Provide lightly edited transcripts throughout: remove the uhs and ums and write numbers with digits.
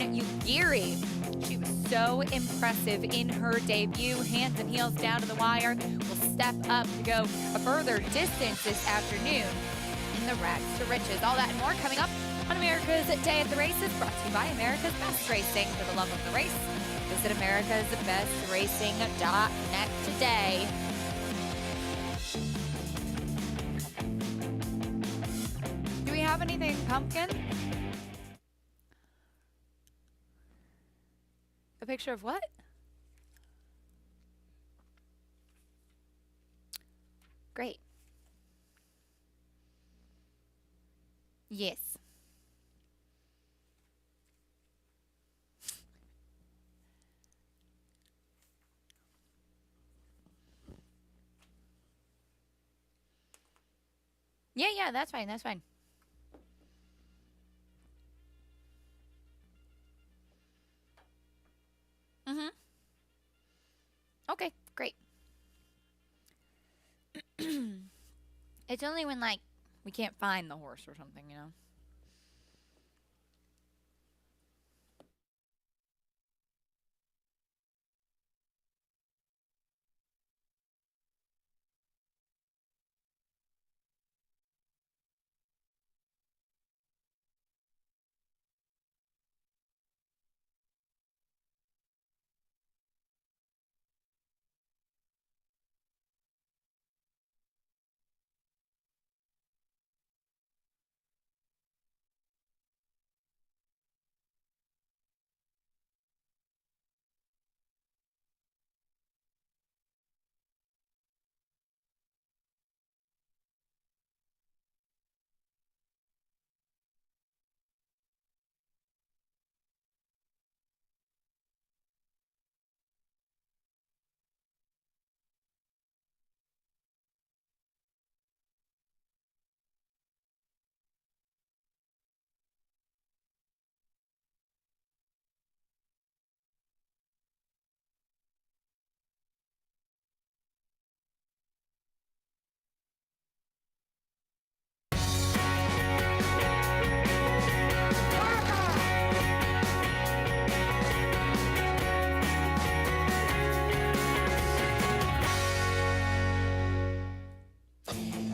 then Ugiri. She was so impressive in her debut. Hands and heels down to the wire. Will step up to go a further distance this afternoon in the Rags to Riches. All that and more coming up on America's Day at the Races, brought to you by America's Best Racing. For the love of the race, visit americasbestracing.net today. Do we have anything pumpkin? A picture of what? Great. Yes. Yeah, that's fine, that's fine. Okay, great. It's only when, like, we can't find the horse or something, you know?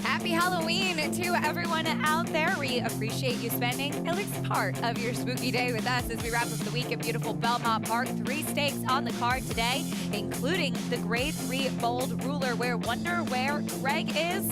Happy Halloween to everyone out there. We appreciate you spending at least part of your spooky day with us as we wrap up the week at beautiful Belmont Park. 3 stakes on the card today, including the Grade 3 Bold Ruler, where Wonder Where Greg is.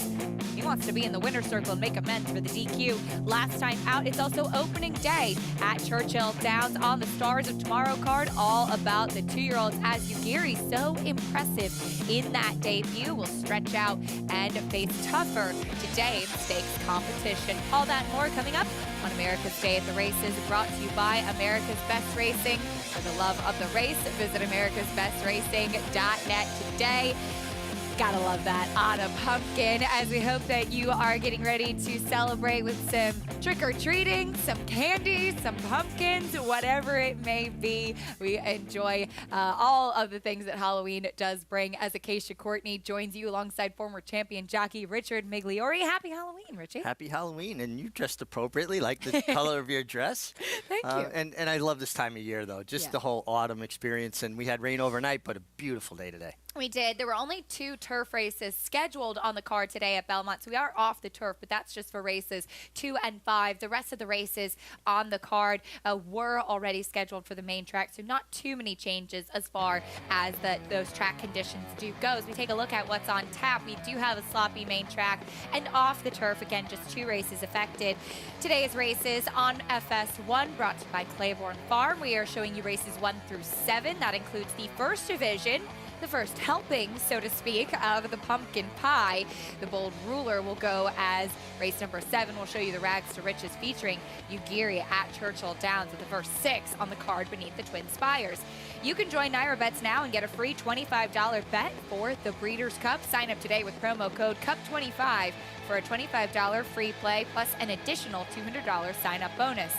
He wants to be in the winner's circle and make amends for the DQ last time out. It's also opening day at Churchill Downs on the Stars of Tomorrow card, all about the 2-year-olds as Ugiri, so impressive in that debut, will stretch out and face tougher today in stakes competition. All that and more coming up on America's Day at the Races, brought to you by America's Best Racing. For the love of the race, visit americasbestracing.net today. Gotta love that on a pumpkin, as we hope that you are getting ready to celebrate with some trick-or-treating, some candy, some pumpkins, whatever it may be. We enjoy all of the things that Halloween does bring, as Acacia Courtney joins you alongside former champion jockey Richard Migliori. Happy Halloween, Richie. Happy Halloween, and you dressed appropriately, like the color of your dress. Thank you. And I love this time of year, though, just the whole autumn experience. And we had rain overnight, but a beautiful day today. We did. There were only 2 turf races scheduled on the card today at Belmont, so we are off the turf, but that's just for races 2 and 5. The rest of the races on the card were already scheduled for the main track, so not too many changes as far as those track conditions do go. As we take a look at what's on tap, we do have a sloppy main track, and off the turf, again, just 2 races affected. Today's races on FS1, brought to you by Claiborne Farm. We are showing you races 1 through 7. That includes the first division, the first helping, so to speak, of the pumpkin pie. The Bold Ruler will go as race number 7. We'll show you the Rags to Riches featuring Ugiri at Churchill Downs with the first 6 on the card beneath the Twin Spires. You can join Naira Bets now and get a free $25 bet for the Breeders' Cup. Sign up today with promo code CUP25 for a $25 free play plus an additional $200 sign-up bonus.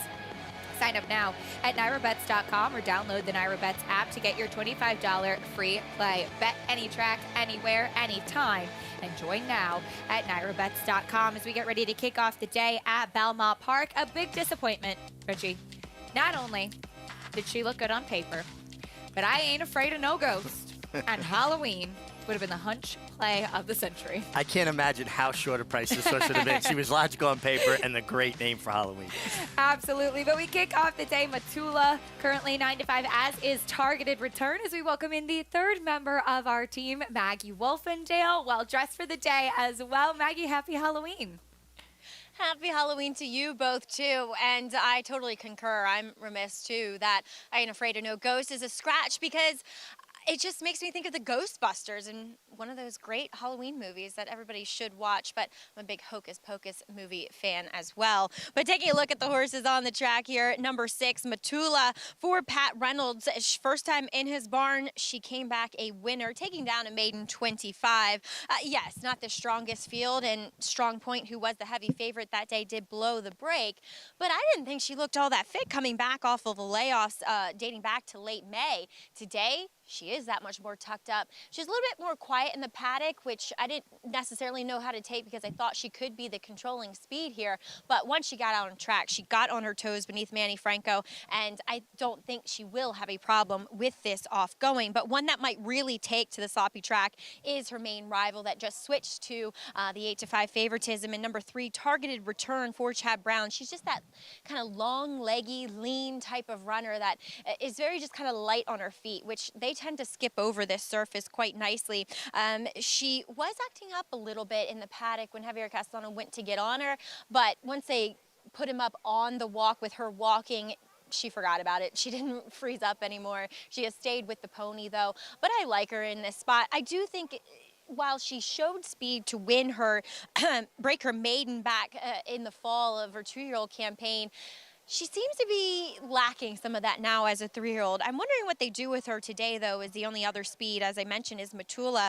Sign up now at NairaBets.com or download the NairaBets app to get your $25 free play. Bet any track, anywhere, anytime. And join now at NairaBets.com as we get ready to kick off the day at Belmont Park. A big disappointment, Richie. Not only did she look good on paper. But I ain't afraid of no ghost. And Halloween would have been the hunch play of the century. I can't imagine how short a price this horse would have been. She was logical on paper and a great name for Halloween. Absolutely. But we kick off the day, Matula, currently 9 to 5, as is Targeted Return, as we welcome in the third member of our team, Maggie Wolfendale, well dressed for the day as well. Maggie, happy Halloween. Happy Halloween to you both, too. And I totally concur. I'm remiss, too, that I Ain't Afraid of No Ghost is a scratch because it just makes me think of the Ghostbusters and one of those great Halloween movies that everybody should watch. But I'm a big Hocus Pocus movie fan as well. But taking a look at the horses on the track here, number 6, Matula for Pat Reynolds. First time in his barn, she came back a winner, taking down a maiden 25. Yes, not the strongest field, and Strong Point, who was the heavy favorite that day, did blow the break. But I didn't think she looked all that fit coming back off of the layoffs dating back to late May. Today, she is that much more tucked up. She's a little bit more quiet in the paddock, which I didn't necessarily know how to take because I thought she could be the controlling speed here. But once she got out on track, she got on her toes beneath Manny Franco, and I don't think she will have a problem with this off going. But one that might really take to the sloppy track is her main rival that just switched to the 8 to 5 favoritism, and number 3, Targeted Return for Chad Brown. She's just that kind of long, leggy, lean type of runner that is very just kind of light on her feet, which they tend to skip over this surface quite nicely. She was acting up a little bit in the paddock when Javier Castellano went to get on her, but once they put him up on the walk with her walking, she forgot about it. She didn't freeze up anymore. She has stayed with the pony, though, but I like her in this spot. I do think while she showed speed to win her, break her maiden back in the fall of her 2-year-old campaign, she seems to be lacking some of that now as a 3-year-old. I'm wondering what they do with her today, though, is the only other speed, as I mentioned, is Matula.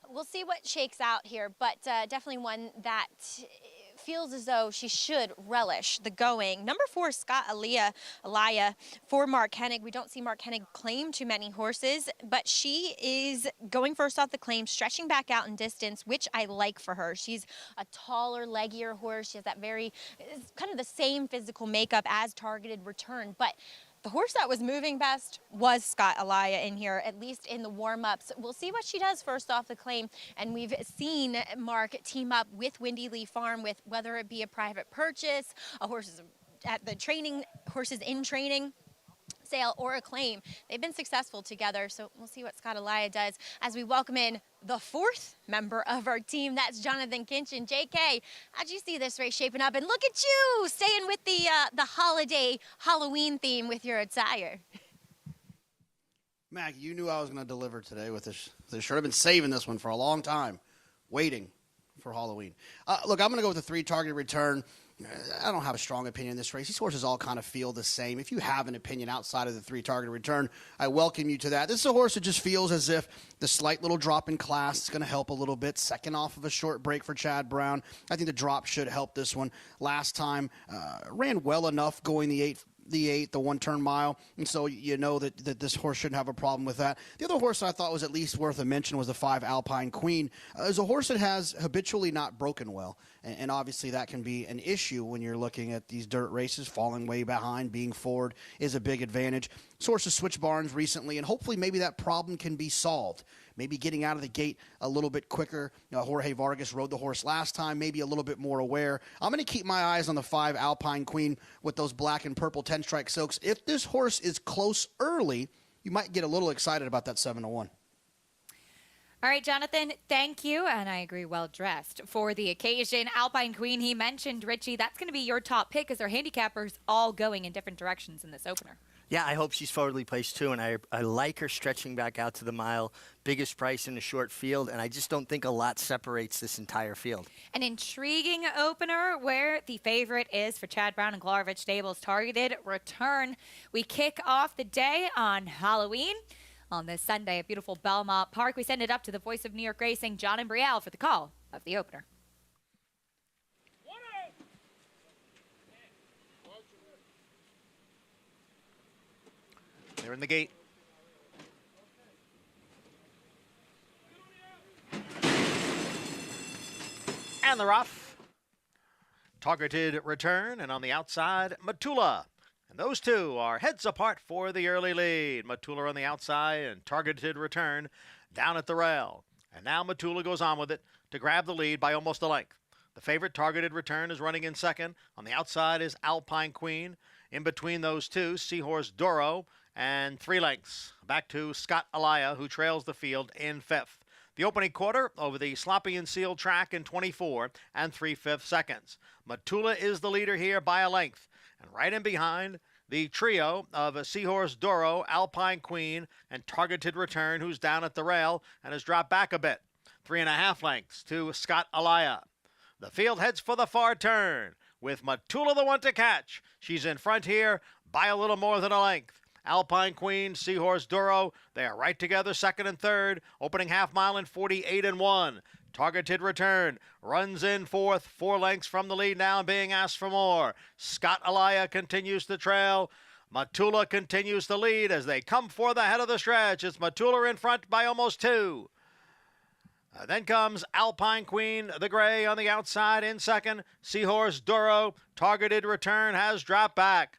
We'll see what shakes out here, but definitely one that feels as though she should relish the going. Number 4, Scott Elia for Mark Hennig. We don't see Mark Hennig claim too many horses, but she is going first off the claim, stretching back out in distance, which I like for her. She's a taller, leggier horse. She has that very, kind of the same physical makeup as Targeted Return, but the horse that was moving best was Scott Elia in here, at least in the warm-ups. We'll see what she does first off the claim, and we've seen Mark team up with Windy Lee Farm with whether it be a private purchase, a horses at the training, horses in training, sale, or a claim. They've been successful together, so we'll see what Scott Elia does as we welcome in the 4th member of our team. That's Jonathan Kinchin. JK, how'd you see this race shaping up? And look at you, staying with the holiday Halloween theme with your attire. Mac, you knew I was going to deliver today with this shirt. I've been saving this one for a long time, waiting for Halloween. Look, I'm going to go with the 3 Targeted Return. I don't have a strong opinion in this race. These horses all kind of feel the same. If you have an opinion outside of the 3 Targeted Return, I welcome you to that. This is a horse that just feels as if the slight little drop in class is going to help a little bit. Second off of a short break for Chad Brown. I think the drop should help this one. Last time, ran well enough going the 1-turn mile, and so you know that this horse shouldn't have a problem with that. The other horse I thought was at least worth a mention was the 5 Alpine Queen. Is a horse that has habitually not broken well, and obviously that can be an issue when you're looking at these dirt races. Falling way behind, being forward is a big advantage. This horse has switched barns recently, and hopefully maybe that problem can be solved. Maybe getting out of the gate a little bit quicker. Jorge Vargas rode the horse last time, maybe a little bit more aware. I'm going to keep my eyes on the 5 Alpine Queen with those black and purple 10-strike silks. If this horse is close early, you might get a little excited about that 7-1. All right, Jonathan, thank you, and I agree, well dressed for the occasion. Alpine Queen, he mentioned, Richie, that's going to be your top pick as our handicappers all going in different directions in this opener. Yeah, I hope she's forwardly placed too, and I like her stretching back out to the mile. Biggest price in a short field, and I just don't think a lot separates this entire field. An intriguing opener where the favorite is for Chad Brown and Glarovich Stables Targeted Return. We kick off the day on Halloween on this Sunday at beautiful Belmont Park. We send it up to the voice of New York Racing, John and Brielle, for the call of the opener. They're in the gate. And they're off. Targeted Return, and on the outside, Matula. And those two are heads apart for the early lead. Matula on the outside and Targeted Return down at the rail. And now Matula goes on with it to grab the lead by almost a length. The favorite Targeted Return is running in second. On the outside is Alpine Queen. In between those two, Seahorse Doro, and 3 lengths back to Scott Alaya, who trails the field in fifth. The opening quarter over the sloppy and sealed track in 24 and 3/5 seconds. Matula is the leader here by a length. And right in behind, the trio of Seahorse Doro, Alpine Queen, and Targeted Return, who's down at the rail and has dropped back a bit. 3.5 lengths to Scott Alaya. The field heads for the far turn, with Matula the one to catch. She's in front here by a little more than a length. Alpine Queen, Seahorse Doro, they are right together, second and third. Opening half mile in 48 and 1. Targeted Return runs in fourth, 4 lengths from the lead now, being asked for more. Scott Alaya continues to trail. Matula continues to lead as they come for the head of the stretch. It's Matula in front by almost 2. Then comes Alpine Queen, the gray on the outside in second. Seahorse Doro, Targeted Return has dropped back.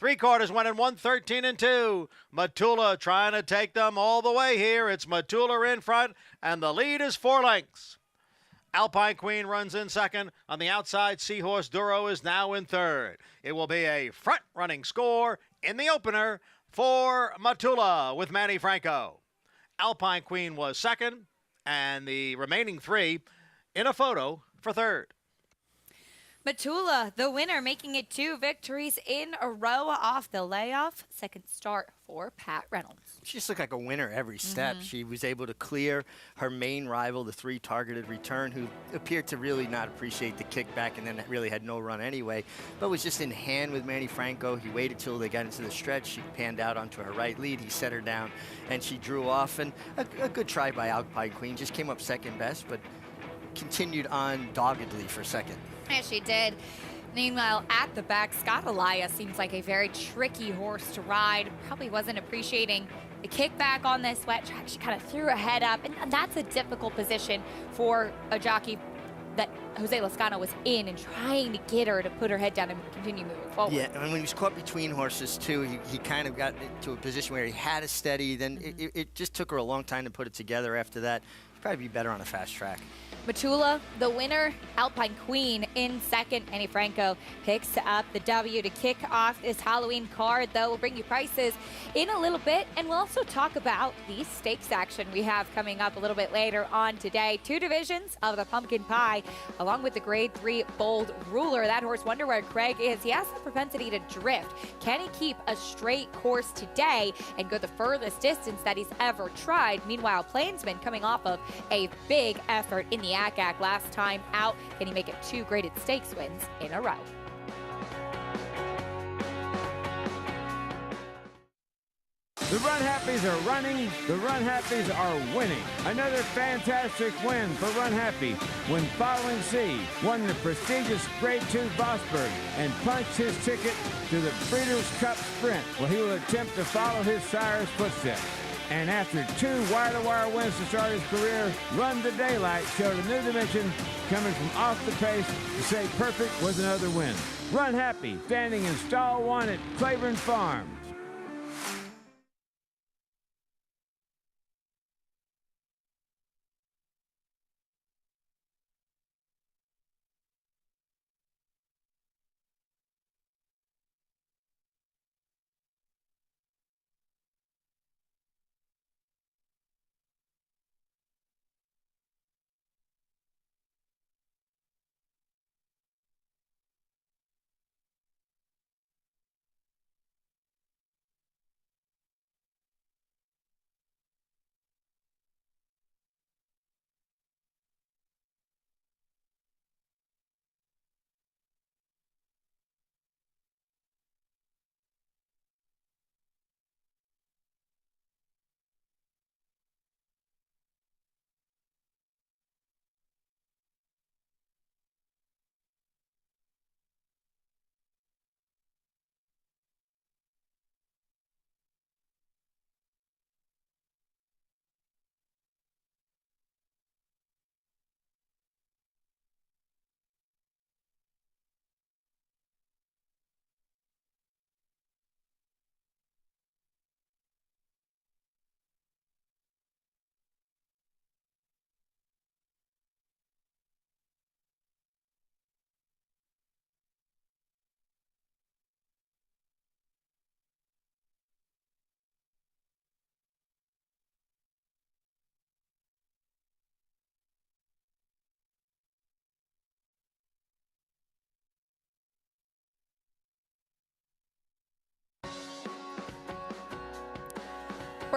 3/4 went in 1:13 and 2. Matula trying to take them all the way here. It's Matula in front, and the lead is 4 lengths. Alpine Queen runs in second. On the outside, Seahorse Doro is now in third. It will be a front-running score in the opener for Matula with Manny Franco. Alpine Queen was second, and the remaining 3 in a photo for third. Matula, the winner, making it 2 victories in a row off the layoff. Second start for Pat Reynolds. She just looked like a winner every step. She was able to clear her main rival, the 3 Targeted Return, who appeared to really not appreciate the kickback and then really had no run anyway, but was just in hand with Manny Franco. He waited till they got into the stretch. She panned out onto her right lead. He set her down, and she drew off. And a good try by Alpine Queen. Just came up second best, but continued on doggedly for second. Yes, she did. Meanwhile, at the back, Scott Alaya seems like a very tricky horse to ride. Probably wasn't appreciating the kickback on this wet track. She kind of threw her head up, and that's a difficult position for a jockey that Jose Lezcano was in and trying to get her to put her head down and continue moving forward. Yeah, and when he was caught between horses, too, he kind of got into a position where he had to steady. Then it just took her a long time to put it together after that. She'd probably be better on a fast track. Matula, the winner. Alpine Queen in second. Manny Franco picks up the W to kick off this Halloween card, though. We'll bring you prices in a little bit, and we'll also talk about the stakes action we have coming up a little bit later on today. 2 divisions of the Pumpkin Pie, along with the Grade 3 Bold Ruler. That horse, wonder where Craig is. He has the propensity to drift. Can he keep a straight course today and go the furthest distance that he's ever tried? Meanwhile, Plainsman coming off of a big effort in the ACAC last time out. Can he make it 2 graded stakes wins in a row? The Run Happies are running. The Run Happies are winning. Another fantastic win for Run Happy when Following Sea won the prestigious Grade 2 Bossburg and punched his ticket to the Breeders' Cup Sprint, where he will attempt to follow his sire's footsteps. And after 2 wire-to-wire wins to start his career, Run the Daylight showed a new dimension, coming from off the pace to say perfect was another win. Run Happy, standing in stall 1 at Claiborne Farm.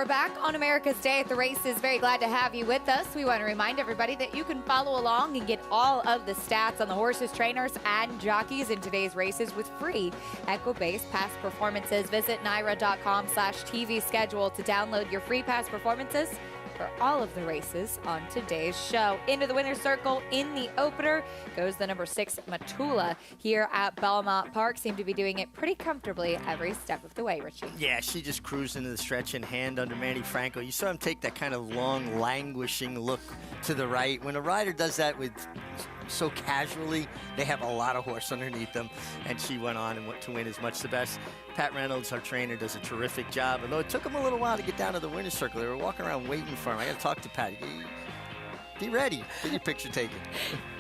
We're back on America's Day at the Races. Very glad to have you with us. We want to remind everybody that you can follow along and get all of the stats on the horses, trainers, and jockeys in today's races with free Equibase past performances. Visit NYRA.com/TV schedule to download your free past performances for all of the races on today's show. Into the winner's circle in the opener goes the number 6 Matula here at Belmont Park. Seemed to be doing it pretty comfortably every step of the way, Richie. Yeah, she just cruised into the stretch in hand under Manny Franco. You saw him take that kind of long, languishing look to the right. When a rider does that with so casually, they have a lot of horse underneath them, and she went on and went to win as much the best. Pat Reynolds, our trainer, does a terrific job, although it took him a little while to get down to the winner's circle. They were walking around waiting for him. I got to talk to Pat. Be ready. Get your picture taken.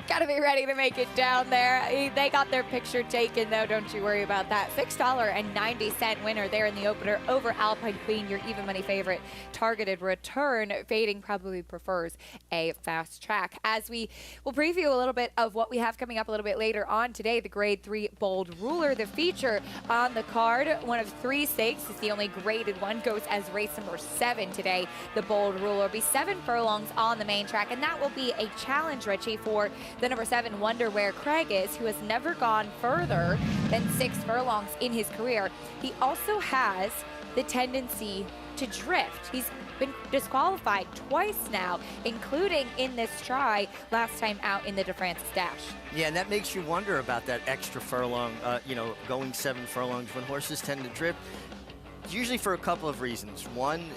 Got to be ready to make it down there. They got their picture taken, though. Don't you worry about that. $6.90 winner there in the opener over Alpine Queen, your even money favorite. Targeted return. Fading probably prefers a fast track. As we will preview a little bit of what we have coming up a little bit later on today, the Grade 3 Bold Ruler, the feature on the card. One of 3 stakes is the only graded one. Goes as race number 7 today. The Bold Ruler will be 7 furlongs on the main track, and that will be a challenge, Richie, for the number 7 Wonder Where Craig is, who has never gone further than 6 furlongs in his career. He also has the tendency to drift. He's been disqualified twice now, including in this try last time out in the De Francis Dash. Yeah, and that makes you wonder about that extra furlong, going 7 furlongs when horses tend to drift. Usually for a couple of reasons. One,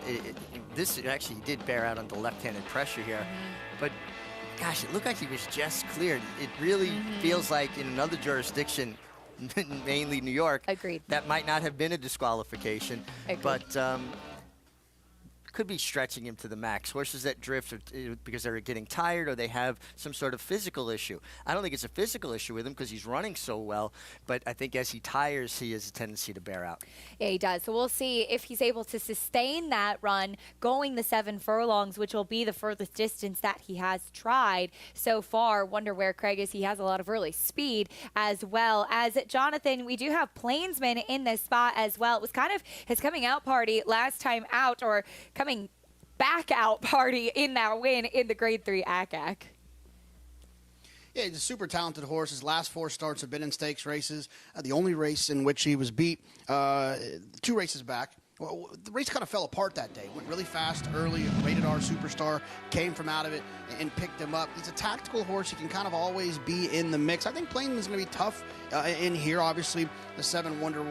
this actually did bear out on the left-handed pressure here, but gosh, it looked like he was just cleared. It really feels like in another jurisdiction, mainly New York, Agreed. that might not have been a disqualification. Agreed. But could be stretching him to the max. Horses that drift because they're getting tired or they have some sort of physical issue. I don't think it's a physical issue with him because he's running so well, but I think as he tires, he has a tendency to bear out. Yeah, he does. So we'll see if he's able to sustain that run going the 7 furlongs, which will be the furthest distance that he has tried so far. Wonder Where Craig is. He has a lot of early speed as well. As Jonathan, we do have Plainsman in this spot as well. It was kind of his coming out party last time out, or coming back out party in that win in the Grade 3 ACAC. Yeah, he's a super talented horse. His last 4 starts have been in stakes races. The only race in which he was beat 2 races back. Well, the race kind of fell apart that day. Went really fast early. Rated R Superstar came from out of it and picked him up. He's a tactical horse. He can kind of always be in the mix. I think Plainsman's going to be tough in here. Obviously, the 7 Wonder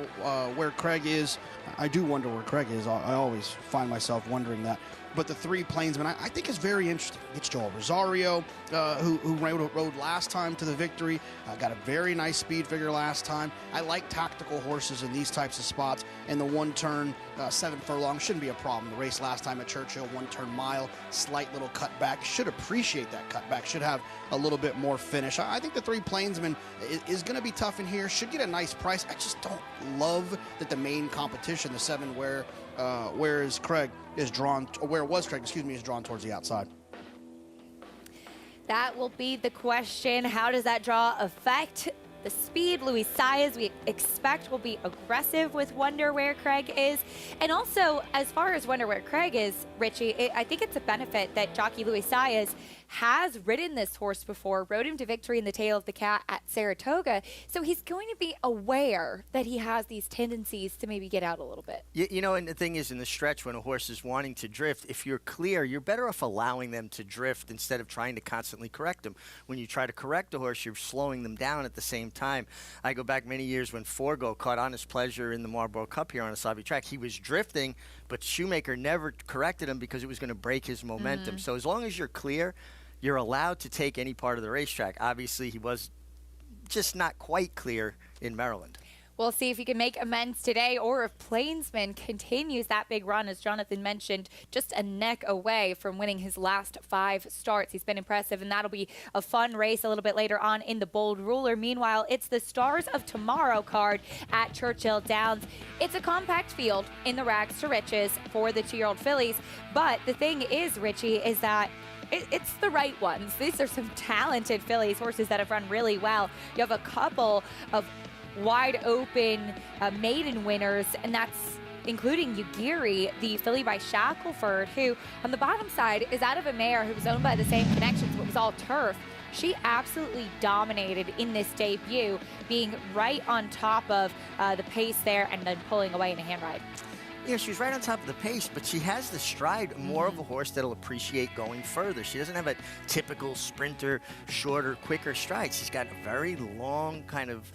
Where Craig is. I do wonder where Craig is. I always find myself wondering that. But the 3 Plainsman, I think is very interesting. It's Joel Rosario, who rode last time to the victory. Got a very nice speed figure last time. I like tactical horses in these types of spots. And the 1-turn, 7 furlong shouldn't be a problem. The race last time at Churchill, 1-turn mile, slight little cutback. Should appreciate that cutback. Should have a little bit more finish. I think the 3 Plainsman is going to be tough in here. Should get a nice price. I just don't love that the main competition, the 7 Where Craig is drawn towards the outside. That will be the question. How does that draw affect the speed? Luis Saez, we expect, will be aggressive with Wonder Where Craig is. And also, as far as Wonder Where Craig is, Richie, I think it's a benefit that jockey Luis Saez has ridden this horse before, rode him to victory in the Tail of the Cat at Saratoga. So he's going to be aware that he has these tendencies to maybe get out a little bit. You know, and the thing is, in the stretch, when a horse is wanting to drift, if you're clear, you're better off allowing them to drift instead of trying to constantly correct them. When you try to correct a horse, you're slowing them down at the same time. I go back many years when Forgo caught Honest Pleasure in the Marlboro Cup here on a Sabi track. He was drifting, but Shoemaker never corrected him because it was going to break his momentum. So as long as you're clear, you're allowed to take any part of the racetrack. Obviously, he was just not quite clear in Maryland. We'll see if he can make amends today or if Plainsman continues that big run, as Jonathan mentioned, just a neck away from winning his last 5 starts. He's been impressive, and that'll be a fun race a little bit later on in the Bold Ruler. Meanwhile, it's the Stars of Tomorrow card at Churchill Downs. It's a compact field in the rags to riches for the 2-year-old fillies, but the thing is, Richie, is that it's the right ones. These are some talented fillies, horses that have run really well. You have a couple of wide open maiden winners, and that's including Ugiri, the filly by Shackelford, who on the bottom side is out of a mare who was owned by the same connections, but was all turf. She absolutely dominated in this debut, being right on top of the pace there and then pulling away in a hand ride. Yeah, she was right on top of the pace, but she has the stride more of a horse that'll appreciate going further. She doesn't have a typical sprinter, shorter, quicker stride. She's got a very long kind of,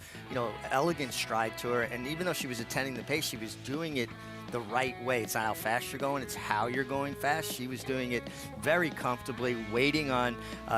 elegant stride to her. And even though she was attending the pace, she was doing it the right way. It's not how fast you're going, it's how you're going fast. She was doing it very comfortably, waiting on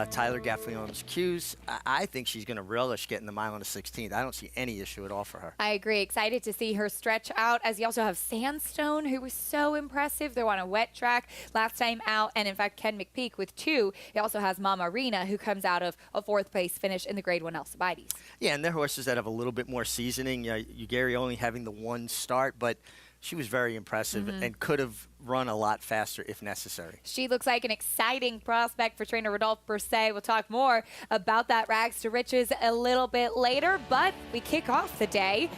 Tyler Gaffleone's cues. I think she's going to relish getting the mile on the 16th. I don't see any issue at all for her. I agree. Excited to see her stretch out, as you also have Sandstone, who was so impressive. They're on a wet track last time out, and in fact, Ken McPeak with 2. He also has Mama Arena, who comes out of a 4th place finish in the Grade 1 Alcibiades. Yeah, and they're horses that have a little bit more seasoning. Ugiri only having the 1 start, but she was very impressive and could have run a lot faster if necessary. She looks like an exciting prospect for trainer Rodolphe Berset. We'll talk more about that rags to riches a little bit later, but we kick off the day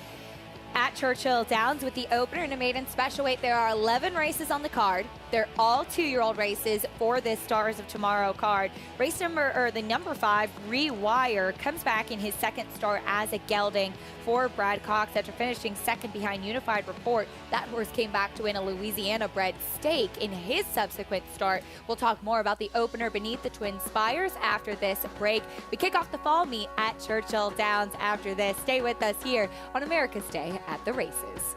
at Churchill Downs with the opener in a maiden special weight. There are 11 races on the card. They're all 2-year-old races for this Stars of Tomorrow card. The number 5, Rewire, comes back in his 2nd start as a gelding for Brad Cox after finishing 2nd behind Unified Report. That horse came back to win a Louisiana-bred stake in his subsequent start. We'll talk more about the opener beneath the Twin Spires after this break. We kick off the fall meet at Churchill Downs after this. Stay with us here on America's Day at the Races.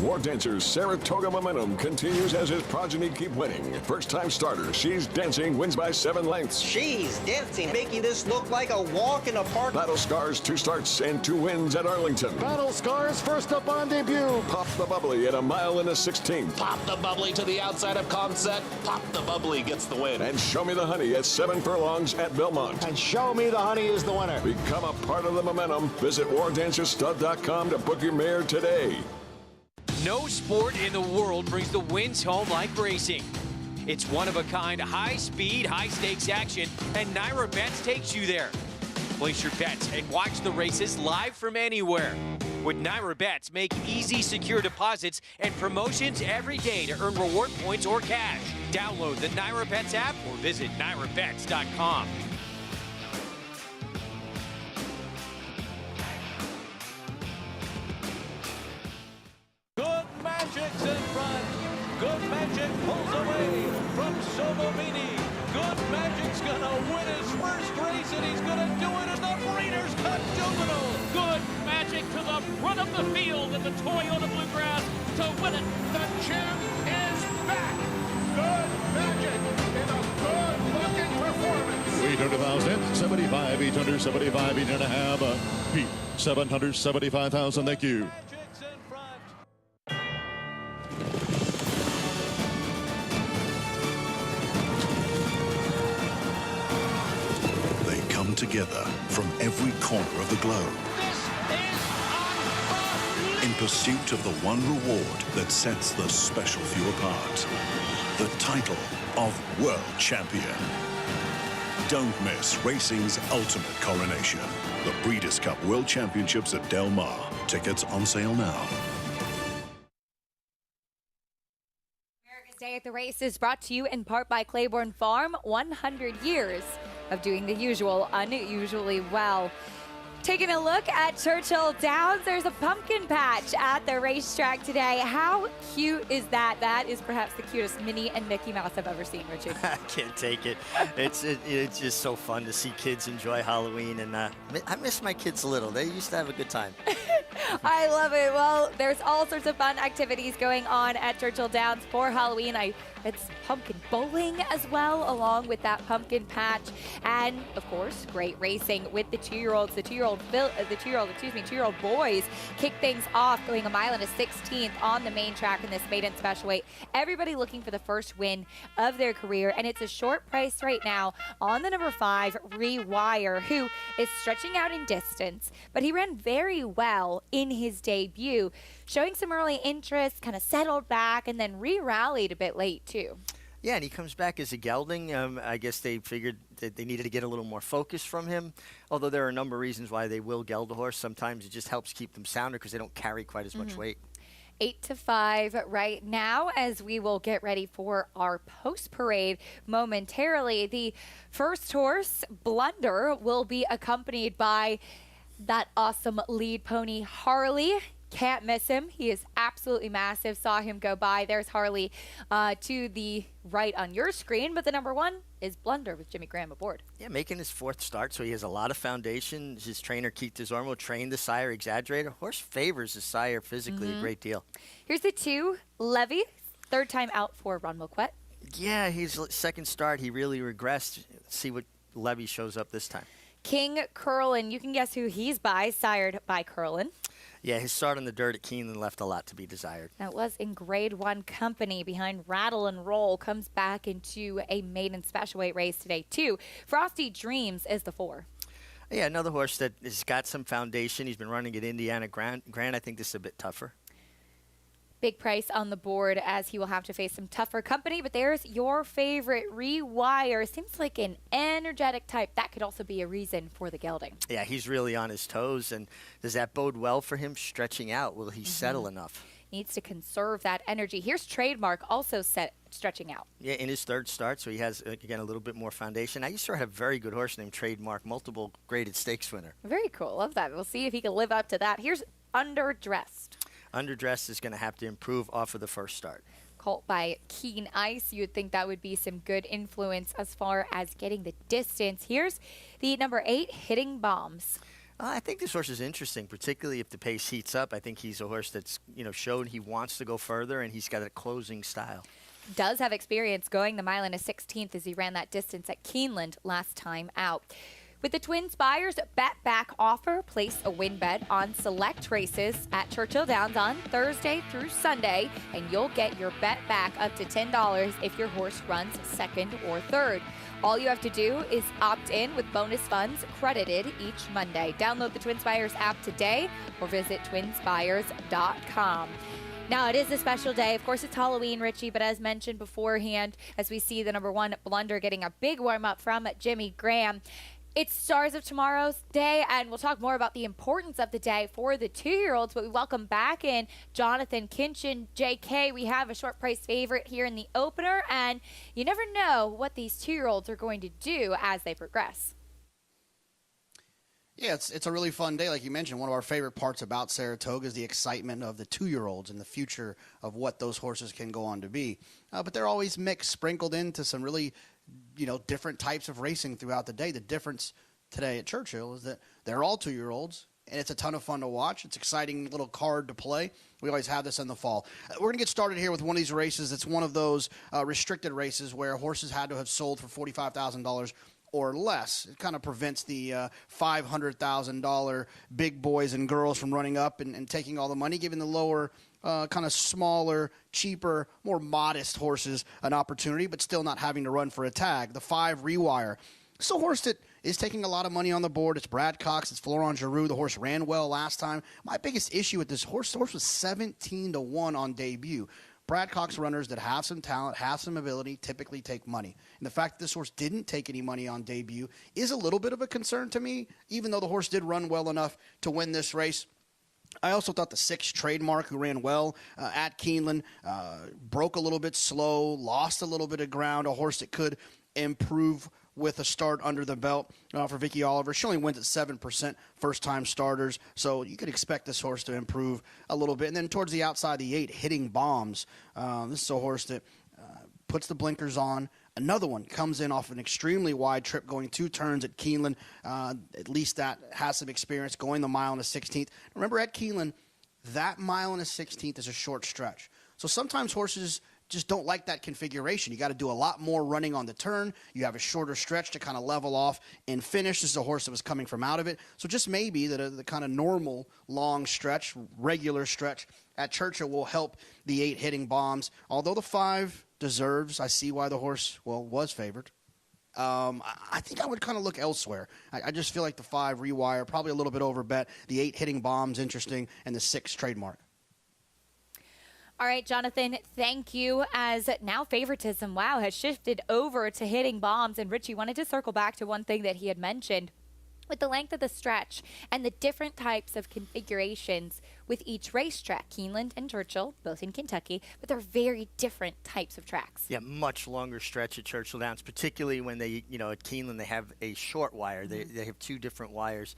War Dancer's Saratoga momentum continues as his progeny keep winning. First-time starter, She's Dancing wins by 7 lengths. She's Dancing, making this look like a walk in a park. Battle Scars 2 starts and 2 wins at Arlington. Battle Scars first up on debut. Pop the Bubbly at a mile and a 16th. Pop the Bubbly to the outside of Concept. Pop the Bubbly gets the win. And Show Me the Honey at 7 furlongs at Belmont. And Show Me the Honey is the winner. Become a part of the momentum. Visit wardancerstud.com to book your mare today. No sport in the world brings the wins home like racing. It's one-of-a-kind, high-speed, high-stakes action, and Naira Bets takes you there. Place your bets and watch the races live from anywhere. With Naira Bets, make easy, secure deposits and promotions every day to earn reward points or cash. Download the Naira Bets app or visit nairabets.com. Magic's in front. Good Magic pulls away from Sobomini. Good Magic's gonna win his first race, and he's gonna do it in the Breeders' Cup Juvenile. Good Magic to the front of the field in the Toyota Bluegrass to win it. The champ is back. Good Magic in a good-looking performance. 800,000, 75, 875, 8.5, Pete, 775,000, thank you. Together from every corner of the globe in pursuit of the one reward that sets the special few apart, the title of World Champion. Don't miss racing's ultimate coronation, the Breeders' Cup World Championships at Del Mar. Tickets on sale now. America's Day at the Races brought to you in part by Claiborne Farm. 100 years of doing the usual unusually well. Taking a look at Churchill Downs, there's a pumpkin patch at the racetrack today. How cute is that? That is perhaps the cutest Minnie and Mickey Mouse I've ever seen, Richie. I can't take it. It's just so fun to see kids enjoy Halloween, and I miss my kids a little. They used to have a good time. I love it. Well, there's all sorts of fun activities going on at Churchill Downs for Halloween. It's pumpkin bowling as well, along with that pumpkin patch, and of course, great racing with the 2-year-olds. The 2-year-old boys kick things off, going a mile and a 16th on the main track in this maiden special weight. Everybody looking for the first win of their career, and it's a short price right now on the number 5, Rewire, who is stretching out in distance, but he ran very well in his debut, showing some early interest, kind of settled back, and then re-rallied a bit late too. Yeah, and he comes back as a gelding. I guess they figured that they needed to get a little more focus from him, although there are a number of reasons why they will geld a horse. Sometimes it just helps keep them sounder because they don't carry quite as much weight. 8 to 5 right now as we will get ready for our post parade momentarily. The first horse, Blunder, will be accompanied by that awesome lead pony, Harley. Can't miss him. He is absolutely massive. Saw him go by. There's Harley to the right on your screen. But the number one is Blunder with Jimmy Graham aboard. Yeah, making his 4th start, so he has a lot of foundation. His trainer, Keith DeZormo, trained the sire Exaggerator. Horse favors the sire physically a great deal. Here's the 2, Levy. 3rd time out for Ron Milquet. Yeah, his 2nd start, he really regressed. Let's see what Levy shows up this time. King Curlin. You can guess who he's by, sired by Curlin. Yeah, his start on the dirt at Keeneland left a lot to be desired. That was in Grade 1 company behind Rattle and Roll. Comes back into a maiden special weight race today, too. Frosty Dreams is the 4. Yeah, another horse that has got some foundation. He's been running at Indiana Grand. I think this is a bit tougher. Big price on the board as he will have to face some tougher company. But there's your favorite, Rewire. Seems like an energetic type. That could also be a reason for the gelding. Yeah, he's really on his toes. And does that bode well for him stretching out? Will he settle enough? Needs to conserve that energy. Here's Trademark also stretching out. Yeah, in his 3rd start, so he has, again, a little bit more foundation. I used to have a very good horse named Trademark, multiple graded stakes winner. Very cool. Love that. We'll see if he can live up to that. Here's Underdressed. Underdressed is going to have to improve off of the 1st start. Colt by Keen Ice. You would think that would be some good influence as far as getting the distance. Here's the number 8, Hitting Bombs. I think this horse is interesting, particularly if the pace heats up. I think he's a horse that's, showed he wants to go further, and he's got a closing style. Does have experience going the mile and a 16th as he ran that distance at Keeneland last time out. With the Twin Spires Bet Back offer, place a win bet on select races at Churchill Downs on Thursday through Sunday, and you'll get your bet back up to $10 if your horse runs 2nd or 3rd. All you have to do is opt in with bonus funds credited each Monday. Download the Twin Spires app today or visit twinspires.com. Now, it is a special day. Of course, it's Halloween, Richie, but as mentioned beforehand, as we see the number 1 Blunder getting a big warm-up from Jimmy Graham, it's Stars of Tomorrow's Day, and we'll talk more about the importance of the day for the 2-year-olds, but we welcome back in Jonathan Kinchin. JK, we have a short price favorite here in the opener, and you never know what these 2-year-olds are going to do as they progress. Yeah, it's a really fun day. Like you mentioned, one of our favorite parts about Saratoga is the excitement of the 2-year-olds and the future of what those horses can go on to be. But they're always mixed, sprinkled into some really different types of racing throughout the day. The difference today at Churchill is that they're all 2-year-olds, and it's a ton of fun to watch. It's an exciting little card to play. We always have this in the fall. We're going to get started here with one of these races. It's one of those restricted races where horses had to have sold for $45,000 or less. It kind of prevents the $500,000 big boys and girls from running up and taking all the money, giving the lower kind of smaller, cheaper, more modest horses an opportunity, but still not having to run for a tag. The 5 Rewire. It's a horse that is taking a lot of money on the board. It's Brad Cox. It's Florent Giroux. The horse ran well last time. My biggest issue with this horse, the horse was 17-1 on debut. Brad Cox runners that have some talent, have some ability, typically take money. And the fact that this horse didn't take any money on debut is a little bit of a concern to me, even though the horse did run well enough to win this race. I also thought the 6 Trademark, who ran well at Keeneland, broke a little bit slow, lost a little bit of ground, a horse that could improve with a start under the belt for Vicky Oliver. She only wins at 7% first-time starters, so you could expect this horse to improve a little bit. And then towards the outside, the 8 Hitting Bombs. This is a horse that puts the blinkers on. Another one comes in off an extremely wide trip, going 2 turns at Keeneland. At least that has some experience going the mile and a 16th. Remember, at Keeneland, that mile and a 16th is a short stretch. So sometimes horses just don't like that configuration. You got to do a lot more running on the turn. You have a shorter stretch to kind of level off and finish. This is a horse that was coming from out of it. So just maybe that the kind of normal long stretch, regular stretch at Churchill will help the 8 Hitting Bombs. Although the 5 deserves, I see why the horse, was favored. I think I would kind of look elsewhere. I just feel like the 5 Rewire, probably a little bit over bet. The 8 Hitting Bombs, interesting, and the 6 Trademark. All right, Jonathan, thank you. As now favoritism, wow, has shifted over to Hitting Bombs. And Richie wanted to circle back to one thing that he had mentioned. With the length of the stretch and the different types of configurations with each racetrack, Keeneland and Churchill, both in Kentucky, but they're very different types of tracks. Yeah, much longer stretch at Churchill Downs, particularly when they, at Keeneland, they have a short wire. They have 2 different wires.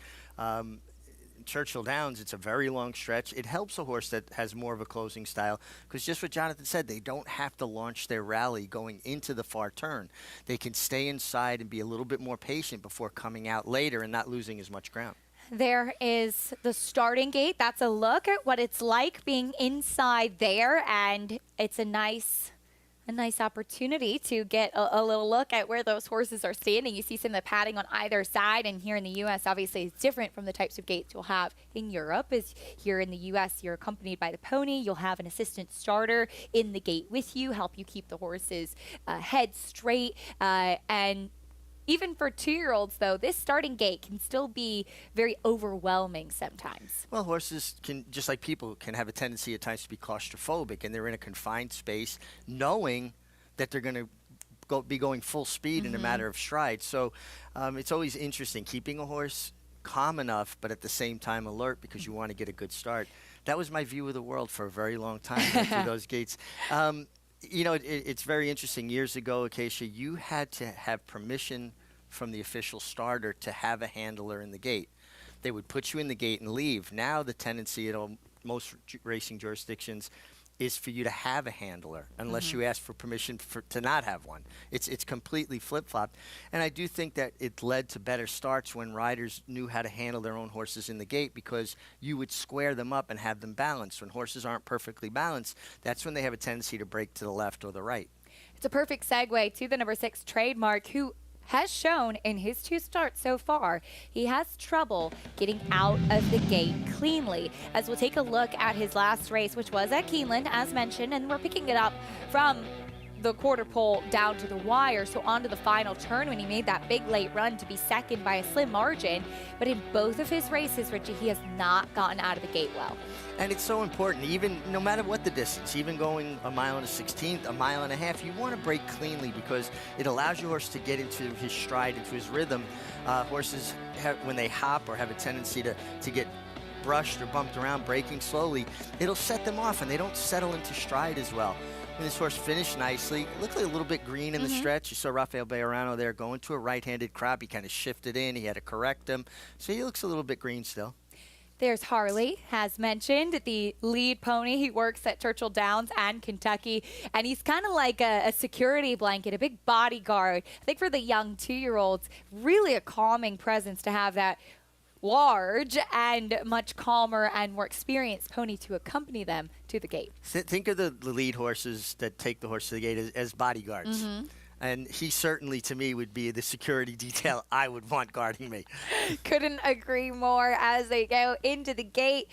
Churchill Downs, it's a very long stretch. It helps a horse that has more of a closing style because just what Jonathan said, they don't have to launch their rally going into the far turn. They can stay inside and be a little bit more patient before coming out later and not losing as much ground. There is the starting gate. That's a look at what it's like being inside there, and it's a nice opportunity to get a little look at where those horses are standing. You see some of the padding on either side, and here in the U.S., obviously, it's different from the types of gates you'll have in Europe. Is here in the U.S., you're accompanied by the pony. You'll have an assistant starter in the gate with you, help you keep the horses head straight, and even for 2-year-olds, though, this starting gate can still be very overwhelming sometimes. Well, horses can, just like people, can have a tendency at times to be claustrophobic, and they're in a confined space knowing that they're going to be going full speed in a matter of strides. So it's always interesting keeping a horse calm enough, but at the same time alert because you want to get a good start. That was my view of the world for a very long time through those gates. It's very interesting. Years ago, Acacia, you had to have permission from the official starter to have a handler in the gate. They would put you in the gate and leave. Now the tendency at most racing jurisdictions is for you to have a handler unless you ask for permission to not have one. It's completely flip-flopped. And I do think that it led to better starts when riders knew how to handle their own horses in the gate because you would square them up and have them balanced. When horses aren't perfectly balanced, that's when they have a tendency to break to the left or the right. It's a perfect segue to the number 6 Trademark, who has shown in his 2 starts so far, he has trouble getting out of the gate cleanly. As we'll take a look at his last race, which was at Keeneland, as mentioned, and we're picking it up from the quarter pole down to the wire, so onto the final turn when he made that big late run to be second by a slim margin. But in both of his races, Richie, he has not gotten out of the gate well. And it's so important, even no matter what the distance, even going a mile and a 16th, a mile and a half, you want to break cleanly because it allows your horse to get into his stride, into his rhythm. Horses, when they hop or have a tendency to get brushed or bumped around, breaking slowly, it'll set them off and they don't settle into stride as well. And this horse finished nicely. Looked like a little bit green in the stretch. You saw Rafael Bejarano there going to a right-handed crop. He kind of shifted in. He had to correct him. So he looks a little bit green still. There's Harley, as mentioned, the lead pony. He works at Churchill Downs and Kentucky, and he's kind of like a security blanket, a big bodyguard. I think for the young 2-year-olds, really a calming presence to have that large and much calmer and more experienced pony to accompany them to the gate. Think of the lead horses that take the horse to the gate as bodyguards. And he certainly, to me, would be the security detail I would want guarding me. Couldn't agree more. As they go into the gate,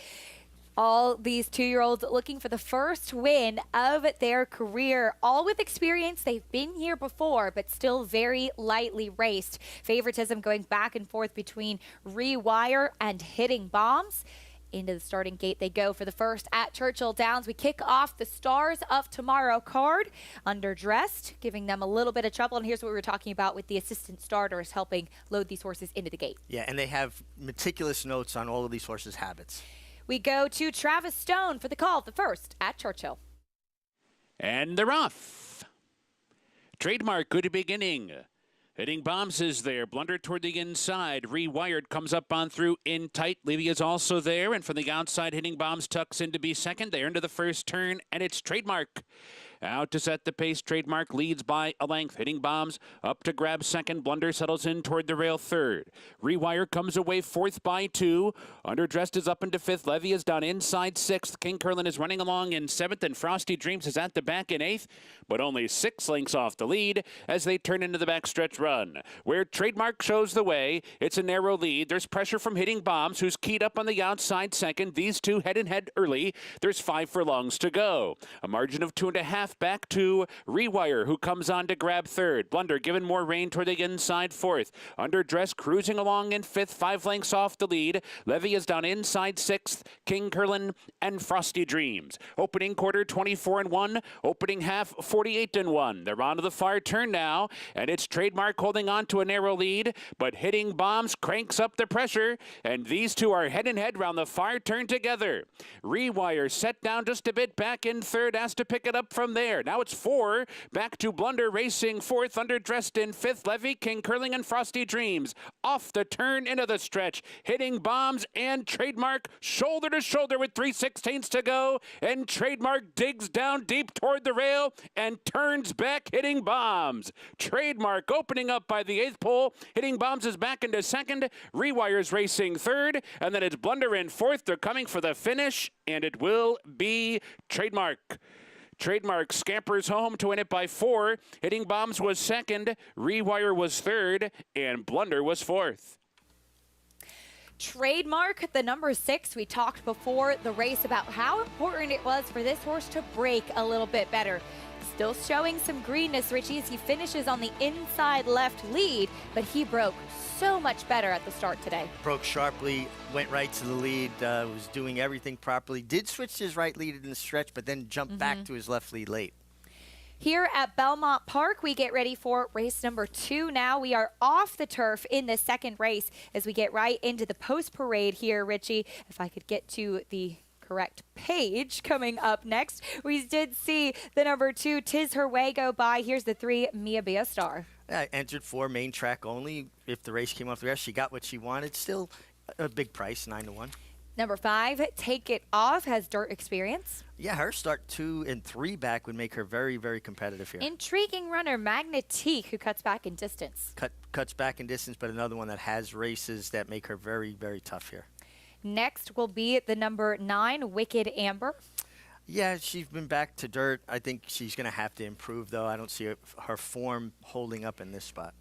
all these 2-year-olds looking for the first win of their career, all with experience. They've been here before, but still very lightly raced. Favoritism going back and forth between Rewire and Hitting Bombs. Into the starting gate they go for the first at Churchill Downs. We kick off the Stars of Tomorrow card, underdressed, giving them a little bit of trouble. And here's what we were talking about with the assistant starters helping load these horses into the gate. Yeah, and they have meticulous notes on all of these horses' habits. We go to Travis Stone for the call of the first at Churchill. And they're off. Trademark, good beginning. Hitting Bombs is there. Blunder toward the inside. Rewired comes up on through in tight. Levy is also there. And from the outside, Hitting Bombs tucks in to be second. They're into the first turn, and it's Trademark. Out to set the pace. Trademark leads by a length. Hitting Bombs up to grab second. Blunder settles in toward the rail third. Rewire comes away fourth by 2. Underdressed is up into fifth. Levy is down inside sixth. King Curlin is running along in seventh, and Frosty Dreams is at the back in eighth, but only 6 lengths off the lead as they turn into the backstretch run, where Trademark shows the way. It's a narrow lead. There's pressure from Hitting Bombs, who's keyed up on the outside second. These two head-and-head early. There's 5 furlongs to go. A margin of 2.5 half back to Rewire, who comes on to grab third. Blunder given more rain toward the inside fourth. Underdress cruising along in fifth, 5 lengths off the lead. Levy is down inside sixth. King Curlin and Frosty Dreams. Opening quarter 24-1. Opening half 48-1. They're on to the far turn now, and it's Trademark holding on to a narrow lead, but Hitting Bombs cranks up the pressure, and these two are head and head round the far turn together. Rewire set down just a bit back in third, asked to pick it up from there. Now it's 4 back to Blunder racing fourth, Underdressed in fifth. Levy, King Curling, and Frosty Dreams off the turn into the stretch. Hitting Bombs and Trademark shoulder to shoulder with 3/16 to go, and Trademark digs down deep toward the rail and turns back Hitting Bombs. Trademark opening up by the 8th pole. Hitting Bombs is back into second. Rewire's racing third, and then it's Blunder in fourth. They're coming for the finish, and it will be Trademark. Trademark scampers home to win it by 4. Hitting Bombs was second, Rewire was third, and Blunder was fourth. Trademark, the number 6. We talked before the race about how important it was for this horse to break a little bit better. Still showing some greenness, Richie, as he finishes on the inside left lead, but he broke so much better at the start today. Broke sharply, went right to the lead, was doing everything properly. Did switch to his right lead in the stretch, but then jumped back to his left lead late. Here at Belmont Park, we get ready for race number 2 now. We are off the turf in the second race as we get right into the post parade here, Richie. If I could get to the correct page coming up next. We did see the number 2, Tis Her Way, go by. Here's the 3, Mia Be a Star. Entered for main track only. If the race came off the rest, she got what she wanted. Still a big price, 9-1. Number 5, Take It Off, has dirt experience. Yeah, her start 2 and 3 back would make her very, very competitive here. Intriguing runner, Magnetique, who cuts back in distance. Cuts back in distance, but another one that has races that make her very, very tough here. Next will be the number 9, Wicked Amber. Yeah, she's been back to dirt. I think she's going to have to improve, though. I don't see her form holding up in this spot.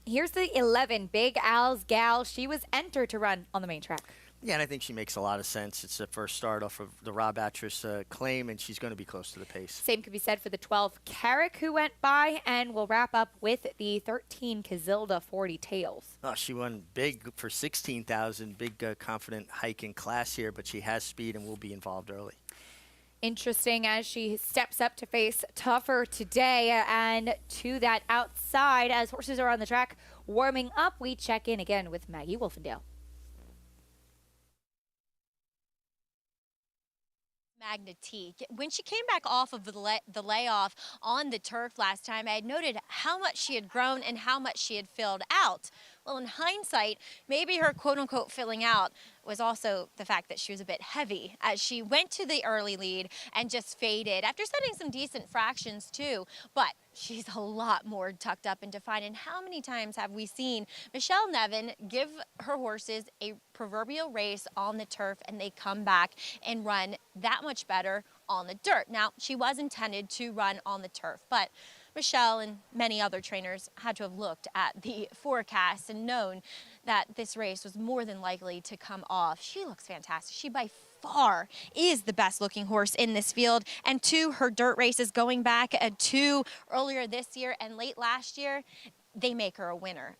Here's the 11, Big Al's Gal. She was entered to run on the main track. Yeah, and I think she makes a lot of sense. It's the first start off of the Rob Atras claim, and she's going to be close to the pace. Same could be said for the 12, Carrick, who went by, and we'll wrap up with the 13, Kazilda 40 Tails. Oh, she won big for 16,000. Big confident hike in class here, but she has speed and will be involved early. Interesting as she steps up to face tougher today. And to that outside, as horses are on the track warming up, we check in again with Maggie Wolfendale. Magnetique. When she came back off of the layoff on the turf last time, I had noted how much she had grown and how much she had filled out. Well, in hindsight, maybe her quote-unquote filling out was also the fact that she was a bit heavy as she went to the early lead and just faded after setting some decent fractions too. But she's a lot more tucked up and defined. And how many times have we seen Michelle Nevin give her horses a proverbial race on the turf and they come back and run that much better on the dirt? Now, she was intended to run on the turf, but Michelle and many other trainers had to have looked at the forecast and known that this race was more than likely to come off. She looks fantastic. She by far is the best looking horse in this field. And 2, her dirt races going back 2 earlier this year and late last year, they make her a winner.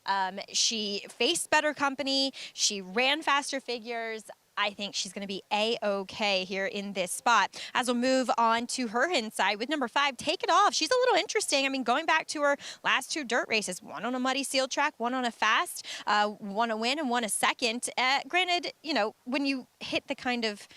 She faced better company. She ran faster figures. I think she's going to be A-OK here in this spot. As we'll move on to her inside with number 5, Take It Off. She's a little interesting. I mean, going back to her last 2 dirt races, one on a muddy seal track, one on a fast, one a win and one a second. Granted, you know, when you hit the kind of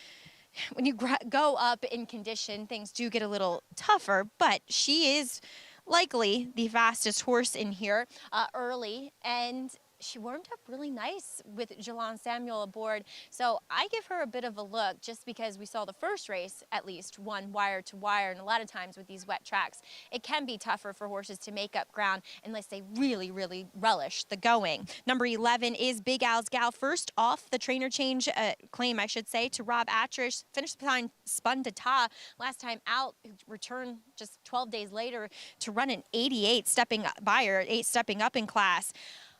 when you go up in condition, things do get a little tougher, but she is likely the fastest horse in here early, and she warmed up really nice with Jalon Samuel aboard. So I give her a bit of a look just because we saw the first race, at least one wire to wire. And a lot of times with these wet tracks, it can be tougher for horses to make up ground unless they really, really relish the going. Number 11 is Big Al's Gal. First off the trainer change claim, I should say, to Rob Atras. Finished behind Spun Data last time out, returned just 12 days later to run an 88, stepping up in class.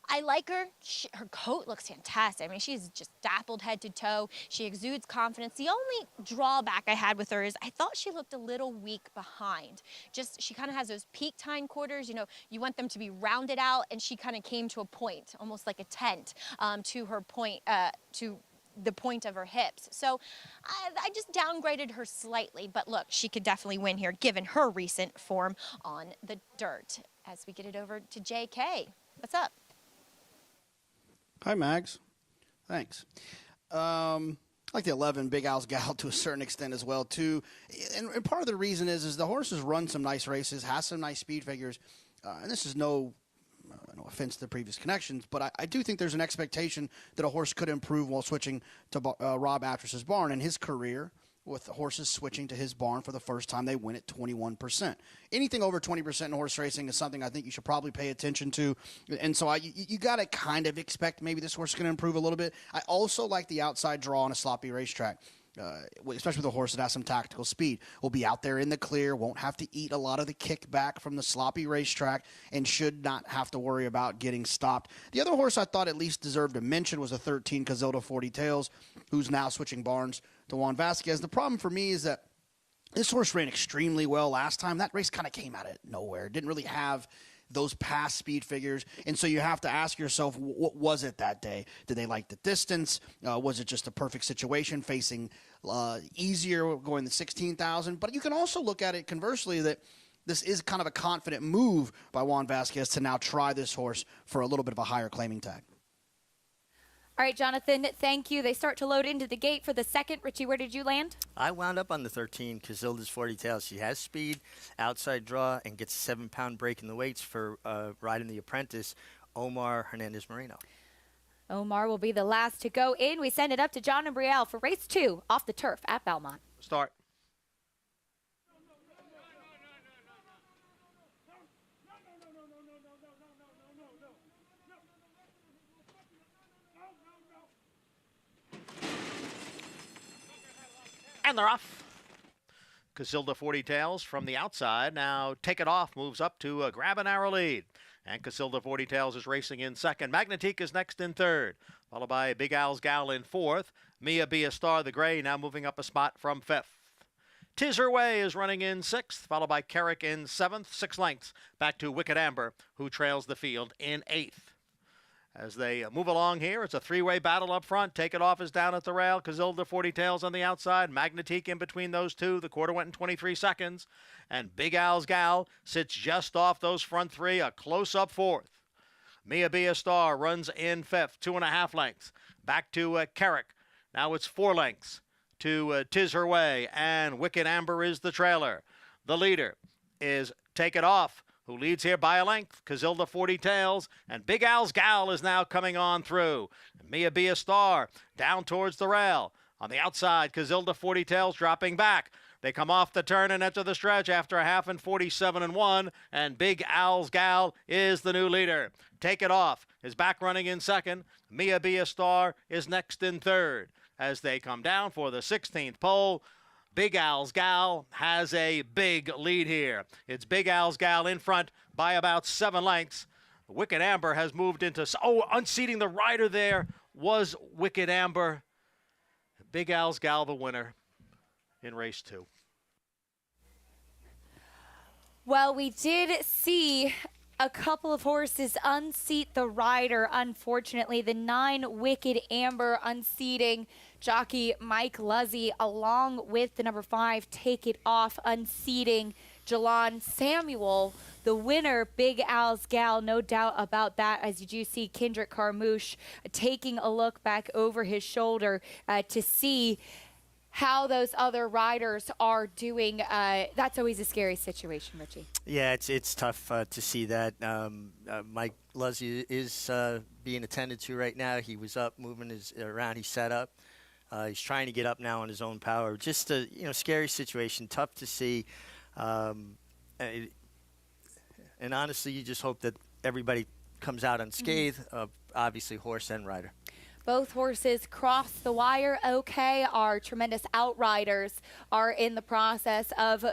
I like her. Her coat looks fantastic. I mean, she's just dappled head to toe. She exudes confidence. The only drawback I had with her is I thought she looked a little weak behind. Just, she kind of has those peaked hindquarters. You know, you want them to be rounded out, and she kind of came to a point, almost like a tent, to her point, to the point of her hips. So I just downgraded her slightly, but look, she could definitely win here given her recent form on the dirt. As we get it over to JK. What's up? Hi, Mags. Thanks. I like the 11 Big Al's Gal to a certain extent as well, too. And part of the reason is the horse has run some nice races, has some nice speed figures, and this is no offense to the previous connections, but I do think there's an expectation that a horse could improve while switching to Rob Actress's barn. In his career, with the horses switching to his barn for the first time, they win at 21%. Anything over 20% in horse racing is something I think you should probably pay attention to. And so you got to kind of expect maybe this horse is going to improve a little bit. I also like the outside draw on a sloppy racetrack. Especially with a horse that has some tactical speed, will be out there in the clear, won't have to eat a lot of the kickback from the sloppy racetrack, and should not have to worry about getting stopped. The other horse I thought at least deserved a mention was a 13 Casilda 40 Tails, who's now switching barns to Juan Vasquez. The problem for me is that this horse ran extremely well last time. That race kind of came out of nowhere. It didn't really have those past speed figures, and so you have to ask yourself, what was it that day? Did they like the distance? Was it just a perfect situation, facing easier, going to 16,000? But you can also look at it conversely that this is kind of a confident move by Juan Vasquez to now try this horse for a little bit of a higher claiming tag. All right, Jonathan, thank you. They start to load into the gate for the second. Richie, where did you land? I wound up on the 13, Casilda's 40 Tails. She has speed, outside draw, and gets a 7-pound break in the weights for riding the apprentice, Omar Hernandez Moreno. Omar will be the last to go in. We send it up to John and Brielle for race 2 off the turf at Belmont. Start. And they're off. Casilda 40 Tails from the outside. Now Take It Off moves up to grab a narrow lead. And Casilda 40 Tails is racing in second. Magnetique is next in third, followed by Big Al's Gal in fourth. Mia Be a Star the Gray now moving up a spot from fifth. Tis Her Way is running in sixth, followed by Carrick in seventh, 6 lengths back to Wicked Amber, who trails the field in eighth. As they move along here, it's a 3-way battle up front. Take It Off is down at the rail. Casilda 40 Tails on the outside. Magnetique in between those two. The quarter went in 23 seconds. And Big Al's Gal sits just off those front three, a close-up fourth. Mia Be a Star runs in fifth, 2.5 lengths. Back to Carrick. Now it's 4 lengths to Tis Her Way. And Wicked Amber is the trailer. The leader is Take It Off, who leads here by a length. Casilda 40 Tails, and Big Al's Gal is now coming on through. Mia Be a Star down towards the rail. On the outside, Casilda 40 Tails dropping back. They come off the turn and enter the stretch after a half in 47-1, and Big Al's Gal is the new leader. Take It Off is back running in second. Mia Be a Star is next in third. As they come down for the 16th pole, Big Al's Gal has a big lead here. It's Big Al's Gal in front by about 7 lengths. Wicked Amber has moved into... unseating the rider there was Wicked Amber. Big Al's Gal the winner in race 2. Well, we did see a couple of horses unseat the rider, unfortunately. The 9 Wicked Amber unseating jockey Mike Luzzy, along with the number 5 Take It Off unseating Jalon Samuel. The winner, Big Al's Gal, no doubt about that, as you do see Kendrick Carmouche taking a look back over his shoulder to see how those other riders are doing. That's always a scary situation, Richie. Yeah, it's tough to see that. Mike Luzzy is being attended to right now. He was up, moving around. He's set up. He's trying to get up now on his own power. Just a scary situation, tough to see. And honestly, you just hope that everybody comes out unscathed, obviously horse and rider. Both horses crossed the wire okay. Our tremendous outriders are in the process of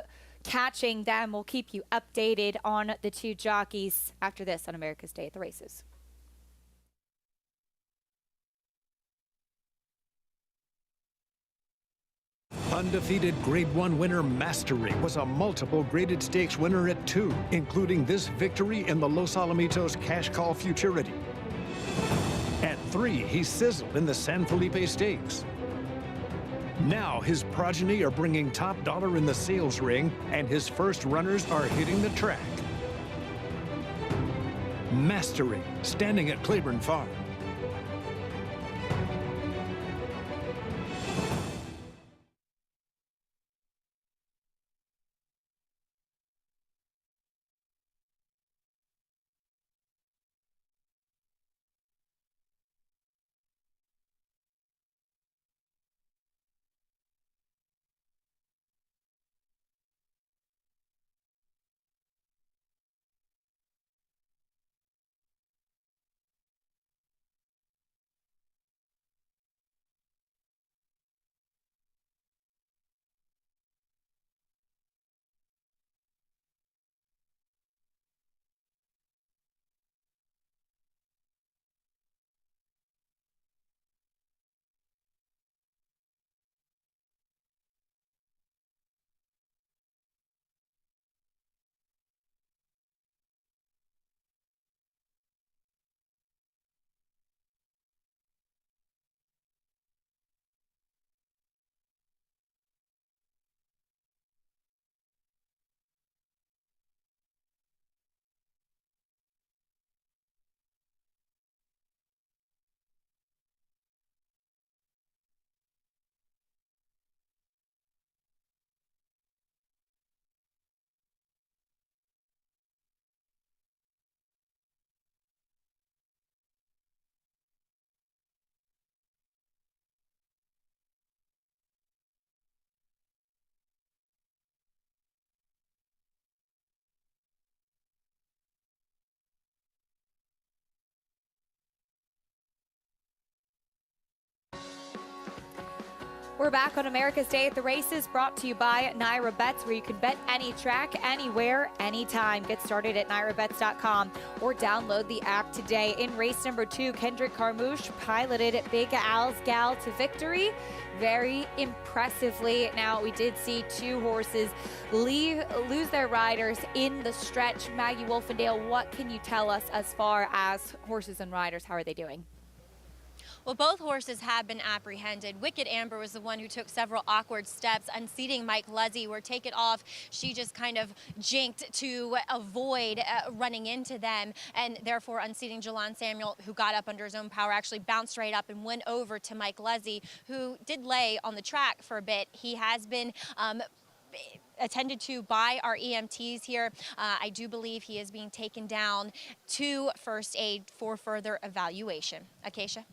catching them. We'll keep you updated on the 2 jockeys after this on America's Day at the Races. Undefeated Grade 1 winner Mastery was a multiple graded stakes winner at 2, including this victory in the Los Alamitos Cash Call Futurity. At 3, he sizzled in the San Felipe Stakes. Now his progeny are bringing top dollar in the sales ring, and his first runners are hitting the track. Mastery, standing at Claiborne Farm. We're back on America's Day at the Races, brought to you by Naira Bets, where you can bet any track, anywhere, anytime. Get started at nairabets.com or download the app today. In race number 2, Kendrick Carmouche piloted Big Al's Gal to victory very impressively. Now, we did see 2 horses lose their riders in the stretch. Maggie Wolfendale, what can you tell us as far as horses and riders? How are they doing? Well, both horses have been apprehended. Wicked Amber was the one who took several awkward steps, unseating Mike Luzzy, where Take It Off, she just kind of jinked to avoid running into them, and therefore unseating Jelon Samuel, who got up under his own power, actually bounced right up and went over to Mike Luzzy, who did lay on the track for a bit. He has been attended to by our EMTs here. I do believe he is being taken down to first aid for further evaluation. Acacia?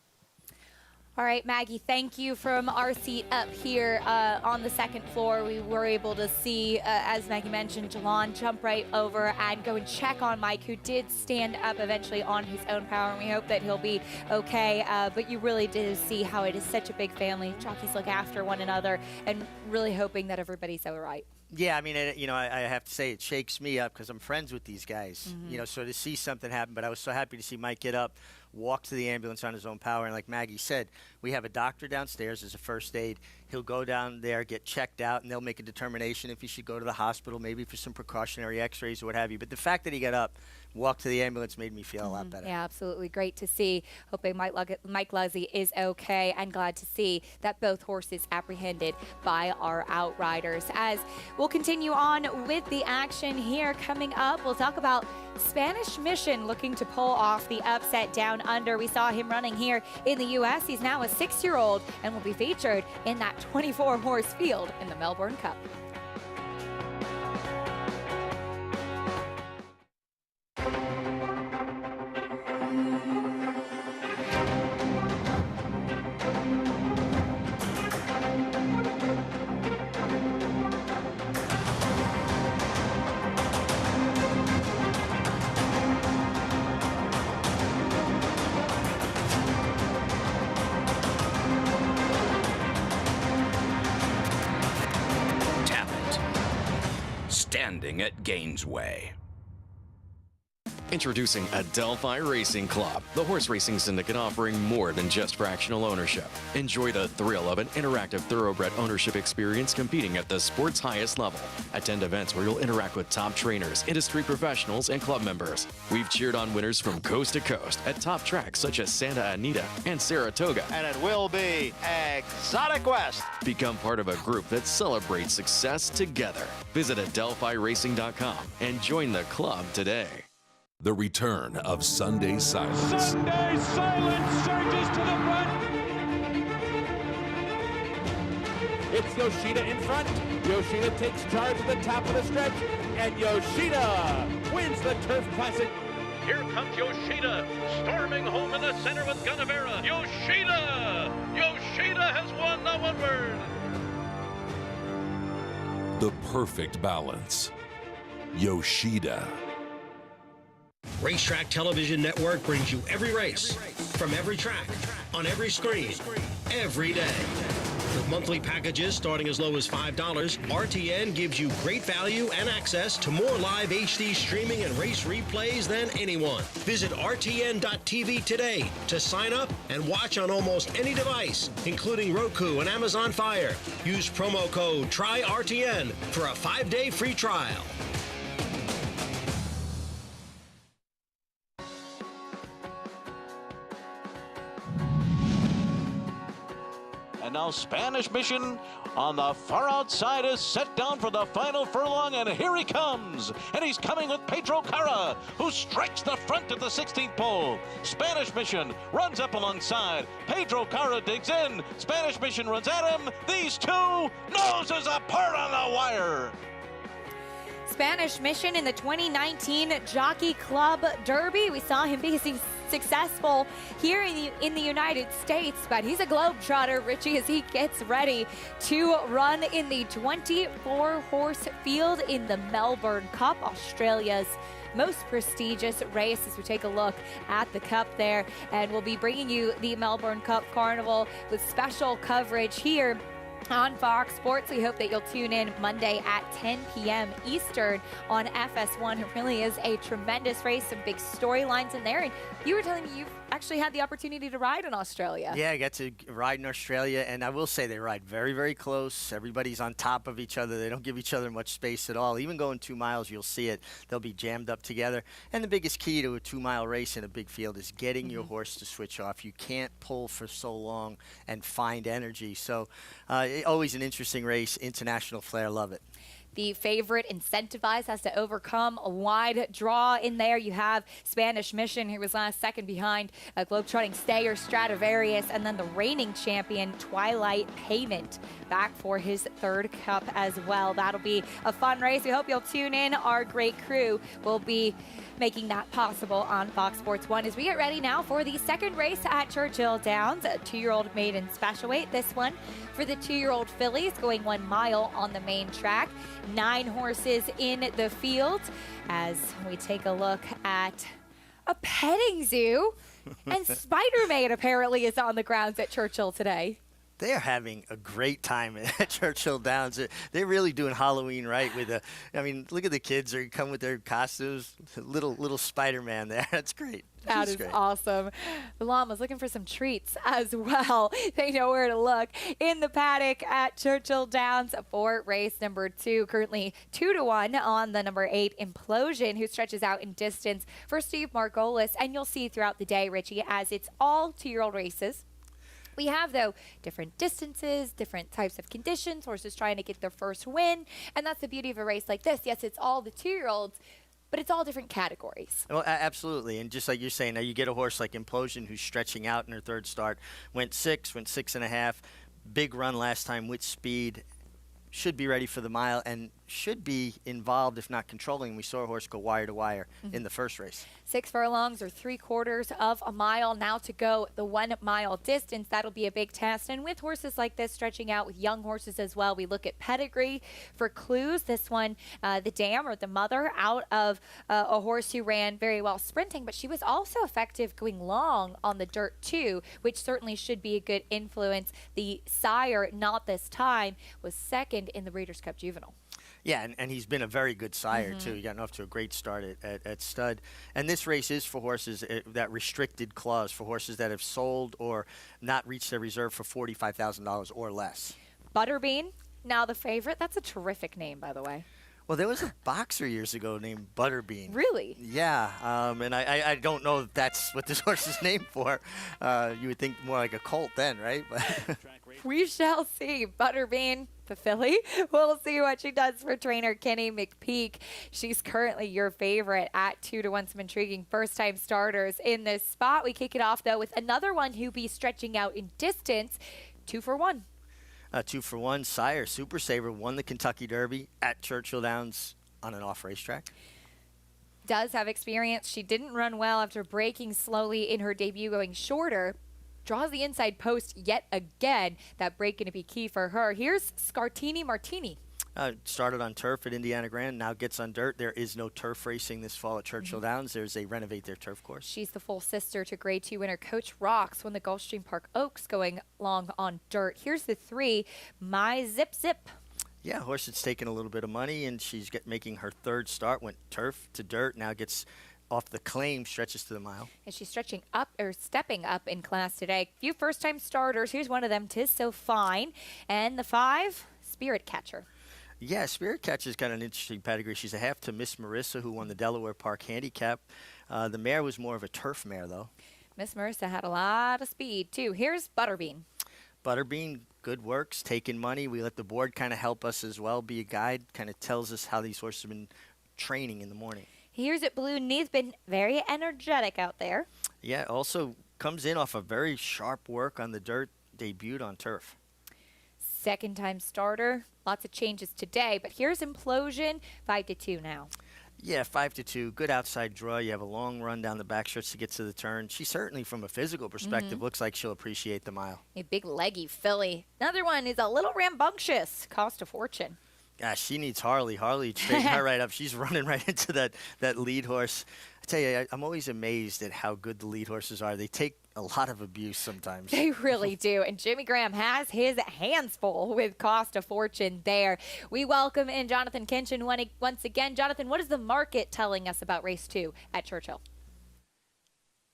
All right, Maggie, thank you. From our seat up here on the second floor, we were able to see, as Maggie mentioned, Jelon jump right over and go and check on Mike, who did stand up eventually on his own power, and we hope that he'll be okay. But you really did see how it is such a big family. Jockeys look after one another, and really hoping that everybody's all right. Yeah, I mean, I have to say it shakes me up because I'm friends with these guys. So to see something happen, but I was so happy to see Mike get up, walk to the ambulance on his own power, and like Maggie said, we have a doctor downstairs as a first aid. He'll go down there, get checked out, and they'll make a determination if he should go to the hospital, maybe for some precautionary x-rays or what have you. But the fact that he got up, walked to the ambulance, made me feel a lot better. Yeah, absolutely. Great to see. Hoping Mike Luzzy is okay, and glad to see that both horses apprehended by our outriders. As we'll continue on with the action here coming up, we'll talk about Spanish Mission looking to pull off the upset down under. We saw him running here in the U.S. He's now a 6-year-old and will be featured in that 24-horse field in the Melbourne Cup. Standing at Gainesway. Introducing Adelphi Racing Club, the horse racing syndicate offering more than just fractional ownership. Enjoy the thrill of an interactive thoroughbred ownership experience competing at the sport's highest level. Attend events where you'll interact with top trainers, industry professionals, and club members. We've cheered on winners from coast to coast at top tracks such as Santa Anita and Saratoga. And it will be Exotic West. Become part of a group that celebrates success together. Visit AdelphiRacing.com and join the club today. The return of Sunday Silence. Sunday Silence surges to the front. It's Yoshida in front. Yoshida takes charge at the top of the stretch, and Yoshida wins the Turf Classic. Here comes Yoshida, storming home in the center with Gunnevera. Yoshida! Yoshida has won the Woodward. The perfect balance. Yoshida. Racetrack Television Network brings you every race, from every track, on every screen, every day. With monthly packages starting as low as $5, RTN gives you great value and access to more live HD streaming and race replays than anyone. Visit RTN.tv today to sign up and watch on almost any device, including Roku and Amazon Fire. Use promo code TRYRTN for a 5-day free trial. And now Spanish Mission on the far outside is set down for the final furlong, and here he comes. And he's coming with Pedro Cara, who strikes the front of the 16th pole. Spanish Mission runs up alongside. Pedro Cara digs in. Spanish Mission runs at him. These two noses apart on the wire. Spanish Mission in the 2019 Jockey Club Derby. We saw him be successful here in the United States, but he's a globetrotter, Richie, as he gets ready to run in the 24-horse field in the Melbourne Cup, Australia's most prestigious race, as we take a look at the Cup there. And we'll be bringing you the Melbourne Cup Carnival with special coverage here on Fox Sports. We hope that you'll tune in Monday at 10 p.m. Eastern on FS1. It really is a tremendous race, some big storylines in there. And you were telling me you've actually had the opportunity to ride in Australia. Yeah, I got to ride in Australia, and I will say they ride very, very close. Everybody's on top of each other. They don't give each other much space at all. Even going 2 miles, you'll see it. They'll be jammed up together. And the biggest key to a 2-mile race in a big field is getting your horse to switch off. You can't pull for so long and find energy. So always an interesting race. International flair, love it. The favorite, Incentivized, has to overcome a wide draw in there. You have Spanish Mission, who was last second behind globetrotting Stayer Stradivarius, and then the reigning champion, Twilight Payment, back for his third Cup as well. That'll be a fun race. We hope you'll tune in. Our great crew will be making that possible on Fox Sports 1 as we get ready now for the second race at Churchill Downs, a 2-year-old maiden special weight. This one for the 2-year-old fillies, going 1 mile on the main track. 9 horses in the field as we take a look at a petting zoo. And Spider-Man apparently is on the grounds at Churchill today. They're having a great time at Churchill Downs. They're really doing Halloween right with I mean, look at the kids. They come with their costumes. Little Spider-Man there. That's great. That is great. Awesome. The llama's looking for some treats as well. They know where to look. In the paddock at Churchill Downs for race number 2, currently 2-1 on the number 8 Implosion, who stretches out in distance for Steve Margolis. And you'll see throughout the day, Richie, as it's all 2-year-old races. We have, though, different distances, different types of conditions, horses trying to get their first win. And that's the beauty of a race like this. Yes, it's all the 2-year-olds, but it's all different categories. Well, absolutely. And just like you're saying, now you get a horse like Implosion who's stretching out in her third start. Went 6.5. Big run last time with speed. Should be ready for the mile and should be involved, if not controlling. We saw a horse go wire to wire in the first race. 6 furlongs or 3/4 of a mile now to go the 1 mile distance. That'll be a big test. And with horses like this stretching out with young horses as well, we look at pedigree for clues. This one, the dam or the mother out of a horse who ran very well sprinting, but she was also effective going long on the dirt too, which certainly should be a good influence. The sire, not this time, was second second in the Breeders' Cup Juvenile. Yeah, and he's been a very good sire, too. He got off to a great start at stud. And this race is for horses that restricted clause, for horses that have sold or not reached their reserve for $45,000 or less. Butterbean, now the favorite. That's a terrific name, by the way. Well, there was a boxer years ago named Butterbean. Really? Yeah, and I don't know if that's what this horse is named for. You would think more like a colt then, right? We shall see. Butterbean, the filly. We'll see what she does for trainer Kenny McPeak. She's currently your favorite at 2-1. Some intriguing first-time starters in this spot. We kick it off, though, with another one who'll be stretching out in distance. 2-for-1. 2-for-1, Sire Super Saver won the Kentucky Derby at Churchill Downs on an off racetrack. Does have experience. She didn't run well after breaking slowly in her debut, going shorter. Draws the inside post yet again. That break going to be key for her. Here's Scartini Martini. Started on turf at Indiana Grand, now gets on dirt. There is no turf racing this fall at Churchill Downs. There's a renovate their turf course. She's the full sister to Grade 2 winner Coach Rocks, won the Gulfstream Park Oaks going long on dirt. Here's the 3, My Zip Zip. Yeah, horse that's taken a little bit of money, and she's making her third start. Went turf to dirt, now gets off the claim, stretches to the mile. And she's stretching up or stepping up in class today. Few first-time starters. Here's one of them, Tis So Fine. And the 5, Spirit Catcher. Yeah, Spirit Catcher's got an interesting pedigree. She's a half to Miss Marissa, who won the Delaware Park Handicap. The mare was more of a turf mare, though. Miss Marissa had a lot of speed, too. Here's Butterbean. Butterbean, good works, taking money. We let the board kind of help us as well, be a guide, kind of tells us how these horses have been training in the morning. Here's it, Blue Knee's been very energetic out there. Yeah, also comes in off a very sharp work on the dirt, debuted on turf. Second-time starter. Lots of changes today, but here's Implosion, 5-2 now. Yeah, 5-2, good outside draw. You have a long run down the backstretch to get to the turn. She certainly, from a physical perspective, looks like she'll appreciate the mile. A big leggy filly. Another one is a little rambunctious, cost a fortune. Yeah, she needs Harley. Harley straighten her right up. She's running right into that lead horse. I tell you, I'm always amazed at how good the lead horses are. They take a lot of abuse sometimes. They really do. And Jimmy Graham has his hands full with cost a fortune there. We welcome in Jonathan Kinchin once again. Jonathan, what is the market telling us about race 2 at Churchill?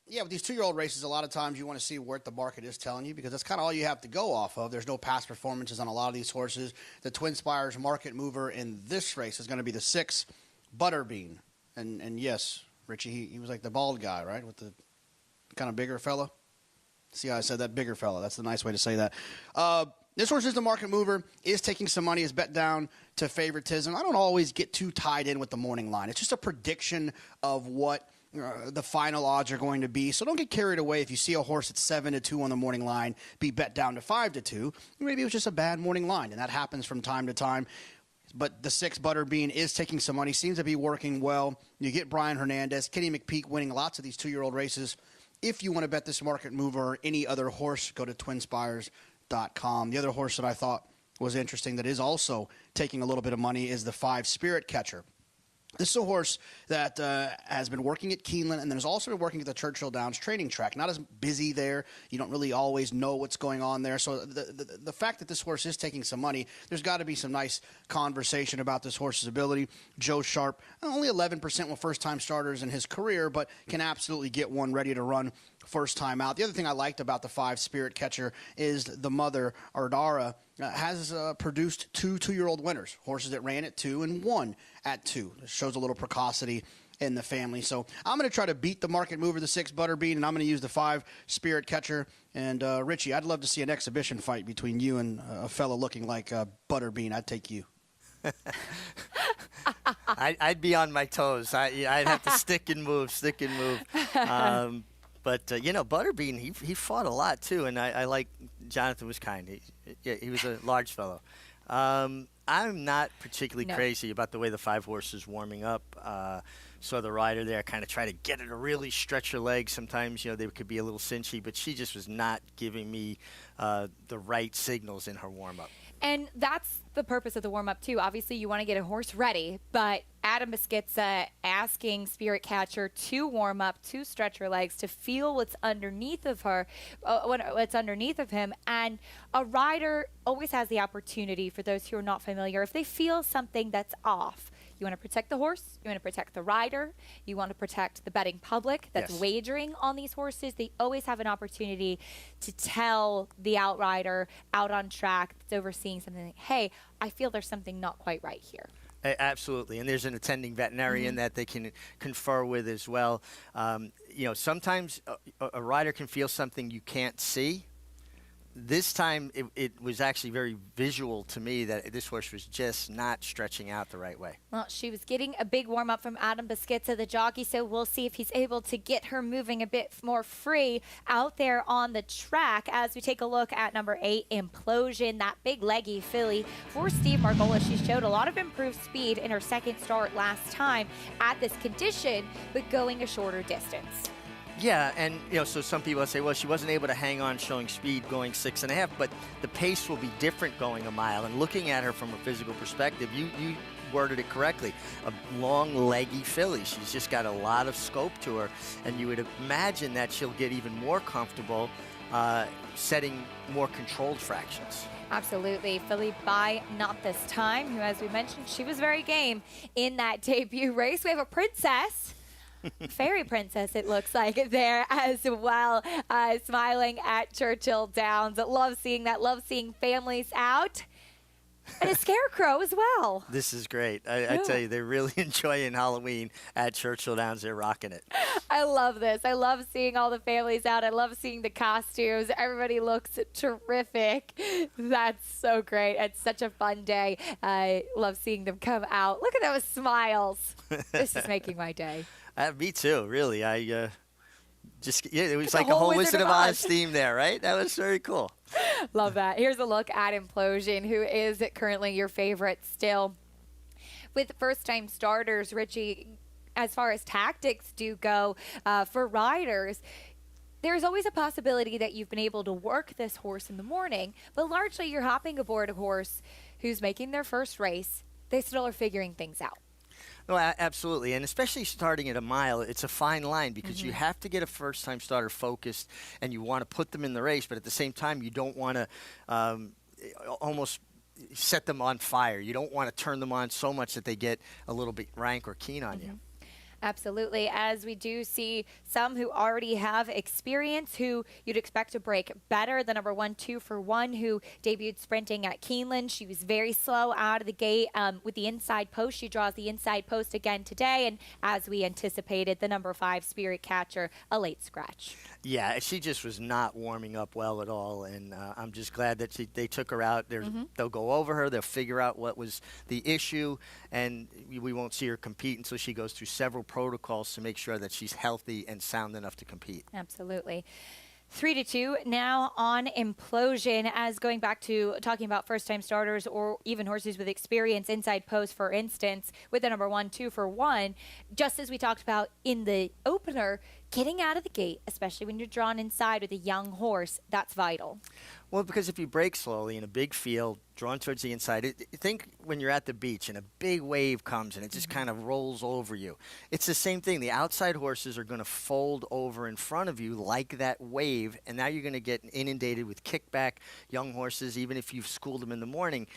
Yeah, with these 2-year-old races, a lot of times you want to see what the market is telling you because that's kind of all you have to go off of. There's no past performances on a lot of these horses. The Twin Spires market mover in this race is going to be the 6, Butterbean. And yes, Richie, he was like the bald guy, right, with the kind of bigger fella. See how I said that? Bigger fella. That's the nice way to say that. This horse is the market mover, is taking some money, is bet down to favoritism. I don't always get too tied in with the morning line. It's just a prediction of what the final odds are going to be. So don't get carried away if you see a horse at 7-2 on the morning line be bet down to 5-2. Maybe it was just a bad morning line, and that happens from time to time. But the 6, Butterbean, is taking some money, seems to be working well. You get Brian Hernandez, Kenny McPeak winning lots of these 2-year-old races. If you want to bet this market mover or any other horse, go to twinspires.com. The other horse that I thought was interesting that is also taking a little bit of money is the 5, Spirit Catcher. This is a horse that has been working at Keeneland and then has also been working at the Churchill Downs training track. Not as busy there. You don't really always know what's going on there. So the fact that this horse is taking some money, there's got to be some nice conversation about this horse's ability. Joe Sharp, only 11% with first-time starters in his career, but can absolutely get one ready to run first time out. The other thing I liked about the 5, Spirit Catcher, is the mother, Ardara, has produced 2 2-year-old winners, horses that ran at 2 and won at 2. It shows a little precocity in the family. So I'm going to try to beat the market mover, the 6, Butterbean, and I'm going to use the 5, Spirit Catcher. And Richie, I'd love to see an exhibition fight between you and a fellow looking like Butterbean. I'd take you. I'd be on my toes. I'd have to stick and move. But, Butterbean, he fought a lot, too, and I like Jonathan was kind. He was a large fellow. I'm not particularly crazy about the way the 5 horses warming up. Saw the rider there kind of try to get her to really stretch her legs. Sometimes, they could be a little cinchy, but she just was not giving me the right signals in her warm-up. And that's the purpose of the warm-up, too. Obviously, you want to get a horse ready, but Adam Beschizza asking Spirit Catcher to warm up, to stretch her legs, to feel what's underneath of her, what's underneath of him. And a rider always has the opportunity, for those who are not familiar, if they feel something that's off. You want to protect the horse, you want to protect the rider, you want to protect the betting public that's wagering on these horses. They always have an opportunity to tell the outrider out on track that's overseeing something like, hey, I feel there's something not quite right here. Absolutely, and there's an attending veterinarian that they can confer with as well. You know, sometimes a rider can feel something you can't see. This time, it was actually very visual to me that this horse was just not stretching out the right way. Well, she was getting a big warm-up from Adam Beschizza, the jockey, so we'll see if he's able to get her moving a bit more free out there on the track as we take a look at number 8, Implosion, that big leggy filly for Steve Margolis. She showed a lot of improved speed in her second start last time at this condition, but going a shorter distance. Yeah, and you know, so some people say, well, she wasn't able to hang on showing speed going 6.5, but the pace will be different going a mile. And looking at her from a physical perspective, you worded it correctly. A long, leggy filly. She's just got a lot of scope to her, and you would imagine that she'll get even more comfortable setting more controlled fractions. Absolutely. Filly by Not This Time, who, as we mentioned, she was very game in that debut race. We have a princess. Fairy princess, it looks like, there as well, smiling at Churchill Downs. Love seeing that. Love seeing families out. And a scarecrow as well. This is great. I tell you, they're really enjoying Halloween at Churchill Downs. They're rocking it. I love this. I love seeing all the families out. I love seeing the costumes. Everybody looks terrific. That's so great. It's such a fun day. I love seeing them come out. Look at those smiles. This is making my day. Me too, really. It was like a whole Wizard of Oz theme there, right? That was very cool. Love that. Here's a look at Implosion, who is currently your favorite still. With first-time starters, Richie, as far as tactics do go for riders, there's always a possibility that you've been able to work this horse in the morning, but largely you're hopping aboard a horse who's making their first race. They still are figuring things out. No, absolutely, and especially starting at a mile, it's a fine line because you have to get a first-time starter focused, and you want to put them in the race, but at the same time, you don't want to almost set them on fire. You don't want to turn them on so much that they get a little bit rank or keen on you. Absolutely, as we do see some who already have experience, who you'd expect to break better. The number 1, 2 for 1, who debuted sprinting at Keeneland. She was very slow out of the gate with the inside post. She draws the inside post again today, and as we anticipated, the number 5, Spirit Catcher, a late scratch. Yeah, she just was not warming up well at all, and I'm just glad that they took her out. They'll go over her, they'll figure out what was the issue, and we won't see her compete until she goes through several protocols to make sure that she's healthy and sound enough to compete. Absolutely. 3-2 now on Implosion, as going back to talking about first-time starters or even horses with experience, inside post, for instance, with the number 1, 2 for 1, just as we talked about in the opener, getting out of the gate, especially when you're drawn inside with a young horse, that's vital. Well, because if you break slowly in a big field, drawn towards the inside, think when you're at the beach and a big wave comes and it just kind of rolls over you. It's the same thing. The outside horses are going to fold over in front of you like that wave, and now you're going to get inundated with kickback young horses, even if you've schooled them in the morning.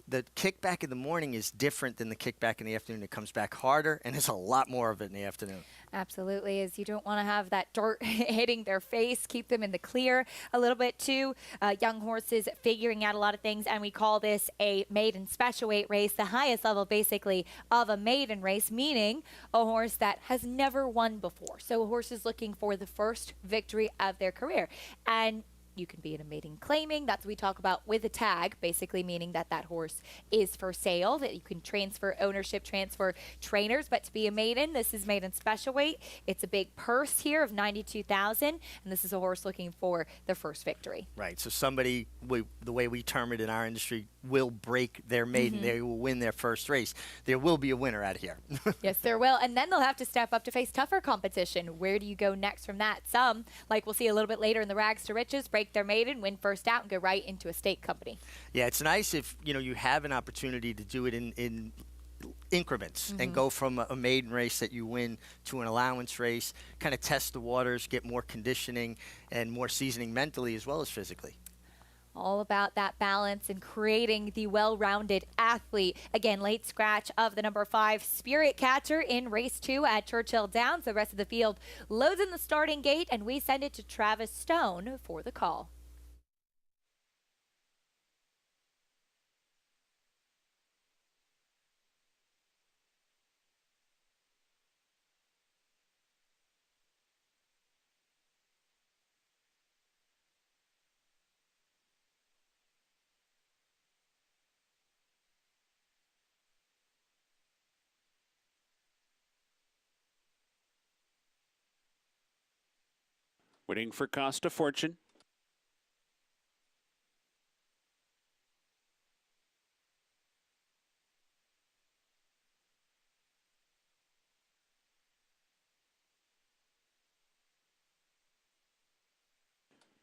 The kickback in the morning is different than the kickback in the afternoon. It comes back harder, and there's a lot more of it in the afternoon. Absolutely, as you don't want to have that dirt hitting their face. Keep them in the clear a little bit too. Young horses figuring out a lot of things, and we call this a maiden special weight race, the highest level basically of a maiden race, meaning a horse that has never won before. So a horse is looking for the first victory of their career. And you can be in a maiden claiming. That's what we talk about with a tag, basically meaning that that horse is for sale, that you can transfer ownership, transfer trainers. But to be a maiden, this is maiden special weight. It's a big purse here of $92,000, and this is a horse looking for the first victory. Right. So somebody, the way we term it in our industry, will break their maiden. They will win their first race. There will be a winner out here. Yes, there will. And then they'll have to step up to face tougher competition. Where do you go next from that? Some, like we'll see a little bit later in the Rags to Riches, break break their maiden, win first out, and go right into a stake company. Yeah, it's nice if you have an opportunity to do it in increments and go from a maiden race that you win to an allowance race, kind of test the waters, get more conditioning and more seasoning mentally as well as physically. All about that balance and creating the well-rounded athlete. Again, late scratch of the number 5 Spirit Catcher in race 2 at Churchill Downs. The rest of the field loads in the starting gate, and we send it to Travis Stone for the call. Waiting for Cost of Fortune.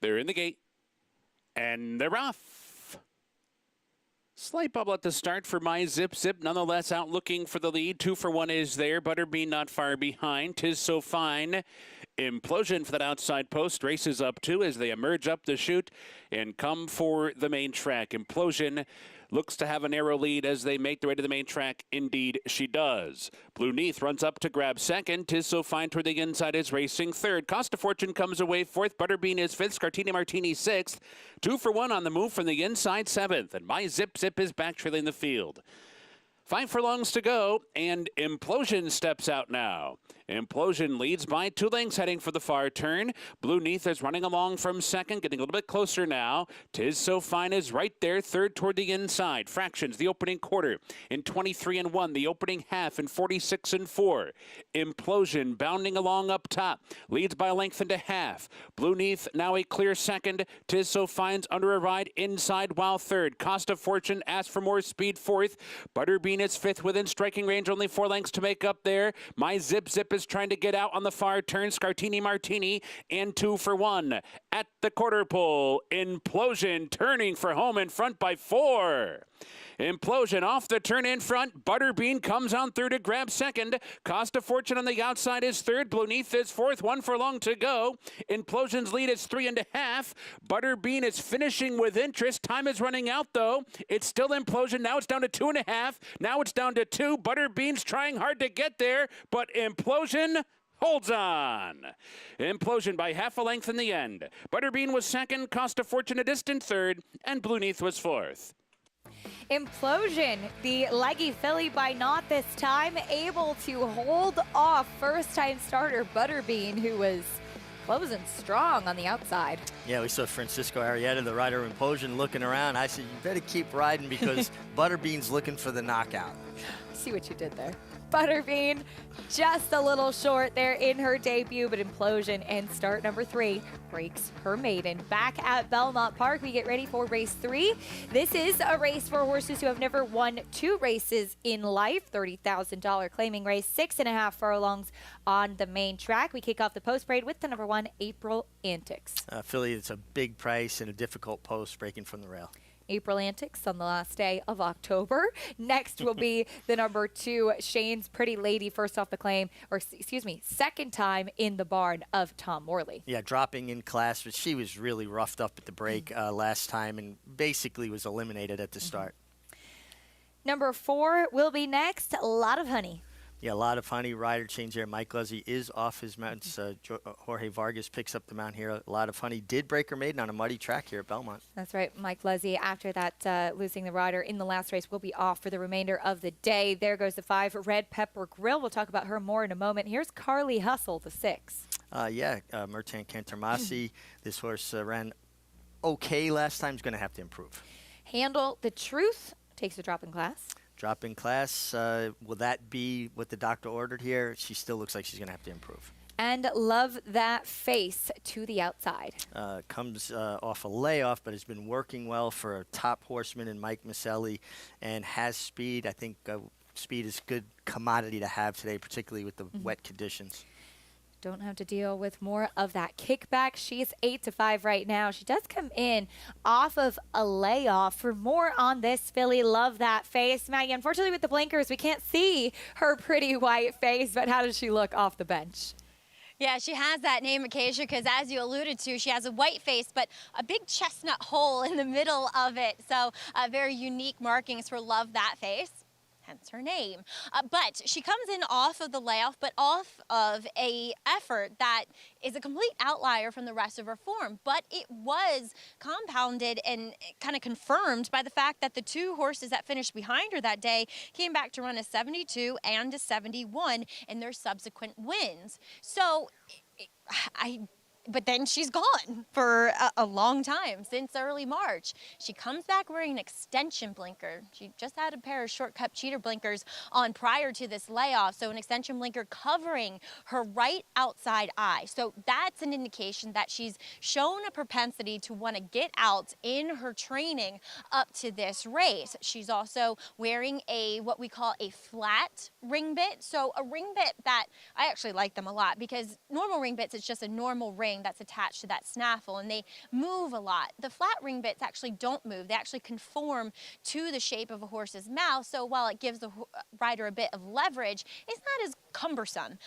They're in the gate, and they're off. Slight bubble at the start for My Zip Zip. Nonetheless, out looking for the lead. 2 for 1 is there. Butterbean not far behind. 'Tis So Fine. Implosion for that outside post. Races up 2 as they emerge up the chute and come for the main track. Implosion looks to have a narrow lead as they make their way to the main track. Indeed, she does. Blue Neath runs up to grab second. 'Tis So Fine toward the inside is racing third. Cost of Fortune comes away fourth. Butterbean is fifth. Scartini Martini sixth. 2 for 1 on the move from the inside, seventh. And My Zip Zip is back trailing the field. 5 furlongs to go, and Implosion steps out now. Implosion leads by 2 lengths, heading for the far turn. Blue Neath is running along from second, getting a little bit closer now. 'Tis So Fine is right there, third toward the inside. Fractions, the opening quarter in 23-1, the opening half in 46-4. Implosion bounding along up top, leads by a length and a half. Blue Neath now a clear second. 'Tis So Fine's under a ride inside while third. Cost of Fortune asks for more speed fourth. Butterbean is fifth within striking range, only 4 lengths to make up there. My Zip Zip is trying to get out on the far turn. Scartini Martini and 2 for 1. At the quarter pole, Implosion turning for home in front by 4. Implosion off the turn in front. Butterbean comes on through to grab second. Cost of Fortune on the outside is third. Blue Neath is fourth. 1 furlong to go. Implosion's lead is 3.5. Butterbean is finishing with interest. Time is running out though. It's still Implosion. Now it's down to 2.5. Now it's down to 2. Butterbean's trying hard to get there, but Implosion holds on. Implosion by half a length in the end. Butterbean was second. Cost of Fortune a distant third, and Blue Neath was fourth. Implosion, the leggy filly by naught this time, able to hold off first-time starter Butterbean, who was closing strong on the outside. Yeah, we saw Francisco Arrieta, the rider of Implosion, looking around. I said, you better keep riding because Butterbean's looking for the knockout. See what you did there. Butterbean just a little short there in her debut, but Implosion and start number 3 breaks her maiden. Back at Belmont Park, we get ready for race 3. This is a race for horses who have never won 2 races in life. $30,000 claiming race, 6.5 furlongs on the main track. We kick off the post parade with the number 1, April Antics. Philly, it's a big price and a difficult post breaking from the rail. April Antics on the last day of October. Next will be the number 2, Shane's Pretty Lady, first off the claim, or excuse me, second time in the barn of Tom Morley. Yeah, dropping in class, but she was really roughed up at the break last time and basically was eliminated at the start. Number 4 will be next, A Lot of Honey. Yeah, a lot of honey. Rider change there. Mike Luzzy is off his mounts. Jorge Vargas picks up the mount here. A lot of honey. Did break her maiden on a muddy track here at Belmont. That's right. Mike Luzzy, after that losing the rider in the last race, will be off for the remainder of the day. There goes the 5, Red Pepper Grill. We'll talk about her more in a moment. Here's Carly Hustle, the 6. Mertan Cantermasi. This horse ran okay last time. He's going to have to improve. Handle the Truth takes a drop in class. Drop in class. Will that be what the doctor ordered here? She still looks like she's going to have to improve. And Love That Face to the outside. Comes off a layoff, but has been working well for a top horseman in Mike Maselli and has speed. I think speed is a good commodity to have today, particularly with the wet conditions. don't have to deal with more of that kickback. She's 8-5 right now. She does come in off of a layoff. For more on this filly, Love That Face, Maggie, unfortunately with the blinkers, we can't see her pretty white face, but how does she look off the bench? Yeah, she has that name, Acacia, because as you alluded to, she has a white face, but a big chestnut hole in the middle of it. So very unique markings for Love That Face. Hence her name. But she comes in off of the layoff, but off of a effort that is a complete outlier from the rest of her form. But it was compounded and kind of confirmed by the fact that the two horses that finished behind her that day came back to run a 72 and a 71 in their subsequent wins. So but then she's gone for a long time, since early March. She comes back wearing an extension blinker. She just had a pair of short cup cheater blinkers on prior to this layoff, so an extension blinker covering her right outside eye. So that's an indication that she's shown a propensity to want to get out in her training up to this race. She's also wearing what we call a flat ring bit. So a ring bit that, I actually like them a lot, because normal ring bits, it's just a normal ring that's attached to that snaffle, and they move a lot. The flat ring bits actually don't move. They actually conform to the shape of a horse's mouth, so while it gives the rider a bit of leverage, it's not as cumbersome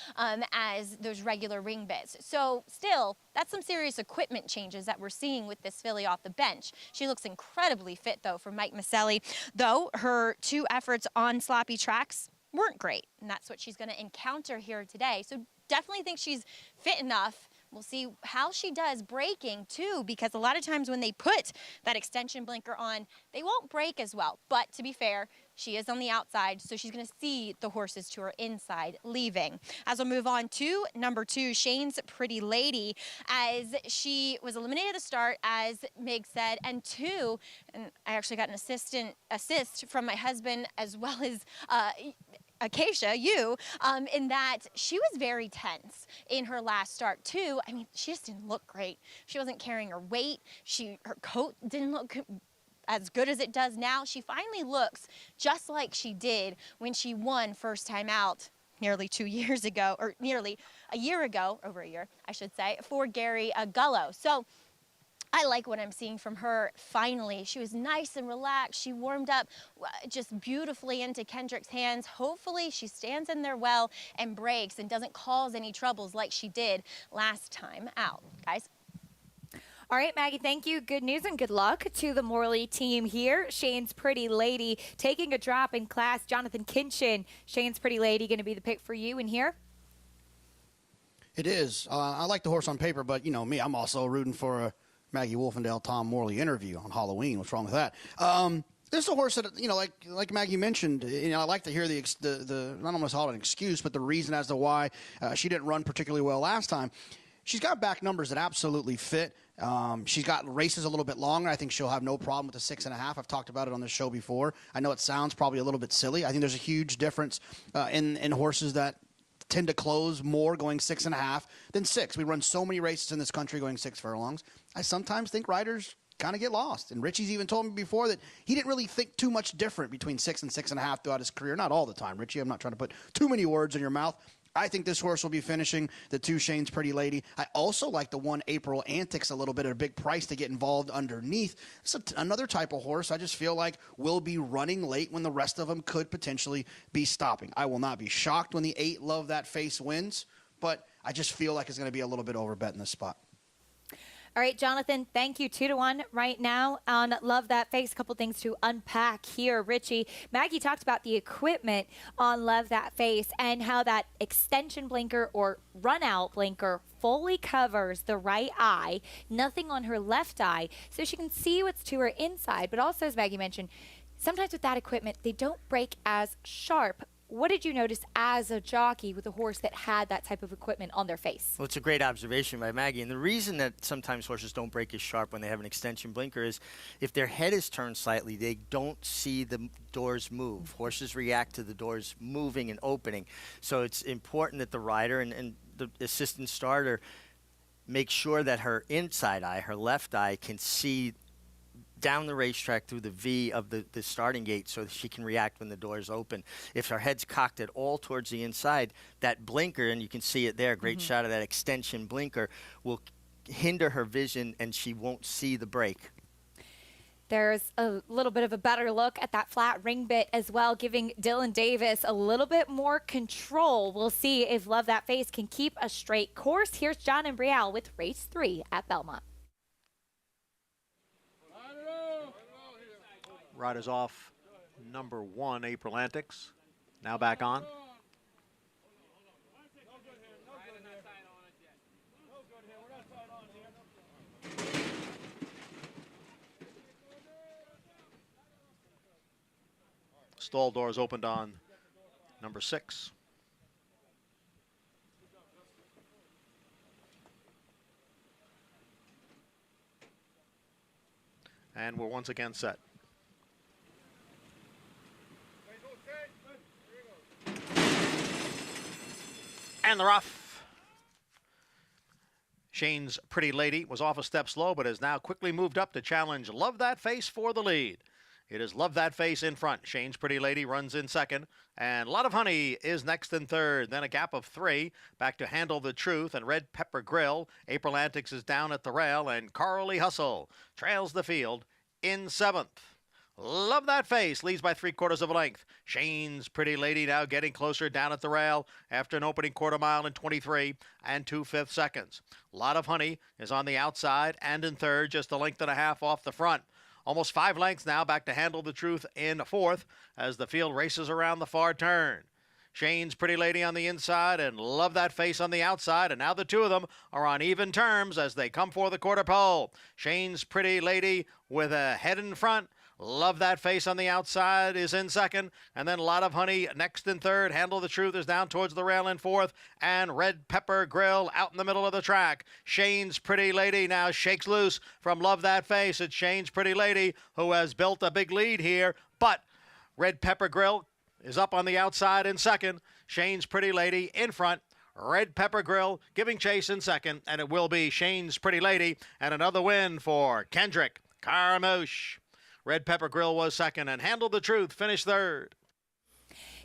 as those regular ring bits. So still, that's some serious equipment changes that we're seeing with this filly off the bench. She looks incredibly fit, though, for Mike Maselli, though her two efforts on sloppy tracks weren't great, and that's what she's going to encounter here today. So definitely think she's fit enough. We'll see how she does braking, too, because a lot of times when they put that extension blinker on, they won't brake as well. But to be fair, she is on the outside, so she's going to see the horses to her inside leaving. As we'll move on to number 2, Shane's Pretty Lady, as she was eliminated at the start, as Mig said, and 2, and I actually got an assist from my husband as well as Acacia, in that she was very tense in her last start too. I mean, she just didn't look great. She wasn't carrying her weight. Her coat didn't look as good as it does now. She finally looks just like she did when she won first time out nearly 2 years ago, or nearly a year ago, over a year, I should say, for Gary Gullo. So I like what I'm seeing from her finally. She was nice and relaxed. She warmed up just beautifully into Kendrick's hands. Hopefully she stands in there well and breaks and doesn't cause any troubles like she did last time out. Guys? All right, Maggie, thank you. Good news and good luck to the Morley team here. Shane's Pretty Lady taking a drop in class. Jonathan Kinchin, Shane's Pretty Lady, going to be the pick for you in here? It is. I like the horse on paper, but, you know me, I'm also rooting for a Maggie Wolfendale, Tom Morley interview on Halloween. What's wrong with that? This is a horse that, you know, like Maggie mentioned, you know, I like to hear the I don't want to call it an excuse, but the reason as to why she didn't run particularly well last time. She's got back numbers that absolutely fit. She's got races a little bit longer. I think she'll have no problem with the 6.5. I've talked about it on this show before. I know it sounds probably a little bit silly. I think there's a huge difference in horses that tend to close more going 6.5 than 6. We run so many races in this country going 6 furlongs. I sometimes think riders kind of get lost. And Richie's even told me before that he didn't really think too much different between 6 and 6.5 throughout his career. Not all the time, Richie. I'm not trying to put too many words in your mouth. I think this horse will be finishing the 2 Shane's Pretty Lady. I also like the 1 April Antics a little bit at a big price to get involved underneath. It's another type of horse I just feel like will be running late when the rest of them could potentially be stopping. I will not be shocked when the 8 Love That Face wins, but I just feel like it's going to be a little bit overbet in this spot. All right, Jonathan, thank you. 2-1 right now on Love That Face. A couple things to unpack here, Richie. Maggie talked about the equipment on Love That Face and how that extension blinker or run-out blinker fully covers the right eye, nothing on her left eye, so she can see what's to her inside. But also, as Maggie mentioned, sometimes with that equipment, they don't break as sharp. What did you notice as a jockey with a horse that had that type of equipment on their face? Well, it's a great observation by Maggie. And the reason that sometimes horses don't break as sharp when they have an extension blinker is if their head is turned slightly, they don't see the doors move. Horses react to the doors moving and opening. So it's important that the rider and the assistant starter make sure that her inside eye, her left eye, can see down the racetrack through the V of the starting gate so that she can react when the doors open. If her head's cocked at all towards the inside, that blinker, and you can see it there, great shot of that extension blinker, will hinder her vision and she won't see the brake. There's a little bit of a better look at that flat ring bit as well, giving Dylan Davis a little bit more control. We'll see if Love That Face can keep a straight course. Here's John and Brielle with race 3 at Belmont. Riders off number 1, April Antics. Now back on. Stall doors opened on number 6. And we're once again set. And the rough. Shane's Pretty Lady was off a step slow, but has now quickly moved up to challenge Love That Face for the lead. It is Love That Face in front. Shane's Pretty Lady runs in second. And Lot of Honey is next in third. Then a gap of 3. Back to Handle the Truth and Red Pepper Grill. April Antics is down at the rail. And Carly Hustle trails the field in 7th. Love That Face leads by 3/4 of a length. Shane's Pretty Lady now getting closer down at the rail after an opening quarter mile in 23 2/5 seconds. Lot of Honey is on the outside and in third, just a length and a half off the front. Almost 5 lengths now back to Handle the Truth in 4th as the field races around the far turn. Shane's Pretty Lady on the inside and Love That Face on the outside. And now the two of them are on even terms as they come for the quarter pole. Shane's Pretty Lady with a head in front. Love That Face on the outside is in second. And then Lot of Honey next in third. Handle the Truth is down towards the rail in 4th. And Red Pepper Grill out in the middle of the track. Shane's Pretty Lady now shakes loose from Love That Face. It's Shane's Pretty Lady who has built a big lead here. But Red Pepper Grill is up on the outside in second. Shane's Pretty Lady in front. Red Pepper Grill giving chase in second. And it will be Shane's Pretty Lady and another win for Kendrick Carmouche. Red Pepper Grill was second and Handle the Truth finished third.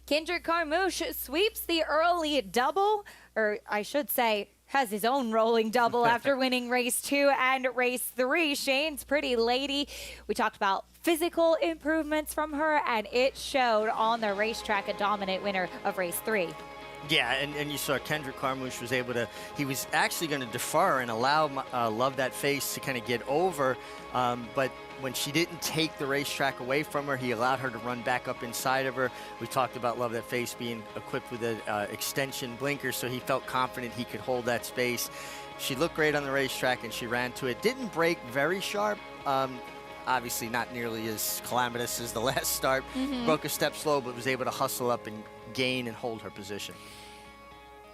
Kendrick Carmouche sweeps the early double, or I should say has his own rolling double after winning race 2 and race 3. Shane's Pretty Lady, we talked about physical improvements from her, and it showed on the racetrack, a dominant winner of race 3. Yeah, and you saw Kendrick Carmouche was able to, he was actually going to defer and allow Love That Face to kind of get over, but when she didn't take the racetrack away from her, he allowed her to run back up inside of her. We talked about Love That Face being equipped with an extension blinker, so he felt confident he could hold that space. She looked great on the racetrack, and she ran to it. Didn't break very sharp. Obviously not nearly as calamitous as the last start. Broke a step slow, but was able to hustle up and gain and hold her position.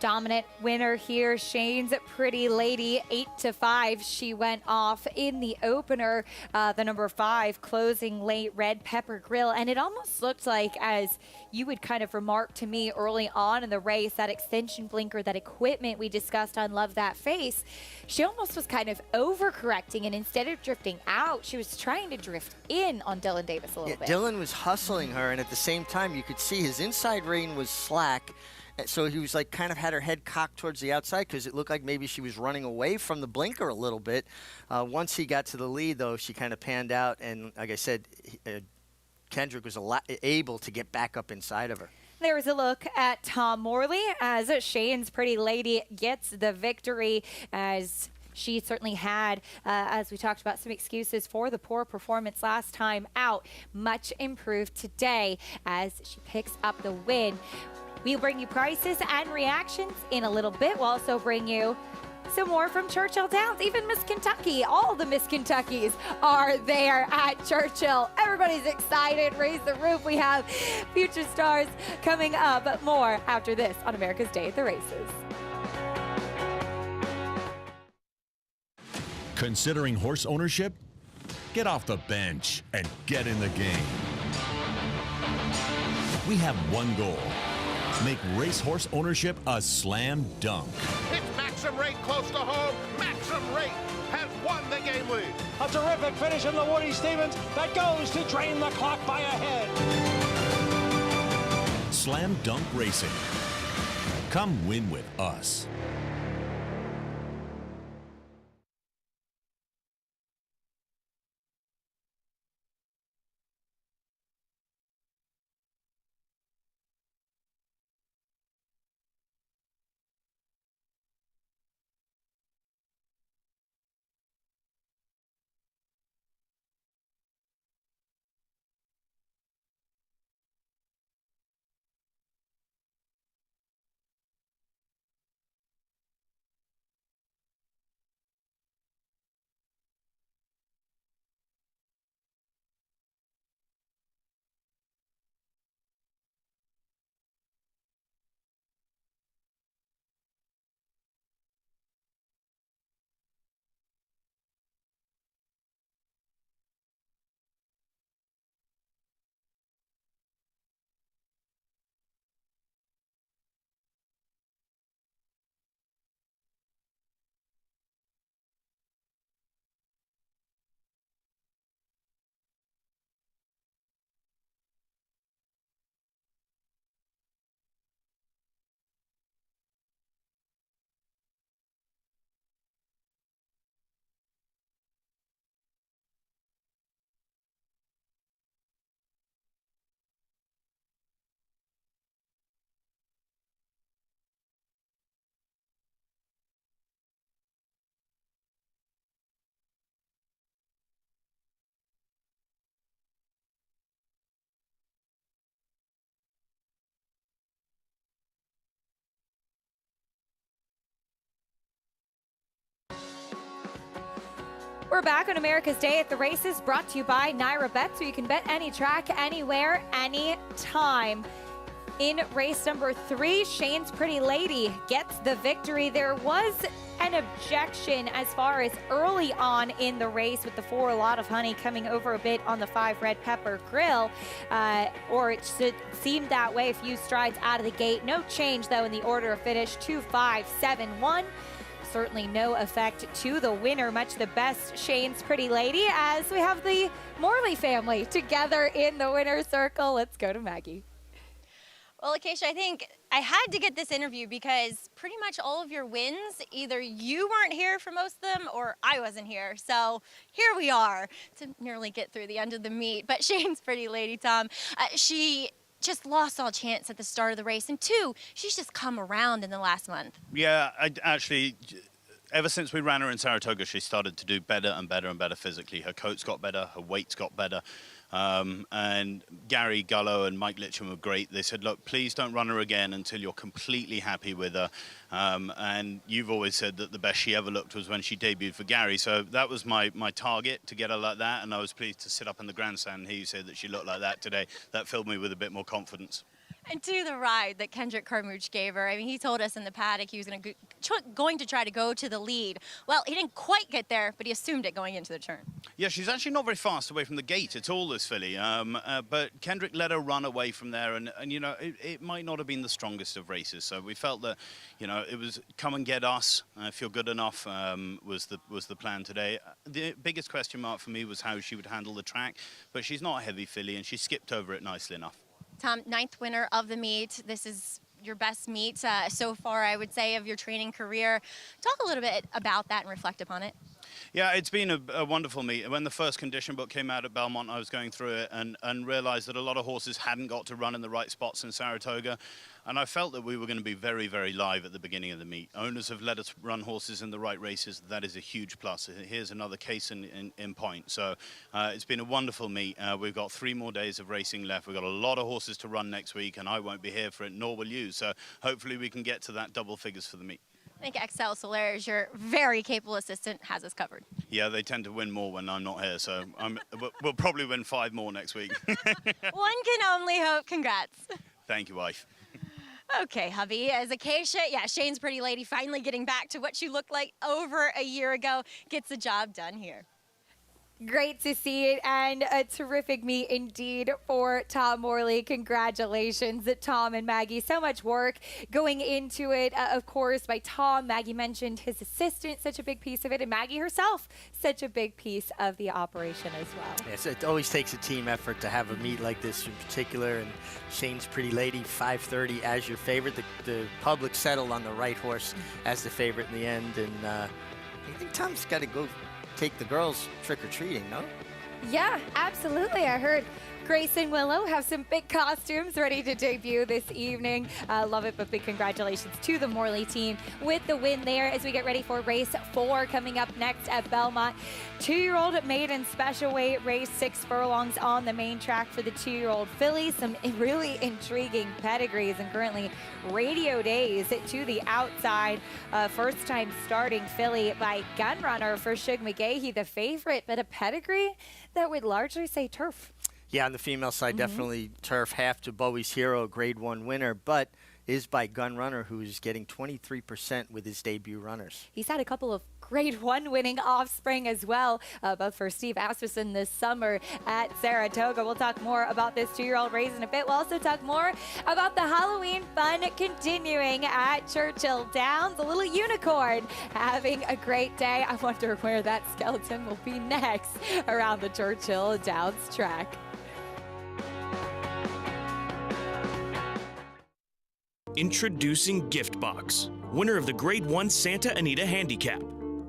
Dominant winner here, Shane's Pretty Lady, 8-5. She went off in the opener, the number 5 closing late, Red Pepper Grill, and it almost looked like, as you would kind of remark to me early on in the race, that extension blinker, that equipment we discussed on Love That Face, she almost was kind of overcorrecting, and instead of drifting out, she was trying to drift in on Dylan Davis a little bit. Dylan was hustling her, and at the same time, you could see his inside rein was slack. So he was like kind of had her head cocked towards the outside because it looked like maybe she was running away from the blinker a little bit. Once he got to the lead, though, she kind of panned out. And like I said, Kendrick was able to get back up inside of her. There was a look at Tom Morley as Shane's Pretty Lady gets the victory, as she certainly had, as we talked about, some excuses for the poor performance last time out. Much improved today as she picks up the win. We'll bring you prices and reactions in a little bit. We'll also bring you some more from Churchill Downs, even Miss Kentucky. All the Miss Kentuckys are there at Churchill. Everybody's excited. Raise the roof. We have future stars coming up. More after this on America's Day at the Races. Considering horse ownership? Get off the bench and get in the game. We have one goal. Make racehorse ownership a slam dunk. It's Maxim Rate close to home. Maxim Rate has won the game lead. A terrific finish in the Woody Stevens that goes to drain the clock by a head. Slam Dunk Racing. Come win with us. We're back on America's Day at the Races, brought to you by Naira Bet, so you can bet any track, anywhere, anytime. In race number 3, Shane's Pretty Lady gets the victory. There was an objection as far as early on in the race with the 4 A Lot of Honey coming over a bit on the 5 Red Pepper Grill, or it seemed that way a few strides out of the gate. No change, though, in the order of finish, 2, 5, 7, 1. Certainly no effect to the winner. Much the best, Shane's Pretty Lady, as we have the Morley family together in the winner's circle. Let's go to Maggie. Well, Acacia, I think I had to get this interview because pretty much all of your wins, either you weren't here for most of them or I wasn't here. So here we are to nearly get through the end of the meet. But Shane's Pretty Lady, Tom, she just lost all chance at the start of the race. And 2, she's just come around in the last month. Yeah, actually, ever since we ran her in Saratoga, she started to do better and better and better physically. Her coats got better, her weights got better. And Gary Gullo and Mike Litcham were great. They said, look, please don't run her again until you're completely happy with her. And you've always said that the best she ever looked was when she debuted for Gary. So that was my target, to get her like that. And I was pleased to sit up in the grandstand and hear you say that she looked like that today. That filled me with a bit more confidence. And to the ride that Kendrick Carmouche gave her, I mean, he told us in the paddock he was going to try to go to the lead. Well, he didn't quite get there, but he assumed it going into the turn. Yeah, she's actually not very fast away from the gate at all, this filly. But Kendrick let her run away from there, and you know, it might not have been the strongest of races. So we felt that, you know, it was come and get us, feel good enough was the plan today. The biggest question mark for me was how she would handle the track, but she's not a heavy filly, and she skipped over it nicely enough. Tom, 9th winner of the meet. This is your best meet so far, I would say, of your training career. Talk a little bit about that and reflect upon it. Yeah, it's been a wonderful meet. When the first condition book came out at Belmont, I was going through it and realized that a lot of horses hadn't got to run in the right spots in Saratoga. And I felt that we were going to be very, very live at the beginning of the meet. Owners have let us run horses in the right races. That is a huge plus. Here's another case in point. So it's been a wonderful meet. We've got 3 more days of racing left. We've got a lot of horses to run next week, and I won't be here for it, nor will you. So hopefully we can get to that double figures for the meet. I think Excel Solares, your very capable assistant, has us covered. Yeah, they tend to win more when I'm not here, so we'll probably win 5 more next week. One can only hope. Congrats. Thank you, wife. Okay, hubby, as Acacia, yeah, Shane's Pretty Lady finally getting back to what she looked like over a year ago, gets the job done here. Great to see it, and a terrific meet indeed for Tom Morley. Congratulations, Tom and Maggie. So much work going into it, of course, by Tom. Maggie mentioned his assistant, such a big piece of it, and Maggie herself, such a big piece of the operation as well. Yes, it always takes a team effort to have a meet like this in particular, and Shane's Pretty Lady, 5:30 as your favorite. The public settled on the right horse as the favorite in the end, and I think Tom's got to go take the girls trick-or-treating, no? Yeah, absolutely. I heard Grace and Willow have some big costumes ready to debut this evening. Love it, but big congratulations to the Morley team with the win there as we get ready for race 4 coming up next at Belmont. 2-year-old maiden special weight race, 6 furlongs on the main track for the 2-year-old filly. Some really intriguing pedigrees and currently radio days to the outside. First time starting filly by Gunrunner for Shug McGahee, the favorite, but a pedigree that would largely say turf. Yeah, on the female side, definitely turf, half to Bowie's Hero, Grade 1 winner, but is by Gunrunner, who is getting 23% with his debut runners. He's had a couple of Grade 1 winning offspring as well, both for Steve Asmussen this summer at Saratoga. We'll talk more about this 2-year-old race in a bit. We'll also talk more about the Halloween fun continuing at Churchill Downs. A little unicorn having a great day. I wonder where that skeleton will be next around the Churchill Downs track. Introducing Giftbox, winner of the Grade 1 Santa Anita Handicap.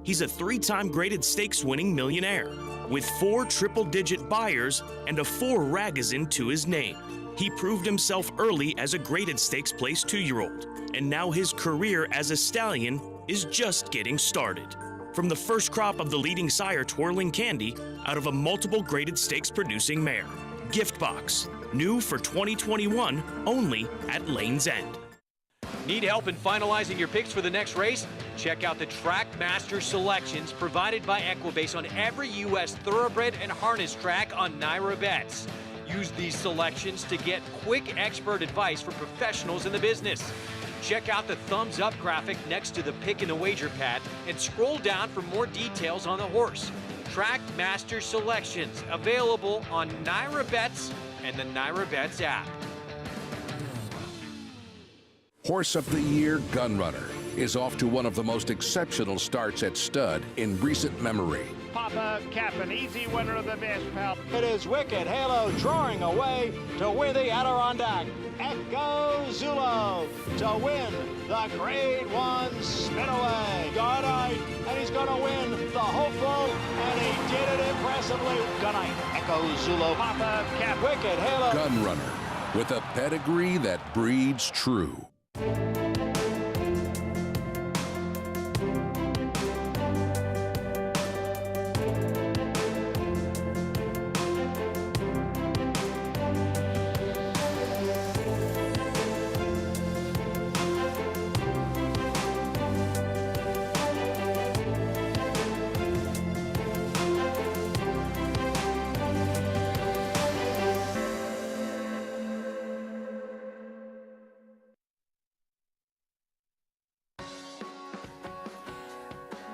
He's a 3-time graded stakes-winning millionaire with 4 triple-digit buyers and a 4 Ragozin to his name. He proved himself early as a graded stakes place 2-year-old, and now his career as a stallion is just getting started. From the first crop of the leading sire Twirling Candy out of a multiple graded stakes producing mare. Giftbox, new for 2021, only at Lane's End. Need help in finalizing your picks for the next race? Check out the Trackmaster selections provided by Equibase on every U.S. thoroughbred and harness track on Naira Bets. Use these selections to get quick expert advice from professionals in the business. Check out the thumbs up graphic next to the pick and the wager pad and scroll down for more details on the horse. Trackmaster selections available on Naira Bets and the Naira Bets app. Horse of the Year Gunrunner is off to one of the most exceptional starts at stud in recent memory. Papa Cap, an easy winner of the best, pal. It is Wicked Halo drawing away to win the Adirondack. Echo Zulo to win the Grade 1 Spinaway. Good night, and he's going to win the Hopeful, and he did it impressively. Good night, Echo Zulo, Papa Cap, Wicked Halo. Gunrunner, with a pedigree that breeds true.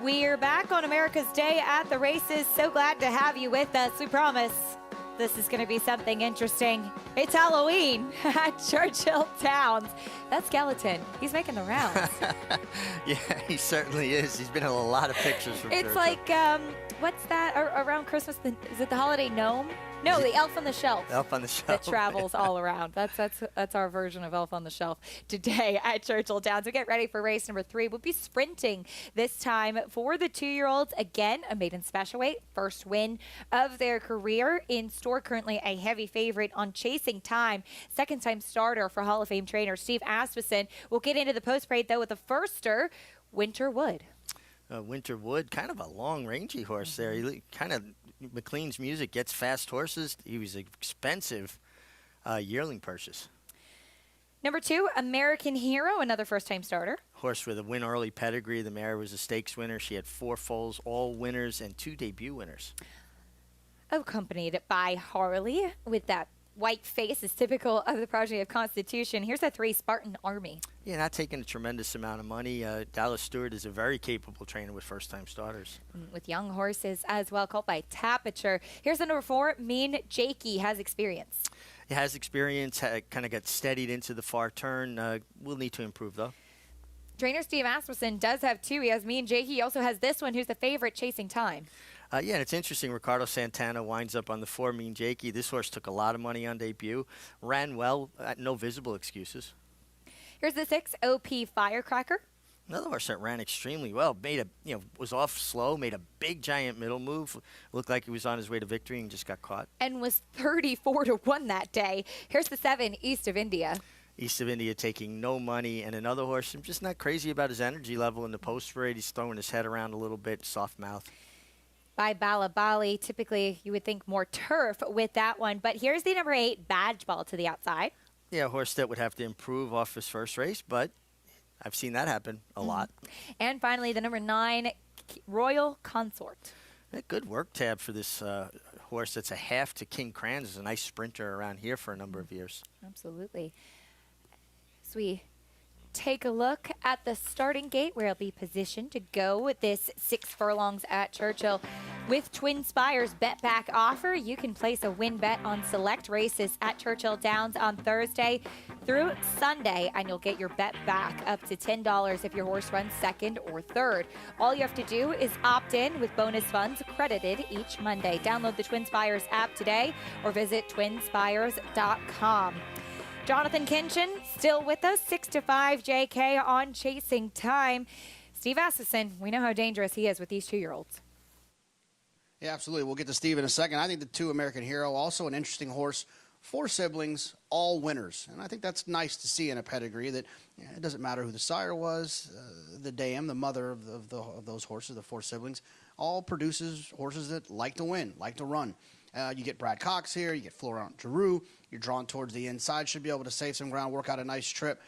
We're back on America's Day at the races. So glad to have you with us. We promise this is going to be something interesting. It's Halloween at Churchill Downs. That skeleton, he's making the rounds. Yeah, he certainly is. He's been in a lot of pictures from It's Churchill. like, what's that around Christmas? Is it the holiday gnome? No, the Elf on the Shelf. Elf on the Shelf. That travels all around. That's our version of Elf on the Shelf today at Churchill Downs. We get ready for race number 3. We'll be sprinting this time for the 2-year-olds. Again, a maiden special weight, first win of their career. In store currently a heavy favorite on Chasing Time. Second-time starter for Hall of Fame trainer Steve Asmussen. We'll get into the post-parade, though, with a firster, Winter Wood. Winter Wood, kind of a long, rangy horse there. He kind of, McLean's Music gets fast horses. He was an expensive yearling purchase. Number 2, American Hero, another first-time starter. Horse with a win early pedigree. The mare was a stakes winner. She had 4 foals, all winners, and 2 debut winners. Accompanied by Harley with that white face is typical of the progeny of Constitution. Here's a 3 Spartan Army. Yeah, not taking a tremendous amount of money. Dallas Stewart is a very capable trainer with first-time starters. With young horses as well, called by Tapiture. Here's the number 4, Mean Jakey, has experience. He has experience, kind of got steadied into the far turn. Will need to improve, though. Trainer Steve Asmussen does have 2. He has Mean Jakey. He also has this one, who's the favorite, Chasing Time. Yeah, and it's interesting. Ricardo Santana winds up on the 4, Mean Jakey. This horse took a lot of money on debut, ran well, no visible excuses. Here's the 6, OP Firecracker. Another horse that ran extremely well. Was off slow, made a big giant middle move. Looked like he was on his way to victory and just got caught. And was 34-1 that day. Here's the 7, East of India. East of India taking no money, and another horse. I'm just not crazy about his energy level in the post parade. He's throwing his head around a little bit, soft mouth. By Balabali. Typically, you would think more turf with that one. But here's the number 8, Badge Ball to the outside. Yeah, a horse that would have to improve off his first race, but I've seen that happen a lot. And finally, the number 9, Royal Consort. A good work tab for this horse that's a half to King Kranz. Is a nice sprinter around here for a number of years. Absolutely. As we take a look at the starting gate where it'll be positioned to go with this 6 furlongs at Churchill. With Twin Spires bet back offer, you can place a win bet on select races at Churchill Downs on Thursday through Sunday, and you'll get your bet back up to $10 if your horse runs 2nd or 3rd. All you have to do is opt in with bonus funds credited each Monday. Download the Twin Spires app today or visit twinspires.com. Jonathan Kinchin still with us, 6-5 JK on Chasing Time. Steve Asmussen, we know how dangerous he is with these 2-year-olds. Yeah, absolutely. We'll get to Steve in a second. I think the 2 American Hero, also an interesting horse. 4 siblings, all winners. And I think that's nice to see in a pedigree that it doesn't matter who the sire was, the dam, the mother of those horses, the 4 siblings, all produces horses that like to win, like to run. You get Brad Cox here, you get Florent Giroux, you're drawn towards the inside, should be able to save some ground, work out a nice trip.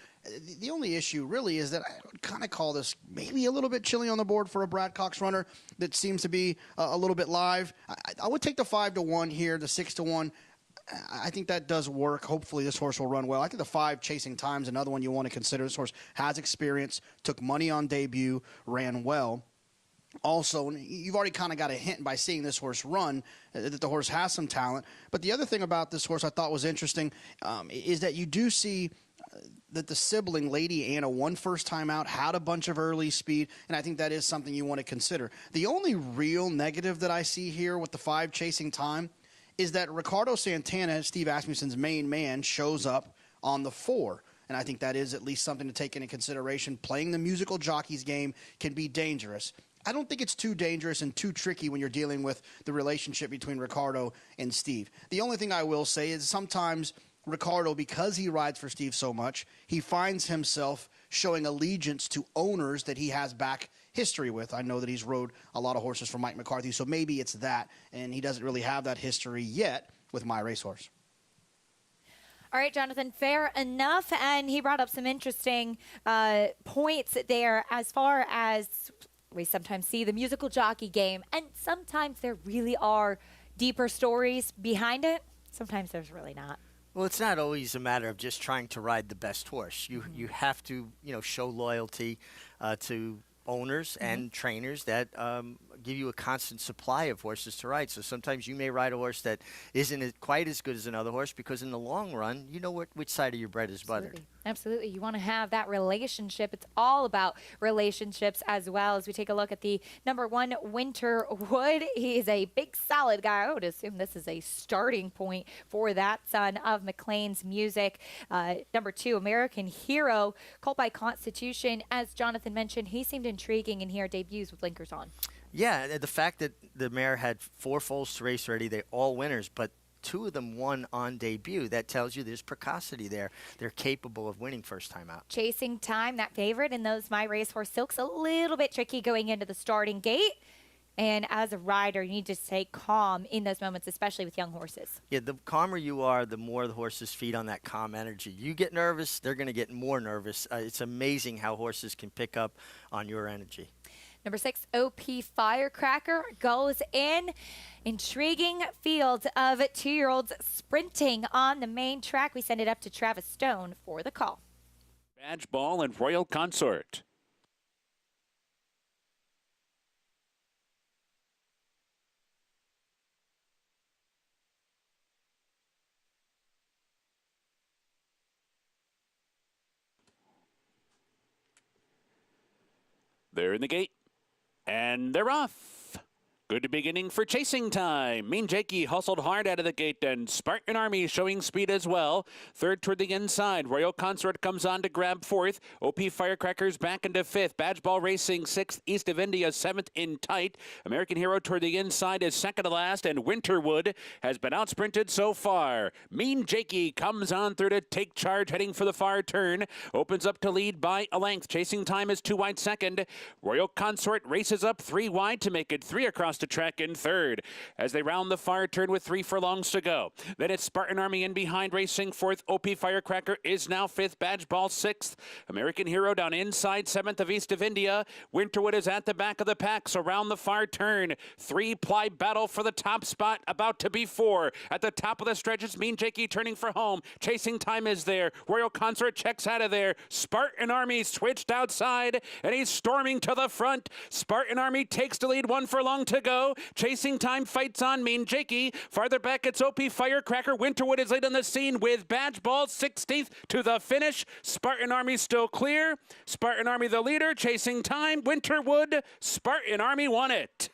The only issue really is that I would kind of call this maybe a little bit chilly on the board for a Brad Cox runner that seems to be a little bit live. I would take the 5-1 here, the 6-1. I think that does work. Hopefully this horse will run well. I think the 5 Chasing Time's another one you want to consider. This horse has experience, took money on debut, ran well. Also, you've already kind of got a hint by seeing this horse run that the horse has some talent. But the other thing about this horse I thought was interesting is that you do see that the sibling, Lady Anna, won first time out, had a bunch of early speed, and I think that is something you want to consider. The only real negative that I see here with the 5 Chasing Time is that Ricardo Santana, Steve Asmussen's main man, shows up on the 4. And I think that is at least something to take into consideration. Playing the musical jockeys game can be dangerous. I don't think it's too dangerous and too tricky when you're dealing with the relationship between Ricardo and Steve. The only thing I will say is sometimes Ricardo, because he rides for Steve so much, he finds himself showing allegiance to owners that he has back history with. I know that he's rode a lot of horses for Mike McCarthy, so maybe it's that, and he doesn't really have that history yet with My Racehorse. All right, Jonathan, fair enough. And he brought up some interesting points there as far as we sometimes see the musical jockey game, and sometimes there really are deeper stories behind it. Sometimes there's really not. Well, it's not always a matter of just trying to ride the best horse. You have to, show loyalty to owners and trainers that give you a constant supply of horses to ride. So sometimes you may ride a horse that isn't quite as good as another horse because in the long run, you know which side of your bread is buttered. Absolutely. You want to have that relationship. It's all about relationships as well. As we take a look at the number 1, Winter Wood. He is a big, solid guy. I would assume this is a starting point for that son of McLean's Music. Number 2, American Hero, called by Constitution. As Jonathan mentioned, he seemed intriguing in here, debuts with blinkers on. Yeah, the fact that the mare had 4 foals to race already, they're all winners, but 2 of them won on debut. That tells you there's precocity there. They're capable of winning first time out. Chasing Time, that favorite in those My Racehorse Silks, a little bit tricky going into the starting gate. And as a rider, you need to stay calm in those moments, especially with young horses. Yeah, the calmer you are, the more the horses feed on that calm energy. You get nervous, they're going to get more nervous. It's amazing how horses can pick up on your energy. Number 6, OP Firecracker goes in. Intriguing field of 2-year-olds sprinting on the main track. We send it up to Travis Stone for the call. Badge Ball and Royal Consort. They're in the gate, and they're off. Good beginning for chasing time. Mean Jakey hustled hard out of the gate, and Spartan Army showing speed as well. Third toward the inside. Royal Consort comes on to grab fourth. OP Firecrackers back into fifth. Badge Ball Racing sixth. East of India seventh in tight. American Hero toward the inside is second to last, and Winterwood has been outsprinted so far. Mean Jakey comes on through to take charge, heading for the far turn. Opens up to lead by a length. Chasing time is 2 wide second. Royal Consort races up 3 wide to make it 3 across the track in third as they round the far turn with 3 furlongs to go. Then it's Spartan Army in behind racing fourth. OP Firecracker is now fifth. Badge Ball sixth. American Hero down inside seventh of East of India. Winterwood is at the back of the pack, so round the far turn. 3-ply battle for the top spot, about to be 4. At the top of the stretch, it's Mean Jakey turning for home. Chasing time is there. Royal Consort checks out of there. Spartan Army switched outside, and he's storming to the front. Spartan Army takes the lead, 1 furlong to go. Chasing time fights on Mean Jakey. Farther back, it's OP Firecracker. Winterwood is late on the scene with Badge Ball 16th to the finish. Spartan Army still clear. Spartan Army the leader. Chasing time, Winterwood. Spartan Army won it.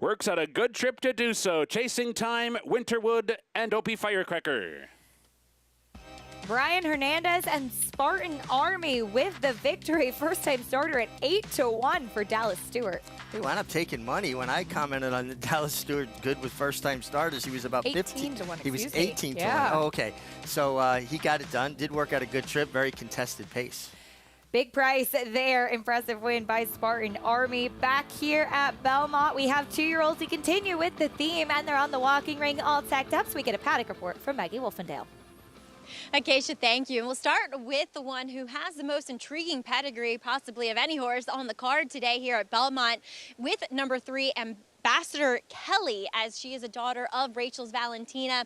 Works out a good trip to do so. Chasing time, Winterwood, and OP Firecracker. Brian Hernandez and Spartan Army with the victory. First-time starter at 8-1 for Dallas Stewart. He wound up taking money. When I commented on the Dallas Stewart good with first-time starters, he was about 15 to 1. He was excuse me. 18 to Yeah. 1. Oh, okay. So he got it done. Did work out a good trip. Very contested pace. Big price there. Impressive win by Spartan Army. Back here at Belmont, we have 2-year-olds to continue with the theme, and they're on the walking ring all tacked up, so we get a paddock report from Maggie Wolfendale. Acacia, thank you. And we'll start with the one who has the most intriguing pedigree possibly of any horse on the card today here at Belmont with number 3, Ambassador Kelly, as she is a daughter of Rachel's Valentina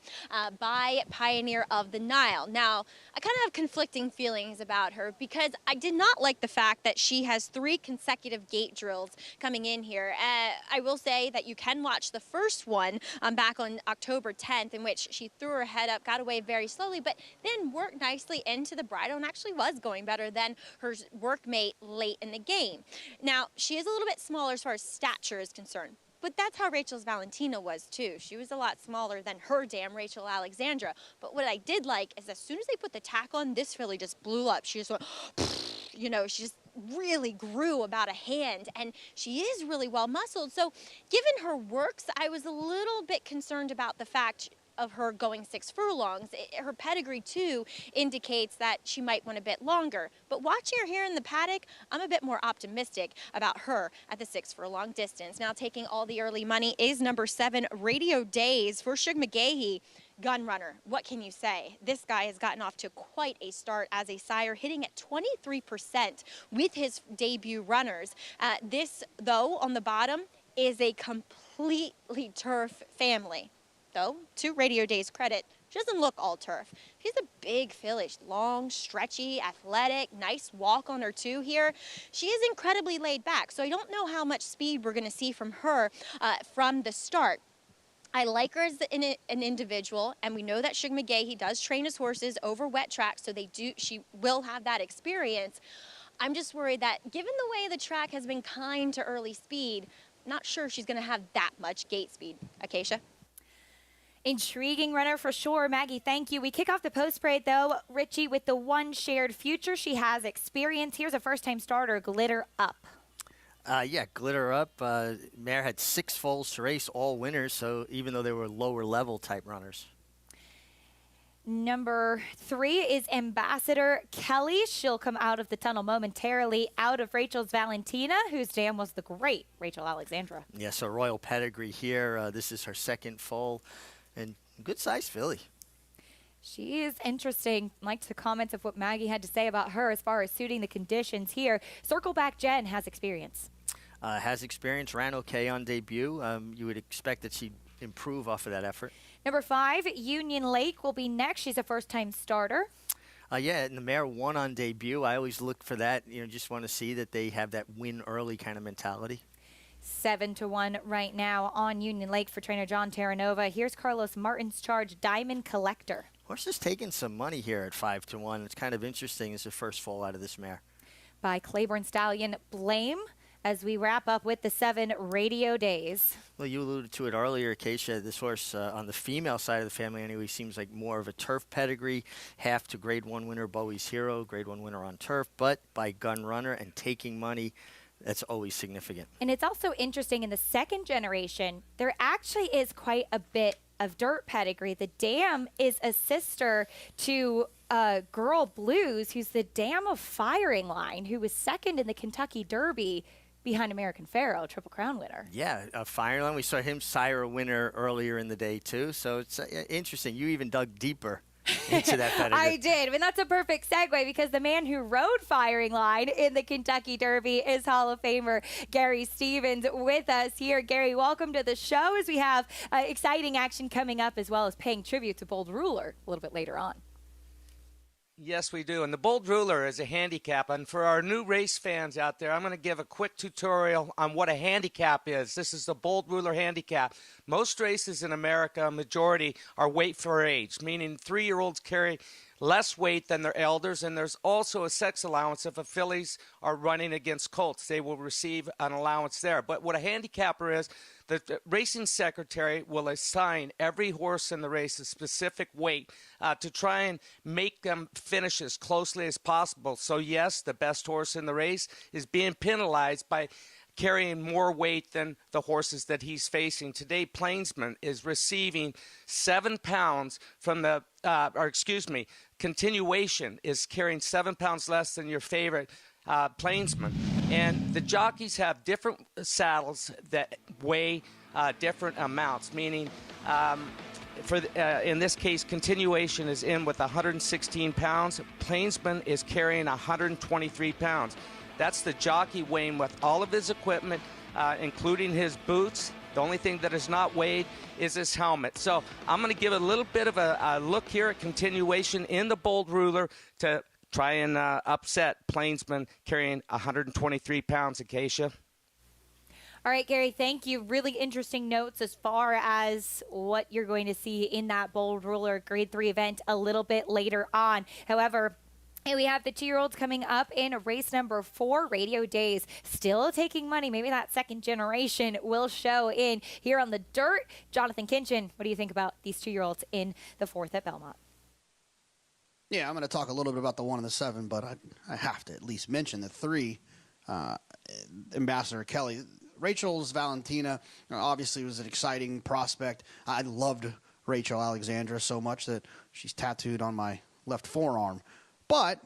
by Pioneer of the Nile. Now, I kind of have conflicting feelings about her because I did not like the fact that she has 3 consecutive gate drills coming in here. I will say that you can watch the first one back on October 10th, in which she threw her head up, got away very slowly, but then worked nicely into the bridle and actually was going better than her workmate late in the game. Now, she is a little bit smaller as far as stature is concerned. But that's how Rachel's Valentina was too. She was a lot smaller than her dam, Rachel Alexandra. But what I did like is as soon as they put the tack on, this filly just blew up. She just went, you know, she just really grew about a hand, and she is really well muscled. So given her works, I was a little bit concerned about the fact of her going 6 furlongs. Her pedigree too indicates that she might want a bit longer. But watching her here in the paddock, I'm a bit more optimistic about her at the 6 furlong distance. Now taking all the early money is number 7, Radio Days for Shug McGahee. Gun runner, what can you say? This guy has gotten off to quite a start as a sire, hitting at 23% with his debut runners. This, though, on the bottom, is a completely turf family. Though, to Radio Day's credit, she doesn't look all turf. She's a big filly, long, stretchy, athletic, nice walk on her too here. She is incredibly laid back, so I don't know how much speed we're going to see from her from the start. I like her as an individual, and we know that Shug McGahee does train his horses over wet tracks, so she will have that experience. I'm just worried that given the way the track has been kind to early speed, I'm not sure she's going to have that much gate speed. Acacia? Intriguing runner for sure. Maggie, thank you. We kick off the post parade, though, Richie, with the one shared future. She has experience. Here's a first-time starter, Glitter Up. Yeah, Glitter Up. Mare had 6 foals to race, all winners, so even though they were lower-level type runners. Number 3 is Ambassador Kelly. She'll come out of the tunnel momentarily, out of Rachel's Valentina, whose dam was the great Rachel Alexandra. Yeah, so royal pedigree here. This is her 2nd foal, and good-sized filly. She is interesting. Liked the comments of what Maggie had to say about her as far as suiting the conditions here. Circleback Jen has experience. Has experience, ran okay on debut. You would expect that she'd improve off of that effort. Number 5, Union Lake will be next. She's a first-time starter. Yeah, and the mare won on debut. I always look for that. Just want to see that they have that win early kind of mentality. 7-1 right now on Union Lake for trainer John Terranova. Here's Carlos Martin's Charge, Diamond Collector. Horse is taking some money here at 5-1. It's kind of interesting. It's the first fall out of this mare. By Claiborne Stallion, Blame, as we wrap up with the 7 Radio Days. Well, you alluded to it earlier, Acacia. This horse, on the female side of the family anyway, seems like more of a turf pedigree. Half to Grade 1 winner Bowie's Hero, Grade 1 winner on turf, but by Gun Runner and taking money, that's always significant. And it's also interesting, in the second generation, there actually is quite a bit of dirt pedigree. The dam is a sister to Girl Blues, who's the dam of Firing Line, who was second in the Kentucky Derby behind American Pharoah, Triple Crown winner. Yeah, Firing Line, we saw him sire a winner earlier in the day, too. So it's interesting. You even dug deeper into that pedigree. I did, and that's a perfect segue because the man who rode Firing Line in the Kentucky Derby is Hall of Famer Gary Stevens with us here. Gary, welcome to the show as we have exciting action coming up, as well as paying tribute to Bold Ruler a little bit later on. Yes, we do. And the Bold Ruler is a handicap. And for our new race fans out there, I'm going to give a quick tutorial on what a handicap is. This is the Bold Ruler handicap. Most races in America, a majority, are weight for age, meaning 3-year-olds carry less weight than their elders, and there's also a sex allowance. If a fillies are running against colts, they will receive an allowance there. But what a handicapper is, the racing secretary will assign every horse in the race a specific weight to try and make them finish as closely as possible. So yes, the best horse in the race is being penalized by carrying more weight than the horses that he's facing. Today, Plainsman is receiving 7 pounds from the, Continuation is carrying 7 pounds less than your favorite Plainsman. And the jockeys have different saddles that weigh different amounts, meaning in this case, Continuation is in with 116 pounds. Plainsman is carrying 123 pounds. That's the jockey weighing with all of his equipment, including his boots. The only thing that is not weighed is his helmet. So I'm going to give a little bit of a look here at Continuation in the Bold Ruler to try and upset Plainsman carrying 123 pounds, Acacia. All right, Gary, thank you. Really interesting notes as far as what you're going to see in that Bold Ruler Grade 3 event a little bit later on. However, we have the 2-year-olds coming up in race number 4, Radio Days. Still taking money. Maybe that second generation will show in here on the dirt. Jonathan Kinchin, what do you think about these 2-year-olds in the 4th at Belmont? Yeah, I'm going to talk a little bit about the 1 and the 7, but I have to at least mention the 3, Ambassador Kelly. Rachel's Valentina obviously was an exciting prospect. I loved Rachel Alexandra so much that she's tattooed on my left forearm. But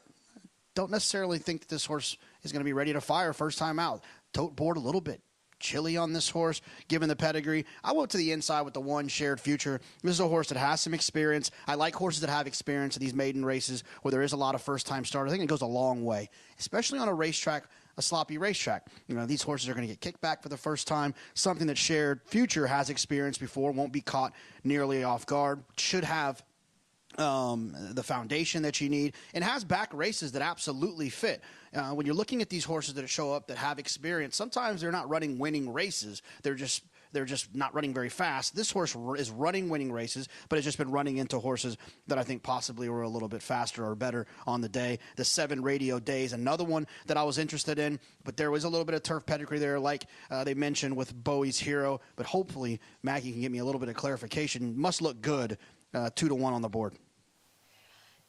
don't necessarily think that this horse is going to be ready to fire first time out. Tote board a little bit chilly on this horse, given the pedigree. I went to the inside with the 1, Shared Future. This is a horse that has some experience. I like horses that have experience in these maiden races where there is a lot of first-time starters. I think it goes a long way, especially on a racetrack, a sloppy racetrack. These horses are going to get kicked back for the first time, something that Shared Future has experienced before, won't be caught nearly off guard, should have the foundation that you need, and has back races that absolutely fit. When you're looking at these horses that show up that have experience, sometimes they're not running winning races. They're just not running very fast. This horse is running winning races, but it's just been running into horses that I think possibly were a little bit faster or better on the day. The 7 Radio Days, another one that I was interested in, but there was a little bit of turf pedigree there, like they mentioned with Bowie's Hero, but hopefully Maggie can give me a little bit of clarification. Must look good, 2-1 on the board.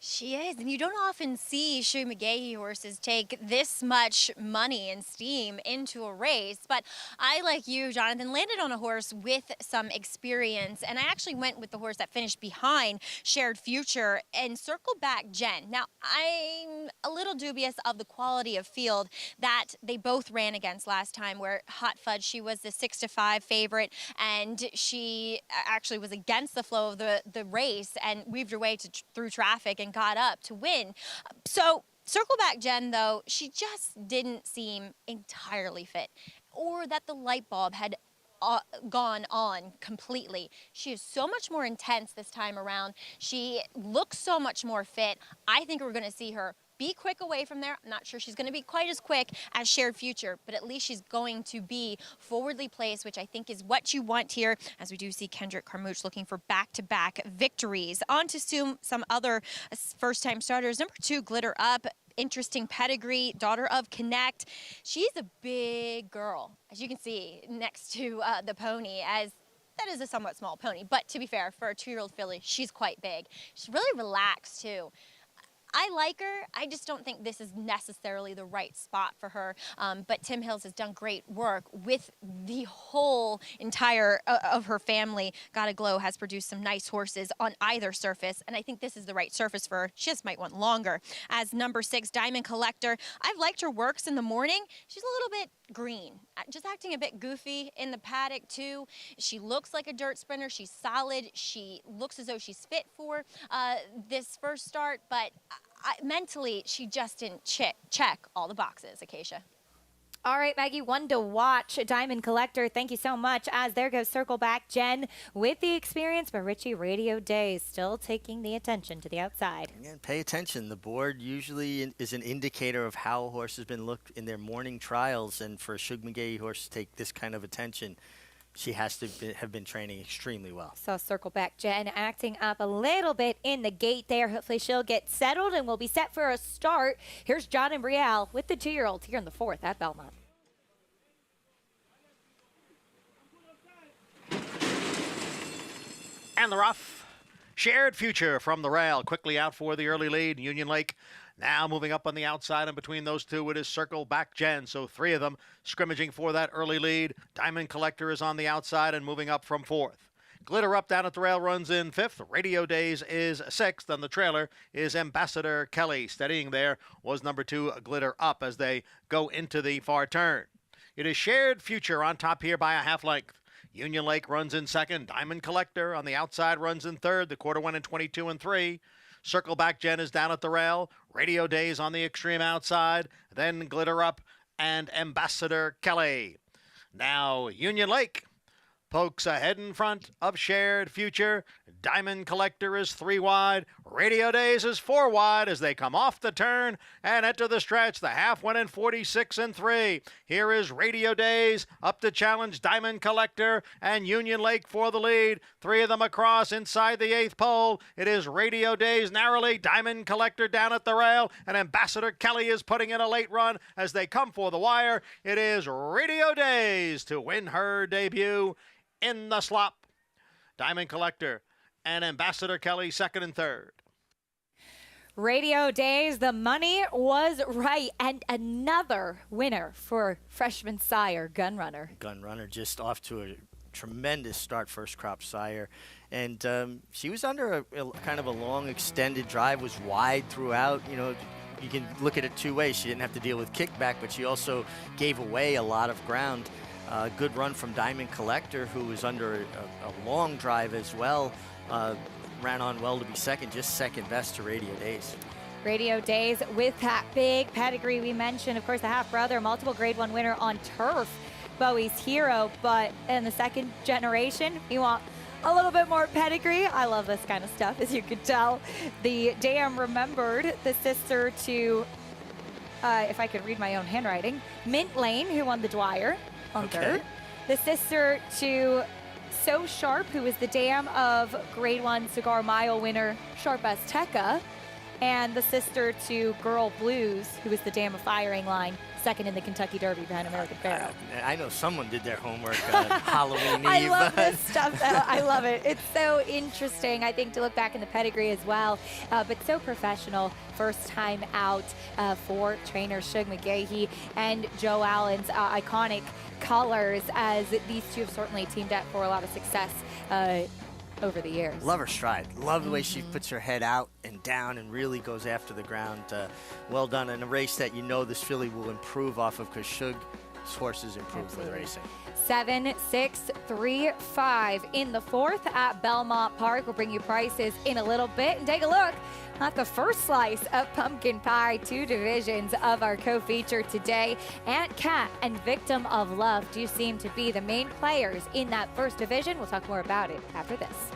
She is, and you don't often see Shu McGahee horses take this much money and steam into a race, but I, like you, Jonathan, landed on a horse with some experience, and I actually went with the horse that finished behind Shared Future and Circle Back Jen. Now, I'm a little dubious of the quality of field that they both ran against last time, where Hot Fudge, she was the 6-5 favorite, and she actually was against the flow of the race and weaved her way through traffic and got up to win. So Circle Back Jen, though, she just didn't seem entirely fit. or that the light bulb had gone on completely. She is so much more intense this time around. She looks so much more fit. I think we're going to see her be quick away from there. I'm not sure she's going to be quite as quick as Shared Future, but at least she's going to be forwardly placed, which I think is what you want here, as we do see Kendrick Carmouche looking for back-to-back victories. On to some other first-time starters. Number 2, Glitter Up. Interesting pedigree, daughter of Connect. She's a big girl, as you can see next to the pony, as that is a somewhat small pony. But to be fair, for a 2-year-old filly, she's quite big. She's really relaxed, too. I like her. I just don't think this is necessarily the right spot for her. But Tim Hills has done great work with the whole entire of her family. Gotta Glow has produced some nice horses on either surface, and I think this is the right surface for her. She just might want longer. As number 6, Diamond Collector, I've liked her works in the morning. She's a little bit green, just acting a bit goofy in the paddock too. She looks like a dirt sprinter. She's solid. She looks as though she's fit for this first start, but mentally, she just didn't check all the boxes, Acacia. All right, Maggie, one to watch. Diamond Collector, thank you so much. As there goes Circle Back Jen with the experience, but Richie Radio Days still taking the attention to the outside. Again, pay attention. The board usually is an indicator of how a horse has been looked in their morning trials, and for a Shug McGaughey horse to take this kind of attention, she has to have been training extremely well. So Circle Back Jen acting up a little bit in the gate there. Hopefully she'll get settled and we'll be set for a start. Here's John and Brielle with the 2-year-olds here in the 4th at Belmont. And the rough. Shared Future from the rail. Quickly out for the early lead. Union Lake now moving up on the outside, and between those two it is Circle Back Jen. So 3 of them scrimmaging for that early lead. Diamond Collector is on the outside and moving up from 4th. Glitter Up down at the rail runs in 5th. Radio Days is 6th, and the trailer is Ambassador Kelly. Steadying there was number 2, Glitter Up, as they go into the far turn. It is Shared Future on top here by a half length. Union Lake runs in 2nd. Diamond Collector on the outside runs in 3rd. The quarter went in 22 and 3. Circle Back Jen is down at the rail. Radio Days on the extreme outside. Then Glitter Up and Ambassador Kelly. Now Union Lake pokes ahead in front of Shared Future. Diamond Collector is 3 wide. Radio Days is 4 wide as they come off the turn and enter the stretch. The half went in 46 and 3. Here is Radio Days up to challenge Diamond Collector and Union Lake for the lead. 3 of them across inside the 8th pole. It is Radio Days narrowly. Diamond Collector down at the rail, and Ambassador Kelly is putting in a late run as they come for the wire. It is Radio Days to win her debut in the slop. Diamond Collector and Ambassador Kelly 2nd and 3rd. Radio Days, the money was right. And another winner for freshman sire, Gunrunner. Gunrunner just off to a tremendous start, first crop sire. And she was under a kind of a long extended drive, was wide throughout. You know, you can look at it 2 ways. She didn't have to deal with kickback, but she also gave away a lot of ground. Good run from Diamond Collector, who was under a long drive as well. Ran on well to be 2nd, just 2nd best to Radio Days. Radio Days with that big pedigree we mentioned. Of course, the half-brother, multiple Grade 1 winner on turf, Bowie's Hero. But in the 2nd generation, you want a little bit more pedigree. I love this kind of stuff, as you could tell. The Dam Remembered, the sister to, if I could read my own handwriting, Mint Lane, who won the Dwyer on 3rd. The sister to So Sharp, who is the dam of Grade 1 Cigar Mile winner Sharp Azteca, and the sister to Girl Blues, who is the dam of Firing Line, 2nd in the Kentucky Derby behind American Pharoah. I know someone did their homework Halloween Eve. I love this stuff. I love it. It's so interesting, I think, to look back in the pedigree as well, but so professional. First time out for trainer Shug McGaughey and Joe Allen's iconic colors, as these two have certainly teamed up for a lot of success over the years. Love her stride. Love the way she puts her head out and down and really goes after the ground. Well done in a race that you know this filly will improve off of, because Shug This horse has improved with racing. 7-6-3-5 in the 4th at Belmont Park. We'll bring you prices in a little bit and take a look at the first slice of pumpkin pie. 2 divisions of our co-feature today. Aunt Cat and Victim of Love do seem to be the main players in that first division. We'll talk more about it after this.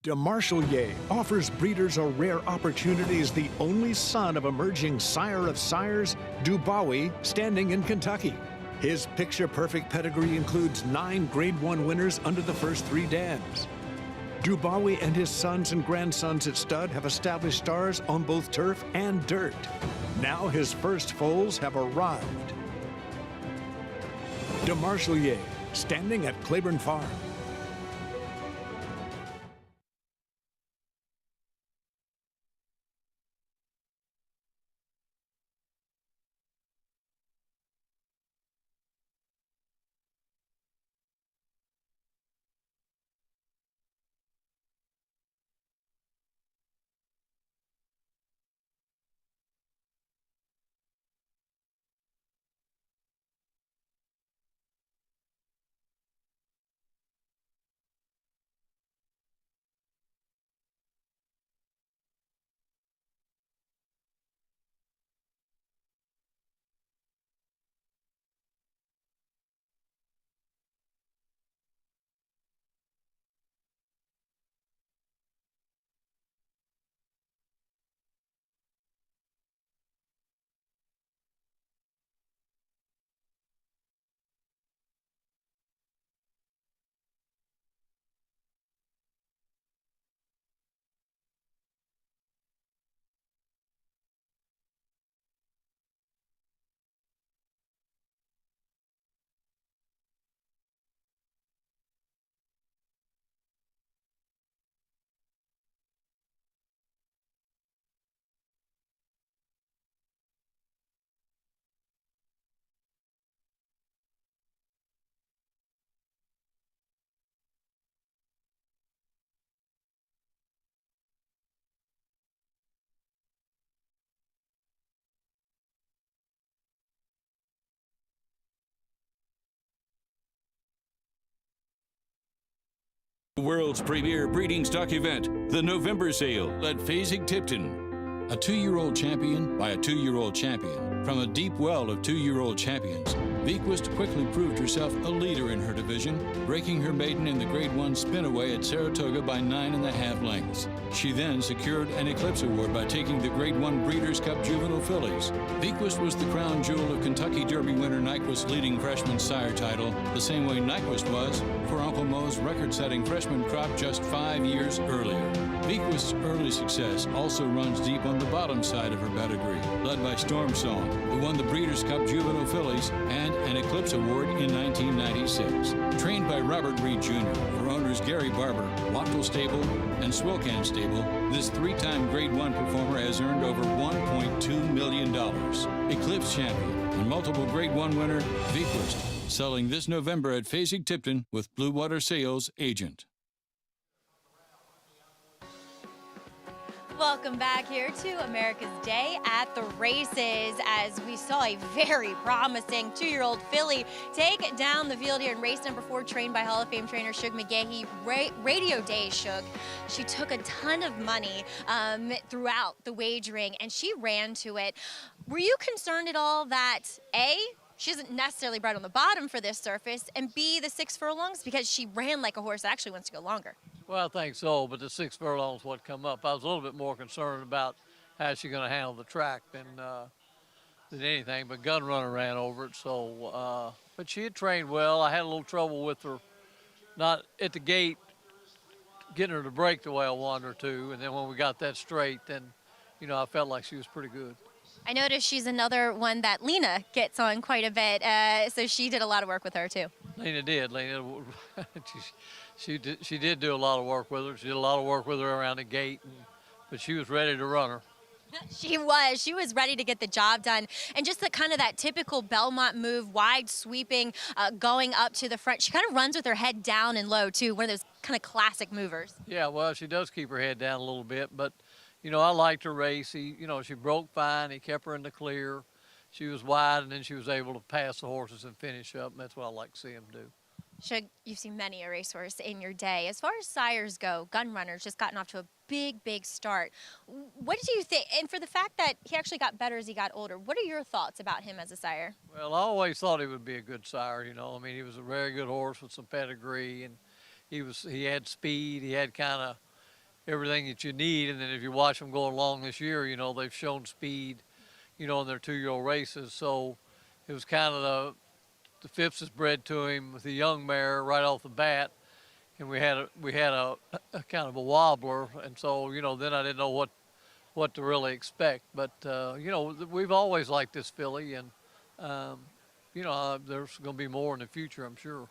DeMarchelier offers breeders a rare opportunity as the only son of emerging sire of sires, Dubois, standing in Kentucky. His picture-perfect pedigree includes 9 Grade 1 winners under the first 3 dams. Dubois and his sons and grandsons at stud have established stars on both turf and dirt. Now his first foals have arrived. DeMarchelier, standing at Claiborne Farm. The world's premier breeding stock event, the November Sale at Fasig-Tipton. A 2-year-old champion by a 2-year-old champion. From a deep well of 2-year-old champions, Vequist quickly proved herself a leader in her division, breaking her maiden in the Grade 1 spin-away at Saratoga by 9.5 lengths. She then secured an Eclipse Award by taking the Grade 1 Breeders' Cup Juvenile Fillies. Vequist was the crown jewel of Kentucky Derby winner Nyquist's leading freshman sire title, the same way Nyquist was for Uncle Mo's record-setting freshman crop just 5 years earlier. Vequist's early success also runs deep on the bottom side of her pedigree, led by Storm Song, who won the Breeders' Cup Juvenile Fillies and an Eclipse Award in 1996. Trained by Robert Reed Jr. for owners Gary Barber, Wachtel Stable, and Swilcan Stable, this 3-time Grade 1 performer has earned over $1.2 million. Eclipse champion and multiple Grade 1 winner, Vequist, selling this November at Fasig-Tipton with Blue Water Sales agent. Welcome back here to America's Day at the Races, as we saw a very promising 2-year-old filly take down the field here in race number 4, trained by Hall of Fame trainer Shug McGahee. Radio Days, Shug. She took a ton of money throughout the wagering, and she ran to it. Were you concerned at all that, A, she isn't necessarily bred on the bottom for this surface, and B, the 6 furlongs, because she ran like a horse that actually wants to go longer? Well, I think so, but the 6 furlongs what come up. I was a little bit more concerned about how she's going to handle the track than anything, but Gun Runner ran over it. So, but she had trained well. I had a little trouble with her, not at the gate, getting her to break the way I wanted her to, and then when we got that straight, then, you know, I felt like she was pretty good. I noticed she's another one that Lena gets on quite a bit, so she did a lot of work with her too. Lena did. She did do a lot of work with her. She did a lot of work with her around the gate, but she was ready to run her. She was ready to get the job done. And just the kind of that typical Belmont move, wide sweeping, going up to the front. She kind of runs with her head down and low too, one of those kind of classic movers. Yeah, well, she does keep her head down a little bit, but you know, I liked her race. She broke fine. He kept her in the clear. She was wide, and then she was able to pass the horses and finish up, and that's what I like to see him do. Shug, you've seen many a racehorse in your day. As far as sires go, Gun Runner's just gotten off to a big start. What did you think? And for the fact that he actually got better as he got older, what are your thoughts about him as a sire? Well, I always thought he would be a good sire, you know. I mean, he was a very good horse with some pedigree, and he had speed. He had kind of everything that you need. And then if you watch him go along this year, you know, they've shown speed, you know, in their 2-year-old races. So it was kind of the Phipps is bred to him with a young mare right off the bat, and we had a kind of a wobbler, and so, you know, then I didn't know what to really expect. But you know, we've always liked this filly, and you know, there's going to be more in the future, I'm sure.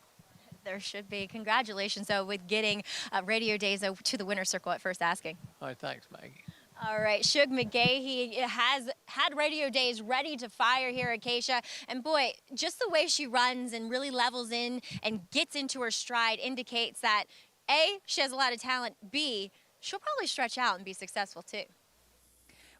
There should be. Congratulations, though, with getting Radio Days to the winner's circle at First Asking. All right, thanks, Maggie. All right, Shug McGaughey has had Radio Days ready to fire here at Acacia. And boy, just the way she runs and really levels in and gets into her stride indicates that A, she has a lot of talent, B, she'll probably stretch out and be successful too.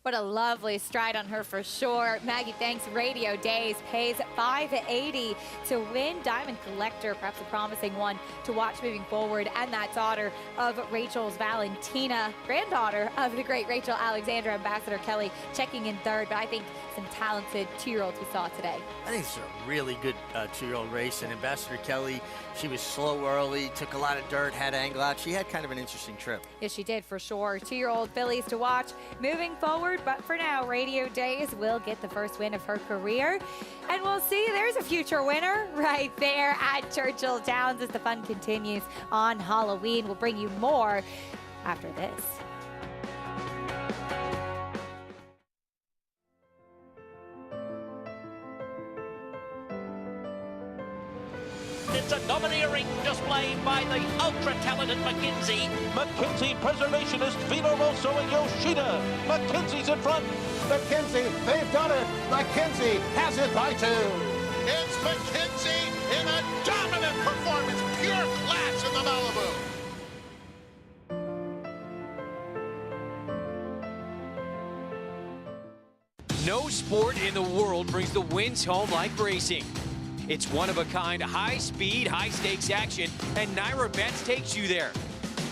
What a lovely stride on her for sure. Maggie, thanks. Radio Days pays $580 to win. Diamond Collector, perhaps a promising one to watch moving forward. And that daughter of Rachel's Valentina, granddaughter of the great Rachel Alexandra, Ambassador Kelly, checking in third. But I think some talented 2-year-olds we saw today. I think it's a really good 2-year-old race. And Ambassador Kelly, she was slow early, took a lot of dirt, had angle out. She had kind of an interesting trip. Yes, she did for sure. 2-year-old fillies to watch moving forward. But for now, Radio Days will get the first win of her career. And we'll see, there's a future winner right there at Churchill Downs as the fun continues on Halloween. We'll bring you more after this. It's a domineering display by the ultra-talented McKenzie. McKenzie Preservationist, Vino Rosso and Yoshida. McKenzie's in front. McKenzie, they've done it. McKenzie has it by 2. It's McKenzie in a dominant performance, pure class in the Malibu. No sport in the world brings the wins home like racing. It's one-of-a-kind, high-speed, high-stakes action, and Naira Bets takes you there.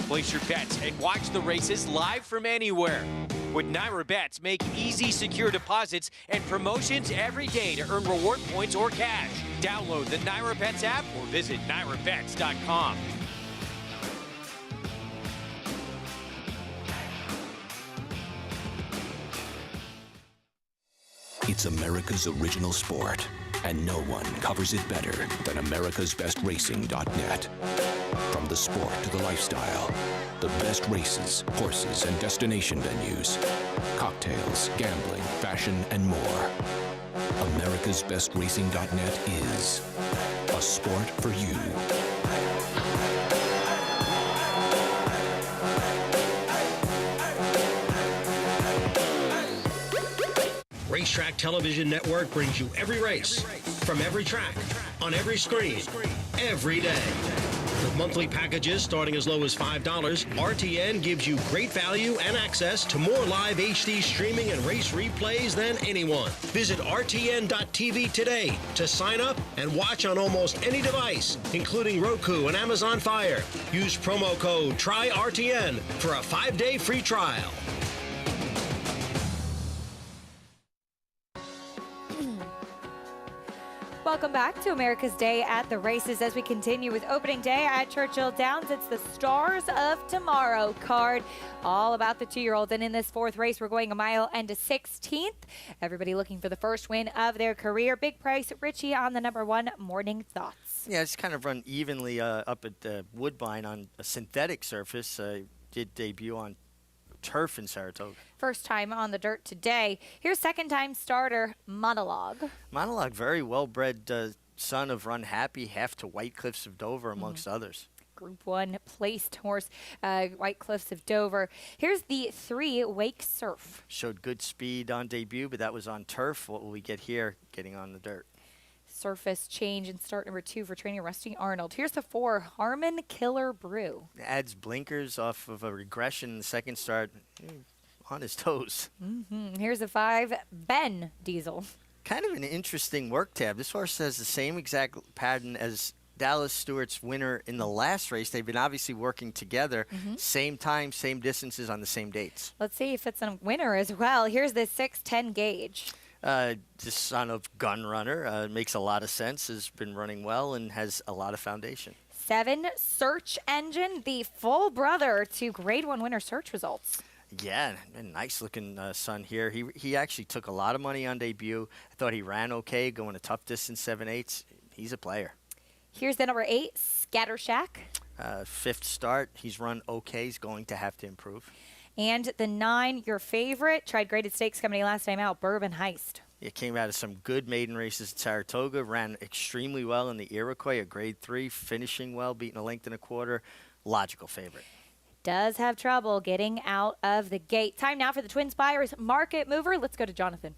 Place your bets and watch the races live from anywhere. With Naira Bets, make easy, secure deposits and promotions every day to earn reward points or cash. Download the Naira Bets app or visit nairabets.com. It's America's original sport, and no one covers it better than americasbestracing.net. From the sport to the lifestyle, the best races, horses, and destination venues, cocktails, gambling, fashion, and more. americasbestracing.net is a sport for you. Racetrack Television Network brings you every race, from every track, on every screen, every day. With monthly packages starting as low as $5, RTN gives you great value and access to more live HD streaming and race replays than anyone. Visit RTN.tv today to sign up and watch on almost any device, including Roku and Amazon Fire. Use promo code TRYRTN for a 5-day free trial. Welcome back to America's Day at the Races as we continue with opening day at Churchill Downs. It's the Stars of Tomorrow card, all about the 2-year-olds. And in this 4th race, we're going a mile and a 16th. Everybody looking for the first win of their career. Big price, Richie on the number 1, Morning Thoughts. Yeah, it's kind of run evenly up at Woodbine on a synthetic surface. Did debut on turf in Saratoga. First time on the dirt today. Here's second-time starter, Monologue. Monologue, very well-bred son of Run Happy, half to White Cliffs of Dover, amongst others. Group 1 placed horse, White Cliffs of Dover. Here's the 3, Wake Surf. Showed good speed on debut, but that was on turf. What will we get here getting on the dirt? Surface change in start number 2 for trainer Rusty Arnold. Here's the 4, Harmon Killer Brew. Adds blinkers off of a regression in the second start. on his toes. Here's a 5, Ben Diesel. Kind of an interesting work tab. This horse has the same exact pattern as Dallas Stewart's winner in the last race. They've been obviously working together, same time, same distances on the same dates. Let's see if it's a winner as well. Here's the 6-10 gauge. The son of Gun Runner, makes a lot of sense, has been running well and has a lot of foundation. 7, Search Engine, the full brother to Grade 1 winner Search Results. Yeah, a nice-looking son here. He actually took a lot of money on debut. I thought he ran okay, going a tough distance, 7/8. He's a player. Here's the number 8, Scattershack. 5th start. He's run okay. He's going to have to improve. And the 9, your favorite, tried graded stakes company last time out, Bourbon Heist. It came out of some good maiden races at Saratoga, ran extremely well in the Iroquois, a grade 3, finishing well, beating a length and a quarter. Logical favorite. Does have trouble getting out of the gate. Time now for the Twin Spires Market Mover. Let's go to Jonathan.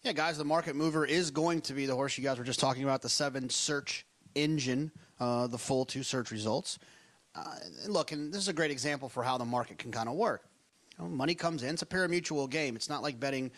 Yeah, guys, the Market Mover is going to be the horse you guys were just talking about, the 7 Search Engine, the full 2 search results. Look, and this is a great example for how the market can kind of work. Money comes in. It's a pari-mutuel game. It's not like betting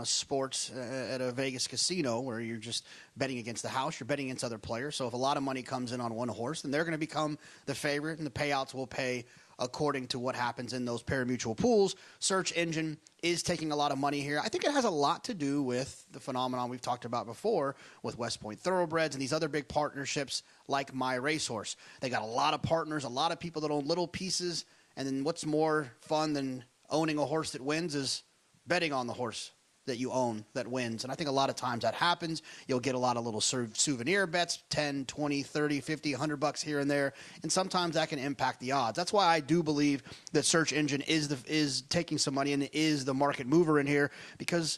sports at a Vegas casino where you're just betting against the house. You're betting against other players. So if a lot of money comes in on one horse, then they're going to become the favorite, and the payouts will pay according to what happens in those pari-mutuel pools. Search Engine is taking a lot of money here. I think it has a lot to do with the phenomenon we've talked about before with West Point Thoroughbreds and these other big partnerships like My Racehorse. They got a lot of partners, a lot of people that own little pieces, and then what's more fun than owning a horse that wins is betting on the horse that you own that wins. And I think a lot of times that happens. You'll get a lot of little souvenir bets, 10, 20, 30, 50, $100 here and there. And sometimes that can impact the odds. That's why I do believe that Search Engine is taking some money and is the market mover in here, because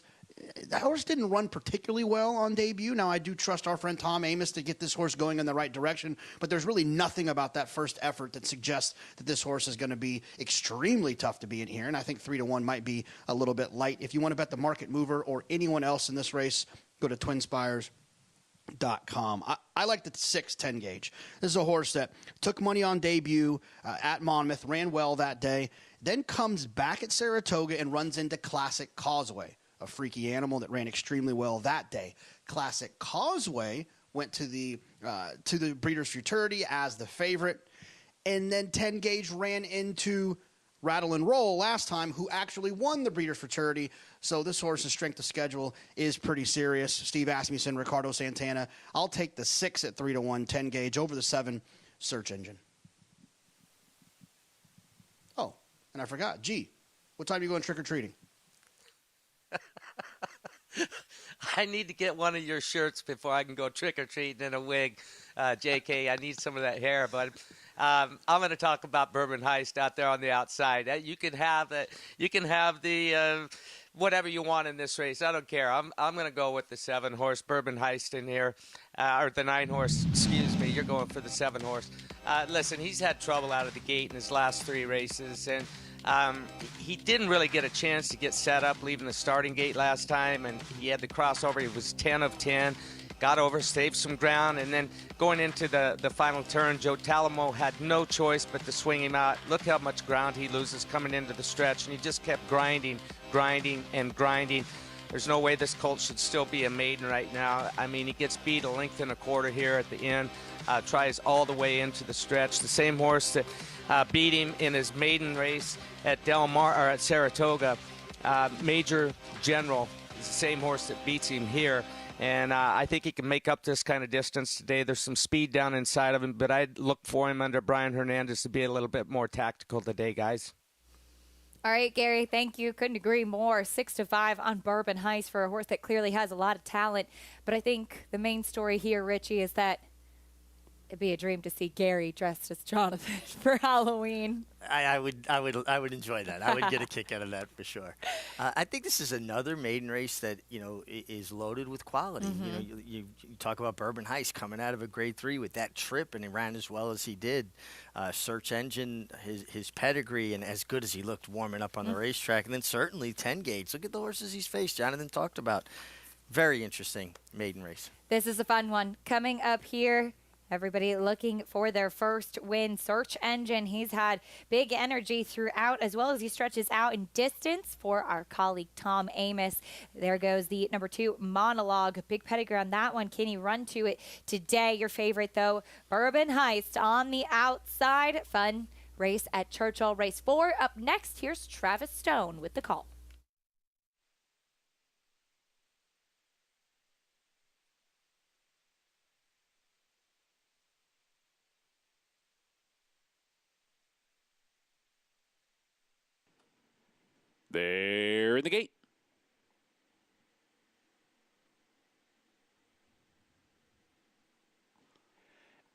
that horse didn't run particularly well on debut. Now, I do trust our friend Tom Amoss to get this horse going in the right direction, but there's really nothing about that first effort that suggests that this horse is going to be extremely tough to be in here, and I think 3-1 might be a little bit light. If you want to bet the market mover or anyone else in this race, go to twinspires.com. I like the 6-10 gauge. This is a horse that took money on debut at Monmouth, ran well that day, then comes back at Saratoga and runs into Classic Causeway, a freaky animal that ran extremely well that day. Classic Causeway went to the Breeders' Futurity as the favorite, and then 10 gauge ran into Rattle and Roll last time, who actually won the Breeders' Futurity. So this horse's strength of schedule is pretty serious. Steve Asmussen, Ricardo Santana. I'll take the 6 at 3-1, 10 gauge over the 7 Search Engine. Oh, and I forgot. Gee, what time are you going trick-or-treating? I need to get one of your shirts before I can go trick-or-treating in a wig, JK. I need some of that hair, but I'm going to talk about Bourbon Heist out there on the outside. You can have the whatever you want in this race. I don't care. I'm going to go with the 7-horse Bourbon Heist in here, or the 9-horse. Excuse me. You're going for the 7-horse. Listen, he's had trouble out of the gate in his last 3 races, and he didn't really get a chance to get set up leaving the starting gate last time, and he had the crossover. He was 10 of 10, got over, saved some ground, and then going into the final turn, Joe Talamo had no choice but to swing him out. Look how much ground he loses coming into the stretch, and he just kept grinding. There's no way this colt should still be a maiden right now. I mean, he gets beat a length and a quarter here at the end, tries all the way into the stretch. The same horse that beat him in his maiden race at Del Mar or at Saratoga, Major General, is the same horse that beats him here. And I think he can make up this kind of distance today. There's some speed down inside of him, but I'd look for him under Brian Hernandez to be a little bit more tactical today, guys. All right, Gary, thank you. Couldn't agree more. 6-5 on Bourbon Heist for a horse that clearly has a lot of talent. But I think the main story here, Richie, is that it'd be a dream to see Gary dressed as Jonathan for Halloween. I would enjoy that. I would get a kick out of that for sure. I think this is another maiden race that is loaded with quality. Mm-hmm. You talk about Bourbon Heist coming out of a grade 3 with that trip, and he ran as well as he did. Search Engine, his pedigree, and as good as he looked warming up on the racetrack, and then certainly 10 gauge. Look at the horses he's faced. Jonathan talked about. Very interesting maiden race. This is a fun one coming up here. Everybody looking for their first win. Search Engine, he's had big energy throughout, as well as he stretches out in distance for our colleague Tom Amos. There goes the number 2 Monologue. Big pedigree on that one. Can he run to it today? Your favorite, though, Bourbon Heist on the outside. Fun race at Churchill. Race 4 up next. Here's Travis Stone with the call. They're in the gate.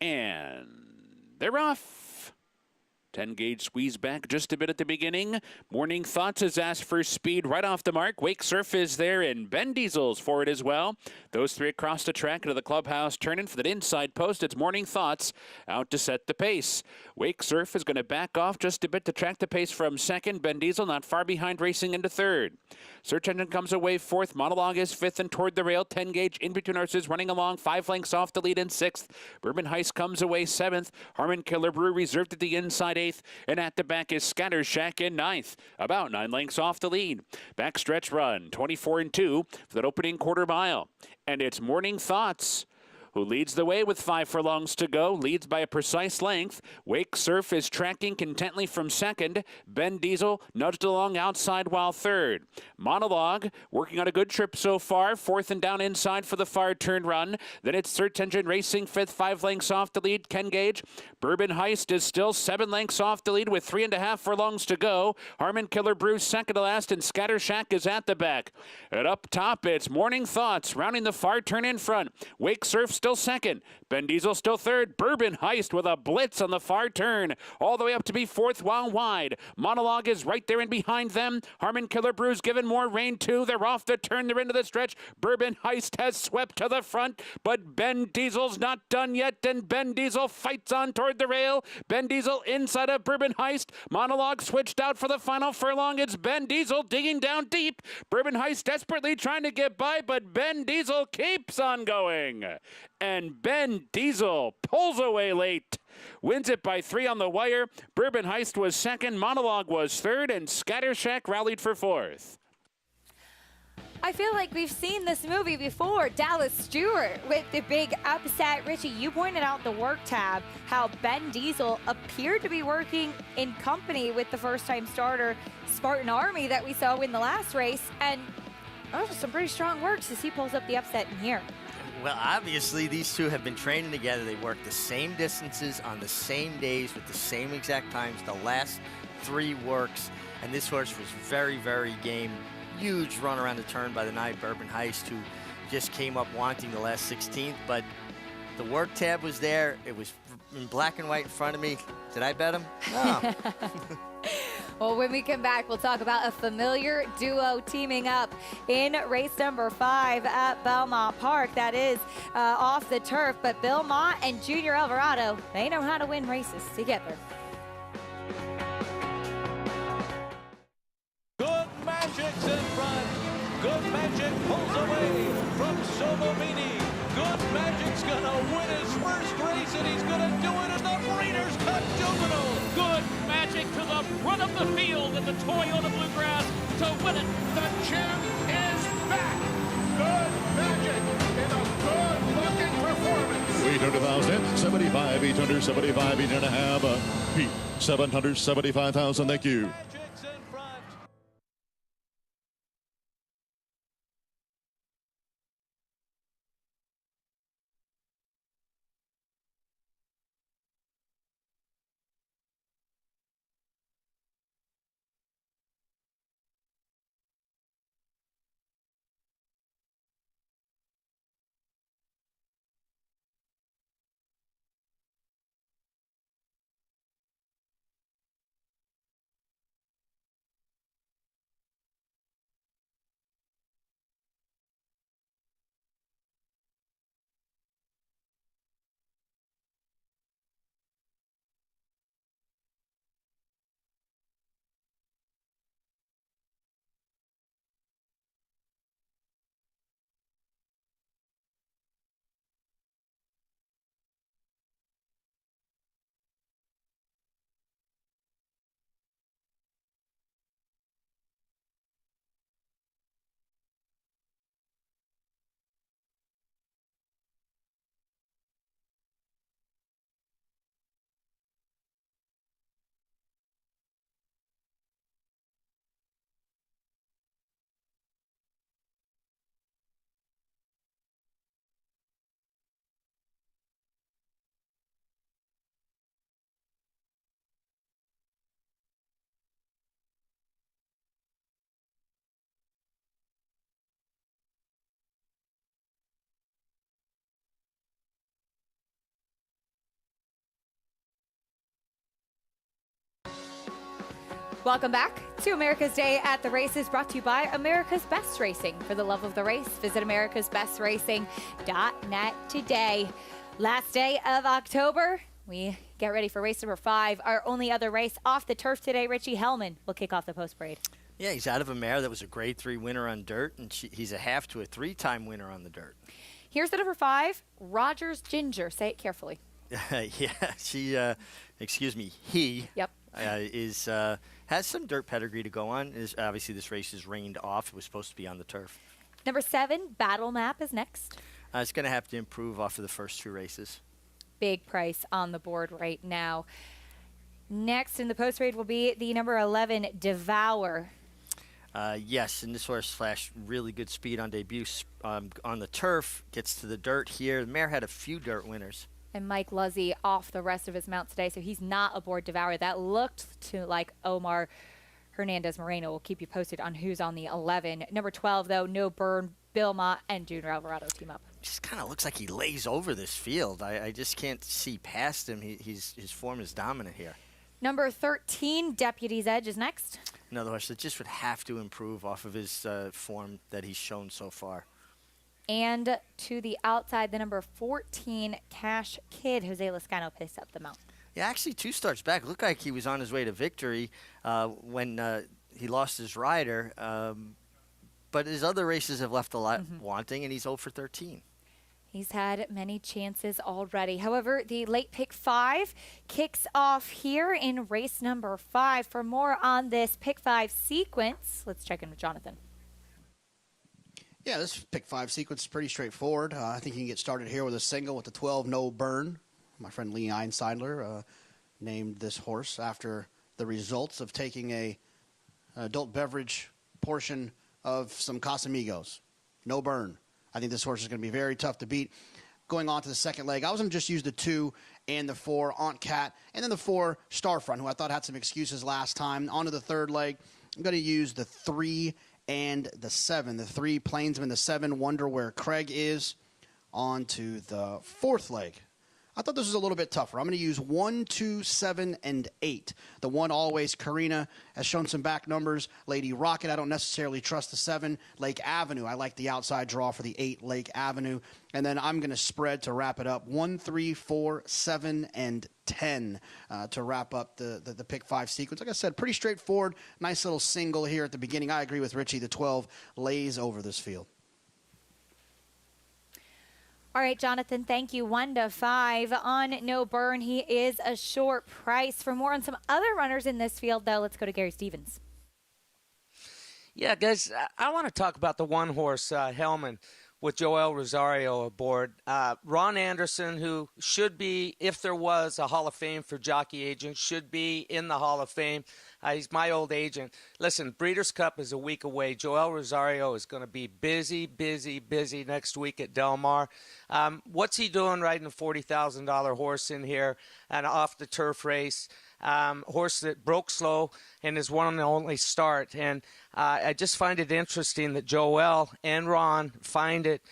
And they're off. 10-gauge squeeze back just a bit at the beginning. Morning Thoughts has asked for speed right off the mark. Wake Surf is there, and Ben Diesel's for it as well. Those 3 across the track into the clubhouse, turning for that inside post. It's Morning Thoughts out to set the pace. Wake Surf is going to back off just a bit to track the pace from second. Ben Diesel not far behind, racing into third. Search Engine comes away fourth. Monologue is fifth and toward the rail. 10-gauge in between horses running along. 5 lengths off the lead in sixth. Bourbon Heist comes away seventh. Harmon Killer Brew reserved at the inside eighth. And at the back is Scatter Shack in ninth. About 9 lengths off the lead. Backstretch run, 24-2 for that opening quarter mile. And it's Morning Thoughts who leads the way with 5 furlongs to go, leads by a precise length. Wake Surf is tracking contently from second. Ben Diesel nudged along outside while third. Monologue working on a good trip so far, fourth and down inside for the far turn run. Then it's Search Engine racing fifth, 5 lengths off the lead. Ken Gage. Bourbon Heist is still 7 lengths off the lead with 3.5 furlongs to go. Harmon Killer Brew second to last, and Scatter Shack is at the back. And up top, it's Morning Thoughts rounding the far turn in front. Wake Surf still second. Ben Diesel still third. Bourbon Heist with a blitz on the far turn, all the way up to be fourth while wide. Monologue is right there and behind them. Harmon Killer Brew's given more rain too. They're off the turn. They're into the stretch. Bourbon Heist has swept to the front, but Ben Diesel's not done yet, and Ben Diesel fights on toward the rail. Ben Diesel inside of Bourbon Heist. Monologue switched out for the final furlong. It's Ben Diesel digging down deep. Bourbon Heist desperately trying to get by, but Ben Diesel keeps on going. And Ben Diesel pulls away late. Wins it by 3 on the wire. Bourbon Heist was second. Monologue was third. And Scatter Shack rallied for fourth. I feel like we've seen this movie before. Dallas Stewart with the big upset. Richie, you pointed out the work tab, how Ben Diesel appeared to be working in company with the first-time starter Spartan Army that we saw win the last race. And those are some pretty strong works as he pulls up the upset in here. Well, obviously, these two have been training together. They work the same distances on the same days with the same exact times, the last 3 works. And this horse was very, very game. Huge run around the turn by the 9 Bourbon Heist, who just came up wanting the last 16th. But the work tab was there. It was in black and white in front of me. Did I bet him? No. Well, when we come back, we'll talk about a familiar duo teaming up in race number 5 at Belmont Park. That is off the turf, but Bill Mott and Junior Alvarado, they know how to win races together. Good Magic's in front. Good Magic pulls away from Somomini. Good Magic's gonna win his first race, and he's gonna do it in the Breeders' Cup Juvenile. Good Magic to the front of the field in the Toyota Bluegrass to win it. The champ is back. Good Magic in a good-looking performance. 800,000, 75, 875, 8.5. Pete, 775,000. Thank you. Welcome back to America's Day at the Races, brought to you by America's Best Racing. For the love of the race, visit americasbestracing.net today. Last day of October, we get ready for race number 5. Our only other race off the turf today, Richie Hellman will kick off the post parade. Yeah, he's out of a mare that was a Grade 3 winner on dirt, and he's a half to a 3-time winner on the dirt. Here's the number 5, Rogers Ginger. Say it carefully. Yeah, he Yep. Has some dirt pedigree to go on. Obviously, this race is rained off. It was supposed to be on the turf. Number 7, Battle Map is next. It's going to have to improve off of the first 2 races. Big price on the board right now. Next in the post parade will be the number 11, Devour. Yes, and this horse flashed really good speed on debut on the turf. Gets to the dirt here. The mare had a few dirt winners. And Mike Luzzy off the rest of his mount today, so he's not aboard Devour. That looked to like Omar Hernandez Moreno. We'll keep you posted on who's on the 11. Number 12, though, No Burn, Bill Mott, and Junior Alvarado team up. Just kind of looks like he lays over this field. I just can't see past him. His form is dominant here. Number 13, Deputy's Edge is next. Another horse that just would have to improve off of his form that he's shown so far. And to the outside, the number 14, Cash Kid, Jose Lezcano picks up the mount. Yeah, actually 2 starts back. Looked like he was on his way to victory when he lost his rider. But his other races have left a lot wanting, and he's 0 for 13. He's had many chances already. However, the late pick 5 kicks off here in race number 5. For more on this pick 5 sequence, let's check in with Jonathan. Yeah, this pick 5 sequence is pretty straightforward. I think you can get started here with a single with the 12, No Burn. My friend Lee Einseidler named this horse after the results of taking an adult beverage portion of some Casamigos. No Burn. I think this horse is going to be very tough to beat. Going on to the second leg, I was going to just use the 2 and the 4, Aunt Cat, and then the 4, Starfront, who I thought had some excuses last time. On to the third leg, I'm going to use the 3 and the 7. The 3, Plainsman, the 7, Wonder Where Craig Is. On to the fourth leg. I thought this was a little bit tougher. I'm going to use 1, 2, 7, and 8. The 1, Always Karina, has shown some back numbers. Lady Rocket, I don't necessarily trust the 7. Lake Avenue, I like the outside draw for the 8, Lake Avenue. And then I'm going to spread to wrap it up 1, 3, 4, 7, and 10 to wrap up the pick 5 sequence. Like I said, pretty straightforward. Nice little single here at the beginning. I agree with Richie. The 12 lays over this field. All right, Jonathan, thank you. 1 to 5 on No Burn. He is a short price. For more on some other runners in this field, though, let's go to Gary Stevens. Yeah, guys, I want to talk about the one horse, Hellman, with Joel Rosario aboard. Ron Anderson, who should be, if there was a Hall of Fame for jockey agent, should be in the Hall of Fame. He's my old agent. Listen, Breeders' Cup is a week away. Joel Rosario is going to be busy next week at Del Mar. What's he doing riding a $40,000 horse in here and off the turf race? Horse that broke slow and is one and only start. And I just find it interesting that Joel and Ron find it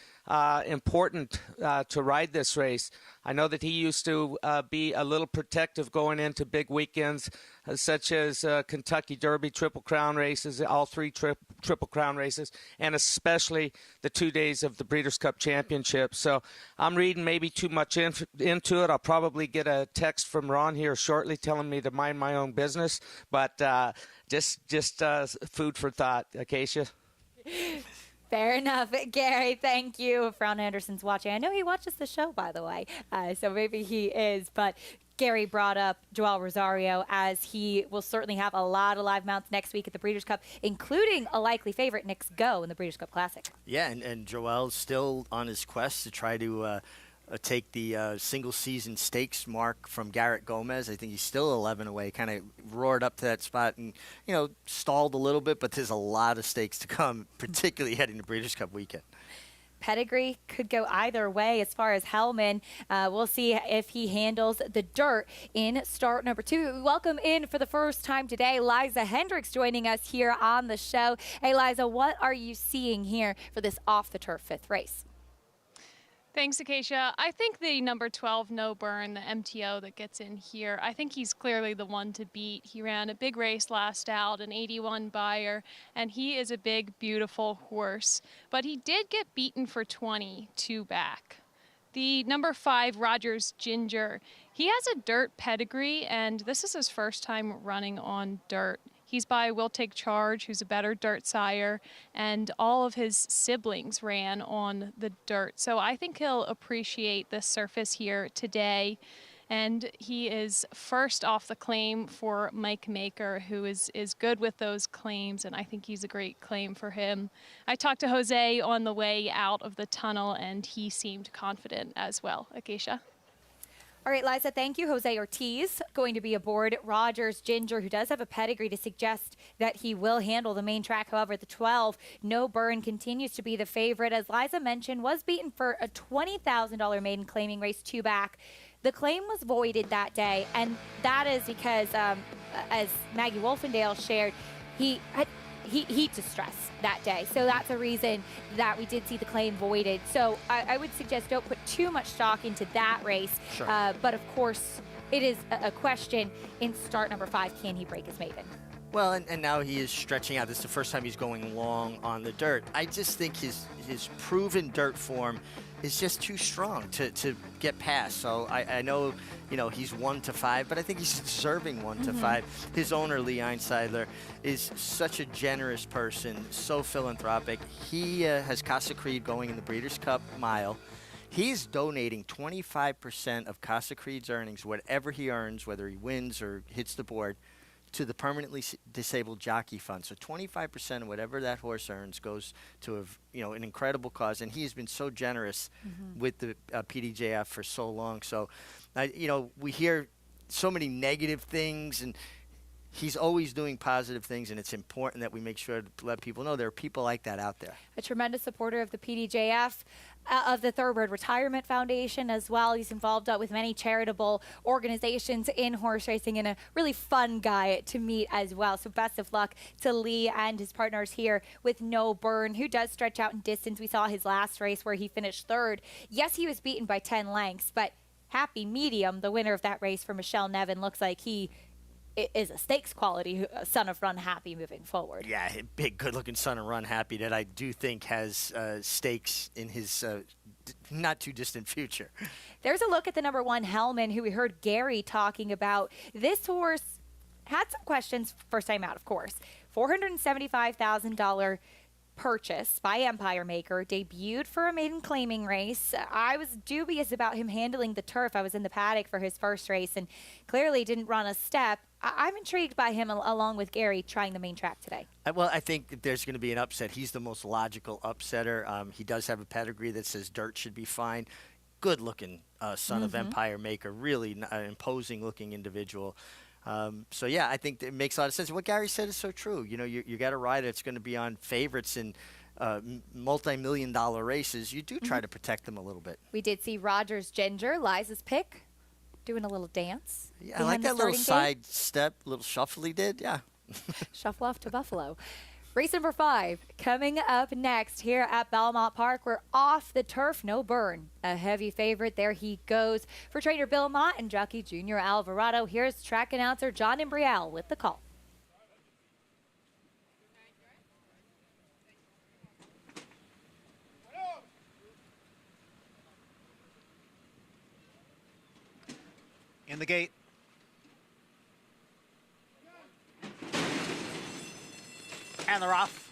important to ride this race. I know that he used to be a little protective going into big weekends, such as Kentucky Derby, Triple Crown races, all 3 Triple Crown races, and especially the 2 days of the Breeders' Cup Championship. So I'm reading maybe too much into it. I'll probably get a text from Ron here shortly telling me to mind my own business. But just food for thought, Acacia. Fair enough. Gary, thank you. If Ron Anderson's watching, I know he watches the show, by the way, so maybe he is. But Gary brought up Joel Rosario, as he will certainly have a lot of live mounts next week at the Breeders' Cup, including a likely favorite, Nick's Go, in the Breeders' Cup Classic. Yeah, and Joel's still on his quest to try to take the single-season stakes mark from Garrett Gomez. I think he's still 11 away, kind of roared up to that spot and, stalled a little bit, but there's a lot of stakes to come, particularly heading to Breeders' Cup weekend. Pedigree could go either way as far as Hellman. We'll see if he handles the dirt in start number 2. Welcome in for the first time today, Liza Hendricks joining us here on the show. Hey, Liza, what are you seeing here for this off-the-turf 5th race? Thanks, Acacia. I think the number 12, No Burn, the MTO that gets in here, I think he's clearly the one to beat. He ran a big race last out, an 81 buyer, and he is a big, beautiful horse. But he did get beaten for 22 back. The number 5, Rogers Ginger, he has a dirt pedigree, and this is his first time running on dirt. He's by Will Take Charge, who's a better dirt sire, and all of his siblings ran on the dirt. So I think he'll appreciate the surface here today. And he is first off the claim for Mike Maker, who is good with those claims, and I think he's a great claim for him. I talked to Jose on the way out of the tunnel, and he seemed confident as well. Acacia? All right, Liza, thank you. Jose Ortiz going to be aboard. Rogers Ginger, who does have a pedigree to suggest that he will handle the main track. However, the 12, No Burn, continues to be the favorite. As Liza mentioned, was beaten for a $20,000 maiden claiming race 2 back. The claim was voided that day, and that is because, as Maggie Wolfendale shared, he had heat distress that day. So that's a reason that we did see the claim voided. So I would suggest don't put too much stock into that race. Sure. But of course, it is a question in start number 5, can he break his maiden? Well, and now he is stretching out. This is the first time he's going long on the dirt. I just think his proven dirt form is just too strong to get past. So I know, he's 1-5, but I think he's deserving 1-5. His owner, Lee Einseidler, is such a generous person, so philanthropic. He has Casa Creed going in the Breeders' Cup Mile. He's donating 25% of Casa Creed's earnings, whatever he earns, whether he wins or hits the board, to the permanently disabled jockey fund. So 25% of whatever that horse earns goes to an incredible cause, and he's been so generous with the PDJF for so long. So, we hear so many negative things, and he's always doing positive things, and it's important that we make sure to let people know there are people like that out there. A tremendous supporter of the PDJF, of the Thoroughbred Retirement Foundation as well. He's involved with many charitable organizations in horse racing, and a really fun guy to meet as well. So best of luck to Lee and his partners here with No Burn, who does stretch out in distance. We saw his last race where he finished 3rd. Yes, he was beaten by 10 lengths, but Happy Medium, the winner of that race for Michelle Nevin, looks like he is a stakes quality son of Run Happy moving forward. Yeah, big, good-looking son of Run Happy that I do think has stakes in his not too distant future. There's a look at the number 1, Hellman, who we heard Gary talking about. This horse had some questions first time out, of course. $475,000 purchase by Empire Maker, debuted for a maiden claiming race. I was dubious about him handling the turf. I was in the paddock for his first race and clearly didn't run a step. I'm intrigued by him along with Gary trying the main track today. Well, I think that there's going to be an upset. He's the most logical upsetter. He does have a pedigree that says dirt should be fine. Good-looking son of Empire Maker, really an imposing-looking individual. So, yeah, I think it makes a lot of sense. What Gary said is so true. You got a rider that's going to be on favorites in multi-million-dollar races. You do try to protect them a little bit. We did see Rogers Ginger, Liza's pick, doing a little dance. Yeah, I like that little side step, little shuffle he did. Yeah. Shuffle off to Buffalo. Race number 5 coming up next here at Belmont Park. We're off the turf, No Burn. A heavy favorite. There he goes for trainer Bill Mott and jockey Junior Alvarado. Here's track announcer John Imbriel with the call. In the gate. And they're off.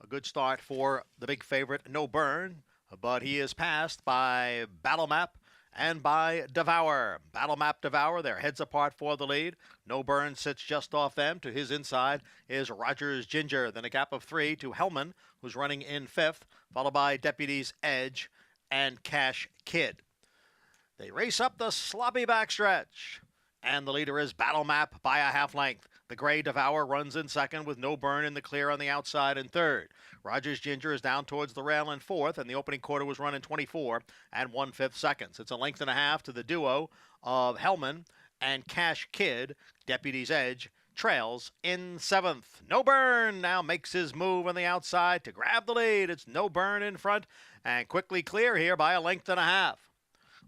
A good start for the big favorite, No Burn, but he is passed by Battle Map and by Devour. Battle Map, Devour, they're heads apart for the lead. No Burn sits just off them. To his inside is Rogers Ginger. Then a gap of 3 to Hellman, who's running in 5th, followed by Deputy's Edge and Cash Kid. They race up the sloppy backstretch, and the leader is Battle Map by a half length. The gray Devour runs in 2nd with No Burn in the clear on the outside in 3rd. Rogers Ginger is down towards the rail in 4th, and the opening quarter was run in 24 and 1/5 seconds. It's a length and a half to the duo of Hellman and Cash Kid, Deputy's Edge, trails in 7th. No Burn now makes his move on the outside to grab the lead. It's No Burn in front and quickly clear here by a length and a half.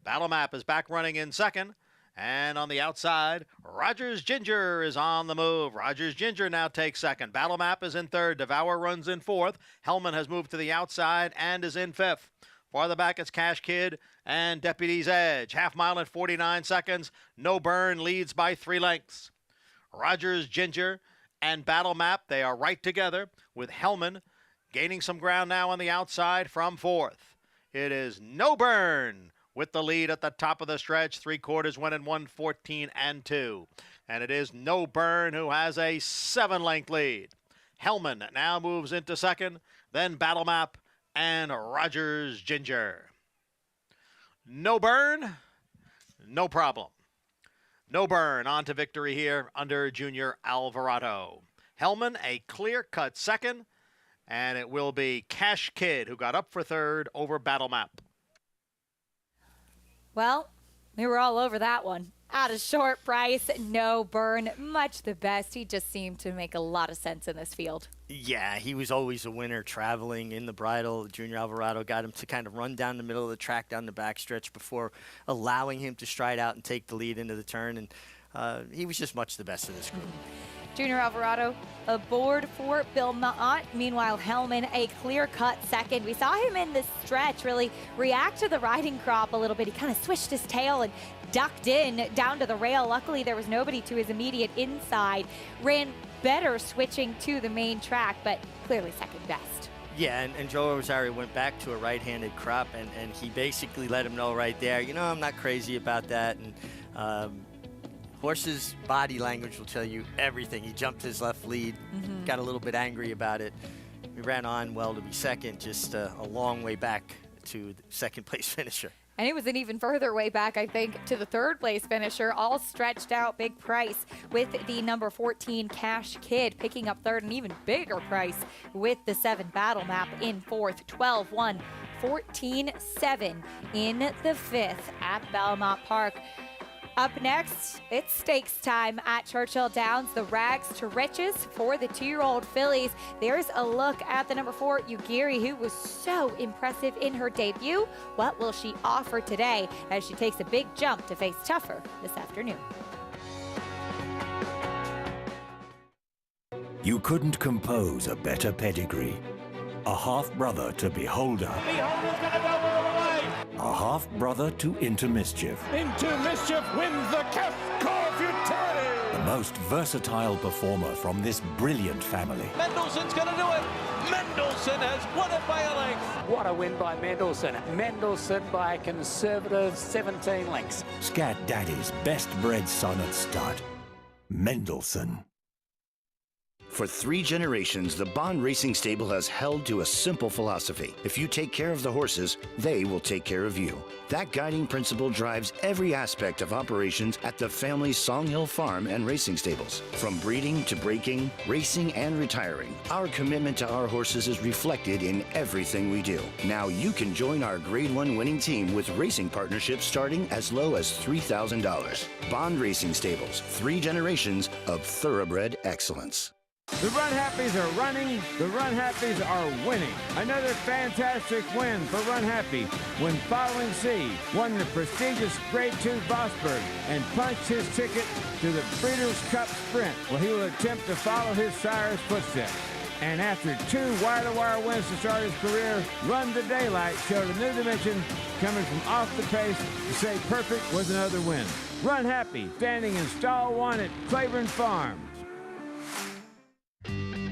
Battle Map is back running in 2nd. And on the outside, Rogers Ginger is on the move. Rogers Ginger now takes 2nd. Battle Map is in 3rd. Devour runs in 4th. Hellman has moved to the outside and is in 5th. Farther back, it's Cash Kid and Deputy's Edge. Half mile in 49 seconds. No Burn leads by 3 lengths. Rogers Ginger and Battle Map, they are right together with Hellman gaining some ground now on the outside from 4th. It is No Burn with the lead at the top of the stretch. 3/4 went in 1:14 and 2. And it is No Burn who has a 7-length lead. Hellman now moves into 2nd, then Battle Map and Rogers Ginger. No Burn, no problem. No Burn on to victory here under Junior Alvarado. Hellman a clear-cut 2nd, and it will be Cash Kid who got up for 3rd over Battle Map. Well, we were all over that one. At a short price, No Burn, much the best. He just seemed to make a lot of sense in this field. Yeah, he was always a winner traveling in the bridle. Junior Alvarado got him to kind of run down the middle of the track down the backstretch before allowing him to stride out and take the lead into the turn. And he was just much the best of this group. Junior Alvarado aboard for Bill Mott. Meanwhile, Hellman a clear-cut 2nd. We saw him in the stretch really react to the riding crop a little bit. He kind of swished his tail and ducked in down to the rail. Luckily, there was nobody to his immediate inside. Ran better switching to the main track, but clearly 2nd best. Yeah, and Joe Rosario went back to a right-handed crop, and he basically let him know right there, you know, I'm not crazy about that. And horse's body language will tell you everything. He jumped his left lead, got a little bit angry about it. He ran on well to be 2nd, just a long way back to the 2nd place finisher. And it was an even further way back, I think, to the 3rd place finisher, all stretched out. Big price with the number 14 Cash Kid picking up 3rd, and even bigger price with the 7 Battle Map in 4th. 12-1, 14-7 in the 5th at Belmont Park. Up next, it's stakes time at Churchill Downs. The rags to riches for the 2-year-old fillies. There's a look at the number 4, Ugiri, who was so impressive in her debut. What will she offer today as she takes a big jump to face tougher this afternoon? You couldn't compose a better pedigree. A half-brother to Beholder. Beholder's gonna go all the way. A half-brother to Into Mischief. Into Mischief wins the Cash Call Futurity. The most versatile performer from this brilliant family. Mendelssohn's gonna do it. Mendelssohn has won it by a length. What a win by Mendelssohn. Mendelssohn by a conservative 17 lengths. Scat Daddy's best-bred son at stud. Mendelssohn. For 3 generations, the Bond Racing Stable has held to a simple philosophy. If you take care of the horses, they will take care of you. That guiding principle drives every aspect of operations at the family's Songhill Farm and Racing Stables. From breeding to breaking, racing and retiring, our commitment to our horses is reflected in everything we do. Now you can join our Grade 1 winning team with racing partnerships starting as low as $3,000. Bond Racing Stables, 3 generations of thoroughbred excellence. The Run Happies are running, the Run Happies are winning. Another fantastic win for Run Happy when Following C won the prestigious Grade 2 Bossburg and punched his ticket to the Breeders' Cup Sprint, where he will attempt to follow his sire's footsteps. And after 2 wire-to-wire wins to start his career, Run the Daylight showed a new dimension, coming from off the pace to say perfect was another win. Run Happy, standing in stall 1 at Claiborne Farms.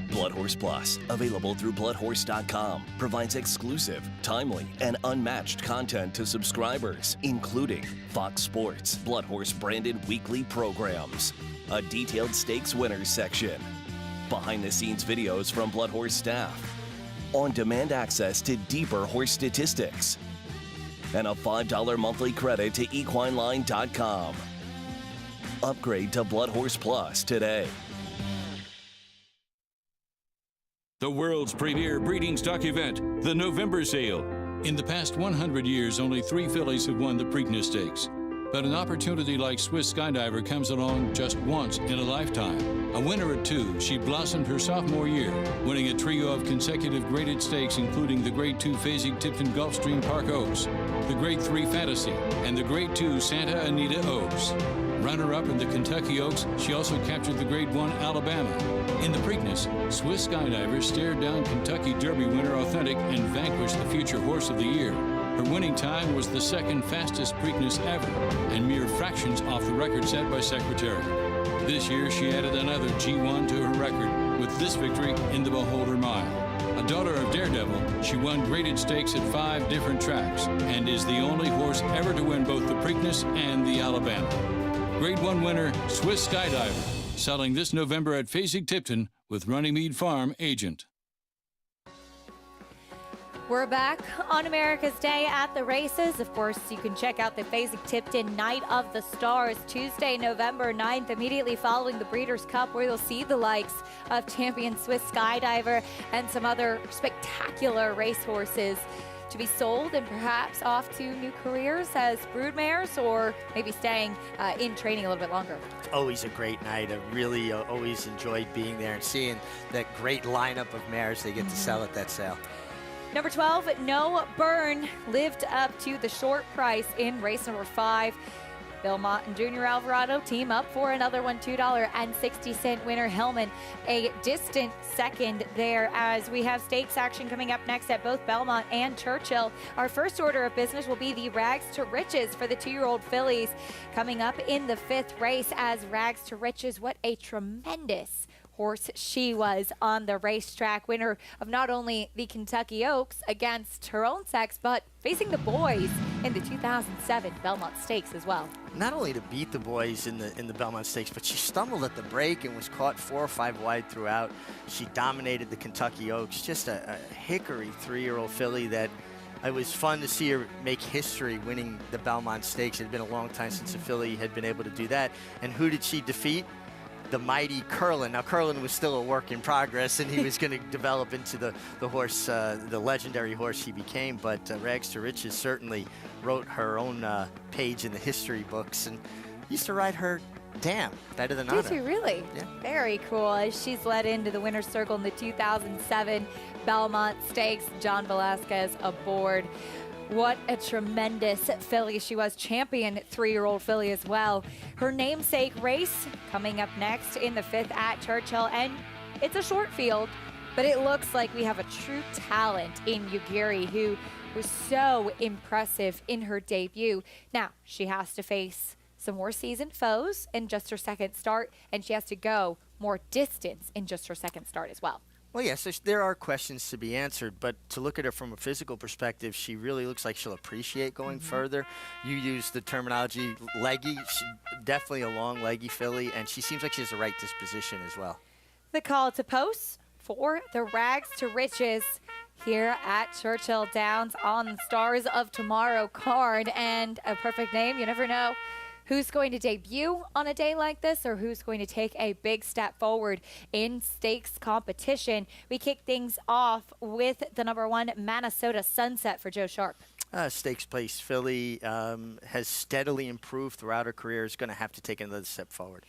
Blood Horse Plus, available through bloodhorse.com, provides exclusive, timely, and unmatched content to subscribers, including Fox Sports, Blood Horse branded weekly programs, a detailed stakes winners section, behind-the-scenes videos from Blood Horse staff, on-demand access to deeper horse statistics, and a $5 monthly credit to equineline.com. Upgrade to Blood Horse Plus today. The world's premier breeding stock event, the November Sale. In the past 100 years, only 3 fillies have won the Preakness Stakes. But an opportunity like Swiss Skydiver comes along just once in a lifetime. A winner at 2, she blossomed her sophomore year, winning a trio of consecutive graded stakes, including the Grade 2 Fasig-Tipton Gulfstream Park Oaks, the Grade 3 Fantasy, and the Grade 2 Santa Anita Oaks. Runner-up in the Kentucky Oaks, she also captured the Grade 1 Alabama. In the Preakness, Swiss Skydiver stared down Kentucky Derby winner Authentic and vanquished the future Horse of the Year. Her winning time was the second fastest Preakness ever, and mere fractions off the record set by Secretary. This year, she added another G1 to her record with this victory in the Beholder Mile. A daughter of Daredevil, she won graded stakes at 5 different tracks and is the only horse ever to win both the Preakness and the Alabama. Grade 1 winner, Swiss Skydiver, selling this November at Fasig-Tipton with Runnymede Farm agent. We're back on America's Day at the races. Of course, you can check out the Fasig-Tipton Night of the Stars Tuesday, November 9th, immediately following the Breeders' Cup, where you'll see the likes of champion Swiss Skydiver and some other spectacular racehorses to be sold and perhaps off to new careers as broodmares, or maybe staying in training a little bit longer. It's always a great night. I really always enjoyed being there and seeing that great lineup of mares they get to sell at that sale. Number 12, No Burn, lived up to the short price in race number 5. Belmont and Junior Alvarado team up for another one, $2.60 winner. Hellman a distant second there, as we have stakes action coming up next at both Belmont and Churchill. Our first order of business will be the Rags to Riches for the 2-year-old fillies coming up in the 5th race, as Rags to Riches, what a tremendous horse she was on the racetrack, winner of not only the Kentucky Oaks against her own sex, but facing the boys in the 2007 Belmont Stakes as well. Not only to beat the boys in the Belmont Stakes, but she stumbled at the break and was caught 4 or 5 wide throughout. She dominated the Kentucky Oaks. Just a hickory 3-year-old filly that it was fun to see her make history winning the Belmont Stakes. It had been a long time since a filly had been able to do that. And who did she defeat? The mighty Curlin. Now, Curlin was still a work in progress, and he was going to develop into the horse, the legendary horse he became. But Rags to Riches certainly wrote her own page in the history books, and used to ride her better than Did you really? Yeah. Very cool. As she's led into the winner's circle in the 2007 Belmont Stakes. John Velasquez aboard. What a tremendous filly she was. Champion 3-year-old filly as well. Her namesake race coming up next in the 5th at Churchill. And it's a short field, but it looks like we have a true talent in Ugiri, who was so impressive in her debut. Now, she has to face some more seasoned foes in just her second start, and she has to go more distance in just her second start as well. Well, yes, there are questions to be answered, but to look at her from a physical perspective, she really looks like she'll appreciate going further. You use the terminology leggy. Definitely a long, leggy filly, and she seems like she has the right disposition as well. The call to post for the Rags to Riches here at Churchill Downs on the Stars of Tomorrow card. And a perfect name, you never know who's going to debut on a day like this or who's going to take a big step forward in stakes competition. We kick things off with the number 1 Minnesota Sunset for Joe Sharp. Stakes place filly has steadily improved throughout her career. Is going to have to take another step forward.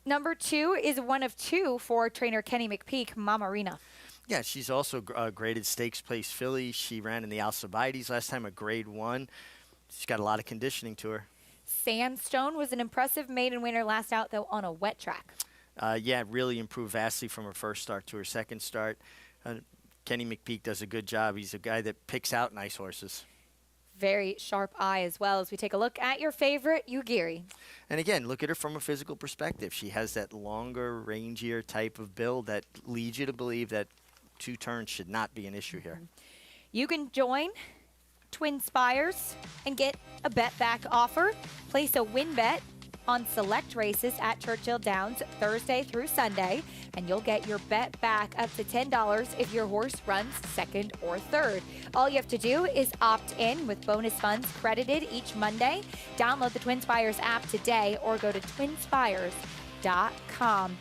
Number 2 is 1 of 2 for trainer Kenny McPeak, Mamarina. Yeah, she's also a graded stakes place filly. She ran in the Alcibiades last time, a grade 1. She's got a lot of conditioning to her. Sandstone was an impressive maiden winner last out, though, on a wet track. Yeah, really improved vastly from her first start to her second start. Kenny McPeak does a good job. He's a guy that picks out nice horses. Very sharp eye as well, as we take a look at your favorite, Ugiri. And again, look at her from a physical perspective. She has that longer, rangier type of build that leads you to believe that 2 turns should not be an issue here. You can join Twin Spires and get a bet back offer. Place a win bet on select races at Churchill Downs Thursday through Sunday, and you'll get your bet back up to $10 if your horse runs second or third. All you have to do is opt in with bonus funds credited each Monday. Download the Twin Spires app today or go to twinspires.com.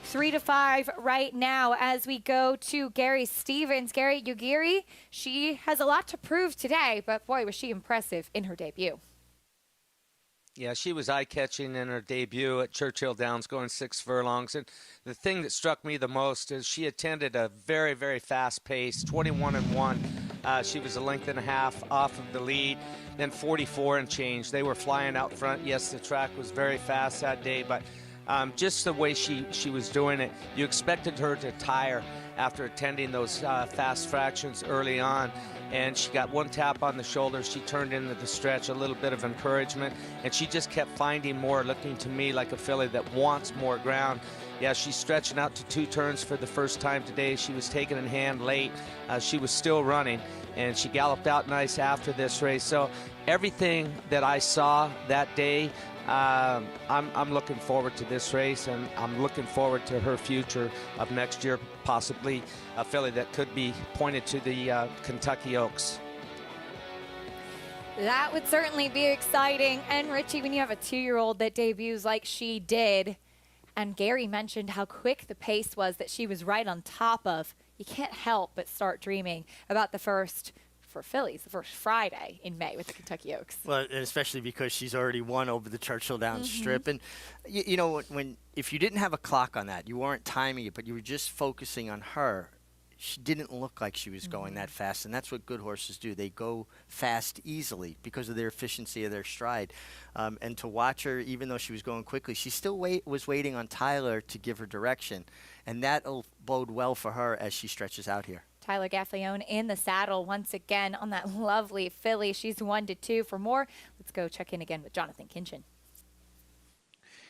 3 to 5 right now as we go to Gary Stevens. Gary, Ugiri, she has a lot to prove today, but boy, was she impressive in her debut. Yeah, she was eye-catching in her debut at Churchill Downs, going 6 furlongs. And the thing that struck me the most is she attended a very, very fast pace, 21-1. She was a length and a half off of the lead, then 44 and change. They were flying out front. Yes, the track was very fast that day, but just the way she was doing it, you expected her to tire after attending those fast fractions early on. And she got one tap on the shoulder. She turned into the stretch, a little bit of encouragement, and she just kept finding more, looking to me like a filly that wants more ground. Yeah, she's stretching out to 2 turns for the first time today. She was taken in hand late. She was still running, and she galloped out nice after this race. So everything that I saw that day, I'm looking forward to this race, and I'm looking forward to her future of next year, possibly a filly that could be pointed to the Kentucky Oaks. That would certainly be exciting. And Richie, when you have a 2-year-old that debuts like she did, and Gary mentioned how quick the pace was that she was right on top of, you can't help but start dreaming about the first for fillies, the first Friday in May with the Kentucky Oaks. Well, and especially because she's already won over the Churchill Downs Strip. And, you know, if you didn't have a clock on that, you weren't timing it, but you were just focusing on her, she didn't look like she was going that fast. And that's what good horses do. They go fast easily because of their efficiency of their stride. And to watch her, even though she was going quickly, she still was waiting on Tyler to give her direction. And that'll bode well for her as she stretches out here. Tyler Gaffalione in the saddle once again on that lovely filly. She's 1-2. For more, let's go check in again with Jonathan Kinchin.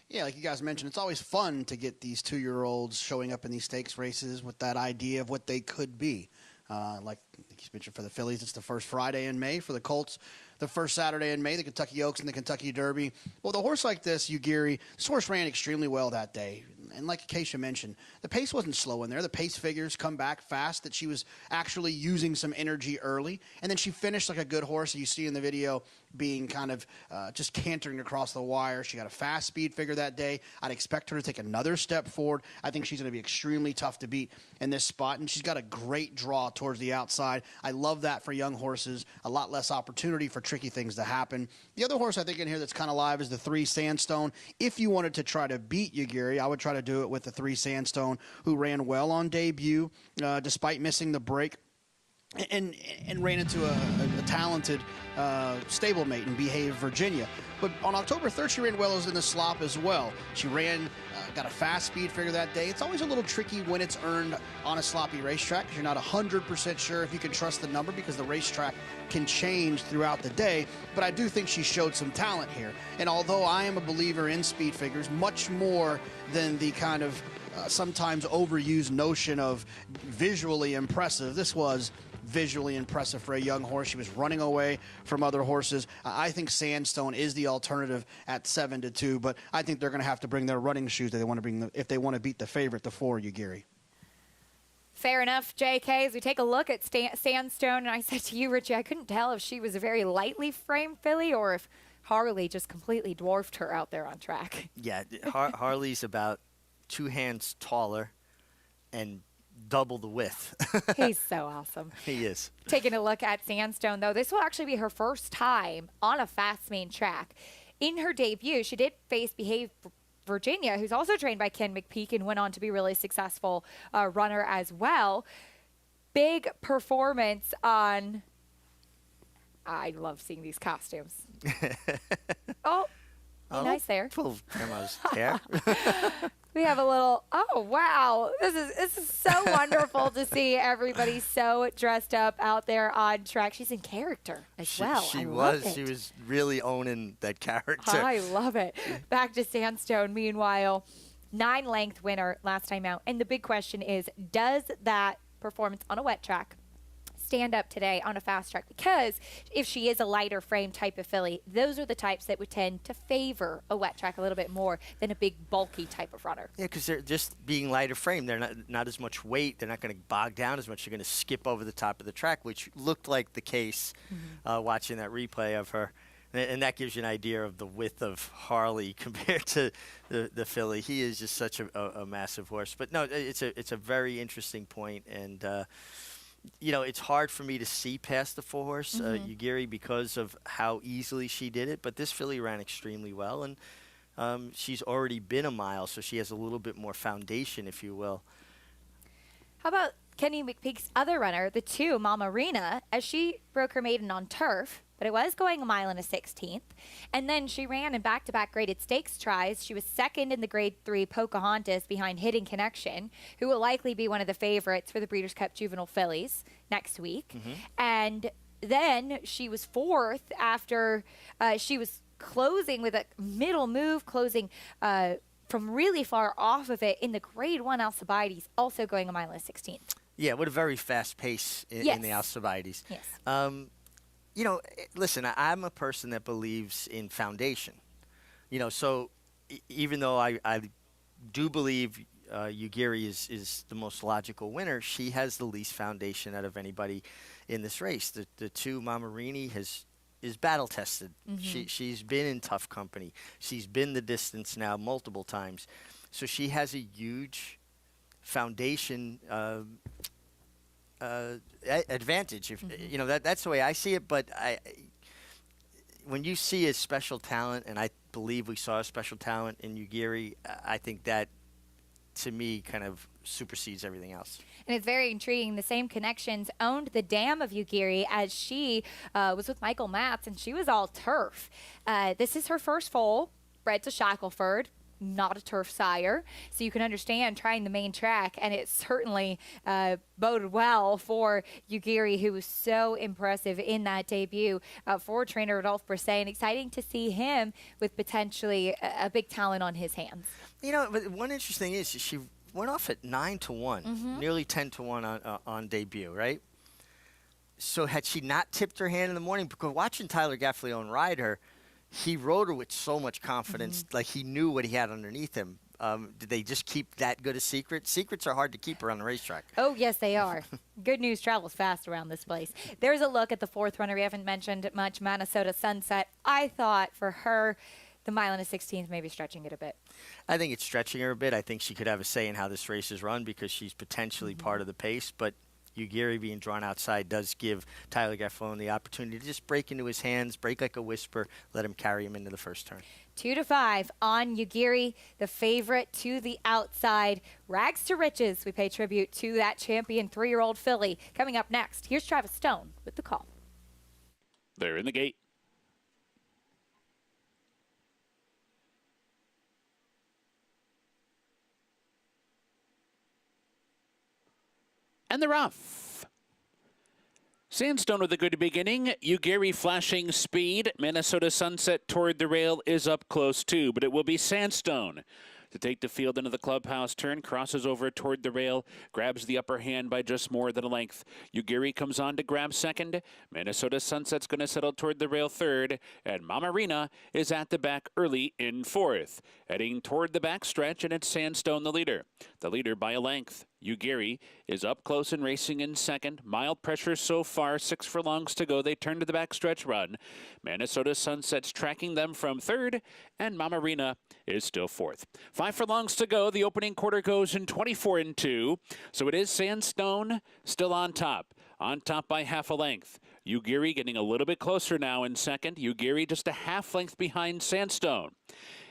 Yeah, like you guys mentioned, it's always fun to get these 2-year-olds showing up in these stakes races with that idea of what they could be. Like you mentioned for the fillies, it's the first Friday in May. For the Colts, the first Saturday in May, the Kentucky Oaks and the Kentucky Derby. Well, the horse like this, Ugiri, this horse ran extremely well that day. And like Acacia mentioned, the pace wasn't slow in there. The pace figures come back fast, that she was actually using some energy early. And then she finished like a good horse that you see in the video, being kind of just cantering across the wire. She got a fast speed figure that day. I'd expect her to take another step forward. I think she's going to be extremely tough to beat in this spot. And she's got a great draw towards the outside. I love that for young horses. A lot less opportunity for tricky things to happen. The other horse I think in here that's kind of live is the 3 Sandstone. If you wanted to try to beat Ugiri, I would try to do it with the 3 Sandstone, who ran well on debut despite missing the break. And ran into a talented stablemate in Behave Virginia. But on October 3rd, she ran well in the slop as well. She ran, got a fast speed figure that day. It's always a little tricky when it's earned on a sloppy racetrack because you're not 100% sure if you can trust the number because the racetrack can change throughout the day. But I do think she showed some talent here. And although I am a believer in speed figures, much more than the kind of sometimes overused notion of visually impressive, this was visually impressive for a young horse. She was running away from other horses. I think Sandstone is the alternative at 7-2, but I think they're going to have to bring their running shoes if they want to beat the favorite, the 4, Ugiri. Fair enough, JK. As we take a look at Sandstone, and I said to you, Richie, I couldn't tell if she was a very lightly framed filly or if Harley just completely dwarfed her out there on track. Yeah, Harley's about 2 hands taller and double the width. He's so awesome. He is. Taking a look at Sandstone, though, this will actually be her first time on a fast main track. In her debut, she did face Behave Virginia, who's also trained by Ken McPeak and went on to be a really successful runner as well. Big performance on... I love seeing these costumes. Oh, nice there. Full Grandma's hair. We have a little, oh, wow. This is so wonderful to see everybody so dressed up out there on track. She's in character as well. She was really owning that character. I love it. Back to Sandstone, meanwhile. 9-length winner last time out. And the big question is, does that performance on a wet track stand up today on a fast track? Because if she is a lighter frame type of filly, those are the types that would tend to favor a wet track a little bit more than a big bulky type of runner. Yeah, because they're just being lighter frame. They're not as much weight. They're not going to bog down as much. They're going to skip over the top of the track, which looked like the case watching that replay of her. And that gives you an idea of the width of Harley compared to the filly. He is just such a massive horse. But no, it's a very interesting point. And you know, it's hard for me to see past the 4-horse, Ugiri, because of how easily she did it. But this filly ran extremely well, and she's already been a mile, so she has a little bit more foundation, if you will. How about Kenny McPeak's other runner, the 2, Mama Rena, as she broke her maiden on turf, but it was going a mile and a 16th. And then she ran in back-to-back graded stakes tries. She was second in the Grade 3 Pocahontas behind Hidden Connection, who will likely be one of the favorites for the Breeders' Cup Juvenile Fillies next week. And then she was 4th after she was closing with a middle move, closing from really far off of it in the Grade 1 Alcibiades, also going a mile and a 16th. Yeah, what a very fast pace in the Alcibiades. Yes. You know, listen, I'm a person that believes in foundation. You know, so even though I do believe Ugiri is the most logical winner, she has the least foundation out of anybody in this race. The 2, Mamarini, is battle tested. She's been in tough company. She's been the distance now multiple times. So she has a huge foundation advantage. If you know, that's the way I see it. But when you see a special talent, and I believe we saw a special talent in Ugiri, I think that, to me, kind of supersedes everything else. And it's very intriguing. The same connections owned the dam of Ugiri, as she was with Michael Matz, and she was all turf. This is her first foal, bred to Shackelford, not a turf sire. So you can understand trying the main track, and it certainly boded well for Ugiri, who was so impressive in that debut for trainer Rodolphe Brisset, and exciting to see him with potentially a big talent on his hands. You know, but one interesting thing is she went off at 9-1, nearly 10-1 on debut, right? So had she not tipped her hand in the morning, because watching Tyler Gaffalione ride her, he rode her with so much confidence, like he knew what he had underneath him. Did they just keep that good a secret? Secrets are hard to keep around the racetrack. Oh, yes, they are. Good news travels fast around this place. There's a look at the 4th runner we haven't mentioned much, Minnesota Sunset. I thought for her, the mile and a 16th maybe stretching it a bit. I think it's stretching her a bit. I think she could have a say in how this race is run because she's potentially part of the pace, but Ugiri being drawn outside does give Tyler Gaffalione the opportunity to just break into his hands, break like a whisper, let him carry him into the first turn. 2-5 on Ugiri, the favorite to the outside. Rags to riches. We pay tribute to that champion 3-year-old filly. Coming up next, here's Travis Stone with the call. They're in the gate. And they're off. Sandstone with a good beginning. Ugiri flashing speed. Minnesota Sunset toward the rail is up close too, but it will be Sandstone to take the field into the clubhouse turn, crosses over toward the rail, grabs the upper hand by just more than a length. Ugiri comes on to grab second. Minnesota Sunset's going to settle toward the rail third, and Mamarina is at the back early in 4th. Heading toward the back stretch, and it's Sandstone the leader. The leader by a length. Ugiri is up close and racing in second. Mild pressure so far, 6 furlongs to go. They turn to the backstretch run. Minnesota Sunset's tracking them from third, and Mamarina is still 4th. 5 furlongs to go. The opening quarter goes in 24-2. So it is Sandstone still on top by half a length. Ugiri getting a little bit closer now in second. Ugiri just a half length behind Sandstone.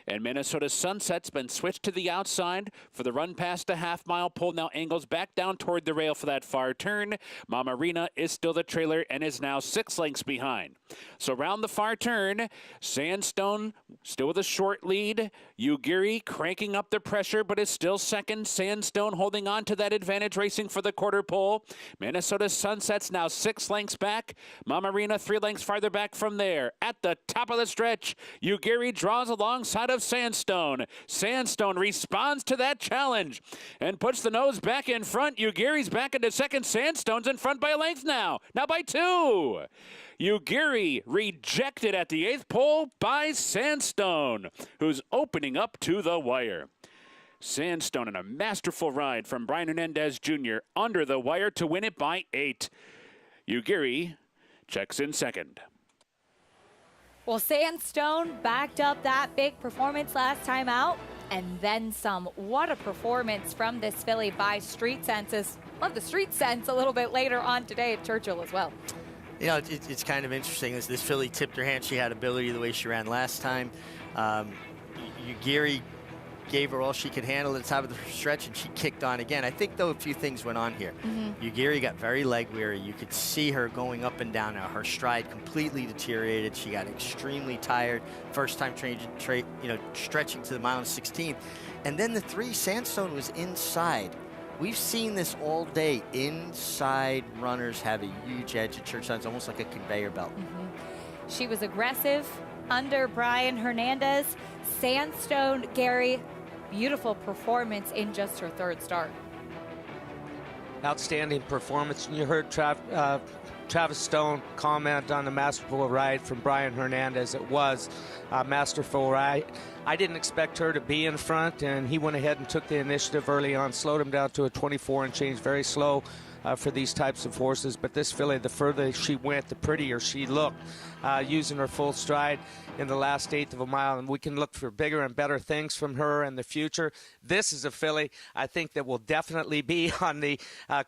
And Minnesota Sunset's been switched to the outside for the run past a half-mile pole. Now angles back down toward the rail for that far turn. Mamarina is still the trailer and is now 6 lengths behind. So round the far turn, Sandstone still with a short lead. Ugiri cranking up the pressure, but is still second. Sandstone holding on to that advantage, racing for the quarter pole. Minnesota Sunset's now 6 lengths back. Mamarina 3 lengths farther back from there. At the top of the stretch, Ugiri draws alongside of Sandstone. Sandstone responds to that challenge and puts the nose back in front. Ugiri's back into second. Sandstone's in front by a length now by 2. Ugiri rejected at the 8th pole by Sandstone, who's opening up to the wire. Sandstone in a masterful ride from Brian Hernandez Jr. under the wire to win it by 8. Ugiri checks in second. Well, Sandstone backed up that big performance last time out. and then some. What a performance from this filly by Street Senses. Love the Street Sense a little bit later on today at Churchill as well. You know, it's kind of interesting. This filly tipped her hand. She had ability the way she ran last time. Ugiri gave her all she could handle at the top of the stretch, and she kicked on again. I think, though, a few things went on here. Ugiri got very leg weary. You could see her going up and down. Now, her stride completely deteriorated. She got extremely tired. First time stretching to the mile and 16th. And then the 3 Sandstone was inside. We've seen this all day. Inside runners have a huge edge at Churchill. It's almost like a conveyor belt. She was aggressive under Brian Hernandez. Sandstone, Gary, beautiful performance in just her 3rd start. Outstanding performance. And you heard Travis Stone comment on the masterful ride from Brian Hernandez. It was a masterful ride. I didn't expect her to be in front, and he went ahead and took the initiative early on, slowed him down to a 24 and change, very slow for these types of horses. But this filly, the further she went, the prettier she looked, using her full stride in the last 1/8 of a mile. And we can look for bigger and better things from her in the future. This is a filly, I think, that will definitely be on the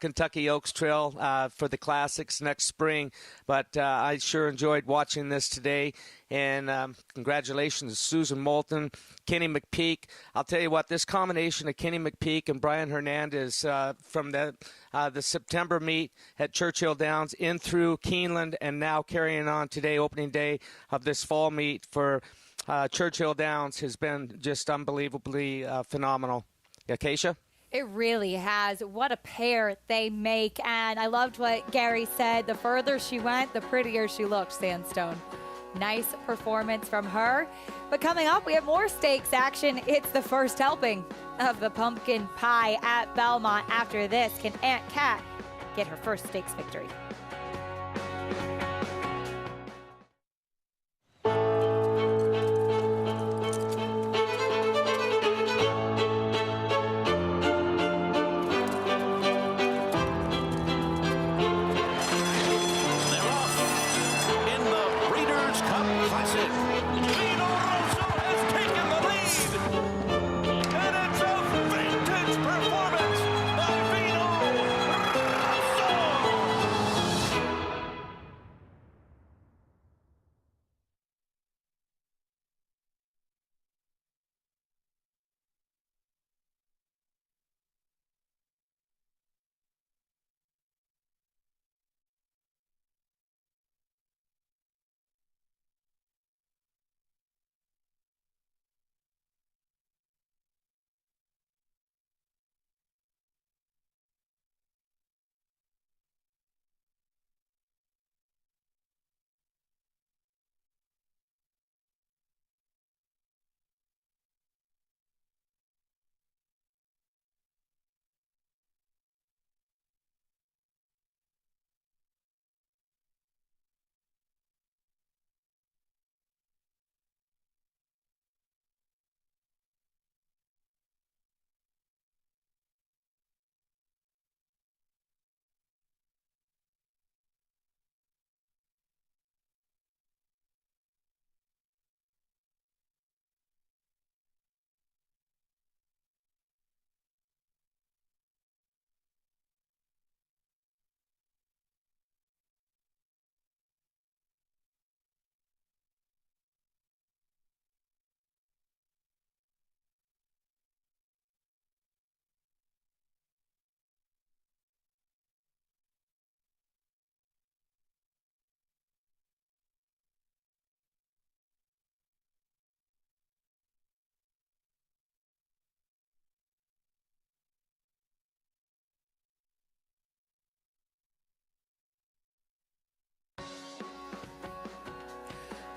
Kentucky Oaks Trail for the Classics next spring. But I sure enjoyed watching this today. And congratulations to Susan Moulton, Kenny McPeek. I'll tell you what, this combination of Kenny McPeek and Brian Hernandez from the September meet at Churchill Downs in through Keeneland, and now carrying on today, opening day of this fall meet for Churchill Downs, has been just unbelievably phenomenal. Acacia? It really has. What a pair they make. And I loved what Gary said. The further she went, the prettier she looked, Sandstone. Nice performance from her. But coming up, we have more stakes action. It's the first helping of the pumpkin pie at Belmont. After this, can Aunt Cat get her first stakes victory?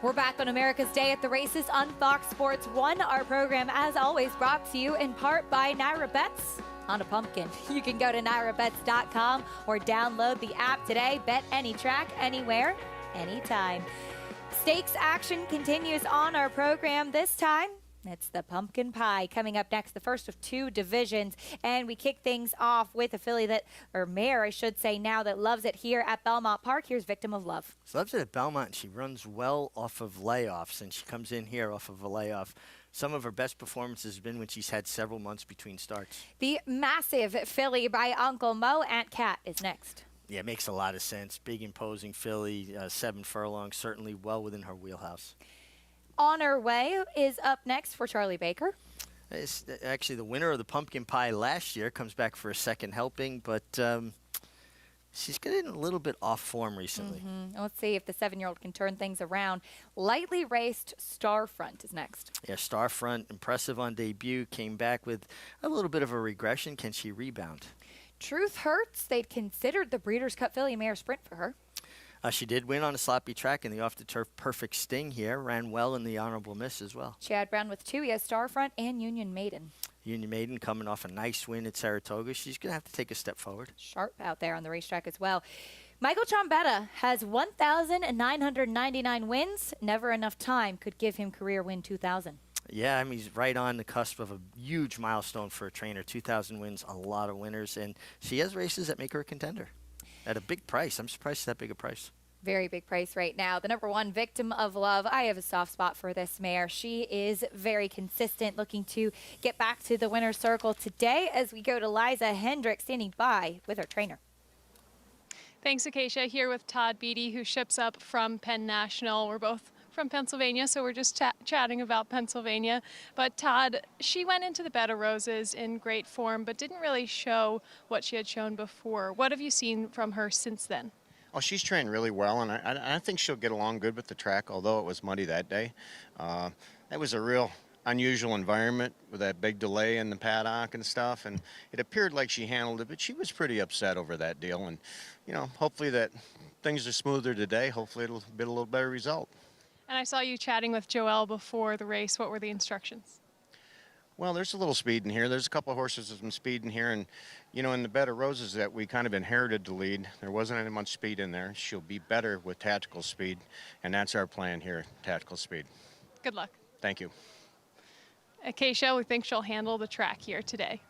We're back on America's Day at the Races on Fox Sports 1. Our program, as always, brought to you in part by Naira Bets on a pumpkin. You can go to nairabets.com or download the app today. Bet any track, anywhere, anytime. Stakes action continues on our program this time. It's the pumpkin pie coming up next, the first of 2 divisions. And we kick things off with a filly mare, I should say now, that loves it here at Belmont Park. Here's Victim of Love. She loves it at Belmont. She runs well off of layoffs, and she comes in here off of a layoff. some of her best performances have been when she's had several months between starts. The massive filly by Uncle Mo, Aunt Cat, is next. Yeah, it makes a lot of sense. Big, imposing filly, 7 furlongs, certainly well within her wheelhouse. On Her Way is up next for Charlie Baker. It's actually the winner of the pumpkin pie last year, comes back for a second helping, but she's getting a little bit off form recently. Let's see if the 7-year-old can turn things around. Lightly raced Starfront is next. Yeah, Starfront, impressive on debut, came back with a little bit of a regression. Can she rebound? Truth Hurts, they'd considered the Breeders' Cup Filly Mare Sprint for her. She did win on a sloppy track in the off-the-turf Perfect Sting here. Ran well in the Honorable Miss as well. Chad Brown with 2. He has Starfront and Union Maiden. Union Maiden coming off a nice win at Saratoga. She's going to have to take a step forward. Sharp out there on the racetrack as well. Michael Trombetta has 1,999 wins. Never enough time could give him career win 2,000. Yeah, I mean, he's right on the cusp of a huge milestone for a trainer. 2,000 wins, a lot of winners. And she has races that make her a contender at a big price. I'm surprised it's that big a price. Very big price right now. The number 1, Victim of Love. I have a soft spot for this mare. She is very consistent, looking to get back to the winner's circle today as we go to Liza Hendrick standing by with her trainer. Thanks, Acacia. Here with Todd Beatty, who ships up from Penn National. We're both from Pennsylvania, so we're just chatting about Pennsylvania. But Todd, she went into the Bed of Roses in great form, but didn't really show what she had shown before. What have you seen from her since then? Oh, she's trained really well, and I think she'll get along good with the track, although it was muddy that day. That was a real unusual environment with that big delay in the paddock and stuff, and it appeared like she handled it, but she was pretty upset over that deal. And, you know, hopefully that things are smoother today. Hopefully it'll be a little better result. And I saw you chatting with Joelle before the race. What were the instructions? Well, there's a little speed in here. There's a couple of horses with some speed in here. And, you know, in the Bed of Roses that we kind of inherited the lead, there wasn't any much speed in there. She'll be better with tactical speed, and that's our plan here, tactical speed. Good luck. Thank you. Acacia, we think she'll handle the track here today.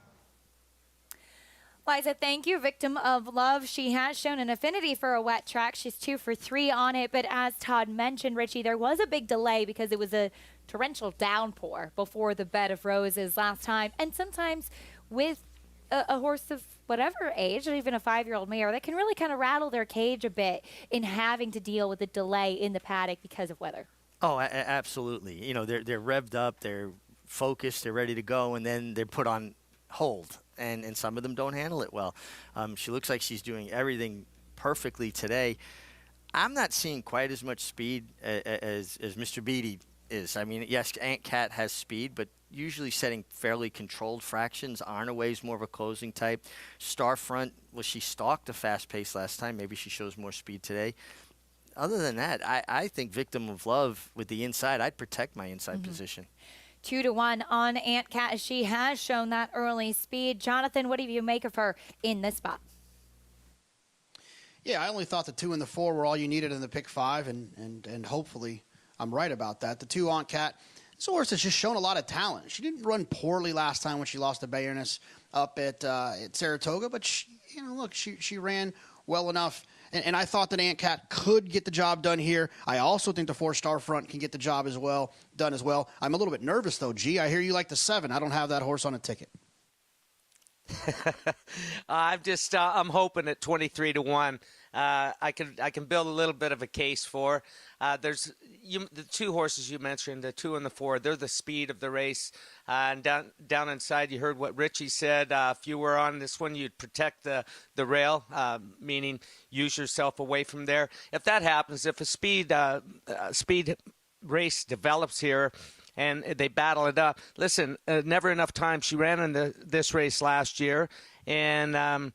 Liza, thank you. Victim of Love. She has shown an affinity for a wet track. She's 2 for 3 on it. But as Todd mentioned, Richie, there was a big delay because it was a torrential downpour before the Bed of Roses last time. And sometimes with a horse of whatever age, or even a 5-year-old mare, that can really kind of rattle their cage a bit in having to deal with a delay in the paddock because of weather. Oh, absolutely. You know, they're revved up, they're focused, they're ready to go, and then they're put on hold. And some of them don't handle it well. She looks like she's doing everything perfectly today. I'm not seeing quite as much speed as Mr. Beatty is. I mean, yes, Aunt Cat has speed, but usually setting fairly controlled fractions. Arnaway's more of a closing type. Starfront, well, she stalked a fast pace last time. Maybe she shows more speed today. Other than that, I think Victim of Love with the inside, I'd protect my inside position. 2 to 1 on Aunt Cat as she has shown that early speed. Jonathan, what do you make of her in this spot? Yeah, I only thought the 2 and the 4 were all you needed in the pick 5, and hopefully I'm right about that. The 2 Aunt Cat, this horse has just shown a lot of talent. She didn't run poorly last time when she lost to Bayerness up at Saratoga, but she ran well enough. And I thought that Aunt Cat could get the job done here. I also think the 4 Starfront can get the job done as well. I'm a little bit nervous, though. G, I hear you like the 7. I don't have that horse on a ticket. I'm hoping at 23 to 1. I can build a little bit of a case for. There's the 2 horses you mentioned, the 2 and the 4. They're the speed of the race. And down inside, you heard what Richie said. If you were on this one, you'd protect the rail, meaning use yourself away from there. If that happens, if a speed race develops here, and they battle it up. Listen, never enough time. She ran in this race last year, and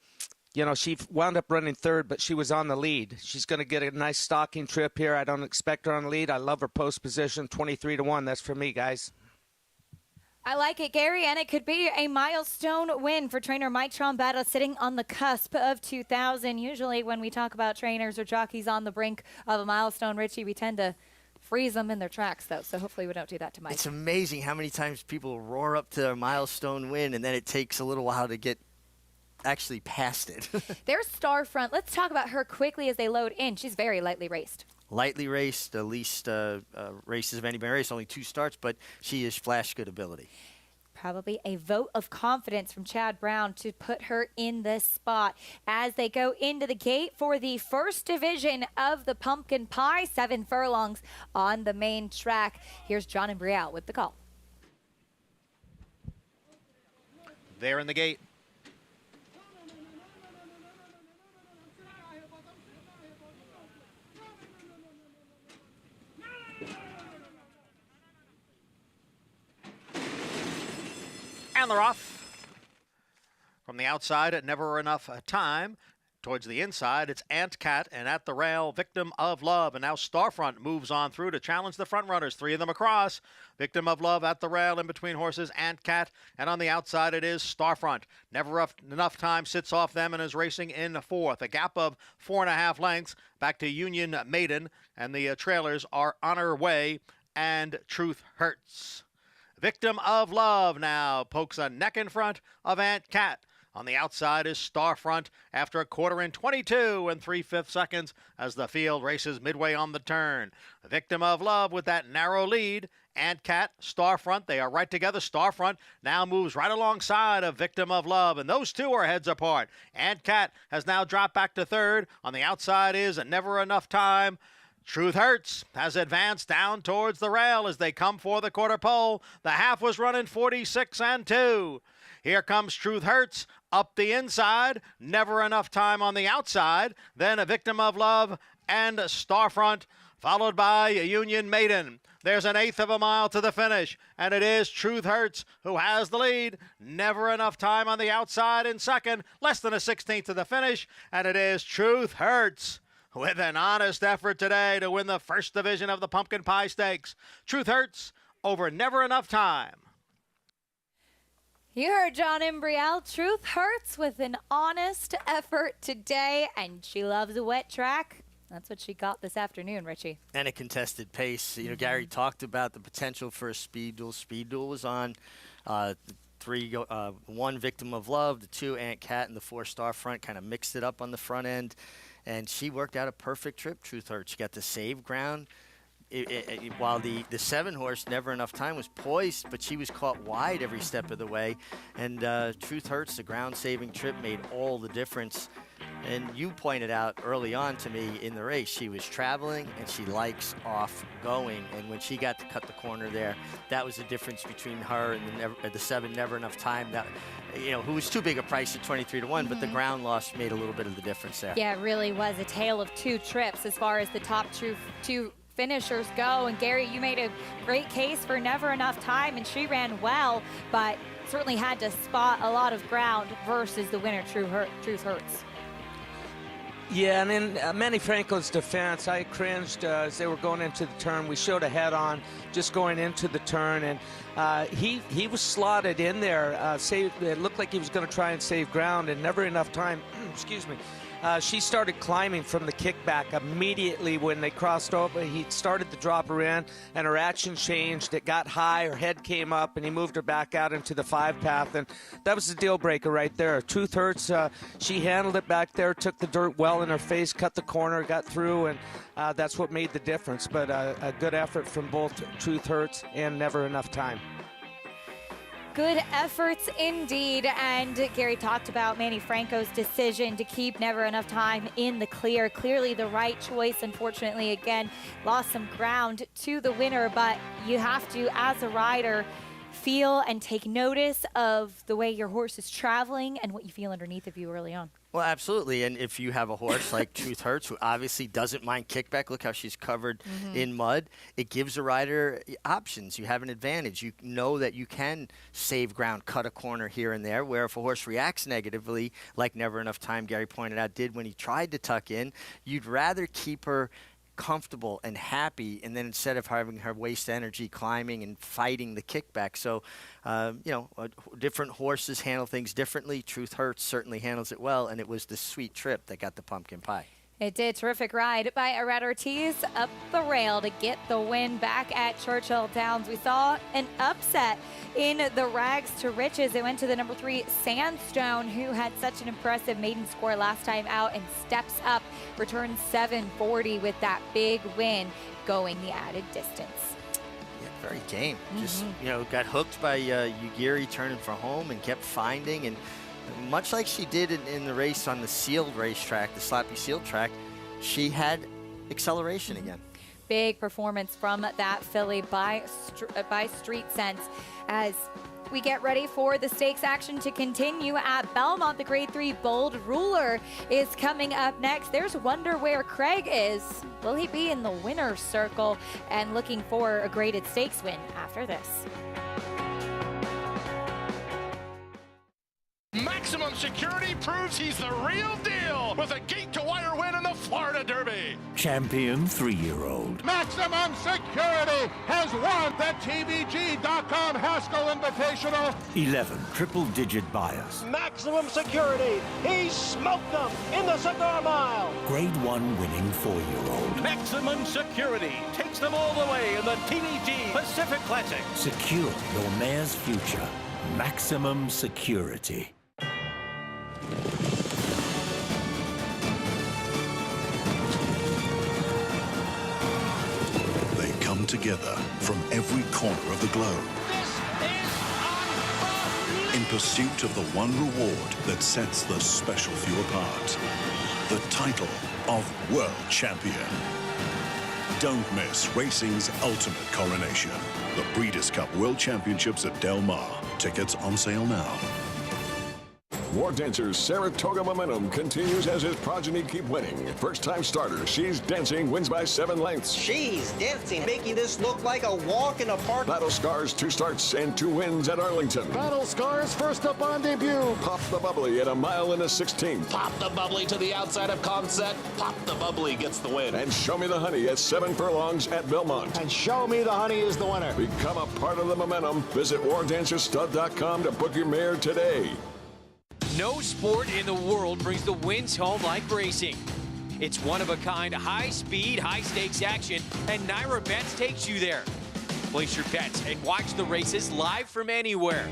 she wound up running 3rd, but she was on the lead. She's going to get a nice stalking trip here. I don't expect her on the lead. I love her post position, 23 to 1. That's for me, guys. I like it, Gary, and it could be a milestone win for trainer Mike Trombetta, sitting on the cusp of 2,000. Usually when we talk about trainers or jockeys on the brink of a milestone, Richie, we tend to freeze them in their tracks, though, so hopefully we don't do that to Mike. It's amazing how many times people roar up to a milestone win, and then it takes a little while to get actually past it. There's Starfront. Let's talk about her quickly as they load in. She's very lightly raced. lightly raced, the least races of any race, only 2 starts, but she has flashed good ability. Probably a vote of confidence from Chad Brown to put her in this spot as they go into the gate for the first division of the Pumpkin Pie, 7 furlongs on the main track. Here's John Imbrial with the call. There in the gate. And they're off. From the outside, at Never Enough Time. Towards the inside, it's Ant Cat, and at the rail, Victim of Love. And now Starfront moves on through to challenge the front runners. 3 of them across. Victim of Love at the rail, in between horses, Ant Cat. And on the outside, it is Starfront. Never Enough Time sits off them and is racing in 4th. A gap of 4.5 lengths back to Union Maiden. And the trailers are on her way, and Truth Hurts. Victim of Love now pokes a neck in front of Ant Cat. On the outside is Starfront after a quarter in 22 and 3/5 seconds as the field races midway on the turn. Victim of Love with that narrow lead. Ant Cat, Starfront, they are right together. Starfront now moves right alongside of Victim of Love, and those two are heads apart. Ant Cat has now dropped back to 3rd. On the outside is Never Enough Time. Truth Hurts has advanced down towards the rail as they come for the quarter pole. The half was running 46 and 2. Here comes Truth Hurts up the inside. Never Enough Time on the outside. Then a Victim of Love and Starfront, followed by Union Maiden. There's an 1/8 of a mile to the finish, and it is Truth Hurts who has the lead. Never Enough Time on the outside in 2nd. Less than a 16th to the finish, and it is Truth Hurts with an honest effort today to win the first division of the Pumpkin Pie Stakes. Truth Hurts over Never Enough Time. You heard John Imbrial. Truth Hurts with an honest effort today, and she loves a wet track. That's what she got this afternoon, Richie. And a contested pace. You know, Gary talked about the potential for a speed duel. Speed duel was on. 1 Victim of Love, the 2 Ant Cat, and the 4 Starfront kind of mixed it up on the front end. And she worked out a perfect trip, Truth Hurts. She got to save ground. While the 7 horse, Never Enough Time, was poised, but she was caught wide every step of the way. And Truth Hurts, the ground-saving trip, made all the difference. And you pointed out early on to me in the race, she was traveling and she likes off going. And when she got to cut the corner there, that was the difference between her and the 7 Never Enough Time. That, you know, who was too big a price at 23-1, but the ground loss made a little bit of the difference there. Yeah, it really was a tale of 2 trips as far as the top two finishers go. And Gary, you made a great case for Never Enough Time, and she ran well, but certainly had to spot a lot of ground versus the winner, Truth Hurts. Yeah, and in Manny Franco's defense, I cringed as they were going into the turn. We showed a head-on just going into the turn, and he was slotted in there. It looked like he was going to try and save ground, and Never Enough Time, excuse me, she started climbing from the kickback immediately when they crossed over. He started to drop her in, and her action changed. It got high, her head came up, and he moved her back out into the 5 path, and that was the deal breaker right there. Truth Hurts, she handled it back there, took the dirt well in her face, cut the corner, got through, and that's what made the difference. But a good effort from both Truth Hurts and Never Enough Time. Good efforts indeed, and Gary talked about Manny Franco's decision to keep Never Enough Time in the clear. Clearly the right choice. Unfortunately, again, lost some ground to the winner, but you have to, as a rider, feel and take notice of the way your horse is traveling and what you feel underneath of you early on. Well, absolutely. And if you have a horse like Truth Hurts, who obviously doesn't mind kickback, look how she's covered in mud, it gives a rider options. You have an advantage. You know that you can save ground, cut a corner here and there, where if a horse reacts negatively, like Never Enough Time, Gary pointed out, did when he tried to tuck in, you'd rather keep her comfortable and happy, and then instead of having her waste energy climbing and fighting the kickback. So, different horses handle things differently. Truth Hurts certainly handles it well, and it was the sweet trip that got the pumpkin pie. It did. Terrific ride by Irad Ortiz up the rail to get the win back at Churchill Downs. We saw an upset in the Rags to Riches. It went to the number 3 Sandstone, who had such an impressive maiden score last time out and steps up, returns 740 with that big win, going the added distance. Yeah, very game. Just, got hooked by Ugiri turning for home and kept finding. And much like she did in the race on the sealed racetrack, the sloppy sealed track, she had acceleration again. Big performance from that filly by Street Sense as we get ready for the stakes action to continue at Belmont. The Grade 3 Bold Ruler is coming up next. There's Wonder Where Craig is. Will he be in the winner's circle? And looking for a graded stakes win after this. Maximum Security proves he's the real deal with a gate-to-wire win in the Florida Derby. Champion 3-year-old. Maximum Security has won the TVG.com Haskell Invitational. 11 triple-digit buyers. Maximum Security, he smoked them in the Cigar Mile. Grade 1 winning 4-year-old. Maximum Security takes them all the way in the TVG Pacific Classic. Secure your mare's future. Maximum Security. They come together from every corner of the globe in pursuit of the one reward that sets the special few apart. The title of World Champion. Don't miss racing's ultimate coronation. The Breeders' Cup World Championships at Del Mar. Tickets on sale now. War Dancer's Saratoga momentum continues as his progeny keep winning. First-time starter, She's Dancing wins by 7 lengths. She's Dancing, making this look like a walk in the park. Battle Scars 2 starts and 2 wins at Arlington. Battle Scars first up on debut. Pop the Bubbly at 1 mile and a 16th. Pop the Bubbly to the outside of Concept. Pop the Bubbly gets the win. And Show Me the Honey at 7 furlongs at Belmont. And Show Me the Honey is the winner. Become a part of the momentum. Visit wardancerstud.com to book your mare today. No sport in the world brings the wins home like racing. It's one-of-a-kind, high-speed, high-stakes action, and Naira Bets takes you there. Place your bets and watch the races live from anywhere.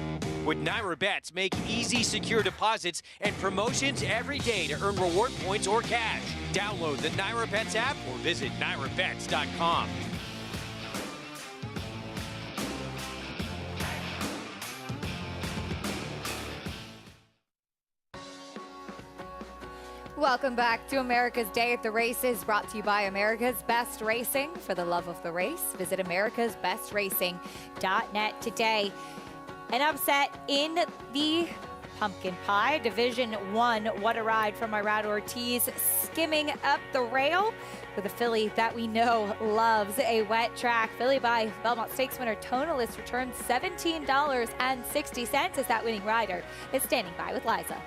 With Naira Bets, make easy, secure deposits and promotions every day to earn reward points or cash. Download the Naira Bets app or visit nairabets.com. Welcome back to America's Day at the Races, brought to you by America's Best Racing. For the love of the race, visit americasbestracing.net today. An upset in the Pumpkin Pie Division 1. What a ride from Irad Ortiz, skimming up the rail with a filly that we know loves a wet track. Filly by Belmont Stakes winner Tonalist returns $17.60 as that winning rider is standing by with Liza.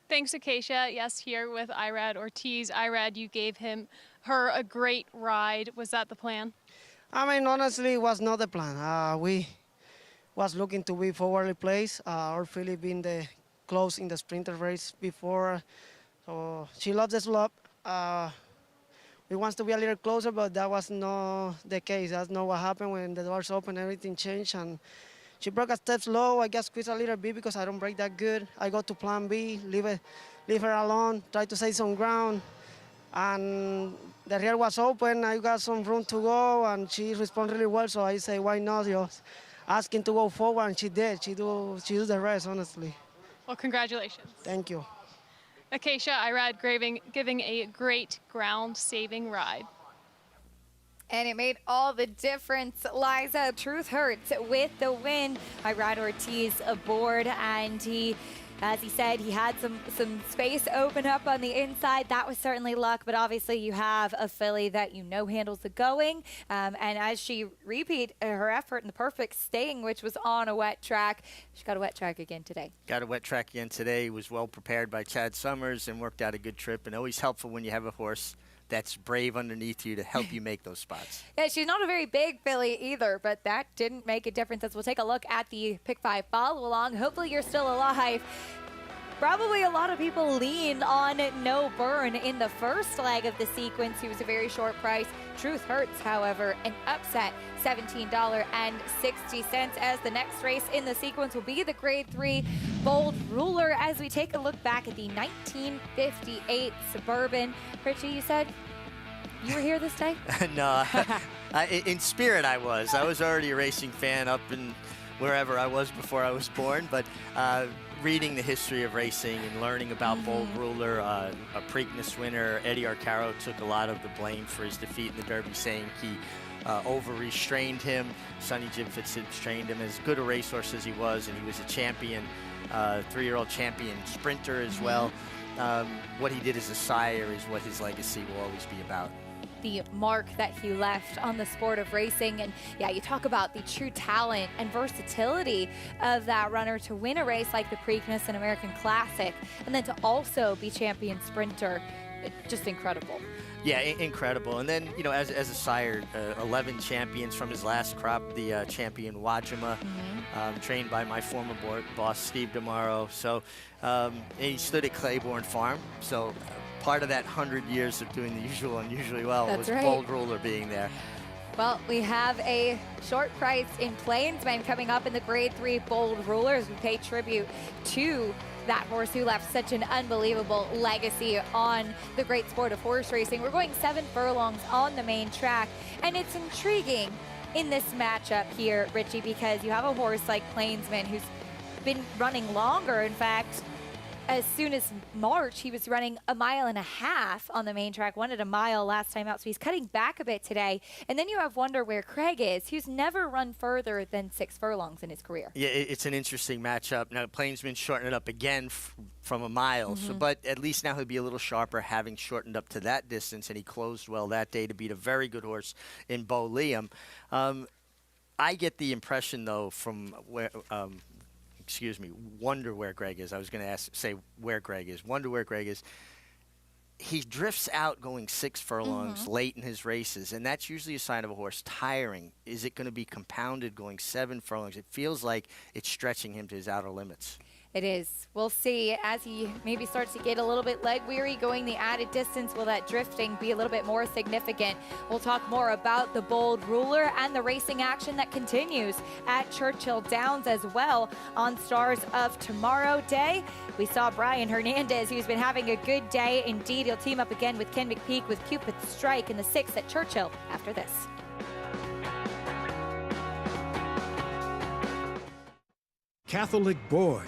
Thanks, Acacia. Yes, here with Irad Ortiz. Irad, you gave her a great ride. Was that the plan? I mean, honestly, it was not the plan. We was looking to be forwardly placed. Our filly been close in the sprinter race before, so she loves the slope. We want to be a little closer, but that was not the case. That's not what happened. When the doors opened, everything changed, and she broke a step slow. I got squeezed a little bit because I don't break that good. I go to plan B, leave her alone, try to save some ground. And the rear was open. I got some room to go, and she responded really well. So I say, why not? Just asking to go forward, and she did. She do the rest, honestly. Well, congratulations. Thank you. Acacia, Irad giving a great ground-saving ride. And it made all the difference. Liza, truth hurts with the win. Irad Ortiz aboard, and he, as he said, he had some space open up on the inside. That was certainly luck, but obviously you have a filly that you know handles the going. And as she repeat her effort in the perfect staying, which was on a wet track, she got a wet track again today. Got a wet track again today. Was well prepared by Chad Summers and worked out a good trip. And always helpful when you have a horse that's brave underneath you to help you make those spots. Yeah, she's not a very big filly either, but that didn't make a difference. As we'll take a look at the Pick 5 follow along. Hopefully you're still alive. Probably a lot of people leaned on No Burn in the first leg of the sequence. He was a very short price. Truth Hurts, however, an upset, $17.60, as the next race in the sequence will be the Grade 3 Bold Ruler as we take a look back at the 1958 Suburban. Richie, you said you were here this day? No, in spirit I was. I was already a racing fan up in wherever I was before I was born, but reading the history of racing and learning about Bold Ruler, a Preakness winner, Eddie Arcaro took a lot of the blame for his defeat in the Derby, saying he over-restrained him. Sonny Jim Fitzsimmons trained him. As good a racehorse as he was, and he was a champion, 3-year-old champion sprinter as well. What he did as a sire is what his legacy will always be about. The mark that he left on the sport of racing. And yeah, you talk about the true talent and versatility of that runner to win a race like the Preakness and American Classic, and then to also be champion sprinter. Just incredible. Yeah, incredible. And then, you know, as a sire, 11 champions from his last crop, the champion Wajima, trained by my former boss, Steve DeMauro. So he stood at Claiborne Farm. So part of that 100 years of doing the usual unusually well was Bold Ruler being there. Well, we have a short price in Plainsman coming up in the Grade 3 Bold Ruler as we pay tribute to that horse who left such an unbelievable legacy on the great sport of horse racing. We're going 7 furlongs on the main track, and it's intriguing in this matchup here, Richie, because you have a horse like Plainsman who's been running longer. In fact, as soon as March, he was running 1.5 miles on the main track, won at a mile last time out, so he's cutting back a bit today. And then you have Wonder Where Craig is, who's never run further than 6 furlongs in his career. Yeah, it's an interesting matchup. Now, Plainsman shortened it up again from a mile, so, but at least now he'll be a little sharper, having shortened up to that distance, and he closed well that day to beat a very good horse in Bo Liam. I get the impression, though, from where Wonder Where Greg is. I was going to say where Greg is. Wonder Where Greg is. He drifts out going 6 furlongs late in his races, and that's usually a sign of a horse tiring. Is it going to be compounded going 7 furlongs? It feels like it's stretching him to his outer limits. It is. We'll see as he maybe starts to get a little bit leg weary going the added distance. Will that drifting be a little bit more significant? We'll talk more about the Bold Ruler and the racing action that continues at Churchill Downs as well on Stars of Tomorrow Day. We saw Brian Hernandez, who's been having a good day indeed. He'll team up again with Ken McPeak with Cupid's Strike in the 6th at Churchill after this. Catholic Boy,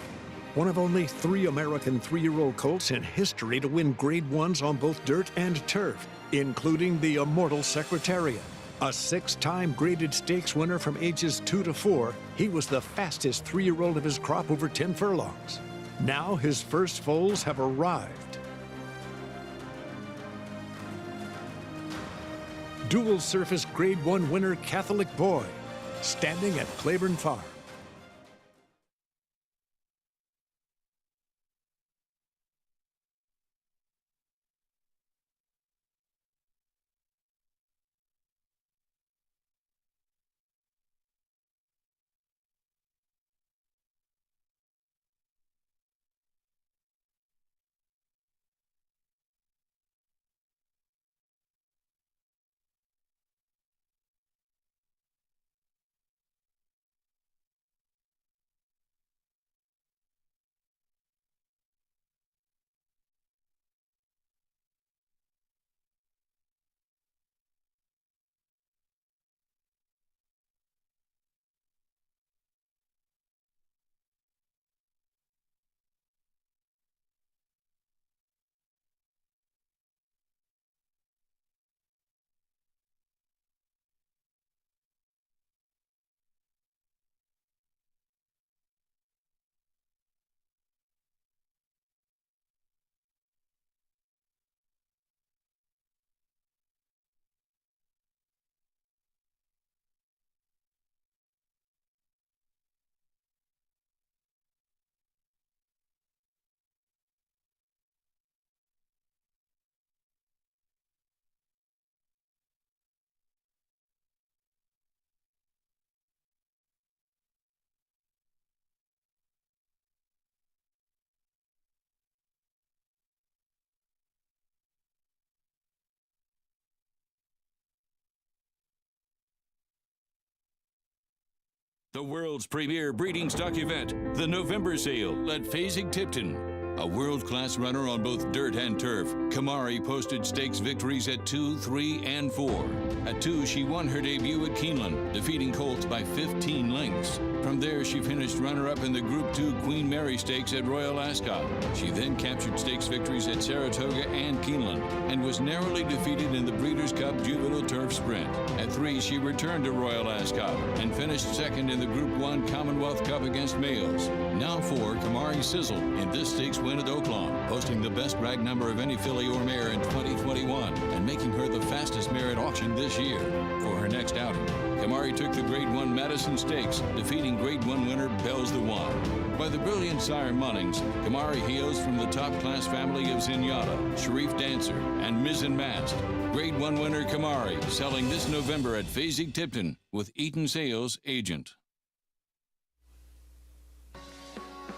one of only 3 American 3-year-old colts in history to win Grade 1s on both dirt and turf, including the immortal Secretariat. A 6-time graded stakes winner from ages 2 to 4, he was the fastest 3-year-old of his crop over 10 furlongs. Now his first foals have arrived. Dual surface Grade 1 winner Catholic Boy, standing at Claiborne Farm. The world's premier breeding stock event, the November Sale at Fasig-Tipton. A world-class runner on both dirt and turf, Kamari posted stakes victories at 2, 3, and 4. At 2, she won her debut at Keeneland, defeating Colts by 15 lengths. From there, she finished runner-up in the Group 2 Queen Mary Stakes at Royal Ascot. She then captured stakes victories at Saratoga and Keeneland, and was narrowly defeated in the Breeders' Cup Juvenile Turf Sprint. At 3, she returned to Royal Ascot, and finished second in the Group 1 Commonwealth Cup against males. Now 4, Kamari sizzled in this stakes win at Oaklawn, posting the best rag number of any filly or mare in 2021, and making her the fastest mare at auction this year. For her next outing, Kamari took the Grade 1 Madison Stakes, defeating Grade 1 winner Bells the One. By the brilliant sire Munnings, Kamari hails from the top-class family of Zenyatta, Sharif Dancer, and Mizzen Mast. Grade 1 winner Kamari, selling this November at Fasig-Tipton with Eaton Sales agent.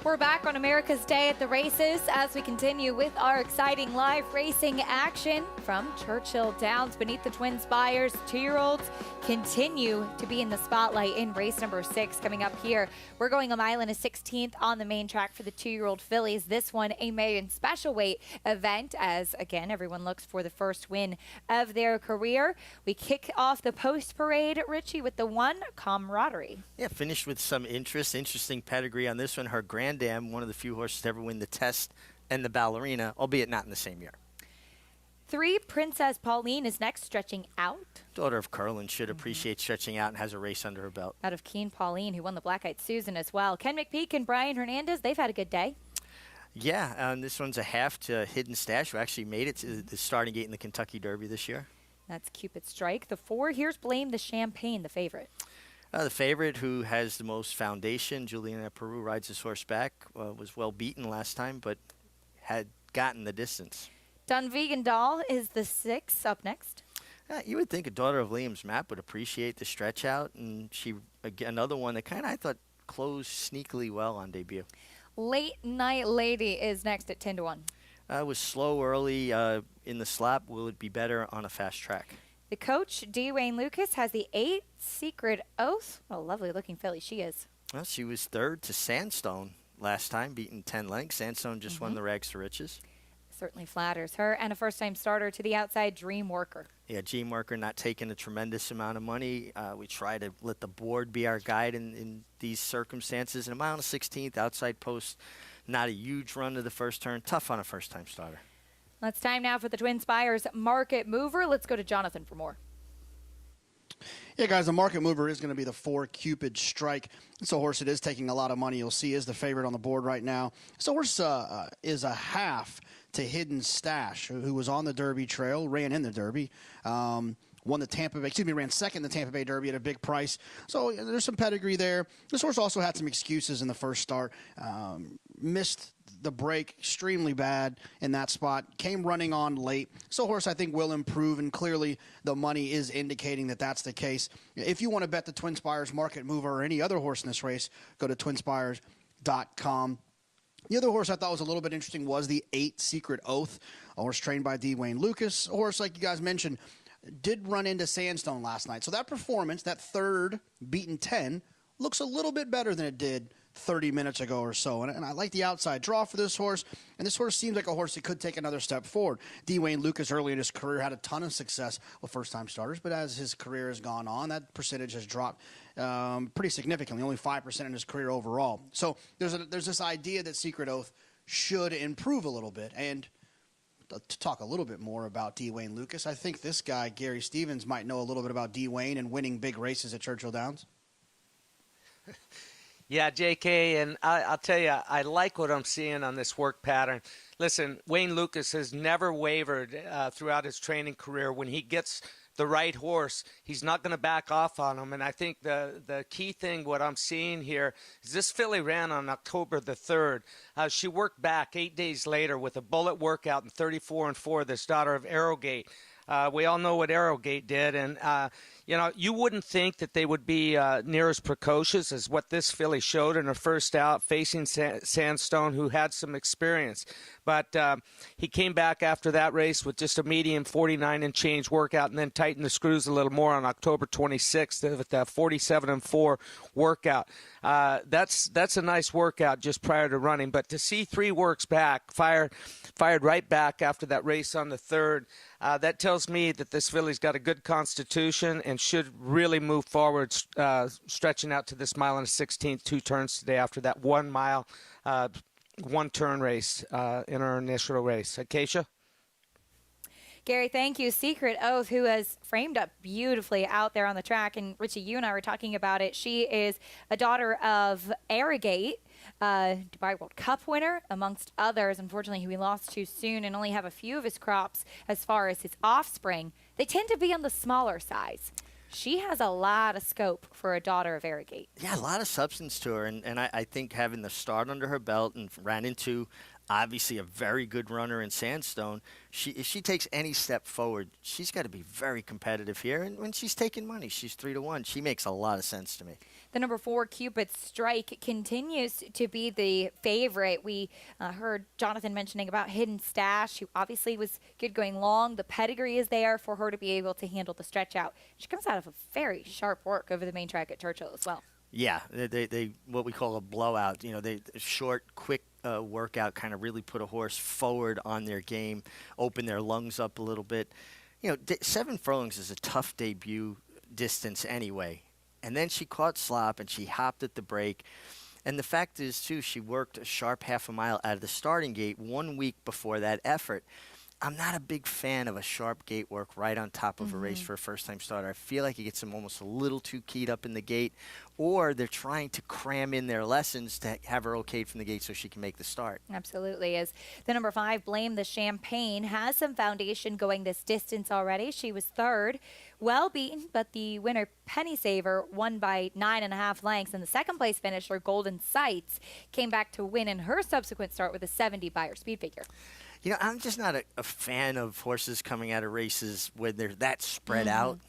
We're back on America's Day at the Races as we continue with our exciting live racing action from Churchill Downs. Beneath the Twin Spires, 2-year-olds continue to be in the spotlight in race number 6 coming up here. We're going a mile and a 16th on the main track for the 2-year-old fillies. This one a maiden special weight event as, again, everyone looks for the first win of their career. We kick off the post parade, Richie, with the 1 Camaraderie. Yeah, finished with some interesting pedigree on this one. Her Grand Dam, one of the few horses to ever win the Test and the Ballerina, albeit not in the same year. 3 Princess Pauline is next, stretching out. Daughter of Curlin should appreciate stretching out and has a race under her belt. Out of Keen Pauline, who won the Black Eyed Susan as well. Ken McPeak and Brian Hernandez, they've had a good day. Yeah, this one's a half to Hidden Stash, who actually made it to the starting gate in the Kentucky Derby this year. That's Cupid Strike. The 4, here's Blame the Champagne, the favorite. The favorite, who has the most foundation, Juliana Peru, rides his horse back, was well beaten last time, but had gotten the distance. Dunvegan Doll is the 6, up next. You would think a Daughter of Liam's Map would appreciate the stretch out, and she, again, another one that kind of, I thought, closed sneakily well on debut. Late Night Lady is next at 10-1. It was slow early in the slop. Will it be better on a fast track? The coach, D. Wayne Lucas, has the 8 Secret Oath. What a lovely looking filly she is. Well, she was third to Sandstone last time, beaten 10 lengths. Sandstone just won the Rags to Riches. Certainly flatters her. And a first-time starter to the outside, Dream Worker. Yeah, Dream Worker not taking a tremendous amount of money. We try to let the board be our guide in these circumstances. And a mile and 16th, outside post, not a huge run to the first turn. Tough on a first-time starter. It's time now for the Twin Spires Market Mover. Let's go to Jonathan for more. Yeah, guys, the Market Mover is going to be the 4 Cupid Strike. It's a horse that is taking a lot of money. You'll see is the favorite on the board right now. This horse is a half to Hidden Stash, who was on the Derby trail, ran in the Derby. Won the Tampa Bay, ran second in the Tampa Bay Derby at a big price. So there's some pedigree there. This horse also had some excuses in the first start. Missed the break extremely bad in that spot. Came running on late. So horse I think will improve, and clearly the money is indicating that that's the case. If you want to bet the Twin Spires Market Mover or any other horse in this race, go to twinspires.com. The other horse I thought was a little bit interesting was the 8 Secret Oath, a horse trained by D. Wayne Lucas. A horse, like you guys mentioned, did run into Sandstone last night. So that performance, that third beaten 10, looks a little bit better than it did 30 minutes ago or so. And I like the outside draw for this horse. And this horse seems like a horse that could take another step forward. D. Wayne Lucas early in his career had a ton of success with first-time starters. But as his career has gone on, that percentage has dropped pretty significantly, only 5% in his career overall. So there's this idea that Secret Oath should improve a little bit. And to talk a little bit more about D. Wayne Lucas, I think this guy, Gary Stevens, might know a little bit about D. Wayne and winning big races at Churchill Downs. Yeah, JK, and I'll tell you, I like what I'm seeing on this work pattern. Listen, Wayne Lucas has never wavered throughout his training career. When he gets the right horse, he's not going to back off on him. And I think the key thing, what I'm seeing here, is this filly ran on October the 3rd. She worked back 8 days later with a bullet workout in 34-4, this Daughter of Arrogate. We all know what Arrogate did, and you wouldn't think that they would be near as precocious as what this filly showed in her first out, facing Sandstone, who had some experience. But he came back after that race with just a medium 49 and change workout, and then tightened the screws a little more on October 26th with that 47-4 workout. That's a nice workout just prior to running. But to see 3 works back, fired right back after that race on the 3rd, that tells me that this filly's got a good constitution and should really move forward, stretching out to this mile and a 16th, 2 turns today after that 1 mile, 1 turn race in our initial race. Acacia? Gary, thank you. Secret Oath, who has framed up beautifully out there on the track, and Richie, you and I were talking about it. She is a daughter of Arrogate, Dubai World Cup winner, amongst others. Unfortunately, we lost too soon and only have a few of his crops as far as his offspring. They tend to be on the smaller size. She has a lot of scope for a daughter of Arrogate. Yeah, a lot of substance to her, and I think having the start under her belt and ran into obviously a very good runner in Sandstone, if she takes any step forward, she's got to be very competitive here. And when she's taking money, she's 3-1. She makes a lot of sense to me. The number 4, Cupid Strike, continues to be the favorite. We heard Jonathan mentioning about Hidden Stash, who obviously was good going long. The pedigree is there for her to be able to handle the stretch out. She comes out of a very sharp work over the main track at Churchill as well. Yeah, they what we call a blowout. You know, they short, quick workout kind of really put a horse forward on their game, open their lungs up a little bit. You know, 7 furlongs is a tough debut distance anyway. And then she caught slop and she hopped at the break. And the fact is, too, she worked a sharp half a mile out of the starting gate 1 week before that effort. I'm not a big fan of a sharp gate work right on top of a race for a first-time starter. I feel like it gets them almost a little too keyed up in the gate, or they're trying to cram in their lessons to have her okayed from the gate so she can make the start. Absolutely. As the number 5, Blame the Champagne, has some foundation going this distance already. She was 3rd. Well beaten, but the winner, Penny Saver, won by 9.5 lengths. And the second-place finisher, Golden Sights, came back to win in her subsequent start with a 70 by her speed figure. You know, I'm just not a fan of horses coming out of races when they're that spread out.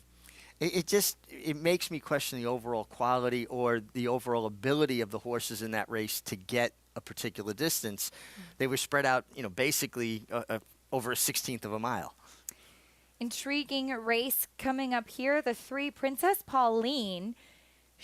It makes me question the overall quality or the overall ability of the horses in that race to get a particular distance. They were spread out, you know, basically over a 16th of a mile. Intriguing race coming up here. The 3, Princess Pauline.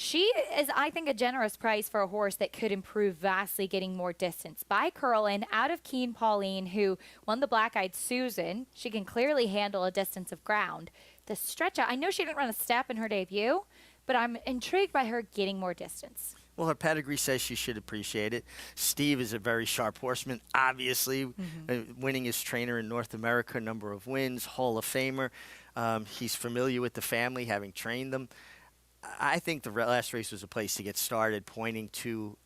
She is, I think, a generous price for a horse that could improve vastly, getting more distance. By Curlin, out of Keen Pauline, who won the Black-Eyed Susan. She can clearly handle a distance of ground. The stretch out, I know she didn't run a step in her debut, but I'm intrigued by her getting more distance. Well, her pedigree says she should appreciate it. Steve is a very sharp horseman, obviously, winning his trainer in North America, number of wins, Hall of Famer. He's familiar with the family, having trained them. I think the last race was a place to get started, pointing to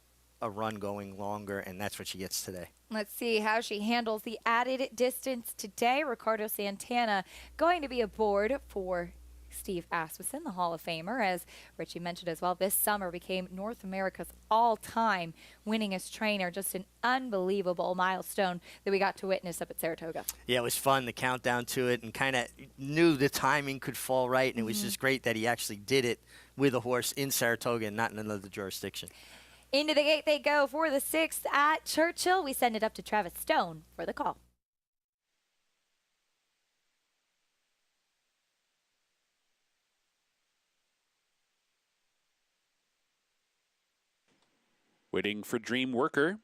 a run going longer, and that's what she gets today. Let's see how she handles the added distance today. Ricardo Santana going to be aboard for Steve Asmussen, the Hall of Famer, as Richie mentioned as well. This summer became North America's all-time winningest trainer. Just an unbelievable milestone that we got to witness up at Saratoga. Yeah, it was fun, the countdown to it, and kind of knew the timing could fall right, and it was just great that he actually did it with a horse in Saratoga and not in another jurisdiction. Into the gate they go for the 6th at Churchill. We send it up to Travis Stone for the call. Waiting for Dream Worker.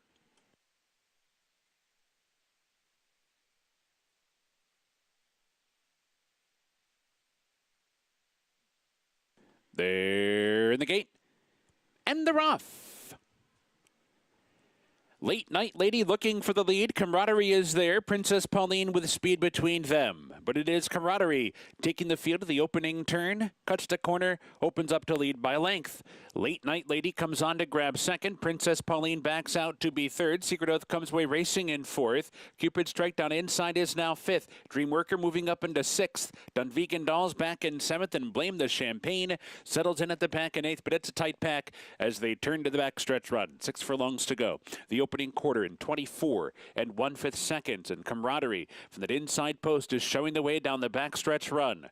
They're in the gate. And they're off. Late Night Lady looking for the lead. Camaraderie is there. Princess Pauline with speed between them. But it is Camaraderie taking the field to the opening turn. Cuts the corner. Opens up to lead by length. Late Night Lady comes on to grab second. Princess Pauline backs out to be third. Secret Oath comes away racing in fourth. Cupid Strike down inside is now fifth. Dream Worker moving up into sixth. Dunvegan Dolls back in seventh. And Blame the Champagne settles in at the pack in eighth. But it's a tight pack as they turn to the backstretch run. 6 furlongs to go. The opening quarter in 24 1/5 seconds, and Camaraderie from that inside post is showing the way down the backstretch run.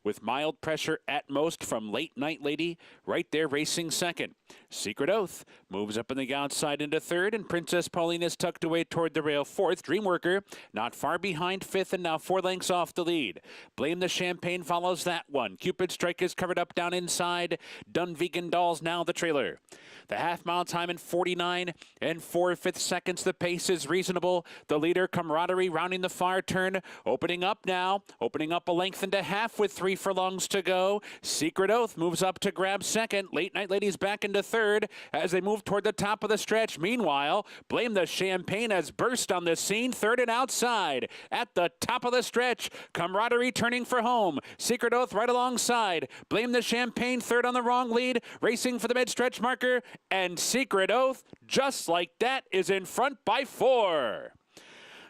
with mild pressure at most from Late Night Lady right there racing second. Secret Oath moves up on the outside into third, and Princess Pauline is tucked away toward the rail fourth. Dreamworker not far behind fifth and now 4 lengths off the lead. Blame the Champagne follows that one. Cupid Strike is covered up down inside. Dunvegan Dolls now the trailer. The half-mile time in 49 and 4/5 seconds. The pace is reasonable. The leader, Camaraderie, rounding the far turn. Opening up now. Opening up a length and a half with 3 furlongs to go. Secret Oath moves up to grab second. Late Night Ladies back into third as they move toward the top of the stretch. Meanwhile, Blame the Champagne has burst on the scene. Third and outside. At the top of the stretch, Camaraderie turning for home. Secret Oath right alongside. Blame the Champagne third on the wrong lead. Racing for the mid-stretch marker. And Secret Oath, just like that, is in front by 4.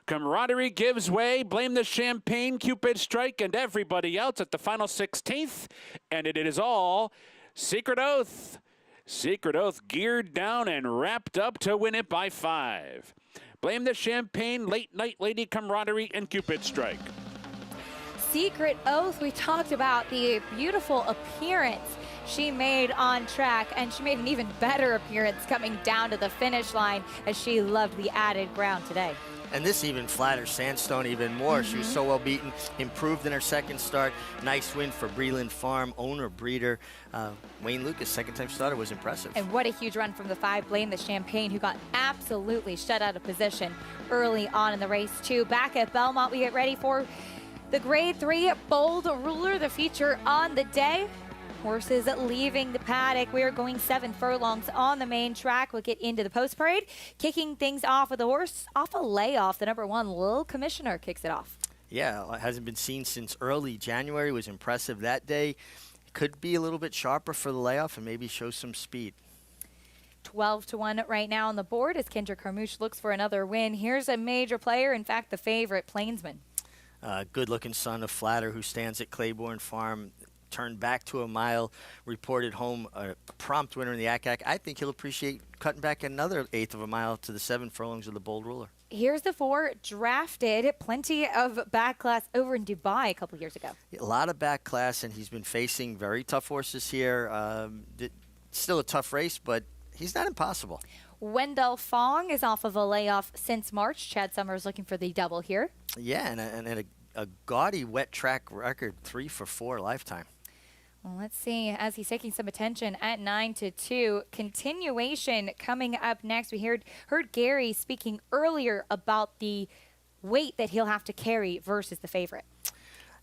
Camaraderie gives way. Blame the Champagne, Cupid Strike, and everybody else at the final 16th. And it is all Secret Oath. Secret Oath geared down and wrapped up to win it by 5. Blame the Champagne, Late Night Lady, Camaraderie, and Cupid Strike. Secret Oath, we talked about the beautiful appearance she made on track, and she made an even better appearance coming down to the finish line as she loved the added ground today. And this even flatters Sandstone even more. She was so well beaten, improved in her second start. Nice win for Breland Farm, owner, breeder. Wayne Lucas, second-time starter, was impressive. And what a huge run from the 5, Blame the Champagne, who got absolutely shut out of position early on in the race, too. Back at Belmont, we get ready for the Grade 3 Bold Ruler, the feature on the day. Horses leaving the paddock. We are going 7 furlongs on the main track. We'll get into the post parade. Kicking things off with the horse off a layoff. The number 1, Lil Commissioner, kicks it off. Yeah, it hasn't been seen since early January. It was impressive that day. Could be a little bit sharper for the layoff and maybe show some speed. 12-1 right now on the board as Kendrick Carmouche looks for another win. Here's a major player, in fact, the favorite, Plainsman. Good-looking son of Flatter, who stands at Claiborne Farm. Turned back to a mile, reported home a prompt winner in the ACAC. I think he'll appreciate cutting back another 1/8 of a mile to the 7 furlongs of the Bold Ruler. Here's the 4 drafted. Plenty of back class over in Dubai a couple years ago. A lot of back class, and he's been facing very tough horses here. Still a tough race, but he's not impossible. Wendell Fong is off of a layoff since March. Chad Summers looking for the double here. Yeah, and a gaudy wet track record, 3 for 4 lifetime. Well, let's see, as he's taking some attention at 9-2. Continuation coming up next. We heard Gary speaking earlier about the weight that he'll have to carry versus the favorite.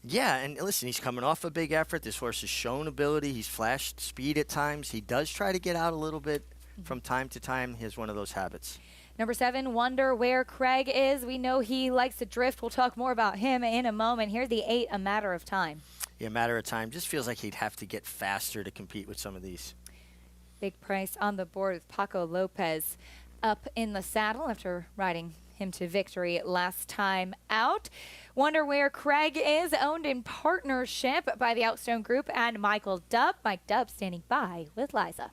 Yeah, and listen, he's coming off a big effort. This horse has shown ability. He's flashed speed at times. He does try to get out a little bit from time to time. He has one of those habits. Number 7, Wonder Where Craig Is. We know he likes to drift. We'll talk more about him in a moment. Here's the 8, A Matter of Time. Yeah, matter of time. Just feels like he'd have to get faster to compete with some of these. Big price on the board with Paco Lopez up in the saddle after riding him to victory last time out. Wonder Where Craig Is, owned in partnership by the Outstone Group and Michael Dubb. Mike Dubb standing by with Liza.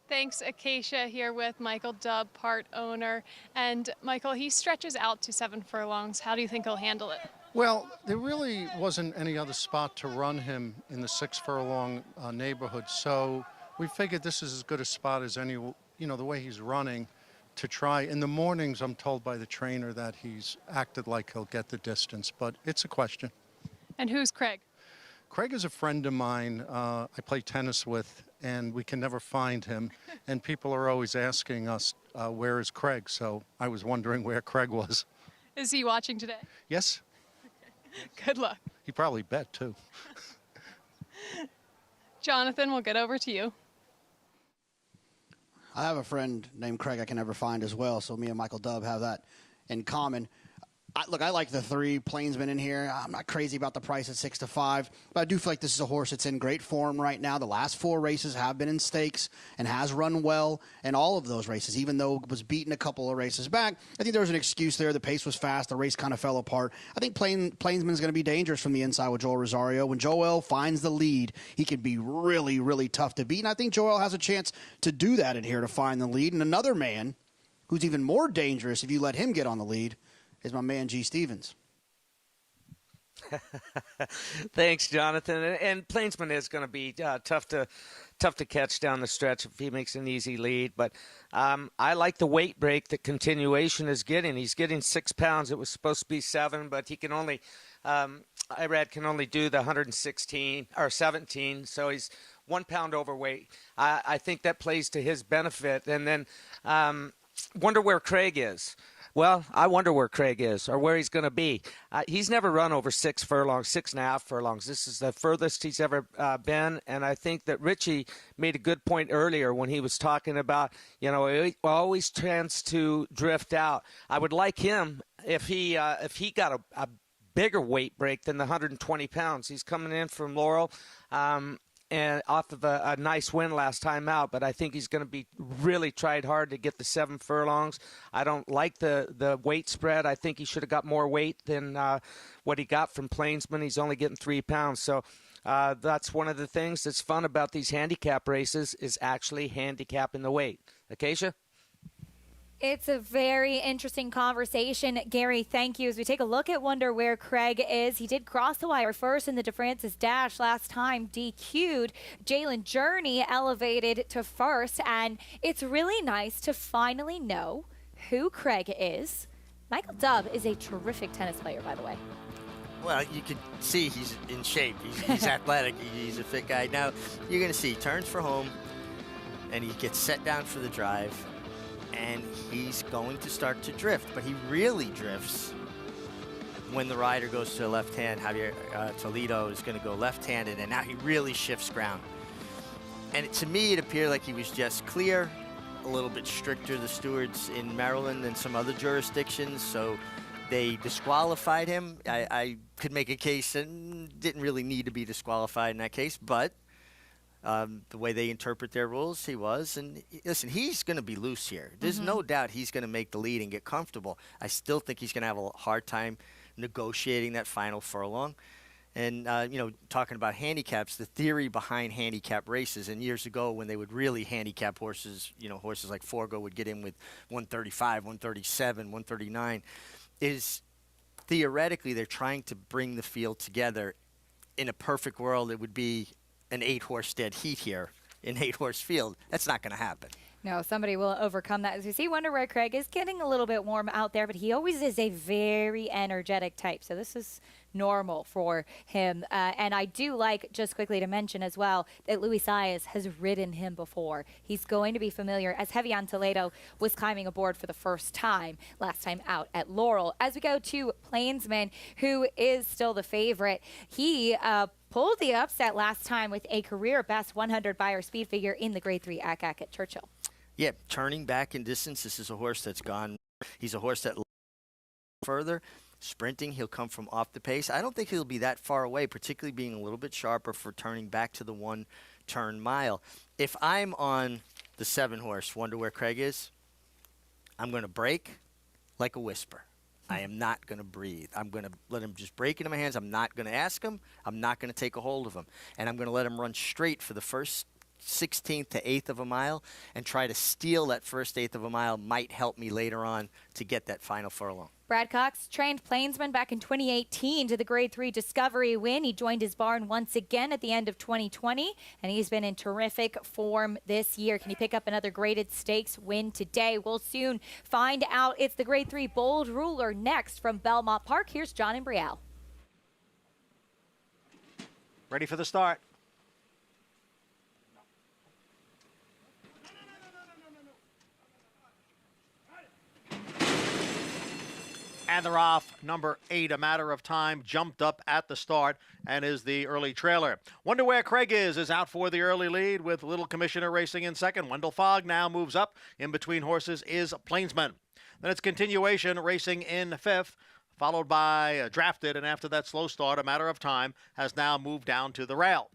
Thanks, Acacia, here with Michael Dubb, part owner. And Michael, he stretches out to 7 furlongs. How do you think he'll handle it? Well, there really wasn't any other spot to run him in the 6 furlong neighborhood. So we figured this is as good a spot as any, the way he's running to try. In the mornings, I'm told by the trainer that he's acted like he'll get the distance, but it's a question. And who's Craig? Craig is a friend of mine I play tennis with, and we can never find him. And people are always asking us, where is Craig? So I was wondering where Craig was. Is he watching today? Yes. Good luck. He probably bet, too. Jonathan, we'll get over to you. I have a friend named Craig I can never find as well, so me and Michael Dubb have that in common. I like the 3 Plainsmen in here. I'm not crazy about the price at 6-5, but I do feel like this is a horse that's in great form right now. The last 4 races have been in stakes and has run well in all of those races, even though it was beaten a couple of races back. I think there was an excuse there. The pace was fast. The race kind of fell apart. I think Plainsman is going to be dangerous from the inside with Joel Rosario. When Joel finds the lead, he can be really, really tough to beat, and I think Joel has a chance to do that in here, to find the lead. And another man who's even more dangerous if you let him get on the lead is my man G. Stevens. Thanks, Jonathan. And Plainsman is going to be tough to catch down the stretch if he makes an easy lead. But I like the weight break that Continuation is getting. He's getting 6 pounds. It was supposed to be 7, but he can only I read can only do the 116 or 17. So he's 1 pound overweight. I think that plays to his benefit. And then wonder where Craig is. Well, I wonder where Craig is or where he's going to be. He's never run over 6 furlongs, 6.5 furlongs. This is the furthest he's ever been. And I think that Richie made a good point earlier when he was talking about, he always tends to drift out. I would like him if he got a bigger weight break than the 120 pounds. He's coming in from Laurel. And off of a nice win last time out, but I think he's going to be really tried hard to get the 7 furlongs. I don't like the weight spread. I think he should have got more weight than what he got from Plainsman. He's only getting 3 pounds. So that's one of the things that's fun about these handicap races is actually handicapping the weight. Acacia? It's a very interesting conversation. Gary, thank you. As we take a look at Wonder Where Craig is, he did cross the wire first in the DeFrancis Dash last time, DQ'd. Jalen Journey elevated to first, and it's really nice to finally know who Craig is. Michael Dubb is a terrific tennis player, by the way. Well, you can see he's in shape. He's athletic. He's a fit guy. Now, you're going to see he turns for home, and he gets set down for the drive. And he's going to start to drift, but he really drifts when the rider goes to the left hand. Javier Toledo is going to go left-handed, and now he really shifts ground. And to me, it appeared like he was just clear, a little bit stricter, the stewards in Maryland than some other jurisdictions, so they disqualified him. I could make a case and didn't really need to be disqualified in that case, but the way they interpret their rules, he was. And listen, he's going to be loose here. There's no doubt he's going to make the lead and get comfortable. I still think he's going to have a hard time negotiating that final furlong. And, talking about handicaps, the theory behind handicap races, and years ago when they would really handicap horses, horses like Forgo would get in with 135, 137, 139, is theoretically they're trying to bring the field together. In a perfect world, it would be an 8-horse dead heat here in 8-horse field. That's not going to happen. No, somebody will overcome that. As you see, Wonder Where Craig is getting a little bit warm out there, but he always is a very energetic type. So this is normal for him. And I do like, just quickly to mention as well, that Luis Saez has ridden him before. He's going to be familiar, as Javier Toledo was climbing aboard for the first time last time out at Laurel. As we go to Plainsman, who is still the favorite, he pulled the upset last time with a career best 100 Beyer speed figure in the Grade 3 ACAC at Churchill. Yeah, turning back in distance, this is a horse that's gone. He's a horse that further. Sprinting, he'll come from off the pace. I don't think he'll be that far away, particularly being a little bit sharper for turning back to the 1-turn mile. If I'm on the 7-horse, Wonder Where Craig is, I'm going to break like a whisper. I am not going to breathe. I'm going to let him just break into my hands. I'm not going to ask him. I'm not going to take a hold of him. And I'm going to let him run straight for the first 16th to 8th of a mile and try to steal that first 1/8 of a mile. Might help me later on to get that final furlong. Brad Cox trained Plainsman back in 2018 to the Grade 3 Discovery win. He joined his barn once again at the end of 2020, and he's been in terrific form this year. Can he pick up another graded stakes win today? We'll soon find out. It's the Grade 3 Bold Ruler next from Belmont Park. Here's John and Brielle. Ready for the start. And they're off. Number 8, A Matter of Time, jumped up at the start and is the early trailer. Wonder Where Craig is out for the early lead with Little Commissioner racing in second. Wendell Fogg now moves up. In between horses is Plainsman. Then it's Continuation racing in fifth, followed by Drafted, and after that slow start, A Matter of Time has now moved down to the rail.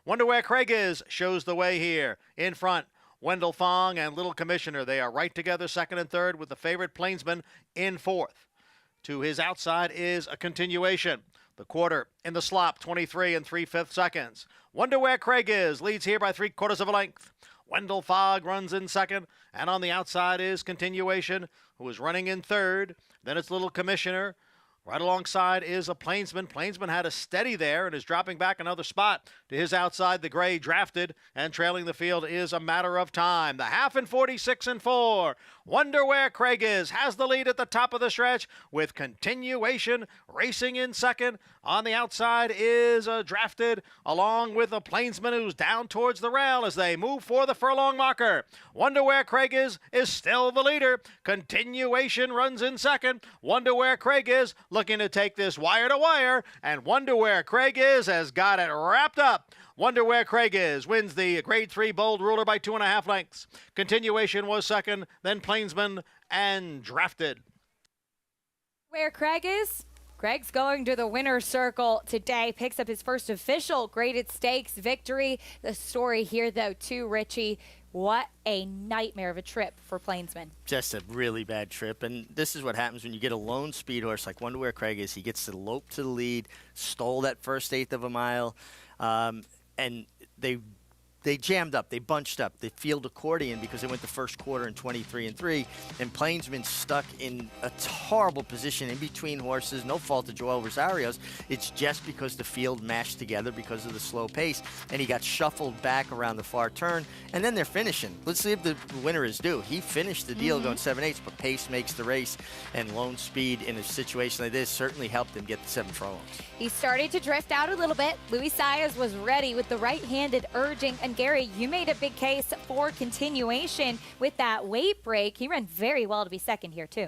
Wonder Where Craig shows the way here. In front, Wendell Fogg and Little Commissioner. They are right together, second and third, with the favorite Plainsman in fourth. To his outside is a Continuation. The quarter in the slop, 23 3/5 seconds. Wonder Where Craig leads here by 3/4 of a length. Wendell Fogg runs in second, and on the outside is Continuation, who is running in third. Then it's Little Commissioner Right alongside is a Plainsman. Plainsman had a steady there and is dropping back another spot to his outside. The gray drafted and trailing the field is a matter of time. The half in 46-4. Wonder Where Craig is. Has the lead at the top of the stretch with Continuation racing in second. On the outside is a drafted along with a Plainsman who's down towards the rail as they move for the furlong marker. Wonder Where Craig is still the leader. Continuation runs in second. Wonder Where Craig is looking to take this wire to wire, and Wonder Where Craig is has got it wrapped up. Wonder Where Craig is wins the Grade 3 Bold Ruler by 2.5 lengths. Continuation was second, then Plainsman and drafted. Where Craig is? Craig's going to the winner's circle today, picks up his first official graded stakes victory. The story here, though, too, Richie. What a nightmare of a trip for Plainsman. Just a really bad trip. And this is what happens when you get a lone speed horse like Wonder Where Craig is. He gets to lope to the lead, stole that first eighth of a mile, and they jammed up, they bunched up, they field accordion because they went the first quarter in 23-3, and Plainsman stuck in a horrible position in between horses. No fault of Joel Rosario's. It's just because the field mashed together because of the slow pace, and he got shuffled back around the far turn, and then they're finishing. Let's see if the winner is due. He finished the deal going 7/8, but pace makes the race, and lone speed in a situation like this certainly helped him get the 7 furlongs. He started to drift out a little bit. Luis Saez was ready with the right-handed urging, and Gary, you made a big case for Continuation with that weight break. He ran very well to be second here, too.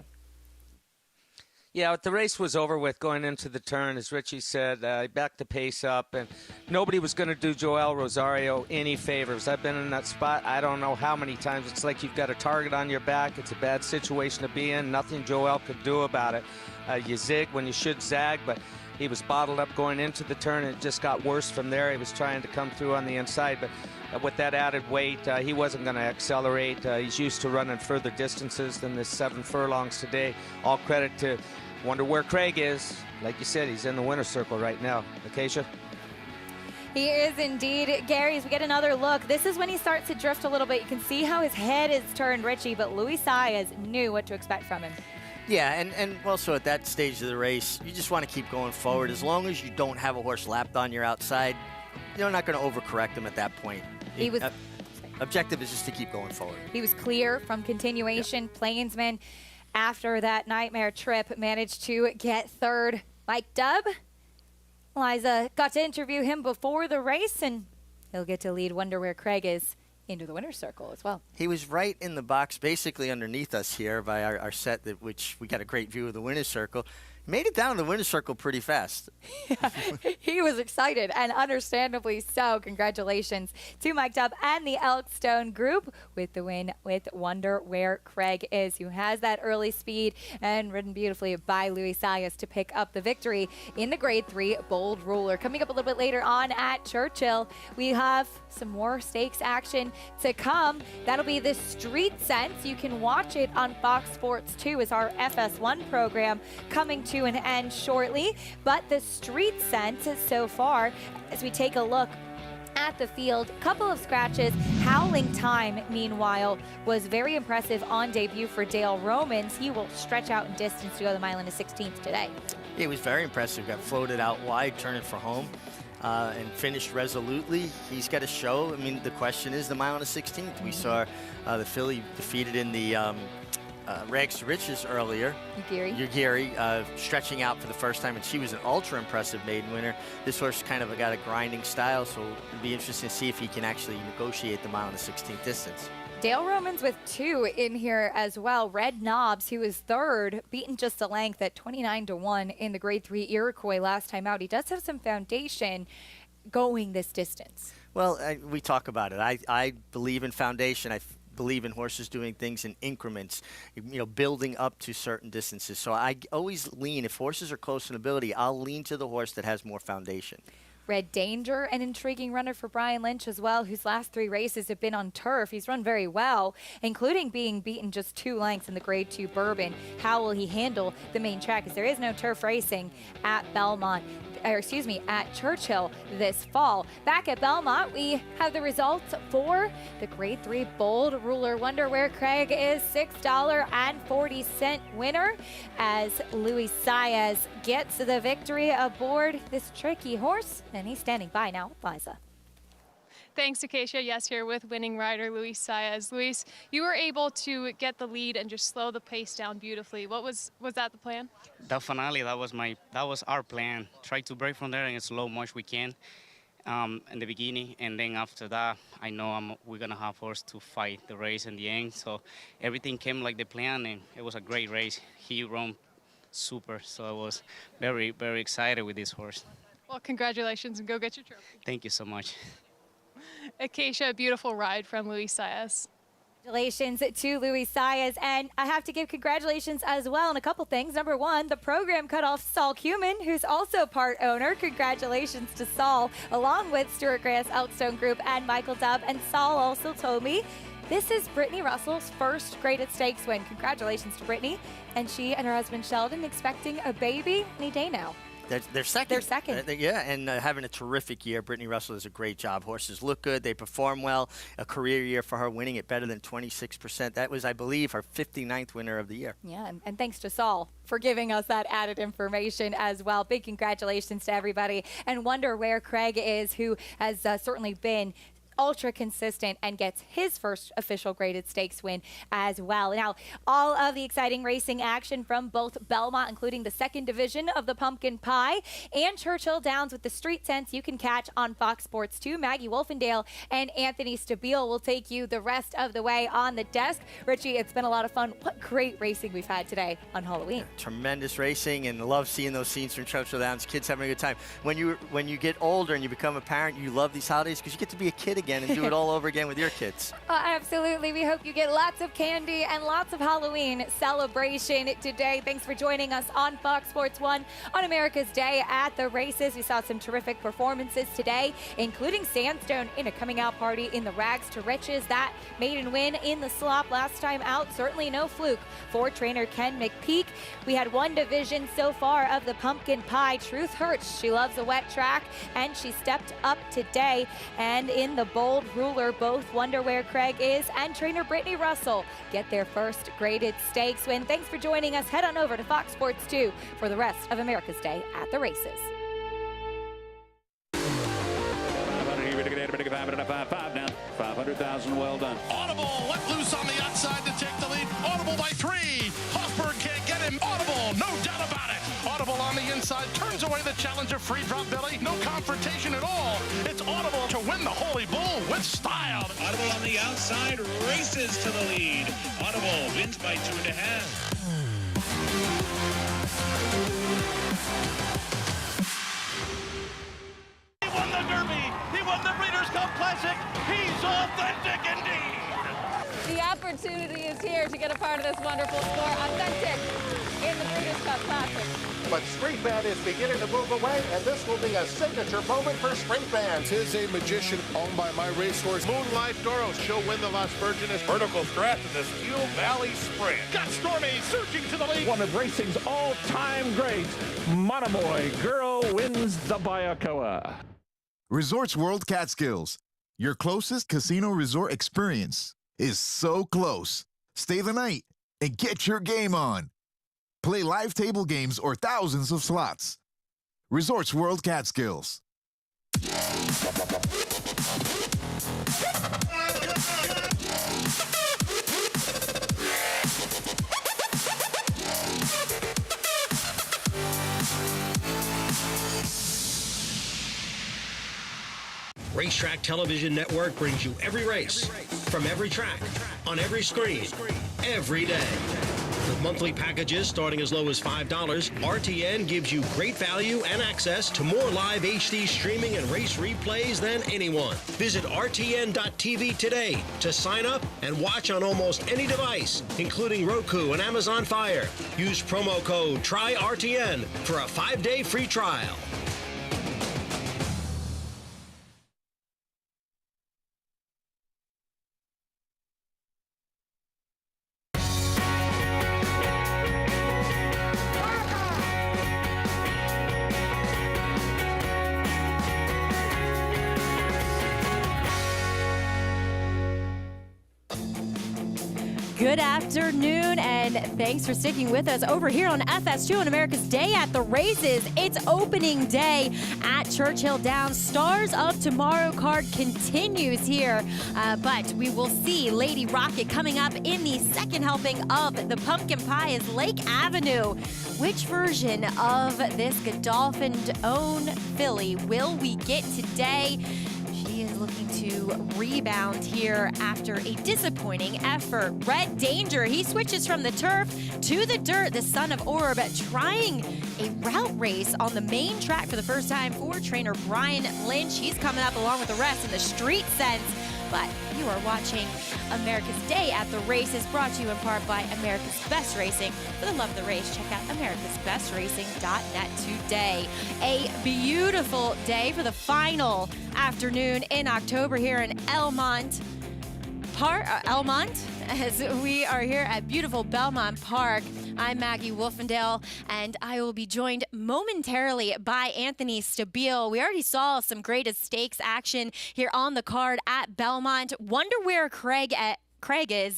Yeah, the race was over with going into the turn, as Richie said. He backed the pace up, and nobody was going to do Joel Rosario any favors. I've been in that spot I don't know how many times. It's like you've got a target on your back. It's a bad situation to be in. Nothing Joel could do about it. You zig when you should zag, but he was bottled up going into the turn, and it just got worse from there. He was trying to come through on the inside, but with that added weight, he wasn't going to accelerate. He's used to running further distances than the 7 furlongs today. All credit to Wonder Where Craig is. Like you said, he's in the winner's circle right now. Acacia? He is indeed. Gary, as we get another look, this is when he starts to drift a little bit. You can see how his head is turned, Richie, but Luis Saez knew what to expect from him. Yeah, and also at that stage of the race, you just want to keep going forward. As long as you don't have a horse lapped on your outside, you're not going to overcorrect him at that point. He was objective is just to keep going forward. He was clear from Continuation. Yep. Plainsman, after that nightmare trip, managed to get third. Mike Dubb, Liza got to interview him before the race, and he'll get to lead Wonder Where Craig is into the winner's circle as well. He was right in the box, basically underneath us here by our set, which we got a great view of the winner's circle. He made it down the winner's circle pretty fast. Yeah, he was excited, and understandably so. Congratulations to Mike Dubb and the Elkstone Group with the win with Wonder Where Craig is, who has that early speed and ridden beautifully by Luis Saez to pick up the victory in the Grade 3 Bold Ruler. Coming up a little bit later on at Churchill, we have some more stakes action to come. That'll be the Street Sense. You can watch it on Fox Sports 2 as our FS1 program coming to an end shortly. But the Street Sense so far, as we take a look at the field, a couple of scratches. Howling Time, meanwhile, was very impressive on debut for Dale Romans. He will stretch out in distance to go the mile and a 16th today. It was very impressive. Got floated out wide, turning for home, and finished resolutely. He's got a show. I mean, the question is the mile and a 16th. We saw the filly defeated in the Rags to Riches earlier. Ugiri, stretching out for the first time, and she was an ultra impressive maiden winner. This horse kind of got a grinding style, so it'll be interesting to see if he can actually negotiate the mile and the 16th distance. Dale Romans with 2 in here as well. Red Knobs, who was third, beaten just a length at 29-1 in the Grade 3 Iroquois last time out. He does have some foundation going this distance. Well, we talk about it. I believe in foundation. I believe in horses doing things in increments, building up to certain distances. So I always lean, if horses are close in ability, I'll lean to the horse that has more foundation. Red Danger, an intriguing runner for Brian Lynch as well, whose last 3 races have been on turf. He's run very well, including being beaten just 2 lengths in the Grade 2 Bourbon. How will he handle the main track, as there is no turf racing at Belmont? at Churchill this fall. Back at Belmont, we have the results for the Grade 3 Bold Ruler Wonder where Craig is $6.40 winner as Luis Saez gets the victory aboard this tricky horse, and he's standing by now with Liza. Thanks, Acacia. Yes, here with winning rider Luis Saez. Luis, you were able to get the lead and just slow the pace down beautifully. Was that the plan? Definitely, that was our plan. Try to break from there and slow much we can in the beginning, and then after that, I know we're gonna have horse to fight the race in the end. So everything came like the plan, and it was a great race. He ran super, so I was very, very excited with this horse. Well, congratulations and go get your trophy. Thank you so much. Acacia, a beautiful ride from Luis Saez. Congratulations to Luis Saez, and I have to give congratulations as well on a couple things. Number one, the program cut off Saul Cumin, who's also part owner. Congratulations to Saul, along with Stuart Grass Elkstone Group and Michael Dubb. And Saul also told me this is Brittany Russell's first graded stakes win. Congratulations to Brittany, and she and her husband Sheldon expecting a baby any day now. They're second. They're second. Yeah, and having a terrific year. Brittany Russell does a great job. Horses look good. They perform well. A career year for her, winning it better than 26%. That was, I believe, her 59th winner of the year. Yeah, and thanks to Saul for giving us that added information as well. Big congratulations to everybody. And wonder where Craig is, who has certainly been ultra consistent and gets his first official graded stakes win as well. Now, all of the exciting racing action from both Belmont, including the second division of the Pumpkin Pie, and Churchill Downs with the Street Sense, you can catch on Fox Sports 2. Maggie Wolfendale and Anthony Stabile will take you the rest of the way on the desk. Richie, it's been a lot of fun. What great racing we've had today on Halloween. Tremendous racing, and love seeing those scenes from Churchill Downs. Kids having a good time. When you get older and you become a parent, you love these holidays because you get to be a kid again and do it all over again with your kids. Absolutely. We hope you get lots of candy and lots of Halloween celebration today. Thanks for joining us on Fox Sports 1 on America's Day at the Races. We saw some terrific performances today, including Sandstone in a coming out party in the Rags to Riches. That maiden win in the slop last time out. Certainly no fluke for trainer Ken McPeak. We had one division so far of the Pumpkin Pie. Truth Hurts. She loves a wet track, and she stepped up today. And in the Bold Ruler, both wonder where Craig is and trainer Brittany Russell get their first graded stakes win. Thanks for joining us. Head on over to Fox Sports 2 for the rest of America's Day at the Races. 500,000, well done. Audible let loose on the outside to take the lead. Audible by 3. Hoffberg can't get him. Audible, no doubt about it. Audible on the inside turns away the challenger. Free drop Billy. No confrontation at all. It's Audible to win the Holy Bull with style. Audible on the outside races to the lead. Audible wins by 2.5. He won the Derby. He won the Breeders' Cup Classic. He's authentic indeed. The opportunity is here to get a part of this wonderful sport. Authentic in the Breeders' Cup Classic. But Street Band is beginning to move away, and this will be a signature moment for Street Band. Tis a magician owned by my racehorse Moonlight Doros. She'll win the Las Virgenes Vertical Strat in this Fuel Valley Sprint. Got Stormy surging to the lead. One of racing's all-time greats, Monomoy Girl wins the Bayakoa. Resorts World Catskills, your closest casino resort experience, is so close. Stay the night and get your game on. Play live table games or thousands of slots. Resorts World Catskills. Racetrack Television Network brings you every race, from every track, on every screen, every day. With monthly packages starting as low as $5, RTN gives you great value and access to more live HD streaming and race replays than anyone. Visit RTN.tv today to sign up and watch on almost any device, including Roku and Amazon Fire. Use promo code TRYRTN for a 5-day free trial. Good afternoon, and thanks for sticking with us over here on FS2 on America's Day at the Races. It's opening day at Churchill Downs. Stars of Tomorrow card continues here, but we will see Lady Rocket coming up in the second helping of the pumpkin pie is Lake Avenue. Which version of this Godolphin own filly will we get today? She is looking to rebound here after a disappointing effort. Red Danger, he switches from the turf to the dirt. The son of Orb trying a route race on the main track for the first time for trainer Brian Lynch. He's coming up along with the rest in the Street Sense. But you are watching America's Day at the Races, brought to you in part by America's Best Racing. For the love of the race, check out americasbestracing.net today. A beautiful day for the final afternoon in October here in Elmont, as we are here at beautiful Belmont Park. I'm Maggie Wolfendale, and I will be joined momentarily by Anthony Stabile. We already saw some greatest stakes action here on the card at Belmont. Wonder where Craig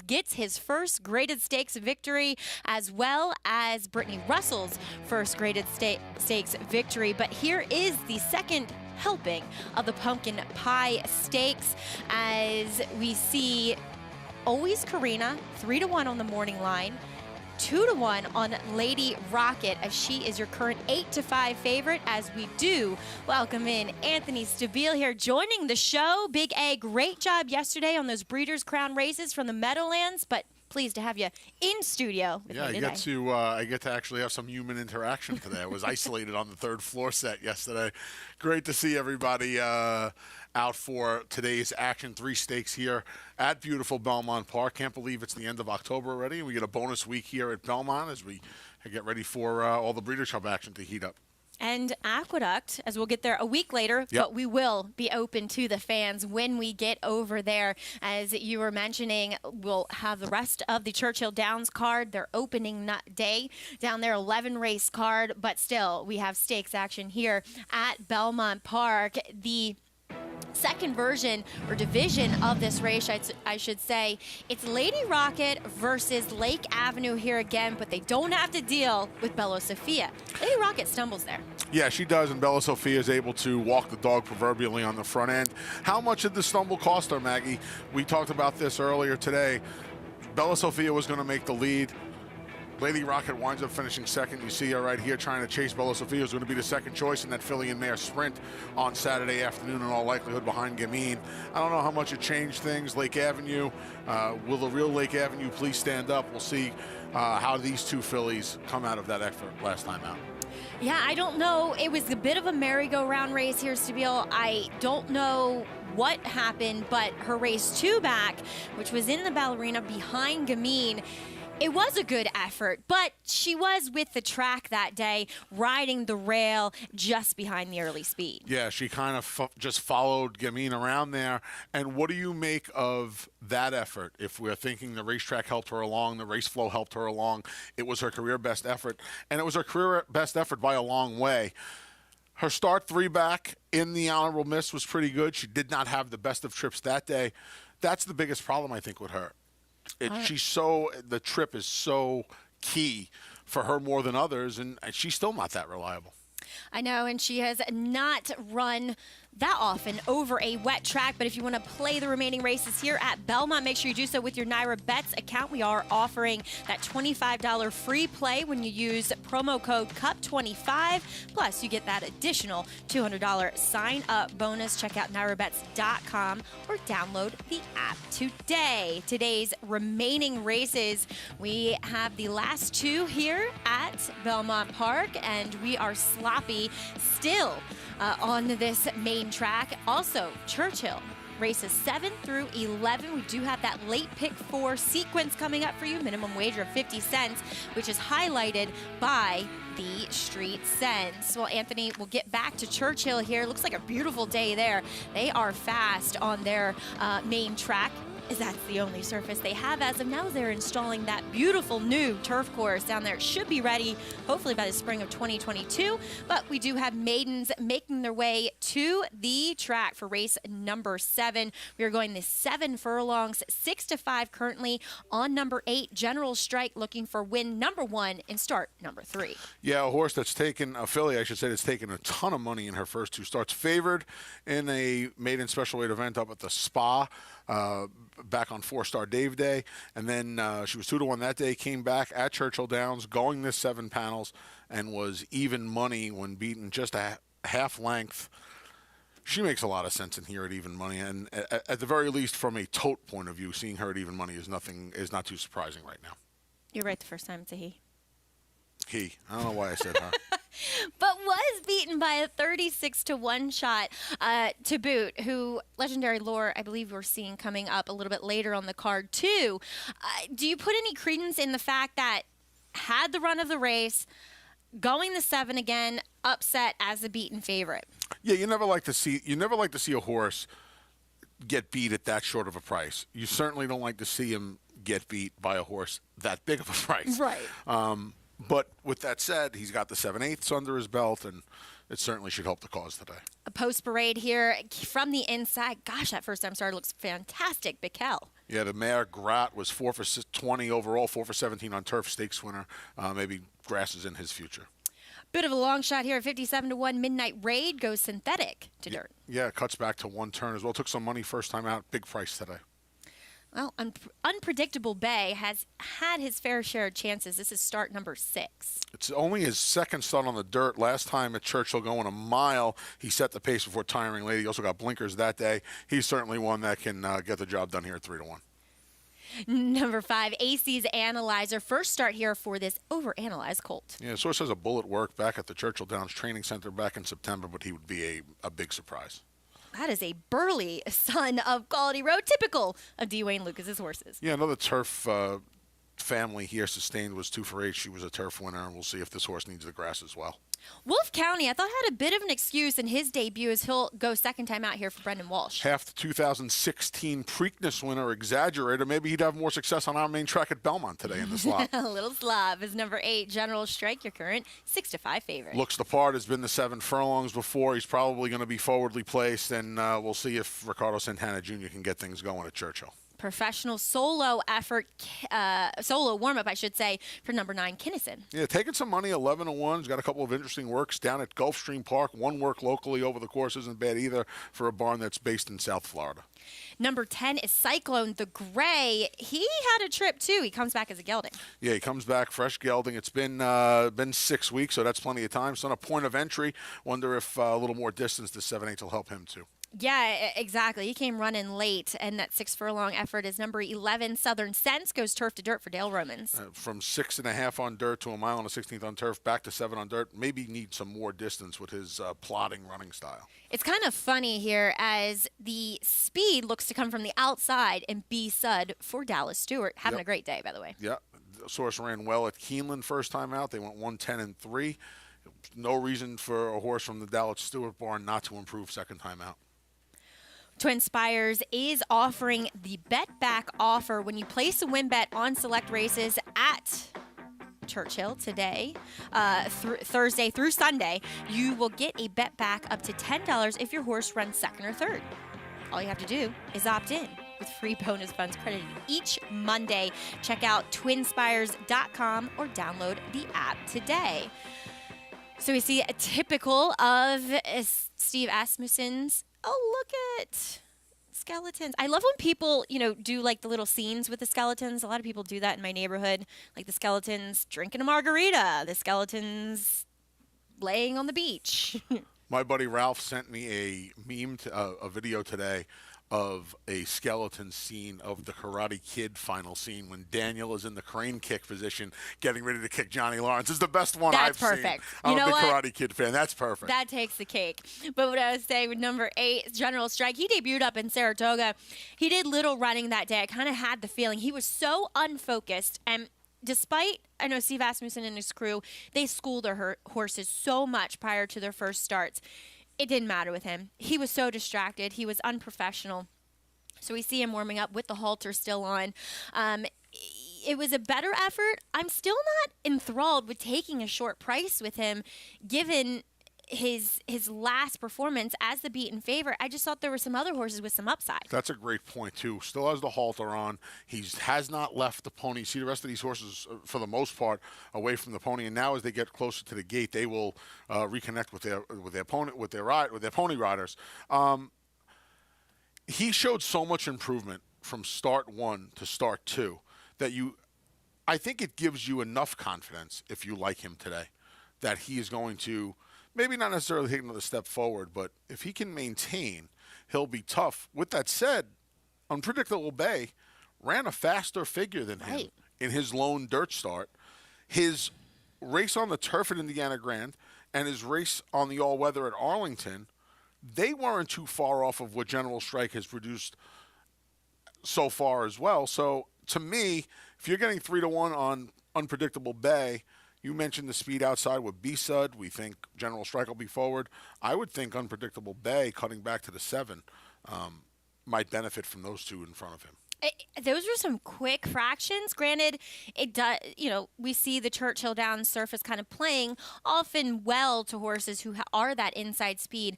gets his first graded stakes victory, as well as Brittany Russell's first graded stakes victory. But here is the second helping of the Pumpkin Pie Stakes, as we see Always Karina 3-1 on the morning line, 2-1 on Lady Rocket, as she is your current 8-5 favorite. As we do welcome in Anthony Stabile here joining the show. Big A, great job yesterday on those Breeders' Crown races from the Meadowlands, but pleased to have you in studio with me today. I get to actually have some human interaction today. I was isolated on the third floor set yesterday. Great to see everybody out for today's Action 3 Stakes here at beautiful Belmont Park. Can't believe it's the end of October already, and we get a bonus week here at Belmont as we get ready for all the Breeders' Cup action to heat up. And Aqueduct, as we'll get there a week later, but we will be open to the fans when we get over there. As you were mentioning, we'll have the rest of the Churchill Downs card, their opening day down there, 11 race card, but still we have stakes action here at Belmont Park. The second version or division of this race, I should say, it's Lady Rocket versus Lake Avenue here again, but they don't have to deal with Bella Sophia. Lady Rocket stumbles there. Yeah, she does, and Bella Sophia is able to walk the dog proverbially on the front end. How much did the stumble cost her, Maggie? We talked about this earlier today. Bella Sophia was going to make the lead. Lady Rocket winds up finishing second. You see her right here trying to chase Bella Sophia, who's going to be the second choice in that filly and mare sprint on Saturday afternoon, in all likelihood behind Gamine. I don't know how much it changed things. Lake Avenue, will the real Lake Avenue please stand up? We'll see how these two fillies come out of that effort last time out. Yeah, I don't know. It was a bit of a merry-go-round race here, Stabile. I don't know what happened, but her race 2 back, which was in the Ballerina behind Gamine, it was a good effort, but she was with the track that day, riding the rail just behind the early speed. Yeah, she kind of just followed Gamine around there. And what do you make of that effort? If we're thinking the racetrack helped her along, the race flow helped her along, it was her career best effort, and it was her career best effort by a long way. Her start 3 back in the Honorable Miss was pretty good. She did not have the best of trips that day. That's the biggest problem, I think, with her. The trip is so key for her more than others, and she's still not that reliable. I know, and she has not run that often over a wet track. But if you want to play the remaining races here at Belmont, make sure you do so with your Naira Bets account. We are offering that $25 free play when you use promo code CUP25. Plus, you get that additional $200 sign-up bonus. Check out NairaBets.com or download the app today. Today's remaining races, we have the last 2 here at Belmont Park, and we are sloppy still on this main track. Also, Churchill races 7 through 11. We do have that late pick 4 sequence coming up for you. Minimum wager of 50 cents, which is highlighted by the Street Sense. Well, Anthony, we'll get back to Churchill here. Looks like a beautiful day there. They are fast on their main track. is that's the only surface they have as of now. They're installing that beautiful new turf course down there. It should be ready hopefully by the spring of 2022. But we do have maidens making their way to the track for race number 7. We are going the 7 furlongs, 6-5 currently on number 8. General Strike looking for win number 1 and start number 3. Yeah, a horse that's taken, a filly, I should say, that's taken a ton of money in her first 2 starts. Favored in a maiden special weight event up at the Spa back on 4-Star Dave Day. And then she was 2-1 that day, came back at Churchill Downs, going this 7 panels, and was even money when beaten just a half length. She makes a lot of sense in here at even money, and at the very least, from a tote point of view, seeing her at even money is not too surprising right now. You're right the first time. It's a he. I don't know why I said her. But was beaten by a 36-1 shot to boot, who Legendary Lore, I believe we're seeing coming up a little bit later on the card too. Do you put any credence in the fact that had the run of the race, going the 7 again, upset as the beaten favorite? Yeah, you never like to see a horse get beat at that short of a price. You certainly don't like to see him get beat by a horse that big of a price. Right. But with that said, he's got the 7/8 under his belt, and it certainly should help the cause today. A post parade here from the inside. Gosh, that first time starter looks fantastic. Bikel. Yeah, the mare Grat was 4 for 20 overall, 4 for 17 on turf, stakes winner. Maybe grass is in his future. Bit of a long shot here at 57-1. Midnight Raid goes synthetic to dirt. Yeah, it cuts back to 1 turn as well. Took some money first time out. Big price today. Well, Unpredictable Bay has had his fair share of chances. This is start number 6. It's only his second start on the dirt. Last time at Churchill going a mile, he set the pace before Tiring Lady. He also got blinkers that day. He's certainly one that can get the job done here at 3-1. Number 5, AC's Analyzer. First start here for this overanalyzed colt. Yeah, source says a bullet worked back at the Churchill Downs Training Center back in September, but he would be a big surprise. That is a burly son of Quality Road, typical of D. Wayne Lucas's horses. Yeah, another turf family here sustained was 2 for 8. She was a turf winner, and we'll see if this horse needs the grass as well. Wolf County, I thought, had a bit of an excuse in his debut as he'll go second time out here for Brendan Walsh. Half the 2016 Preakness winner, Exaggerator. Maybe he'd have more success on our main track at Belmont today in the slot. A little slob is number 8, General Strike, your current 6-5 favorite. Looks the part, has been the 7 furlongs before. He's probably going to be forwardly placed, and we'll see if Ricardo Santana Jr. can get things going at Churchill. Professional solo effort, solo warm-up, I should say, for number 9, Kinnison. Yeah, taking some money, 11-1. He's got a couple of interesting works down at Gulfstream Park. One work locally over the course isn't bad either for a barn that's based in South Florida. Number 10 is Cyclone the Gray. He had a trip, too. He comes back as a gelding. Yeah, he comes back fresh gelding. It's been 6 weeks, so that's plenty of time. So on a point of entry, wonder if a little more distance to 7/8 will help him, too. Yeah, exactly. He came running late, and that 6 furlong effort is number 11. Southern Sense goes turf to dirt for Dale Romans. From 6.5 on dirt to a mile and a 16th on turf, back to 7 on dirt. Maybe need some more distance with his plodding running style. It's kind of funny here as the speed looks to come from the outside and be Sud for Dallas Stewart. Having a great day, by the way. Yeah, the source ran well at Keeneland first time out. They went 110-3. No reason for a horse from the Dallas Stewart barn not to improve second time out. Twin Spires is offering the bet back offer when you place a win bet on select races at Churchill today, Thursday through Sunday. You will get a bet back up to $10 if your horse runs second or third. All you have to do is opt in with free bonus funds credited each Monday. Check out twinspires.com or download the app today. So we see a typical of Steve Asmussen's. Oh, look at skeletons. I love when people, do like the little scenes with the skeletons. A lot of people do that in my neighborhood. Like the skeletons drinking a margarita, the skeletons laying on the beach. My buddy Ralph sent me a meme, a video today of a skeleton scene of the Karate Kid final scene when Daniel is in the crane kick position getting ready to kick Johnny Lawrence. It's the best one I've perfect. seen. I'm a big Karate Kid fan. That's perfect. That takes the cake. But what I was saying with number 8, General Strike, he debuted up in Saratoga. He did little running that day. I kind of had the feeling he was so unfocused. And despite, I know Steve Asmussen and his crew, they schooled their horses so much prior to their first starts. It didn't matter with him. He was so distracted. He was unprofessional. So we see him warming up with the halter still on. It was a better effort. I'm still not enthralled with taking a short price with him, given his last performance as the beaten favorite. I just thought there were some other horses with some upside. That's a great point, too. Still has the halter on. He has not left the pony. See the rest of these horses, for the most part, away from the pony. And now as they get closer to the gate, they will reconnect with their pony riders. He showed so much improvement from start 1 to start 2 that I think it gives you enough confidence, if you like him today, that he is going to maybe not necessarily take another step forward, but if he can maintain, he'll be tough. With that said, Unpredictable Bay ran a faster figure than him in his lone dirt start. His race on the turf at Indiana Grand and his race on the all-weather at Arlington, they weren't too far off of what General Strike has produced so far as well. So to me, if you're getting 3-1 on Unpredictable Bay, you mentioned the speed outside with B-Sud. We think General Strike will be forward. I would think Unpredictable Bay, cutting back to the 7, might benefit from those two in front of him. Those were some quick fractions. Granted, it does. We see the Churchill Downs surface kind of playing often well to horses who are that inside speed.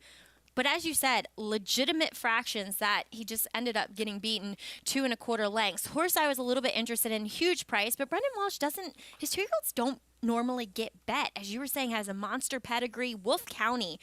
But as you said, legitimate fractions that he just ended up getting beaten 2 1/4 lengths. Horse I was a little bit interested in, huge price, but Brendan Walsh doesn't. His 2-year-olds don't normally get bet. As you were saying, has a monster pedigree. Wolf County.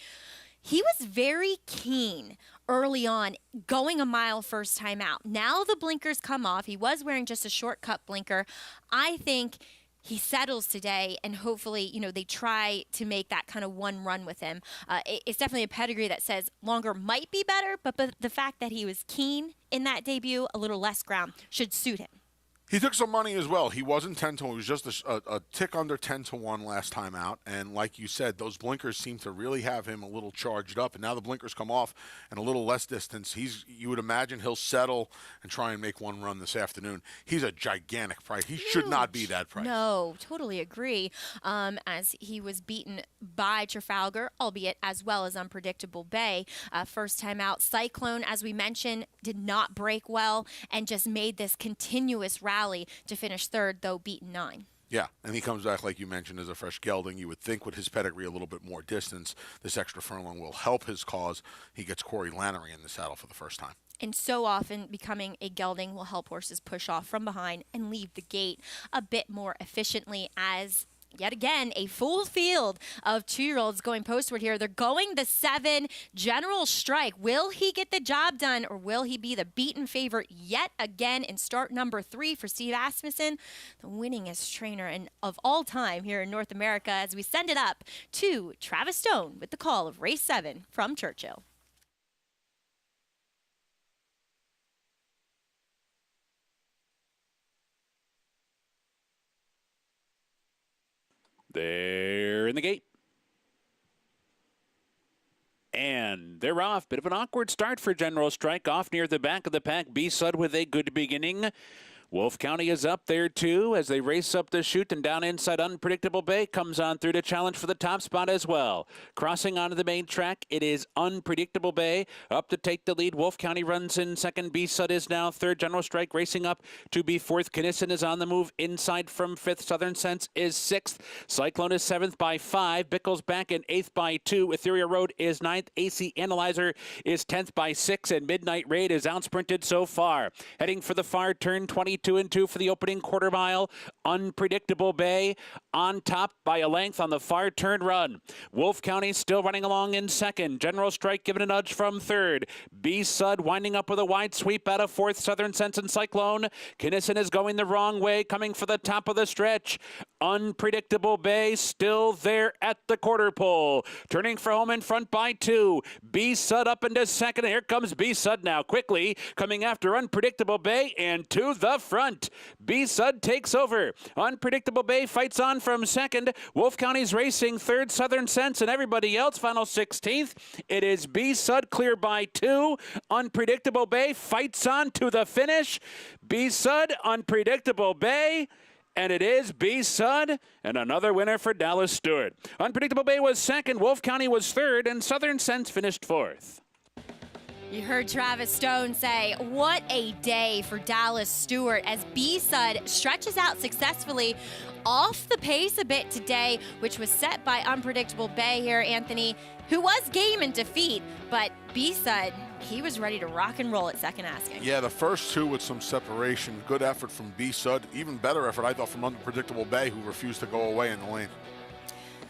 He was very keen early on, going a mile first time out. Now the blinkers come off. He was wearing just a shortcut blinker. I think he settles today, and hopefully, they try to make that kind of one run with him. It's definitely a pedigree that says longer might be better, but the fact that he was keen in that debut, a little less ground, should suit him. He took some money as well. He wasn't 10-1. He was just a tick under 10-1 last time out. And like you said, those blinkers seem to really have him a little charged up. And now the blinkers come off and a little less distance. You would imagine he'll settle and try and make one run this afternoon. He's a gigantic price. He should not be that price. No, totally agree. As he was beaten by Trafalgar, albeit as well as Unpredictable Bay. First time out, Cyclone, as we mentioned, did not break well and just made this continuous rally to finish third, though beaten 9. Yeah, and he comes back, like you mentioned, as a fresh gelding. You would think with his pedigree a little bit more distance, this extra furlong will help his cause. He gets Corey Lannery in the saddle for the first time. And so often becoming a gelding will help horses push off from behind and leave the gate a bit more efficiently, as yet again, a full field of 2-year-olds going postward here. They're going the 7, General Strike. Will he get the job done, or will he be the beaten favorite yet again in start number 3 for Steve Asmussen, the winningest trainer of all time here in North America, as we send it up to Travis Stone with the call of race 7 from Churchill. They're in the gate. And they're off. Bit of an awkward start for General Strike. Off near the back of the pack. B-Sud with a good beginning. Wolf County is up there, too, as they race up the chute, and down inside Unpredictable Bay comes on through to challenge for the top spot as well. Crossing onto the main track, it is Unpredictable Bay up to take the lead. Wolf County runs in second. B-Sud is now third. General Strike racing up to be fourth. Kinnison is on the move inside from fifth. Southern Sense is sixth. Cyclone is seventh by 5. Bickle's back in eighth by 2. Ethereal Road is ninth. AC Analyzer is 10th by 6. And Midnight Raid is outsprinted so far. Heading for the far turn, 22 and 2 for the opening quarter mile. Unpredictable Bay on top by a length on the far turn run. Wolf County still running along in second. General Strike given a nudge from third. B-Sud winding up with a wide sweep out of fourth. Southern Sense and Cyclone. Kinnison is going the wrong way, coming for the top of the stretch. Unpredictable Bay still there at the quarter pole. Turning for home in front by 2. B-Sud up into second. Here comes B-Sud now quickly coming after Unpredictable Bay and to the front. B-Sud takes over. Unpredictable Bay fights on from second. Wolf County's racing third. Southern Sense and everybody else final 16th. It is B-Sud clear by 2. Unpredictable Bay fights on to the finish. B-Sud, Unpredictable Bay. And it is B-Sud, and another winner for Dallas Stewart. Unpredictable Bay was second, Wolf County was third, and Southern Sense finished fourth. You heard Travis Stone say, what a day for Dallas Stewart as B-Sud stretches out successfully off the pace a bit today, which was set by Unpredictable Bay here, Anthony, who was game in defeat, but B-Sud, he was ready to rock and roll at second asking. Yeah, the first two with some separation. Good effort from B-Sud. Even better effort, I thought, from Unpredictable Bay, who refused to go away in the lane.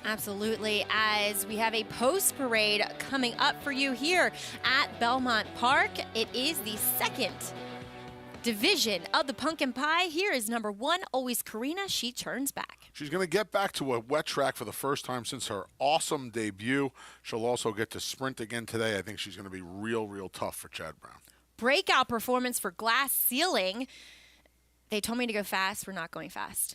Absolutely, as we have a post parade coming up for you here at Belmont Park. It is the second division of the Pumpkin Pie. Here is number 1, Always Karina. She turns back. She's going to get back to a wet track for the first time since her awesome debut. She'll also get to sprint again today. I think she's going to be real, real tough for Chad Brown. Breakout performance for Glass Ceiling. They told me to go fast. We're not going fast.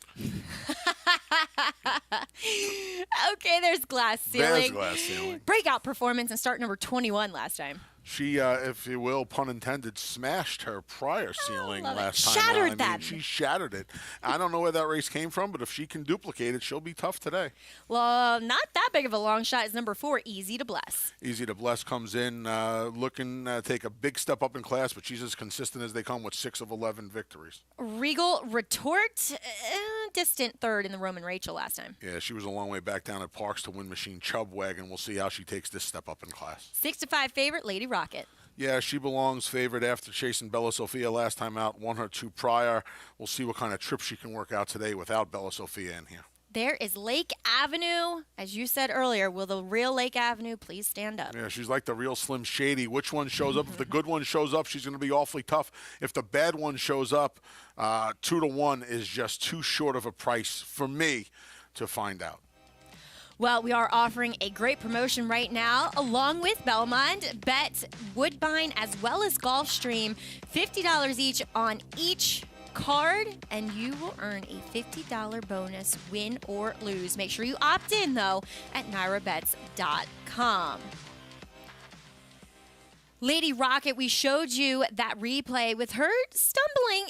Okay, there's Glass Ceiling. There's Glass Ceiling. Breakout performance and start number 21 last time. She, if you will, pun intended, smashed her prior ceiling last time. Shattered that. She shattered it. I don't know where that race came from, but if she can duplicate it, she'll be tough today. Well, not that big of a long shot is number 4, Easy to Bless. Easy to Bless comes in looking to take a big step up in class, but she's as consistent as they come with 6 of 11 victories. Regal Retort, distant third in the Roman Rachel last time. Yeah, she was a long way back down at Parks to win Machine Chubwagon. We'll see how she takes this step up in class. 6-5 favorite, Lady Rocket. Yeah, she belongs favored after chasing Bella Sophia last time out, won her 2 prior. We'll see what kind of trip she can work out today without Bella Sophia in here. There is Lake Avenue. As you said earlier, will the real Lake Avenue please stand up? Yeah, she's like the real Slim Shady. Which one shows up? If the good one shows up, she's going to be awfully tough. If the bad one shows up, 2-1 is just too short of a price for me to find out. Well, we are offering a great promotion right now, along with Belmont, Bet, Woodbine, as well as Gulfstream. $50 each on each card, and you will earn a $50 bonus, win or lose. Make sure you opt in, though, at NyraBets.com. Lady Rocket, we showed you that replay with her stumbling.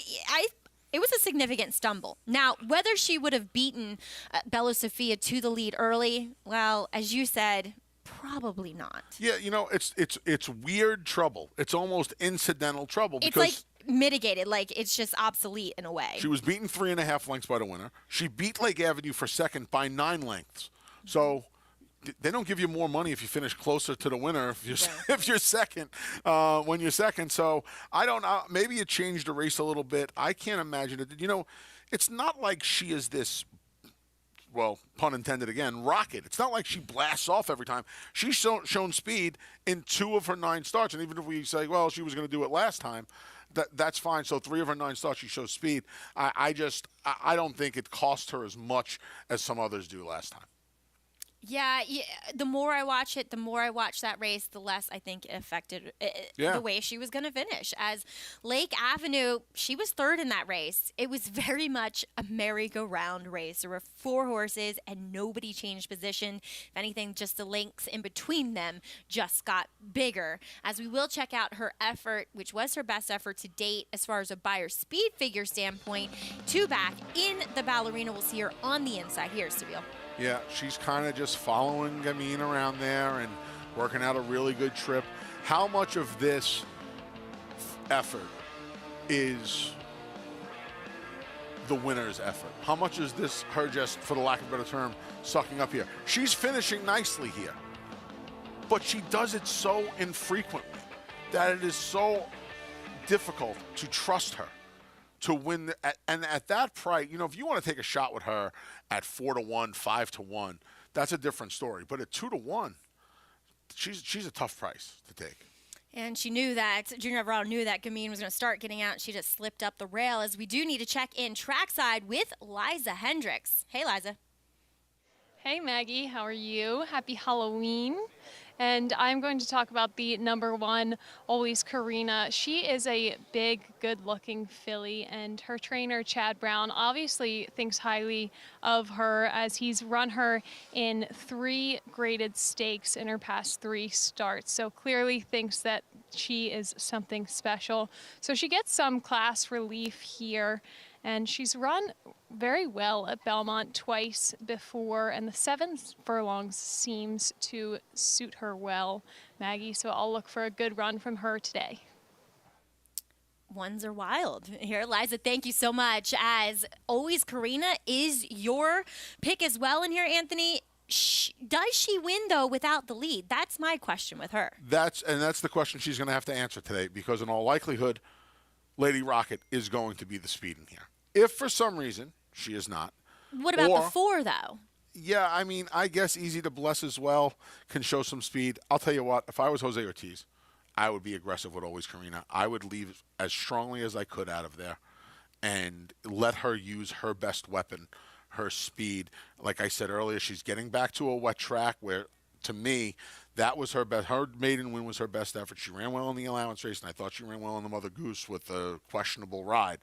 It was a significant stumble. Now, whether she would have beaten Bella Sophia to the lead early, well, as you said, probably not. Yeah, you know, it's weird trouble. It's almost incidental trouble. It's because like mitigated, like it's just obsolete in a way. she was beaten 3.5 lengths by the winner. She beat Lake Avenue for second by 9 lengths. So they don't give you more money if you finish closer to the winner if you're second when you're second. So I don't know. Maybe it changed the race a little bit. I can't imagine it. You know, it's not like she is this, well, pun intended again, rocket. It's not like she blasts off every time. She's shown speed in 2 of her 9 starts. And even if we say, well, she was going to do it last time, that's fine. So 3 of her 9 starts, she shows speed. I don't think it cost her as much as some others do last time. Yeah, the more I watch it, the more I watch that race, the less I think it affected the way she was going to finish. As Lake Avenue, she was third in that race. It was very much a merry-go-round race. There were 4 horses, and nobody changed position. If anything, just the links in between them just got bigger. As we will check out her effort, which was her best effort to date as far as a Beyer speed figure standpoint, 2 back in the ballerina. We'll see her on the inside. Here's Seville. Yeah, she's kind of just following Gamine around there and working out a really good trip. How much of this effort is the winner's effort? How much is this her just, for the lack of a better term, sucking up here? She's finishing nicely here, but she does it so infrequently that it is so difficult to trust her to win. And at that price, you know, if you want to take a shot with her at 4-1, 5-1, that's a different story. But at 2-1, she's a tough price to take. And she knew that, Junior Alvarado knew that Gamine was going to start getting out. She just slipped up the rail, as we do need to check in trackside with Liza Hendricks. Hey, Liza. Hey, Maggie. How are you? Happy Halloween. And I'm going to talk about the number 1, Always Karina. She is a big, good-looking filly, and her trainer, Chad Brown, obviously thinks highly of her, as he's run her in 3 graded stakes in her past 3 starts. So clearly thinks that she is something special. So she gets some class relief here. And she's run very well at Belmont twice before, and the 7 furlongs seems to suit her well, Maggie. So I'll look for a good run from her today. Ones are wild. Here, Liza, thank you so much. As always, Karina is your pick as well in here, Anthony. Does she win, though, without the lead? That's my question with her. That's the question she's going to have to answer today, because in all likelihood, Lady Rocket is going to be the speed in here. If for some reason she is not. What about the 4, though? Yeah, I mean, I guess Easy to Bless as well can show some speed. I'll tell you what, if I was Jose Ortiz, I would be aggressive with Always Karina. I would leave as strongly as I could out of there and let her use her best weapon, her speed. Like I said earlier, she's getting back to a wet track where, to me, that was her best. Her maiden win was her best effort. She ran well in the allowance race, and I thought she ran well in the Mother Goose with a questionable ride.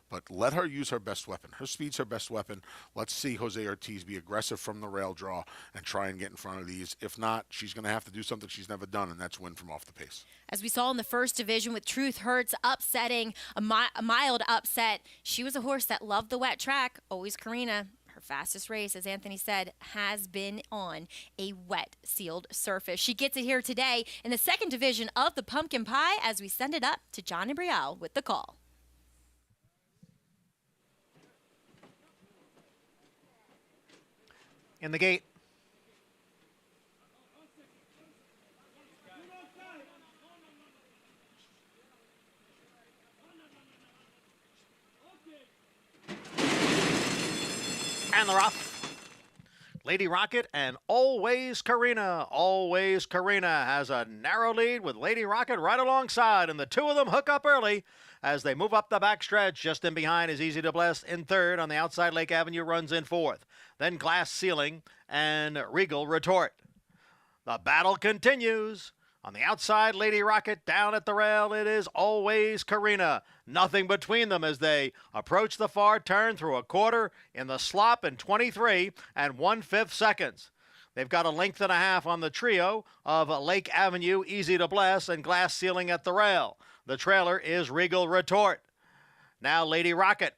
But let her use her best weapon. Her speed's her best weapon. Let's see Jose Ortiz be aggressive from the rail draw and try and get in front of these. If not, she's going to have to do something she's never done, and that's win from off the pace. As we saw in the first division with Truth Hurts upsetting a mild upset, she was a horse that loved the wet track. Always Karina. Her fastest race, as Anthony said, has been on a wet, sealed surface. She gets it here today in the second division of the Pumpkin Pie as we send it up to Johnny Brielle with the call. In the gate. And the rough. Lady Rocket and Always Karina. Always Karina has a narrow lead with Lady Rocket right alongside, and the two of them hook up early as they move up the backstretch. Just in behind is Easy to Bless in third. On the outside, Lake Avenue runs in fourth. Then Glass Ceiling and Regal Retort. The battle continues. On the outside, Lady Rocket. Down at the rail, it is Always Karina. Nothing between them as they approach the far turn through a quarter in the slop in 23 and 1/5 seconds. They've got a length and a half on the trio of Lake Avenue, Easy to Bless, and Glass Ceiling at the rail. The trailer is Regal Retort. Now Lady Rocket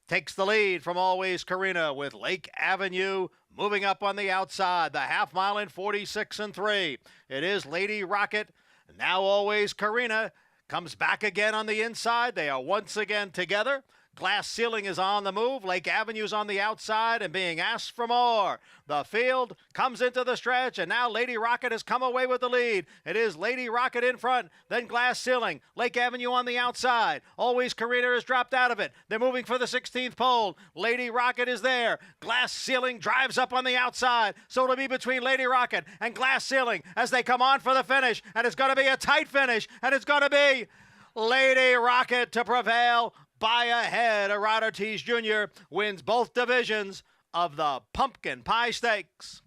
takes the lead from Always Karina with Lake Avenue moving up on the outside. The half mile in 46 and 3. It is Lady Rocket. Now Always Karina comes back again on the inside. They are once again together. Glass Ceiling is on the move. Lake Avenue's on the outside and being asked for more. The field comes into the stretch, and now Lady Rocket has come away with the lead. It is Lady Rocket in front, then Glass Ceiling. Lake Avenue on the outside. Always Karina has dropped out of it. They're moving for the 16th pole. Lady Rocket is there. Glass Ceiling drives up on the outside. So it'll be between Lady Rocket and Glass Ceiling as they come on for the finish. And it's going to be a tight finish. And it's going to be Lady Rocket to prevail by a head. Irad Ortiz Jr. wins both divisions of the Pumpkin Pie Stakes.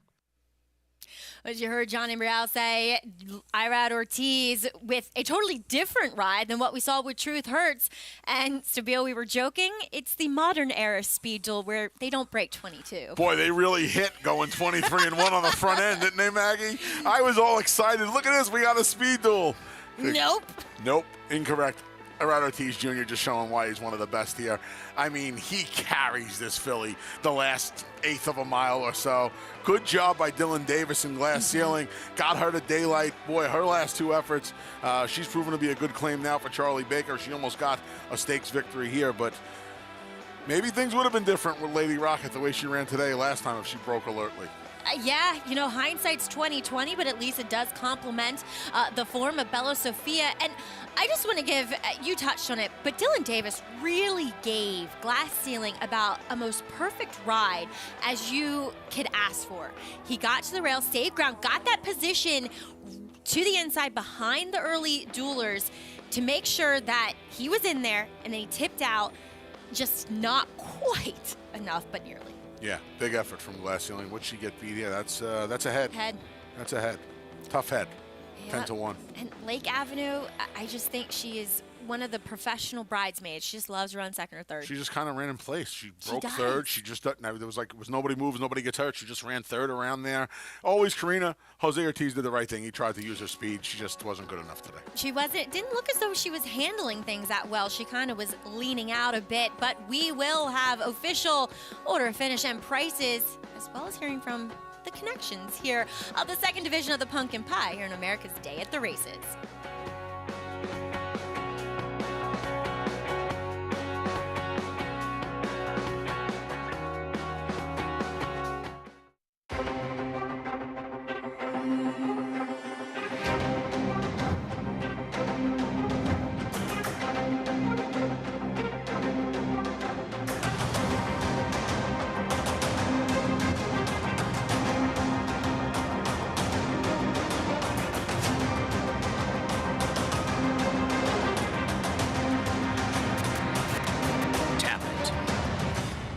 As you heard Johnny Brielle say, Irad Ortiz with a totally different ride than what we saw with Truth Hurts. And Stabile, we were joking, it's the modern era speed duel where they don't break 22. Boy, they really hit going 23 and 1 on the front end, didn't they, Maggie? I was all excited. Look at this, we got a speed duel. Nope. Nope, incorrect. Irad Ortiz Jr. just showing why he's one of the best here. I mean, he carries this filly the last eighth of a mile or so. Good job by Dylan Davis and Glass Ceiling. Got her to daylight. Boy, her last two efforts, she's proven to be a good claim now for Charlie Baker. She almost got a stakes victory here, but maybe things would have been different with Lady Rocket the way she ran today last time if she broke alertly. Yeah, you know, hindsight's 20/20, but at least it does complement the form of Bella Sophia. And I just want to give, you touched on it, but Dylan Davis really gave Glass Ceiling about a most perfect ride as you could ask for. He got to the rail, saved ground, got that position to the inside behind the early duelers to make sure that he was in there, and then he tipped out, just not quite enough, but nearly. Yeah, big effort from Glass Ceiling. Would she get beat? Yeah, that's a head. Head. That's a head. Tough head. Yeah. 10-1. And Lake Avenue, I just think she is one of the professional bridesmaids. She just loves to run second or third. She just kind of ran in place. She broke does. third. She just there was nobody moves, nobody gets hurt. She just ran third around there. Always Karina. Jose Ortiz did the right thing. He tried to use her speed. She just wasn't good enough today. She didn't look as though she was handling things that well. She kind of was leaning out a bit, but we will have official order of finish and prices, as well as hearing from the connections here of the second division of the Pumpkin Pie here on America's Day at the Races.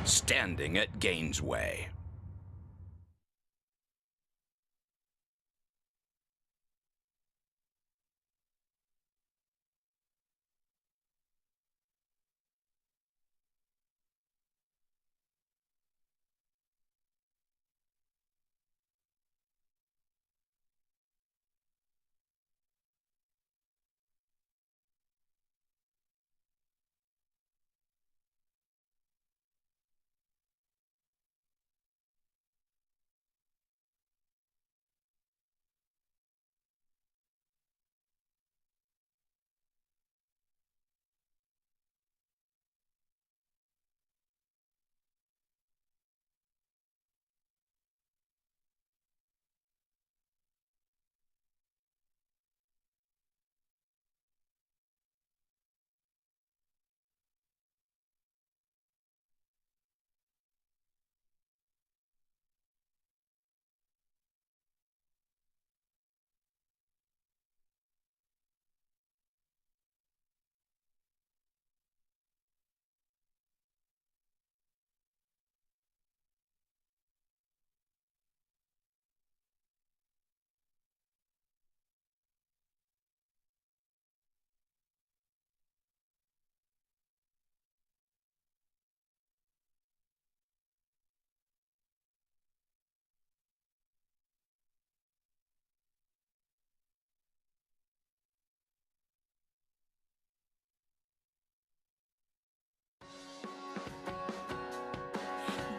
Standing at Gainesway.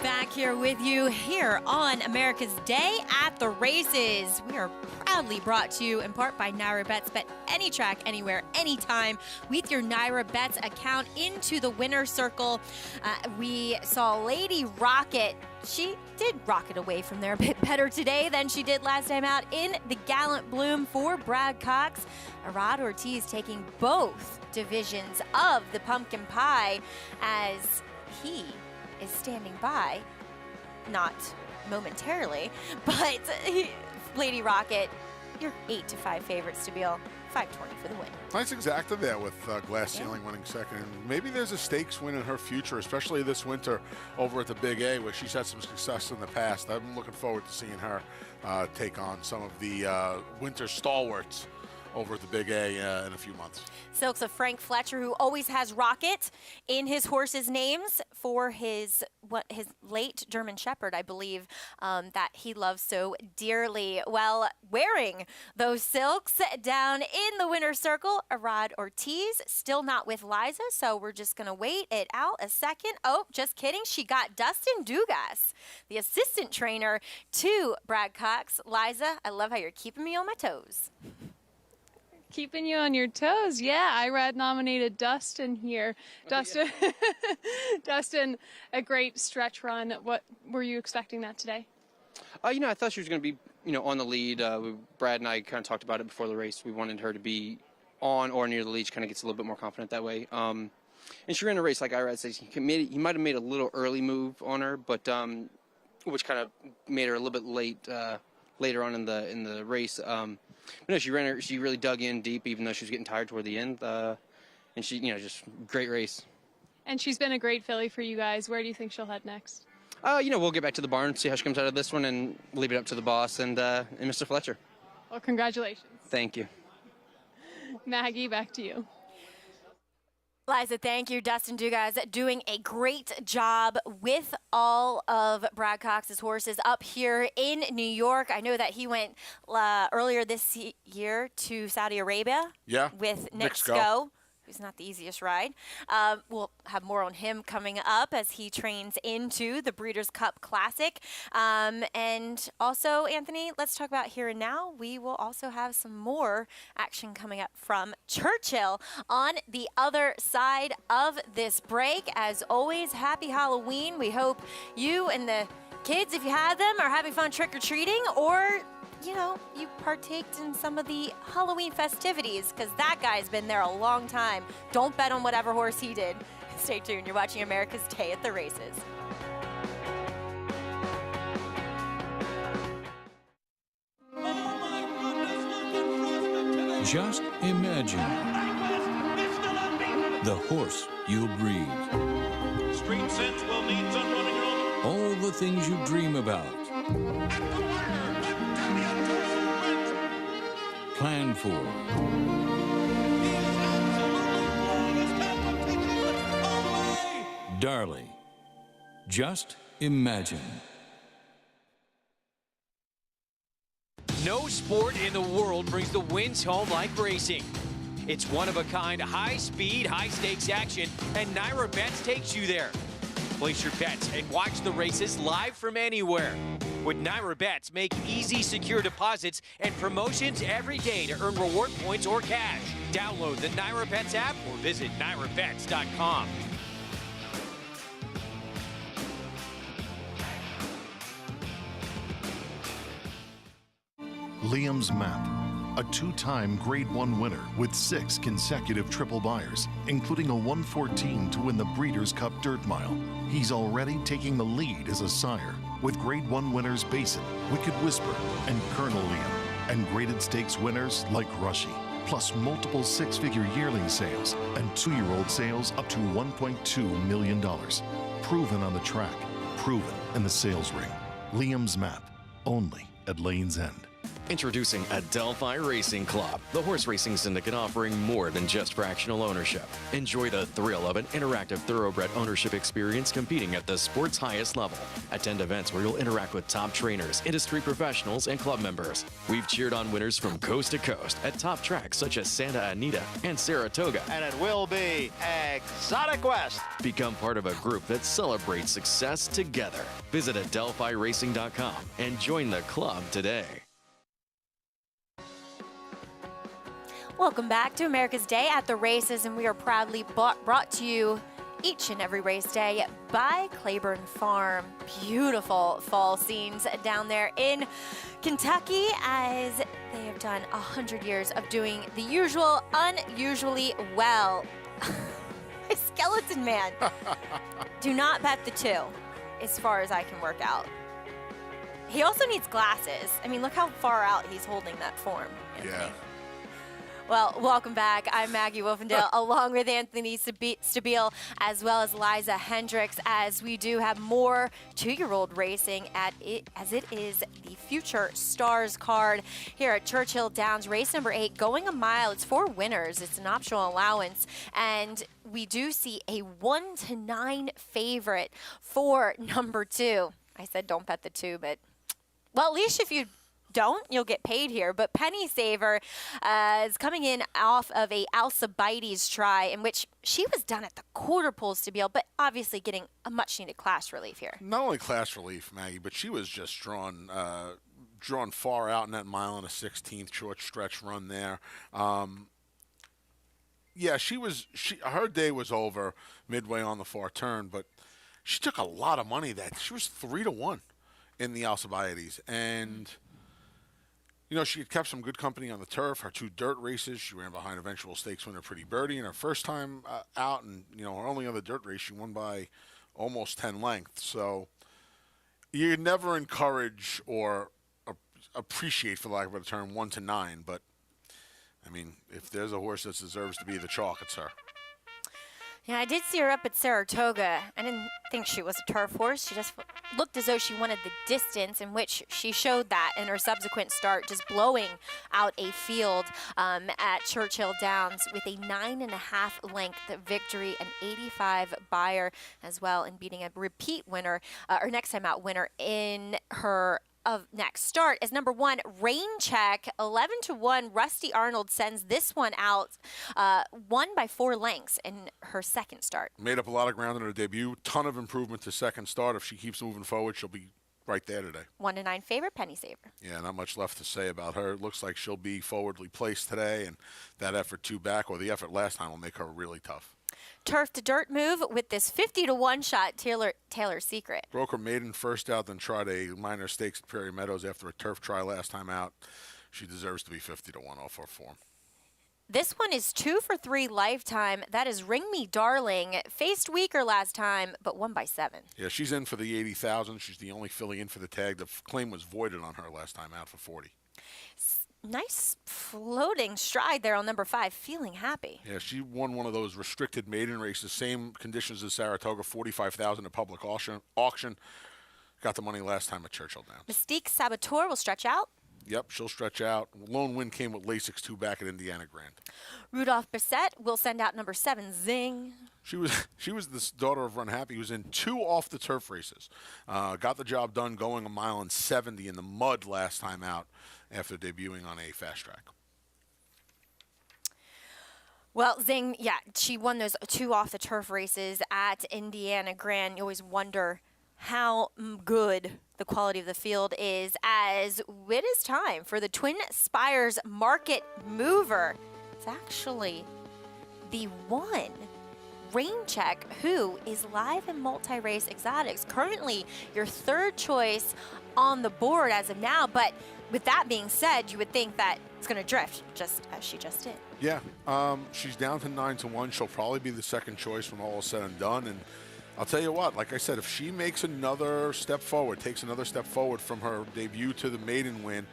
Back here with you here on America's Day at the Races. We are proudly brought to you in part by Naira Bets. Bet any track, anywhere, anytime with your Naira Bets account into the winner's circle. We saw Lady Rocket. She did rocket away from there a bit better today than she did last time out in the Gallant Bloom for Brad Cox. Arad Ortiz taking both divisions of the Pumpkin Pie as he is standing by, not momentarily, but Lady Rocket, you're 8-5 favorites to Beal, 520 for the win. Nice exacta there with Glass Ceiling winning second. And maybe there's a stakes win in her future, especially this winter over at the Big A, where she's had some success in the past. I'm looking forward to seeing her take on some of the winter stalwarts over at the Big A in a few months. Silks of Frank Fletcher, who always has Rocket in his horses' names for his late German Shepherd, I believe, that he loves so dearly. Well, wearing those silks down in the winner's circle, Arad Ortiz, still not with Liza, so we're just going to wait it out a second. Oh, just kidding. She got Dustin Dugas, the assistant trainer to Brad Cox. Liza, I love how you're keeping me on my toes. Keeping you on your toes. Yeah, Irad nominated Dustin here. Dustin, Dustin, a great stretch run. What were you expecting that today? I thought she was going to be, on the lead. Brad and I kind of talked about it before the race. We wanted her to be on or near the lead. She kind of gets a little bit more confident that way. And she ran a race, like Irad says, he might have made a little early move on her, but which kind of made her a little bit late later on in the race. But no, she really dug in deep, even though she was getting tired toward the end. And she, just great race. And she's been a great filly for you guys. Where do you think she'll head next? We'll get back to the barn, see how she comes out of this one, and leave it up to the boss and Mr. Fletcher. Well, congratulations. Thank you. Maggie, back to you. Liza, thank you. Dustin Dugas doing a great job with all of Brad Cox's horses up here in New York. I know that he went earlier this year to Saudi Arabia with Nick Sko. Who's not the easiest ride. We'll have more on him coming up as he trains into the Breeders' Cup Classic. And also, Anthony, let's talk about here and now. We will also have some more action coming up from Churchill on the other side of this break. As always, happy Halloween. We hope you and the kids, if you have them, are having fun trick-or-treating, or you know, you partaked in some of the Halloween festivities, because that guy's been there a long time. Don't bet on whatever horse he did. Stay tuned. You're watching America's Day at the Races. Just imagine the horse you'll breed. Street sense will need some running room. All the things you dream about. Plan for. Darley, just imagine. No sport in the world brings the wins home like racing. It's one-of-a-kind, high-speed, high-stakes action, and Naira Bets takes you there. Place your bets and watch the races live from anywhere. With Naira Bets, make easy, secure deposits and promotions every day to earn reward points or cash. Download the Naira Bets app or visit nairabets.com. Liam's Map, a two-time Grade 1 winner with 6 consecutive triple buyers, including a 114 to win the Breeders' Cup Dirt Mile. He's already taking the lead as a sire, with Grade 1 winners Basin, Wicked Whisper, and Colonel Liam, and graded stakes winners like Rushy, plus multiple 6-figure yearling sales and 2-year-old sales up to $1.2 million. Proven on the track, proven in the sales ring. Liam's Map, only at Lane's End. Introducing Adelphi Racing Club, the horse racing syndicate offering more than just fractional ownership. Enjoy the thrill of an interactive thoroughbred ownership experience competing at the sport's highest level. Attend events where you'll interact with top trainers, industry professionals, and club members. We've cheered on winners from coast to coast at top tracks such as Santa Anita and Saratoga. And it will be Exotic West. Become part of a group that celebrates success together. Visit AdelphiRacing.com and join the club today. Welcome back to America's Day at the Races, and we are proudly brought to you each and every race day by Claiborne Farm. Beautiful fall scenes down there in Kentucky, as they have done 100 years of doing the usual unusually well. Skeleton Man. Do not bet the 2, as far as I can work out. He also needs glasses. I mean, look how far out he's holding that form. Anthony. Yeah. Well, welcome back. I'm Maggie Wolfendale, along with Anthony Stabile, as well as Liza Hendricks, as we do have more 2-year-old racing as it is the Future Stars card here at Churchill Downs. Race number 8, going a mile. It's 4 winners. It's an optional allowance, and we do see a 1-9 favorite for number 2. I said don't bet the 2, but, well, at least if you don't, you'll get paid here. But Penny Saver is coming in off of a Alcibiades try, in which she was done at the quarter poles to be able, but obviously getting a much needed class relief here. Not only class relief, Maggie, but she was just drawn far out in that mile and a 16th short stretch run there. Yeah, her day was over midway on the far turn, but she took a lot of money. She was 3-1 in the Alcibiades, and you know, she had kept some good company on the turf. Her 2 dirt races, she ran behind eventual stakes winner Pretty Birdie in her first time out, and you know, her only other dirt race, she won by almost 10 lengths. So you never encourage or appreciate, for lack of a better term, 1-9. But I mean, if there's a horse that deserves to be the chalk, it's her. Yeah, I did see her up at Saratoga. I didn't think she was a turf horse. She just looked as though she wanted the distance, in which she showed that in her subsequent start, just blowing out a field at Churchill Downs with a 9.5 length victory, an 85 buyer as well, and beating a repeat winner, or next time out winner in her of next start is number 1, Rain Check, 11-1. Rusty Arnold sends this one out, won by 4 lengths in her second start. Made up a lot of ground in her debut. Ton of improvement to second start. If she keeps moving forward, she'll be right there today. 1-9 favorite, Penny Saver. Yeah, not much left to say about her. It looks like she'll be forwardly placed today, and that effort 2 back, or the effort last time, will make her really tough. Turf to dirt move with this 50-1 shot, Taylor's Secret. Broke her maiden first out, then tried a minor stakes at Prairie Meadows after a turf try last time out. She deserves to be 50-1 off her form. This one is 2 for 3 lifetime. That is Ring Me Darling. Faced weaker last time, but won by 7. Yeah, she's in for the 80,000. She's the only filly in for the tag. The claim was voided on her last time out for 40. Nice floating stride there on number 5, Feeling Happy. Yeah, she won one of those restricted maiden races, same conditions as Saratoga, 45,000 at public auction. Got the money last time at Churchill Downs. Mystique Saboteur will stretch out. Yep, she'll stretch out. Lone win came with Lasix 2 back at Indiana Grand. Rudolph Bissett will send out number 7, Zing. She was this daughter of Run Happy, who was in 2 off the turf races. Got the job done going 1.70 miles in the mud last time out after debuting on a fast track. Well, Zing, yeah, she won those 2 off the turf races at Indiana Grand. You always wonder how good the quality of the field is, as it is time for the Twin Spires Market Mover. It's actually the 1, Rain Check, who is live in multi-race exotics. Currently your 3rd choice on the board as of now, but with that being said, you would think that it's going to drift, just as she just did. Yeah, she's down to 9-1. She'll probably be the 2nd choice when all is said and done. And I'll tell you what, like I said, if she makes another step forward, takes another step forward from her debut to the maiden win,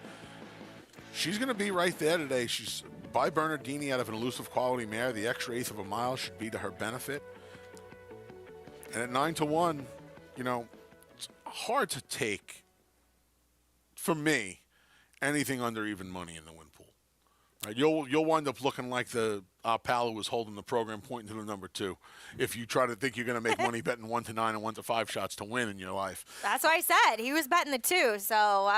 she's going to be right there today. She's by Bernardini out of an elusive quality mare. The extra 1/8 of a mile should be to her benefit. And at 9-1, you know, it's hard to take, for me, anything under even money in the win pool. Right? You'll wind up looking like the pal who was holding the program pointing to the number 2 if you try to think you're going to make money betting 1 to 9 and 1 to 5 shots to win in your life. That's what I said. He was betting the 2. So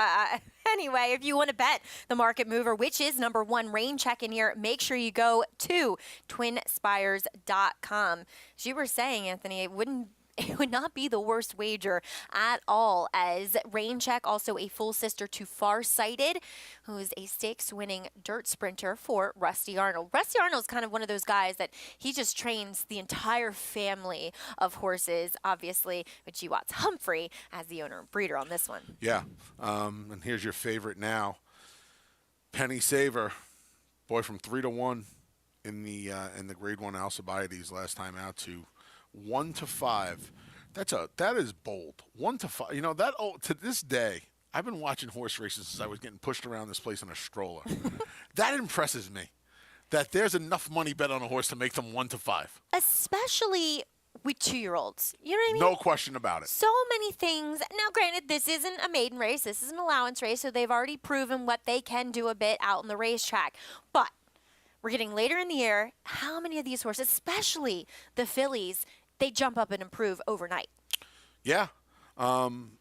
anyway, if you want to bet the Market Mover, which is number 1, Rain Check in here, make sure you go to twinspires.com. As you were saying, Anthony, it would not be the worst wager at all, as Rain Check, also a full sister to Farsighted, who is a stakes-winning dirt sprinter for Rusty Arnold. Rusty Arnold is kind of one of those guys that he just trains the entire family of horses, obviously, with G. Watts Humphrey as the owner and breeder on this one. Yeah, and here's your favorite now, Penny Saver, boy, from 3-1 in the Grade 1 Alcibiades last time out to 1 to 5. That is bold. 1 to 5. You know that to this day, I've been watching horse races since I was getting pushed around this place in a stroller. That impresses me. That there's enough money bet on a horse to make them 1 to 5. Especially with 2-year-olds. You know what I mean? No question about it. So many things. Now, granted, this isn't a maiden race. This is an allowance race, so they've already proven what they can do a bit out on the racetrack. But we're getting later in the year. How many of these horses, especially the fillies, they jump up and improve overnight? Yeah. And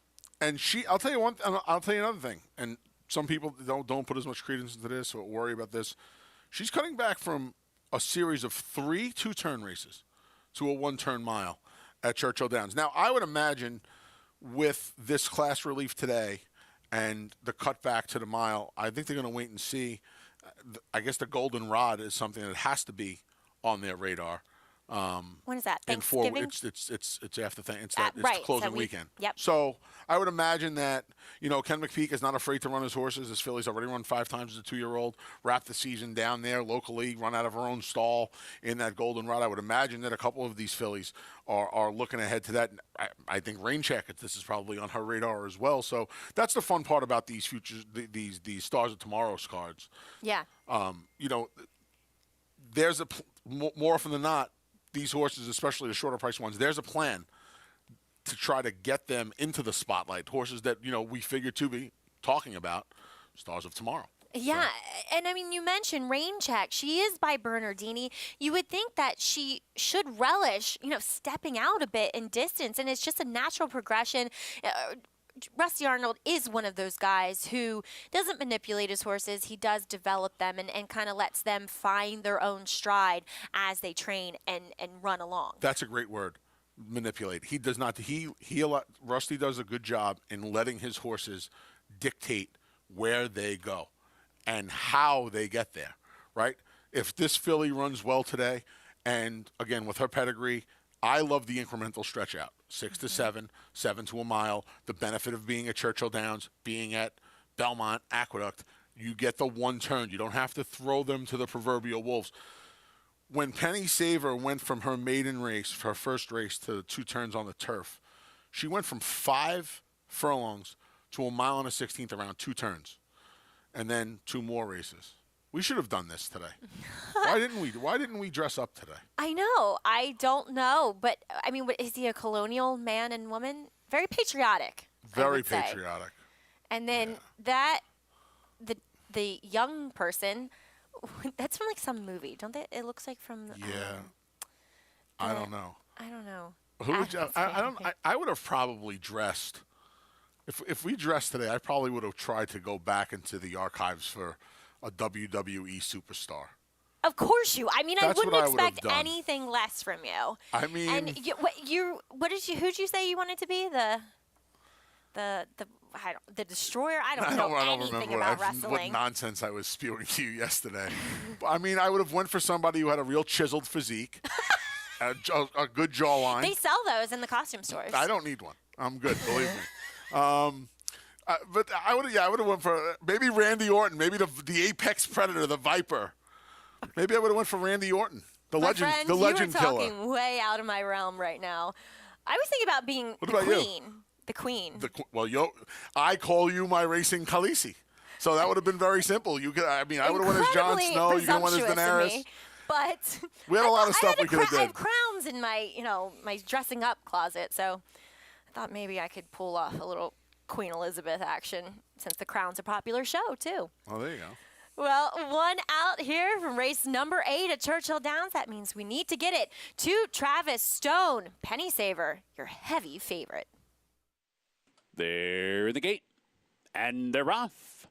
I'll tell you I'll tell you another thing. And some people don't put as much credence into this or worry about this. She's cutting back from a series of 3 2-turn races to a 1-turn mile at Churchill Downs. Now, I would imagine with this class relief today and the cut back to the mile, I think they're going to wait and see. I guess the Golden Rod is something that has to be on their radar. When is that? Thanksgiving? It's after it's right, the closing weekend. Yep. So I would imagine that, you know, Ken McPeak is not afraid to run his horses. His filly's already run 5 times as a 2-year-old, wrapped the season down there locally, run out of her own stall in that Golden Rod. I would imagine that a couple of these fillies are looking ahead to that. I think Rain Check, this is probably on her radar as well. So that's the fun part about these futures, these Stars of Tomorrow's cards. Yeah. You know, there's more often than not, these horses, especially the shorter price ones, there's a plan to try to get them into the spotlight. Horses that, we figure to be talking about, Stars of Tomorrow. Yeah, and I mean, you mentioned Rain Check. She is by Bernardini. You would think that she should relish, stepping out a bit in distance, and it's just a natural progression. Rusty Arnold is one of those guys who doesn't manipulate his horses. He does develop them and kind of lets them find their own stride as they train and run along. That's a great word, manipulate. He does not. Rusty does a good job in letting his horses dictate where they go and how they get there, right? If this filly runs well today, and again, with her pedigree, I love the incremental stretch out, 6 to 7, 7 to a mile. The benefit of being at Churchill Downs, being at Belmont, Aqueduct, you get the one turn. You don't have to throw them to the proverbial wolves. When Penny Saver went from her maiden race, her first race, to 2 turns on the turf, she went from 5 furlongs to a mile and a 16th around 2 turns, and then 2 more races. We should have done this today. Why didn't we dress up today? I know. I don't know. But, I mean, is he a colonial man and woman? Very patriotic. Very patriotic. And then the young person, that's from like some movie, don't they? It looks like from. I don't know. I don't know. I would have probably dressed. If we dressed today, I probably would have tried to go back into the archives for a WWE superstar. Of course you. I mean, I wouldn't expect done. anything less from you. I mean, and who'd you say you wanted to be? The Destroyer? I don't know anything about wrestling. What nonsense I was spewing to you yesterday. I mean, I would have went for somebody who had a real chiseled physique, a good jawline. They sell those in the costume stores. I don't need one. I'm good, believe me. But I would have went for maybe Randy Orton, maybe the apex predator, the Viper. Maybe I would have went for Randy Orton, the legend you are killer. Talking way out of my realm right now. I was thinking about being the queen. You? The queen. I call you my racing Khaleesi. So that would have been very simple. I would have went as Jon Snow. You could have went as Daenerys. But we had a lot of stuff we could have done. I have crowns in my, my dressing up closet. So I thought maybe I could pull off a little Queen Elizabeth action, since the Crown's a popular show, too. Oh, there you go. Well, one out here from race number 8 at Churchill Downs. That means we need to get it to Travis Stone. Penny Saver, your heavy favorite. They're in the gate, and they're off.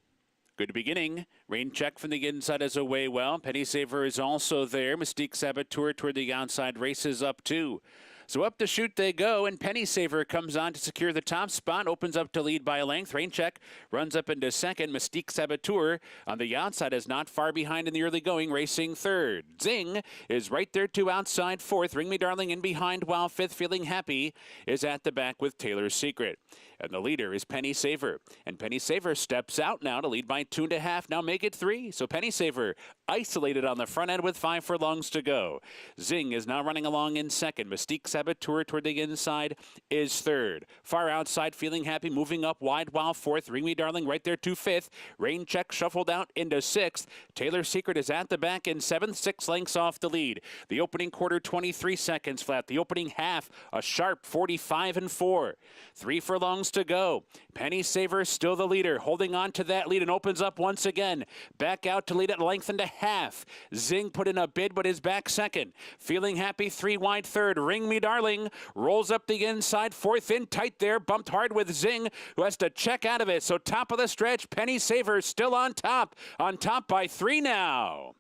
Good beginning. Rain Check from the inside is away well. Penny Saver is also there. Mystique Saboteur toward the outside, races up too. So up the chute they go, and Penny Saver comes on to secure the top spot, opens up to lead by a length. Rain Check runs up into second. Mystique Saboteur on the outside is not far behind in the early going, racing third. Zing is right there to outside fourth. Ring Me Darling in behind, while fifth, Feeling Happy, is at the back with Taylor's Secret. And the leader is Penny Saver. And Penny Saver steps out now to lead by 2.5. Now make it 3. So Penny Saver isolated on the front end with 5 furlongs to go. Zing is now running along in second. Mystique Saboteur toward the inside is third. Far outside, Feeling Happy moving up wide while fourth. Ring Me Darling right there to fifth. Rain Check shuffled out into sixth. Taylor's Secret is at the back in seventh, 6 lengths off the lead. The opening quarter, 23 seconds flat. The opening half, a sharp 45 4. 3 furlongs to go. Penny Saver still the leader, holding on to that lead, and opens up once again. Back out to lead at length and a half. Zing put in a bid but is back second. Feeling Happy 3 wide third. Ring Me Darling rolls up the inside, fourth in tight there, bumped hard with Zing, who has to check out of it. So top of the stretch, Penny Saver still on top by 3 now.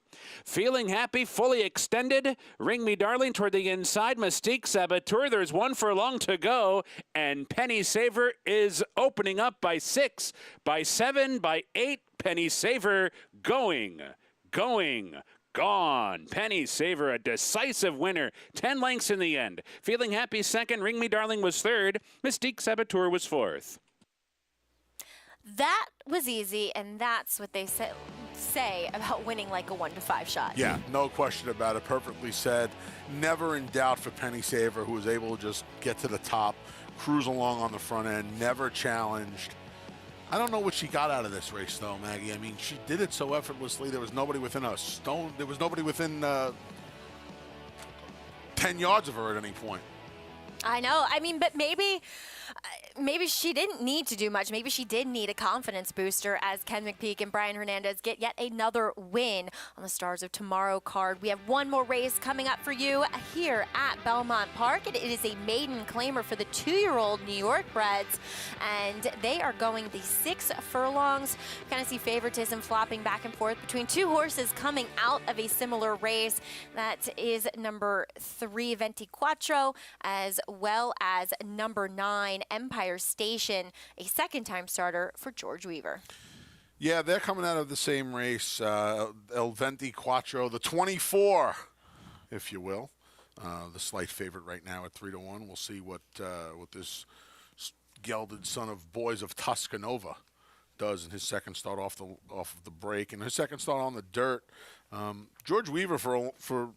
Feeling Happy fully extended. Ring Me Darling toward the inside. Mystique Saboteur, there's 1 furlong to go. And Penny Saver is opening up by 6, by 7, by 8. Penny Saver going. Gone. Penny Saver, a decisive winner. 10 lengths in the end. Feeling Happy second. Ring Me Darling was third. Mystique Saboteur was fourth. That was easy, and that's what they say about winning like a 1-to-5 shot. Yeah, no question about it. Perfectly said. Never in doubt for Penny Saver, who was able to just get to the top, cruise along on the front end, never challenged. I don't know what she got out of this race, though, Maggie. I mean, she did it so effortlessly. There was nobody within a stone. There was nobody within 10 yards of her at any point. I know. I mean, but maybe she didn't need to do much. Maybe she did need a confidence booster as Ken McPeak and Brian Hernandez get yet another win on the Stars of Tomorrow card. We have one more race coming up for you here at Belmont Park. It is a maiden claimer for the 2-year-old New York breds, and they are going the 6 furlongs. We kind of see favoritism flopping back and forth between two horses coming out of a similar race. That is number 3, Venti Quattro, as well as number 9, Empire Station, a second-time starter for George Weaver. Yeah, they're coming out of the same race. El Venti Quattro, the 24, if you will. The slight favorite right now at 3-1. We'll see what this gelded son of Boys of Tuscanova does in his second start off of the break, and his second start on the dirt. George Weaver for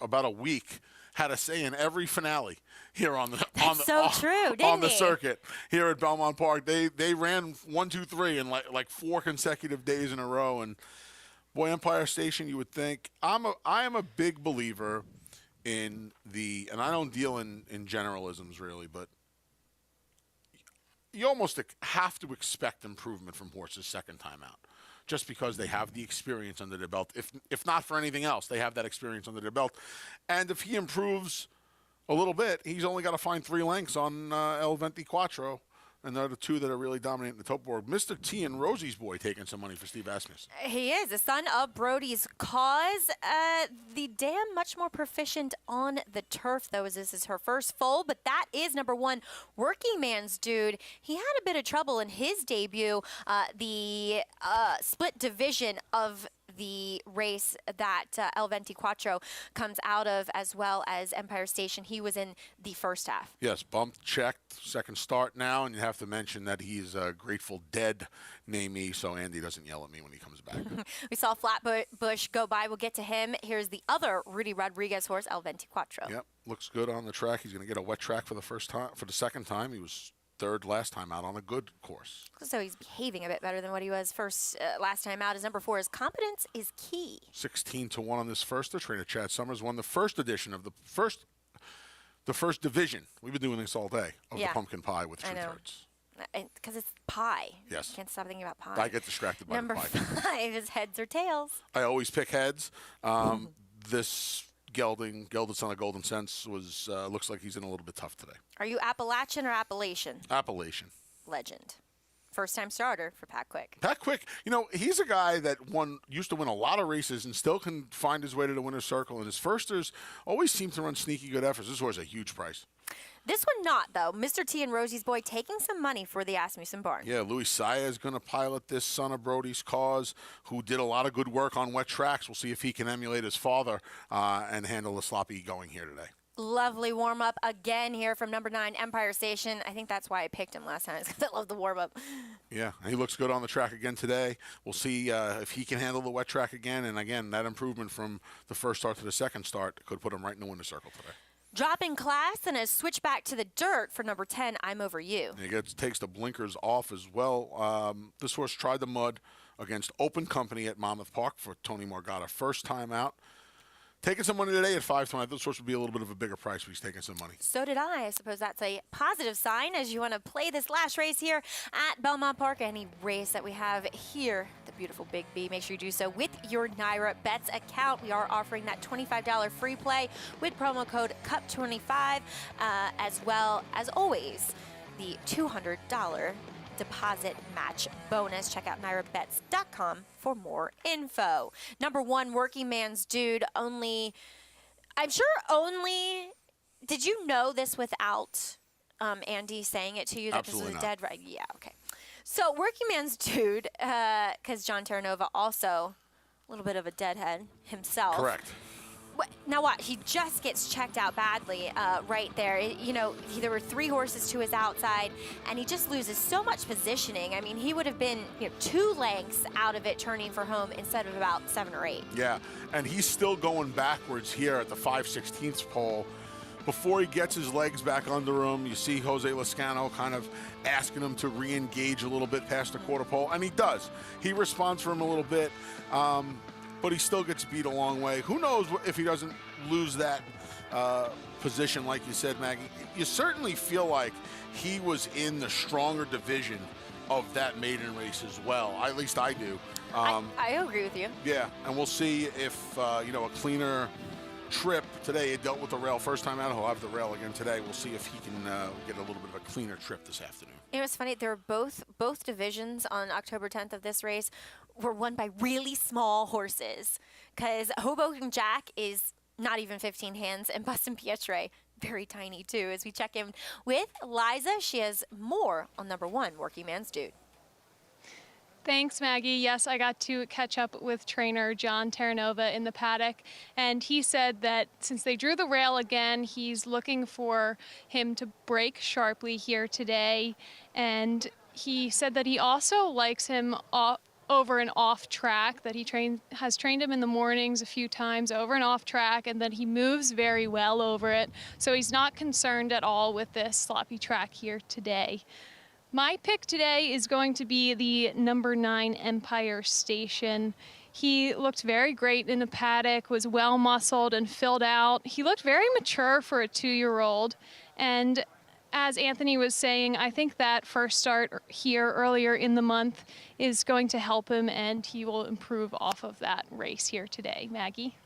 about a week had a say in every finale here on the circuit here at Belmont Park. They ran 1, 2, 3 in like 4 consecutive days in a row, and boy, Empire Station, you would think. I am a big believer in and I don't deal in generalisms really, but you almost have to expect improvement from horses second time out, just because they have the experience under their belt. If not for anything else, they have that experience under their belt. And if he improves a little bit, he's only got to find 3 lengths on El Venti Quattro, and they're the 2 that are really dominating the top board. Mr. T and Rosie's boy taking some money for Steve Asmussen. He is the son of Brody's Cause. The dam much more proficient on the turf, though, as this is her first foal. But that is number 1, Working Man's Dude. He had a bit of trouble in his debut. The split division of the race that El Venti Quattro comes out of, as well as Empire Station. He was in the first half. Yes, bumped, checked, second start now, and you have to mention that he's a Grateful Dead namee, so Andy doesn't yell at me when he comes back. We saw Flatbush go by. We'll get to him. Here's the other Rudy Rodriguez horse, El Venti Quattro. Yep, looks good on the track. He's going to get a wet track for the second time. He was 3rd last time out on a good course. So he's behaving a bit better than what he was last time out. His number 4 is Competence is Key. 16-1 on this first. The trainer Chad Summers won the first edition of the first division. We've been doing this all day of the pumpkin pie with Truth Hurts. Because it's pie. Yes. You can't stop thinking about pie. I get distracted by number the pie. Number 5 is Heads or Tails. I always pick heads. This gelded son of Golden Sense looks like he's in a little bit tough today. Are you Appalachian or Appalachian? Appalachian. Legend. First-time starter for Pat Quick. Pat Quick, he's a guy that used to win a lot of races and still can find his way to the winner's circle. And his firsters always seem to run sneaky good efforts. This horse is a huge price. This one not, though. Mr. T and Rosie's boy taking some money for the Asmussen barn. Yeah, Louis Saya is going to pilot this son of Brody's Cause, who did a lot of good work on wet tracks. We'll see if he can emulate his father and handle the sloppy going here today. Lovely warm-up again here from number 9, Empire Station. I think that's why I picked him last time, because I love the warm-up. Yeah, he looks good on the track again today. We'll see if he can handle the wet track again. And again, that improvement from the first start to the second start could put him right in the winner's circle today. Dropping class and a switch back to the dirt for number 10, I'm Over You. He takes the blinkers off as well. This horse tried the mud against Open Company at Monmouth Park for Tony Morgata. First time out. Taking some money today at 5-20. This horse would be a little bit of a bigger price, but he's taking some money. So did I. I suppose that's a positive sign as you want to play this last race here at Belmont Park. Any race that we have here, the beautiful Big B, make sure you do so with your Naira Bets account. We are offering that $25 free play with promo code CUP25, as well as always, the $200 deposit match bonus. Check out NairaBets.com for more info. Number 1, Working Man's Dude. Did you know this without Andy saying it to you? That Absolutely this was not. dead right? Yeah, okay. So Working Man's Dude, because John Terranova also a little bit of a deadhead himself. Correct. Now what? He just gets checked out badly right there. There were 3 horses to his outside, and he just loses so much positioning. I mean, he would have been 2 lengths out of it turning for home instead of about 7 or 8. Yeah, and he's still going backwards here at the 5/16 pole. Before he gets his legs back under him, you see Jose Lascano kind of asking him to re-engage a little bit past the quarter pole, and he does. He responds for him a little bit. But he still gets beat a long way. Who knows if he doesn't lose that position, like you said, Maggie, you certainly feel like he was in the stronger division of that maiden race as well. At least I do. I agree with you. Yeah, and we'll see if, a cleaner trip today. It dealt with the rail first time out. He'll have the rail again today. We'll see if he can get a little bit of a cleaner trip this afternoon. It was funny. They were both divisions on October 10th of this race were won by really small horses, because Hoboken Jack is not even 15 hands, and Bustin Pietre, very tiny too. As we check in with Liza, she has more on number 1, Working Man's Dude. Thanks, Maggie. Yes, I got to catch up with trainer John Terranova in the paddock, and he said that since they drew the rail again, he's looking for him to break sharply here today, and he said that he also likes him over and off track, that he has trained him in the mornings a few times over and off track, and that he moves very well over it, so he's not concerned at all with this sloppy track here today. My pick today is going to be the number 9 Empire Station. He looked very great in the paddock, was well muscled and filled out. He looked very mature for a 2-year-old. And as Anthony was saying, I think that first start here earlier in the month is going to help him, and he will improve off of that race here today. Maggie?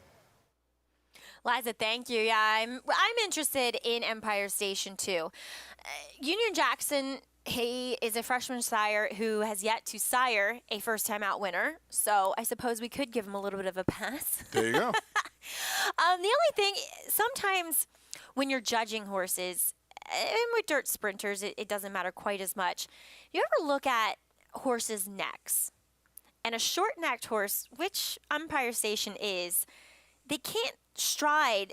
Liza, thank you. Yeah, I'm interested in Empire Station too. Union Jackson, he is a freshman sire who has yet to sire a first-time out winner, so I suppose we could give him a little bit of a pass. There you go. The only thing, sometimes when you're judging horses, and with dirt sprinters, it doesn't matter quite as much. You ever look at horses' necks? And a short-necked horse, which Empire Station is, they can't stride,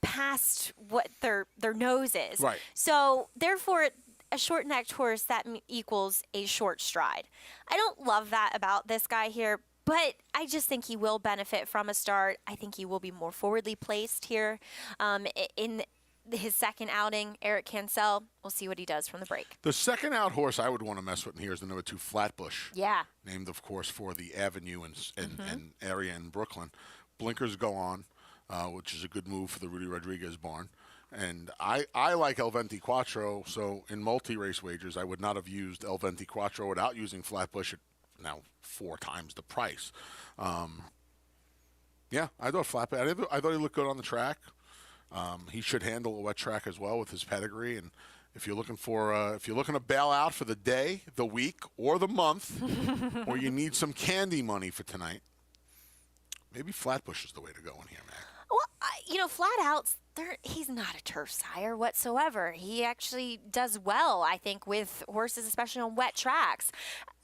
past what their nose is. Right. So, therefore, a short-necked horse, that equals a short stride. I don't love that about this guy here, but I just think he will benefit from a start. I think he will be more forwardly placed here in his second outing. Eric Cancel, we'll see what he does from the break. The second out horse I would want to mess with in here is the number 2 Flatbush. Yeah. Named, of course, for the Avenue and area in Brooklyn. Blinkers go on, which is a good move for the Rudy Rodriguez barn. And I like El 24, so in multi-race wagers, I would not have used El 24 without using Flatbush at now 4 times the price. Yeah, I thought Flatbush, I thought he looked good on the track. He should handle a wet track as well with his pedigree. And if you're looking to bail out for the day, the week, or the month, or you need some candy money for tonight, maybe Flatbush is the way to go in here, Mac. Well, flat outs, he's not a turf sire whatsoever. He actually does well, I think, with horses, especially on wet tracks.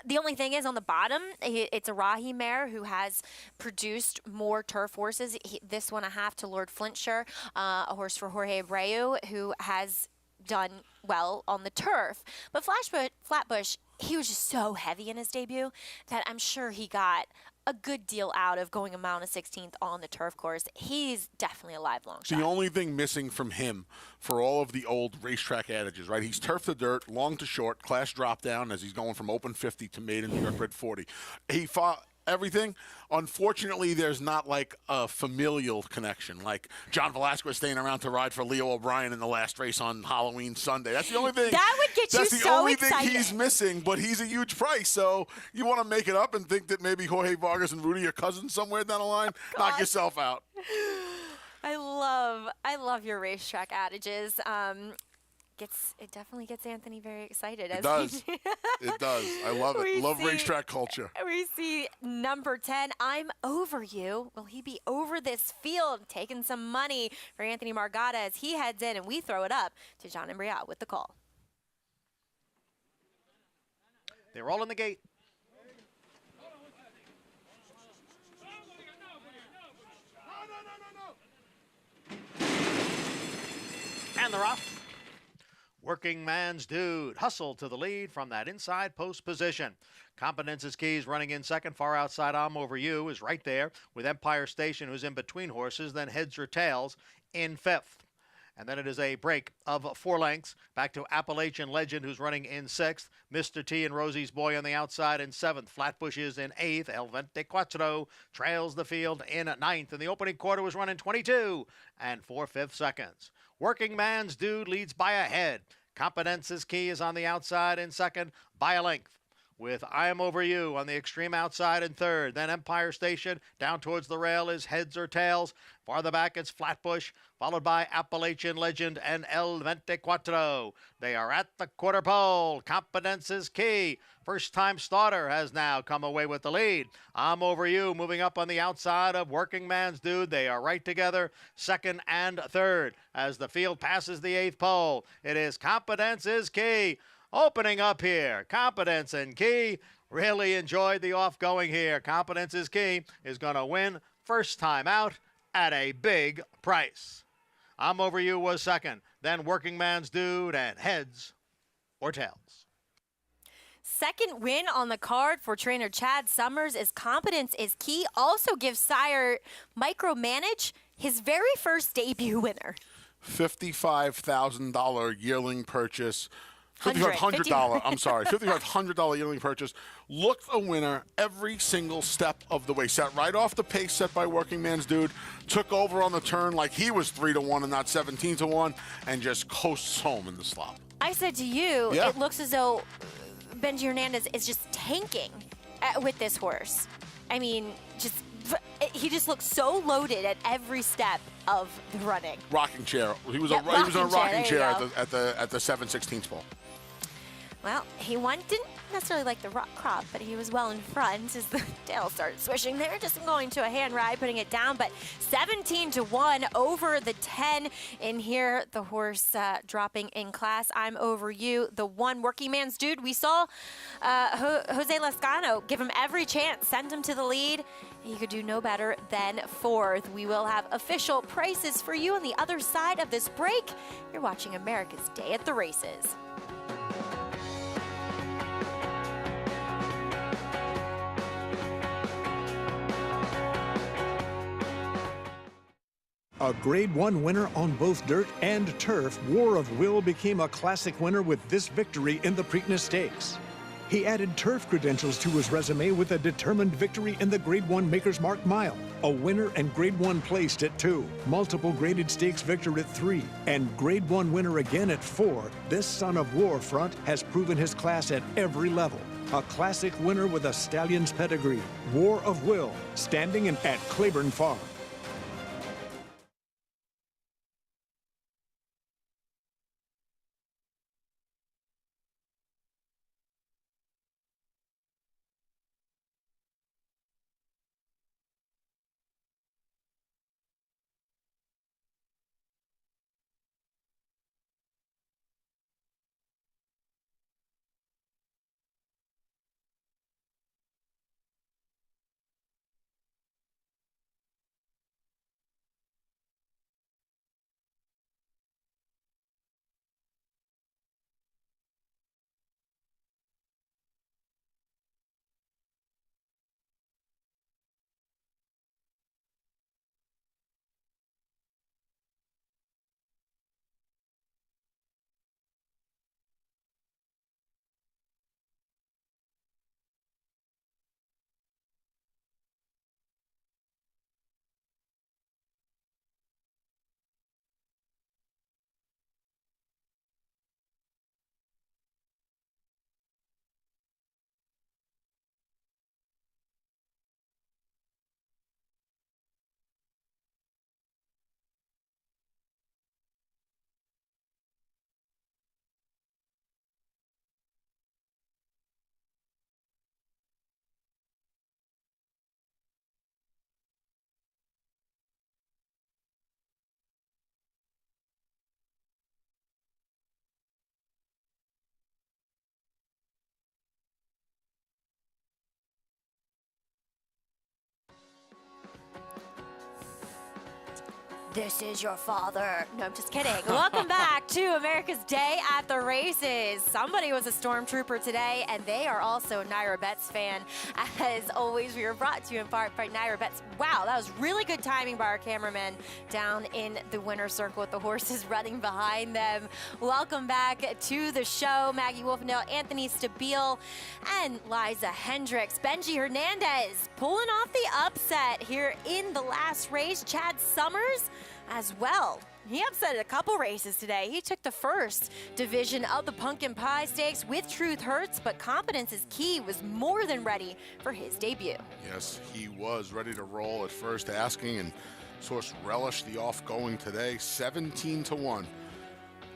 The only thing is on the bottom, it's a Rahi mare who has produced more turf horses. This 1.5 to Lord Flintshire, a horse for Jorge Abreu, who has done well on the turf. But Flatbush, he was just so heavy in his debut that I'm sure he got a good deal out of going a mile and a 16th on the turf course. He's definitely a live long shot. The only thing missing from him for all of the old racetrack adages, right? He's turf to dirt, long to short, class drop down as he's going from open 50 to maiden New York bred 40. He fought everything. Unfortunately, there's not like a familial connection, like John Velasquez staying around to ride for Leo O'Brien in the last race on Halloween Sunday. That's the only thing. That would get you so excited. That's the only thing he's missing, but he's a huge price. So you want to make it up and think that maybe Jorge Vargas and Rudy are cousins somewhere down the line? Knock yourself out. I love your racetrack adages. It definitely gets Anthony very excited. It does. It does. I love it. Love racetrack culture. We see number 10, I'm Over You. Will he be over this field, taking some money for Anthony Margada as he heads in, and we throw it up to John Embriat with the call. They're all in the gate. And they're off. Working Man's Dude hustled to the lead from that inside post position. Competence's Keys running in second, far outside. I'm Over You is right there with Empire Station, who's in between horses, then Heads or Tails in fifth. And then it is a break of 4 lengths. Back to Appalachian Legend, who's running in 6th. Mr. T and Rosie's Boy on the outside in 7th. Flatbush is in 8th. El 24 trails the field in 9th. And the opening quarter was running 22 and 4/5 seconds. Working Man's Dude leads by a head. Competence's Key is on the outside in 2nd by a length, with I Am Over You on the extreme outside in 3rd. Then Empire Station down towards the rail is Heads or Tails. Farther back it's Flatbush, followed by Appalachian Legend and El 24. They are at the quarter pole. Competence's Key, first-time starter, has now come away with the lead. I'm Over You moving up on the outside of Working Man's Dude. They are right together, 2nd and 3rd. As the field passes the 8th pole, it is Competence's Key opening up here. Competence and Key really enjoyed the off-going here. Competence is Key is going to win first time out at a big price. I'm Over You was 2nd. Then Working Man's Dude and Heads or Tails. Second win on the card for trainer Chad Summers is Competence is Key. Also gives sire Micromanage his very first debut winner. $55,000 yearling purchase. $5,500 yearling purchase. Looked a winner every single step of the way. Sat right off the pace set by Working Man's Dude. Took over on the turn like he was 3-1 and not 17-1, and just coasts home in the slop. I said to you, It looks as though Benji Hernandez is just tanking with this horse. I mean, he just looks so loaded at every step of the running. Rocking chair. He was on a rocking chair at the 7/16 pole. Well, he didn't necessarily like the rock crop, but he was well in front as the tail started swishing there. Just going to a hand ride, putting it down, but 17-1 over the 10 in here. The horse dropping in class. I'm Over You, the 1 Working Man's Dude. We saw Jose Lascano give him every chance, send him to the lead. He could do no better than 4th. We will have official prices for you on the other side of this break. You're watching America's Day at the Races. A Grade 1 winner on both dirt and turf, War of Will became a classic winner with this victory in the Preakness Stakes. He added turf credentials to his resume with a determined victory in the Grade 1 Maker's Mark Mile, a winner and Grade 1 placed at 2, multiple graded stakes victor at 3, and Grade 1 winner again at 4. This son of War Front has proven his class at every level. A classic winner with a stallion's pedigree, War of Will, standing at Claiborne Farm. this is your father. No, I'm just kidding. Welcome back to America's Day at the Races. Somebody was a stormtrooper today, and they are also a Naira Betts fan. As always, we are brought to you in part by Naira Betts. Wow, that was really good timing by our cameraman down in the winner's circle with the horses running behind them. Welcome back to the show. Maggie Wolfendale, Anthony Stabile, and Liza Hendricks. Benji Hernandez pulling off the upset here in the last race. Chad Summers as well. He upset a couple races today. He took the first division of the Pumpkin Pie Stakes with Truth Hurts, but Confidence is Key was more than ready for his debut. Yes, he was ready to roll at first asking, and Source relished the off-going today. 17-1.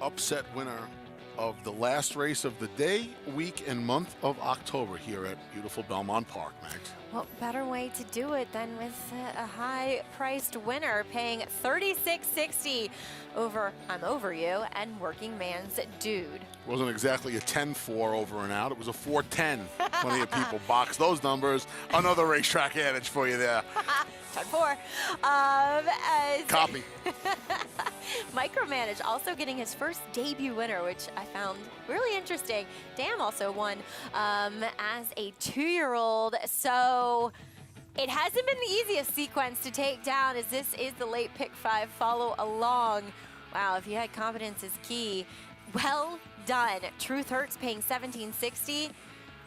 Upset winner of the last race of the day, week, and month of October here at beautiful Belmont Park, Max. What better way to do it than with a high-priced winner paying $36.60 over I'm Over You and Working Man's Dude. Wasn't exactly a 10-4 over and out. It was a 4-10. Plenty of people box those numbers. Another racetrack adage for you there. 10-4. Copy. Micromanage also getting his first debut winner, which I found really interesting. Dam also won as a 2-year-old. So it hasn't been the easiest sequence to take down, as this is the late pick 5 follow along. Wow, if you had Confidence is Key, well done. Truth Hurts paying $17.60.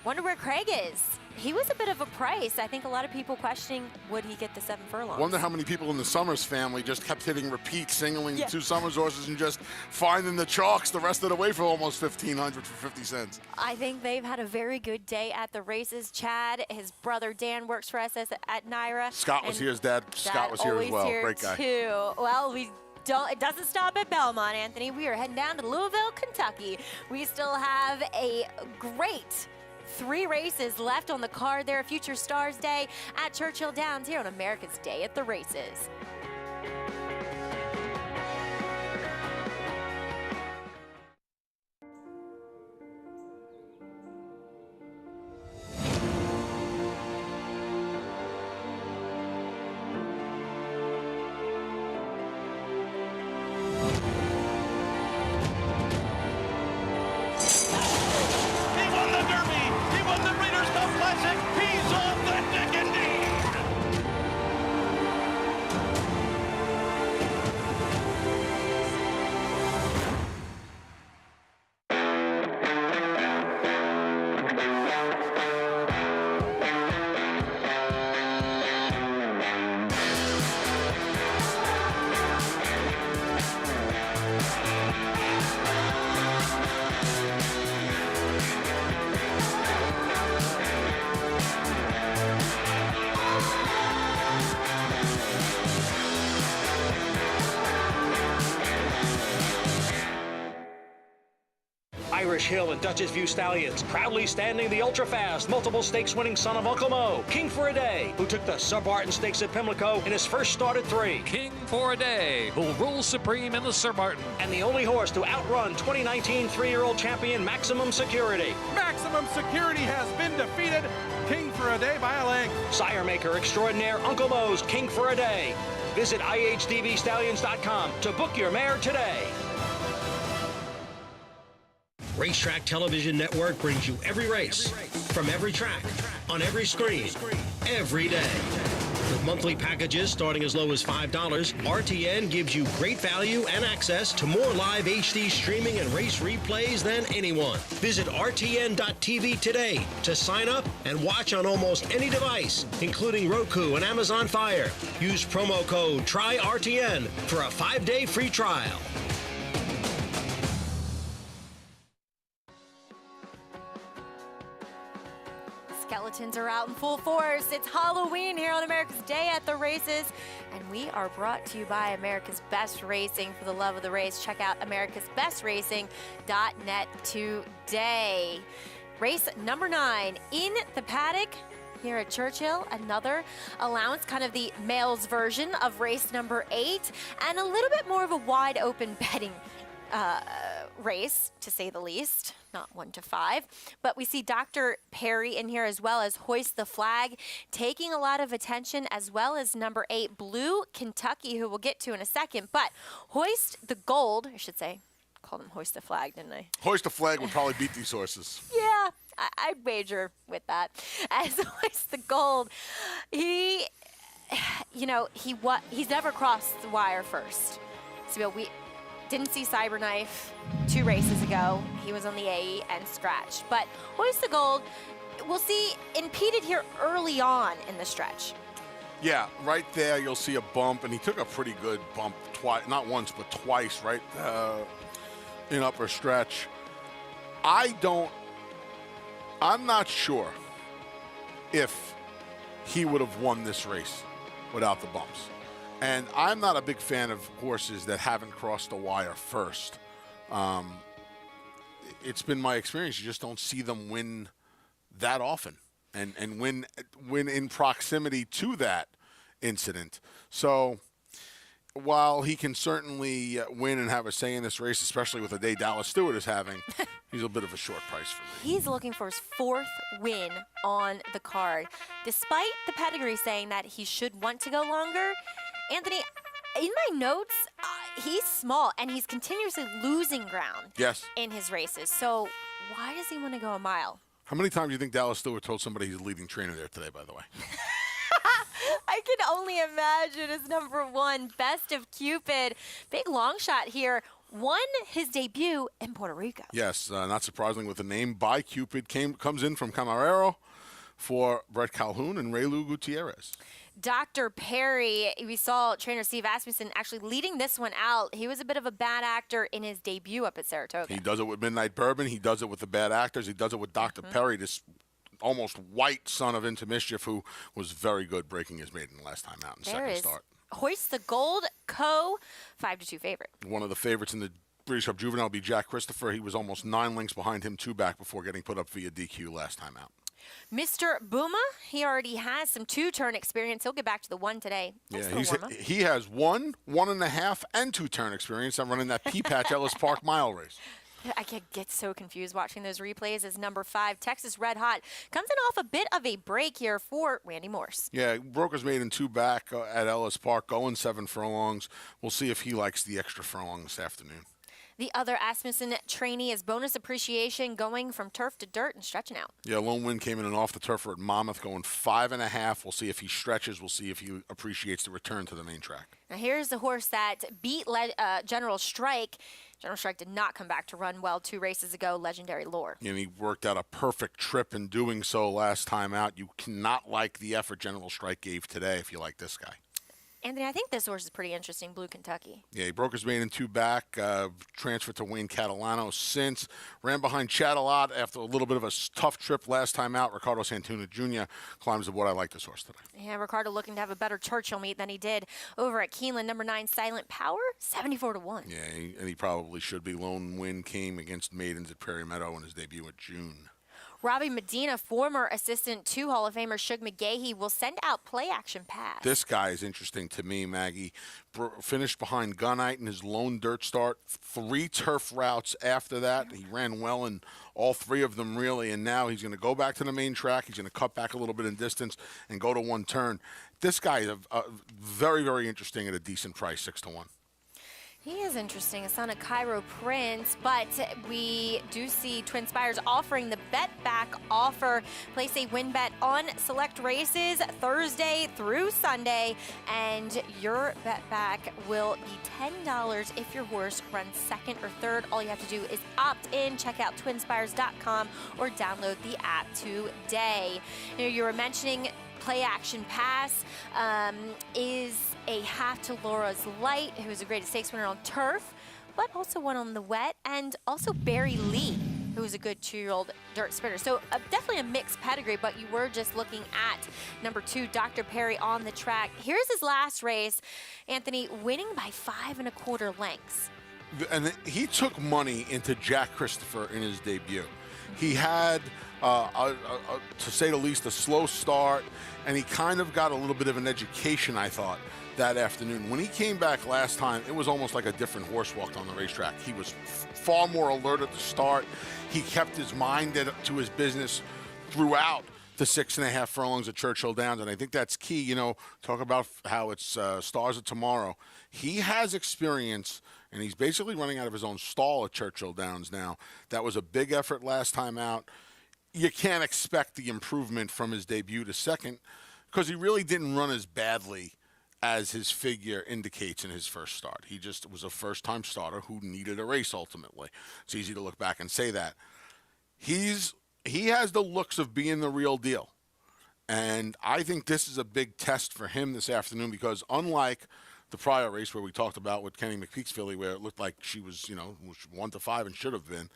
Wonder where Craig is. He was a bit of a price. I think a lot of people questioning, would he get the 7 furlongs? Wonder how many people in the Summers family just kept hitting repeat, singling the 2 Summers horses and just finding the chalks the rest of the way for almost $1,500 for 50 cents. I think they've had a very good day at the races. Chad, his brother Dan works for us at Naira. Scott was here, his dad Scott was here as well. Great guy. Too. Well, it doesn't stop at Belmont, Anthony. We are heading down to Louisville, Kentucky. We still have a great 3 races left on the card there. Future Stars Day at Churchill Downs here on America's Day at the Races. Irish Hill and Dutchess View Stallions, proudly standing the ultra-fast, multiple stakes-winning son of Uncle Mo, King for a Day, who took the Sir-Barton Stakes at Pimlico in his first start at 3. King for a Day, who'll rule supreme in the Sir-Barton. And the only horse to outrun 2019 3-year-old champion Maximum Security. Maximum Security has been defeated. King for a Day by a length. Sire maker extraordinaire Uncle Mo's King for a Day. Visit IHDVStallions.com to book your mare today. Racetrack Television Network brings you every race, from every track, on every screen, every day. With monthly packages starting as low as $5, RTN gives you great value and access to more live HD streaming and race replays than anyone. Visit RTN.tv today to sign up and watch on almost any device, including Roku and Amazon Fire. Use promo code TRYRTN for a 5-day free trial. Skeletons are out in full force. It's Halloween here on America's Day at the Races, and we are brought to you by America's Best Racing. For the love of the race, check out americasbestracing.net today. Race number 9 in the paddock here at Churchill. Another allowance, kind of the males version of race number 8, and a little bit more of a wide open betting race, to say the least, not 1 to 5. But we see Dr. Perry in here as well as Hoist the Flag, taking a lot of attention, as well as number 8, Blue Kentucky, who we'll get to in a second. But Hoist the Gold, I should say, called him Hoist the Flag, didn't I? Hoist the Flag would probably beat these horses. Yeah, I'd wager with that. As Hoist the Gold, he's never crossed the wire first. So we didn't see Cyberknife 2 races ago. He was on the AE and scratched. But Hoist the Gold, we'll see impeded here early on in the stretch. Yeah, right there you'll see a bump, and he took a pretty good bump twice, not once, but twice, right in upper stretch. I'm not sure if he would have won this race without the bumps. And I'm not a big fan of horses that haven't crossed the wire first. It's been my experience. You just don't see them win that often and win in proximity to that incident. So while he can certainly win and have a say in this race, especially with the day Dallas Stewart is having, he's a bit of a short price for me. He's looking for his 4th win on the card. Despite the pedigree saying that he should want to go longer, Anthony, in my notes, he's small, and he's continuously losing ground in his races. So why does he want to go a mile? How many times do you think Dallas Stewart told somebody he's the leading trainer there today, by the way? I can only imagine as number 1, Best of Cupid. Big long shot here. Won his debut in Puerto Rico. Yes, not surprising with the name by Cupid. Comes in from Camarero for Brett Calhoun and Raylu Gutierrez. Dr. Perry, we saw trainer Steve Asmussen actually leading this one out. He was a bit of a bad actor in his debut up at Saratoga. He does it with Midnight Bourbon. He does it with the bad actors. He does it with Dr. Perry, this almost white son of Into Mischief, who was very good breaking his maiden last time out in second start. Hoist the Gold, 5-2 favorite. One of the favorites in the British Cup Juvenile will be Jack Christopher. He was almost 9 lengths behind him, 2 back before getting put up via DQ last time out. Mr. Booma, he already has some 2-turn experience. He'll get back to the 1 today. He has 1, 1.5, and 2-turn experience on running that P-Patch Ellis Park mile race. I could get so confused watching those replays as number 5, Texas Red Hot, comes in off a bit of a break here for Randy Morse. Yeah, Broker's made in 2 back at Ellis Park, going 7 furlongs. We'll see if he likes the extra furlong this afternoon. The other Asmussen trainee is Bonus Appreciation, going from turf to dirt and stretching out. Yeah, Lone Wind came in and off the turf at Monmouth, going 5.5. We'll see if he stretches. We'll see if he appreciates the return to the main track. Now here's the horse that beat General Strike. General Strike did not come back to run well 2 races ago, Legendary Lore. And he worked out a perfect trip in doing so last time out. You cannot like the effort General Strike gave today if you like this guy. Anthony, I think this horse is pretty interesting, Blue Kentucky. Yeah, he broke his main in 2 back, transferred to Wayne Catalano since. Ran behind Chad a lot after a little bit of a tough trip last time out. Ricardo Santuna Jr. climbs aboard. I like this horse today. Yeah, Ricardo looking to have a better Churchill meet than he did over at Keeneland. Number 9, Silent Power, 74-1. Yeah, and he probably should be. Lone Wind came against Maidens at Prairie Meadow in his debut in June. Robbie Medina, former assistant to Hall of Famer Shug McGahee, will send out play action pass. This guy is interesting to me, Maggie. Finished behind Gunite in his lone dirt start. 3 turf routes after that. He ran well in all 3 of them, really, and now he's going to go back to the main track. He's going to cut back a little bit in distance and go to 1 turn. This guy is very, very interesting at a decent price, 6-1. He is interesting, a son of Cairo Prince, but we do see Twin Spires offering the bet back offer. Place a win bet on select races Thursday through Sunday, and your bet back will be $10 if your horse runs 2nd or 3rd. All you have to do is opt in, check out twinspires.com, or download the app today. You were mentioning play action pass is a half to Laura's Light, who is a Greatest Stakes winner on turf, but also won on the wet, and also Barry Lee, who is a good 2-year-old dirt sprinter. So definitely a mixed pedigree, but you were just looking at number 2, Dr. Perry on the track. Here's his last race, Anthony, winning by 5.25 lengths. And he took money into Jack Christopher in his debut. He had, to say the least, a slow start, and he kind of got a little bit of an education, I thought, that afternoon. When he came back last time, it was almost like a different horse walked on the racetrack. He was far more alert at the start. He kept his mind to his business throughout the 6.5 furlongs at Churchill Downs, and I think that's key. You know, talk about how it's Stars of Tomorrow. He has experience, and he's basically running out of his own stall at Churchill Downs now. That was a big effort last time out. You can't expect the improvement from his debut to second because he really didn't run as badly as his figure indicates in his first start. He just was a first-time starter who needed a race ultimately. It's easy to look back and say that. He has the looks of being the real deal. And I think this is a big test for him this afternoon because unlike the prior race where we talked about with Kenny McPeek's filly where it looked like she was, 1-5 and should have been,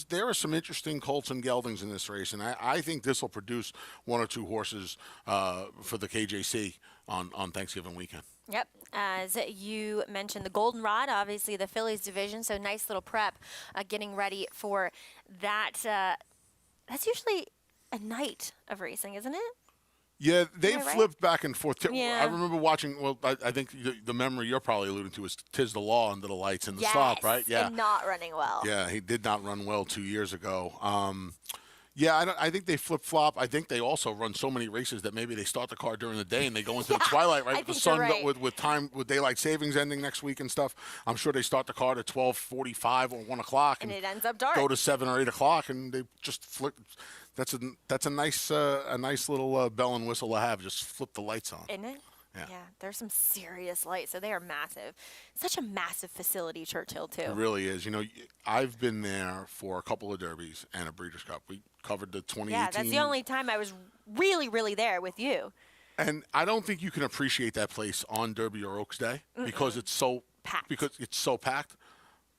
there are some interesting colts and geldings in this race, and I think this will produce one or two horses for the KJC on Thanksgiving weekend. Yep. As you mentioned, the Goldenrod, obviously the fillies division, so nice little prep getting ready for that. That's usually a night of racing, isn't it? Yeah, they Am I right? flipped back and forth. Yeah. I remember watching, well, I think the memory you're probably alluding to is Tis the Law under the lights in the Yes, stop, right? Yeah. and not running well. Yeah, he did not run well 2 years ago. I think they flip-flop. I think they also run so many races that maybe they start the car during the day and they go into the twilight, right? I With the think sun, you're right. with daylight savings ending next week and stuff. I'm sure they start the car at 12:45 or 1 o'clock And it ends up dark. go to 7 or 8 o'clock, and they just flip. That's a nice little bell and whistle to have. Just flip the lights on. Isn't it? Yeah. There's some serious lights, so they are massive. Such a massive facility, Churchill, too. It really is. I've been there for a couple of derbies and a Breeders' Cup. We covered the 2018. Yeah, that's the only time I was really, really there with you. And I don't think you can appreciate that place on Derby or Oaks Day because it's so packed.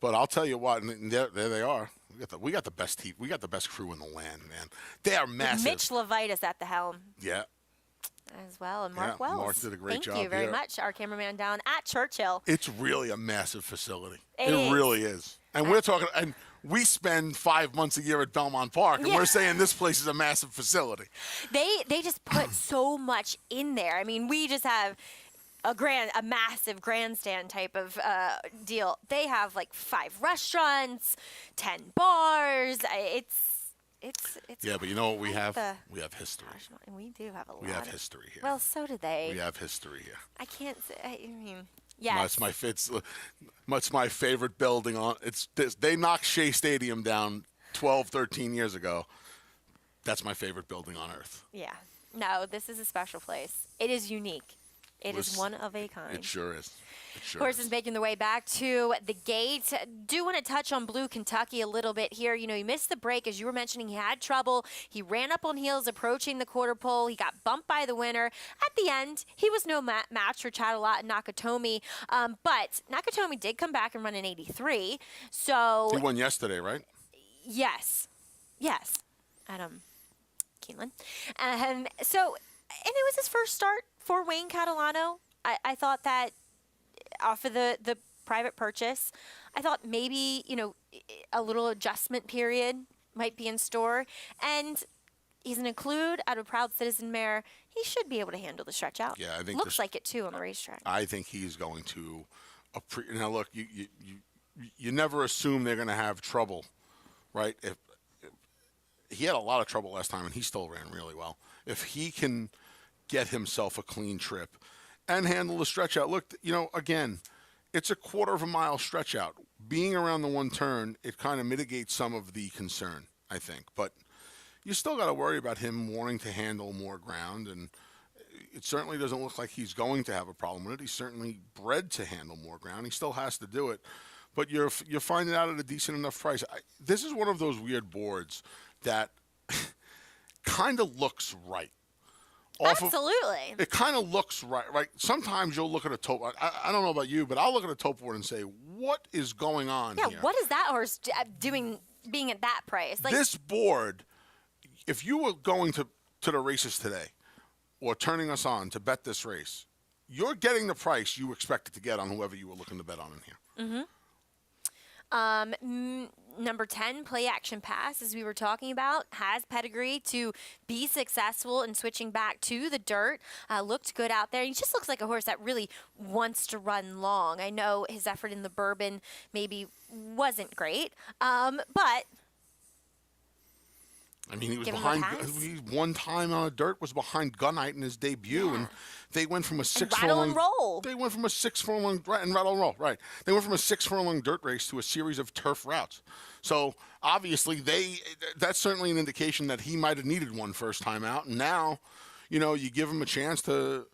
But I'll tell you what, and there they are. We got the best team. We got the best crew in the land, man. They are massive. Mitch Levitas at the helm Yeah. as well, and Mark Wells. Mark did a great job Thank you very here. much, our cameraman down at Churchill. It's really a massive facility. It is. Really is. And we're talking, and we spend 5 months a year at Belmont Park, and Yeah. we're saying this place is a massive facility. They just put so much in there. I mean, we just have a massive grandstand type of deal. They have like 5 restaurants, 10 bars. It's Yeah, but you know what we have? the- We have history. we do have a lot. We have of- history here. Well, so do they. We have history here. I can't say. I mean, yes. It's my favorite building on. It's this. They knocked Shea Stadium down 12, 13 years ago. That's my favorite building on earth. Yeah. No, this is a special place. It is unique. It is one of a kind. It sure is. It sure Horses is. making their way back to the gate. Do want to touch on Blue Kentucky a little bit here. He missed the break. As you were mentioning, he had trouble. He ran up on heels approaching the quarter pole. He got bumped by the winner. At the end, he was no match for Chattelat and Nakatomi. But Nakatomi did come back and run an 83. So, He won yesterday, right? yes. Adam Keeneland. And it was his first start for Wayne Catalano. I thought that off of the private purchase, I thought maybe, a little adjustment period might be in store. And he's an include out of Proud Citizen mare. He should be able to handle the stretch out. Yeah, I think looks like it too on the racetrack. I think he's going to. Now, look, you never assume they're going to have trouble, right? If he had a lot of trouble last time, and he still ran really well. If he can get himself a clean trip and handle the stretch out. Look, again, it's a quarter of a mile stretch out. Being around the one turn, it kind of mitigates some of the concern, I think. But you still got to worry about him wanting to handle more ground, and it certainly doesn't look like he's going to have a problem with it. He's certainly bred to handle more ground. He still has to do it. But you're finding out at a decent enough price. This is one of those weird boards that kind of looks right. Absolutely. It kind of looks right. Sometimes you'll look at a tote. I don't know about you, but I'll look at a tote board and say, what is going on Yeah, here? what is that horse doing being at that price? This board, if you were going to the races today or turning us on to bet this race, you're getting the price you expected to get on whoever you were looking to bet on in here. Number 10, Play Action Pass, as we were talking about, has pedigree to be successful in switching back to the dirt. Looked good out there. He just looks like a horse that really wants to run long. I know his effort in the Bourbon maybe wasn't great, but I mean, he was give him a behind. pass. He one time on dirt was behind Gunite in his debut, and they went from a rattle and roll. They went from a 6 furlong and rattle and roll. Right. They went from a 6 furlong dirt race to a series of turf routes. So obviously, that's certainly an indication that he might have needed one first time out. And now, you give him a chance to.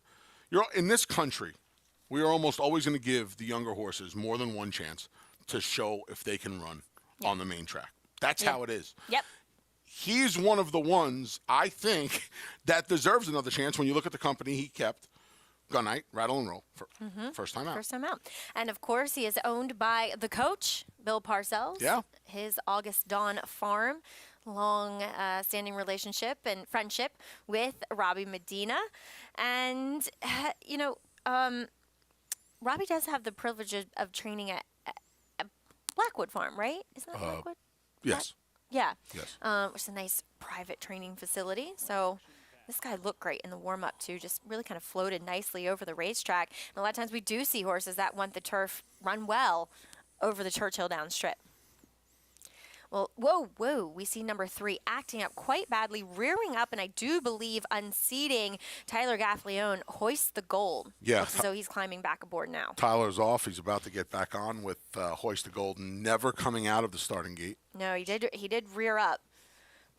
In this country, we are almost always going to give the younger horses more than one chance to show if they can run on the main track. That's how it is. Yep. He's one of the ones, I think, that deserves another chance when you look at the company he kept. Gunite, rattle and roll, first time out. First time out. And, of course, he is owned by the coach, Bill Parcells. Yeah. His August Dawn farm. Long standing relationship and friendship with Robbie Medina. And, Robbie does have the privilege of training at Blackwood Farm, right? Isn't that Blackwood? Yes. Yeah. Yes. Which is a nice private training facility. So this guy looked great in the warm-up, too. Just really kind of floated nicely over the racetrack. And a lot of times we do see horses that want the turf run well over the Churchill Downs strip. Well, whoa. We see number 3 acting up quite badly, rearing up, and I do believe unseating Tyler Gaffalione, Hoist the Gold. Yeah. Looks as though he's climbing back aboard now. Tyler's off. He's about to get back on with Hoist the Gold, never coming out of the starting gate. No, he did rear up,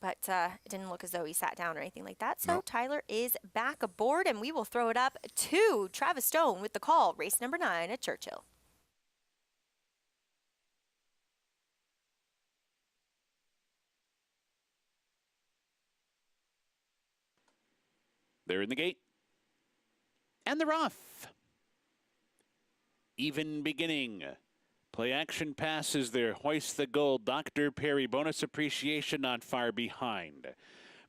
but it didn't look as though he sat down or anything like that. So Tyler is back aboard, and we will throw it up to Travis Stone with the call, race number 9 at Churchill. They're in the gate. And they're off. Even beginning. Play Action Passes there. Hoist the Gold. Dr. Perry. Bonus Appreciation not far behind.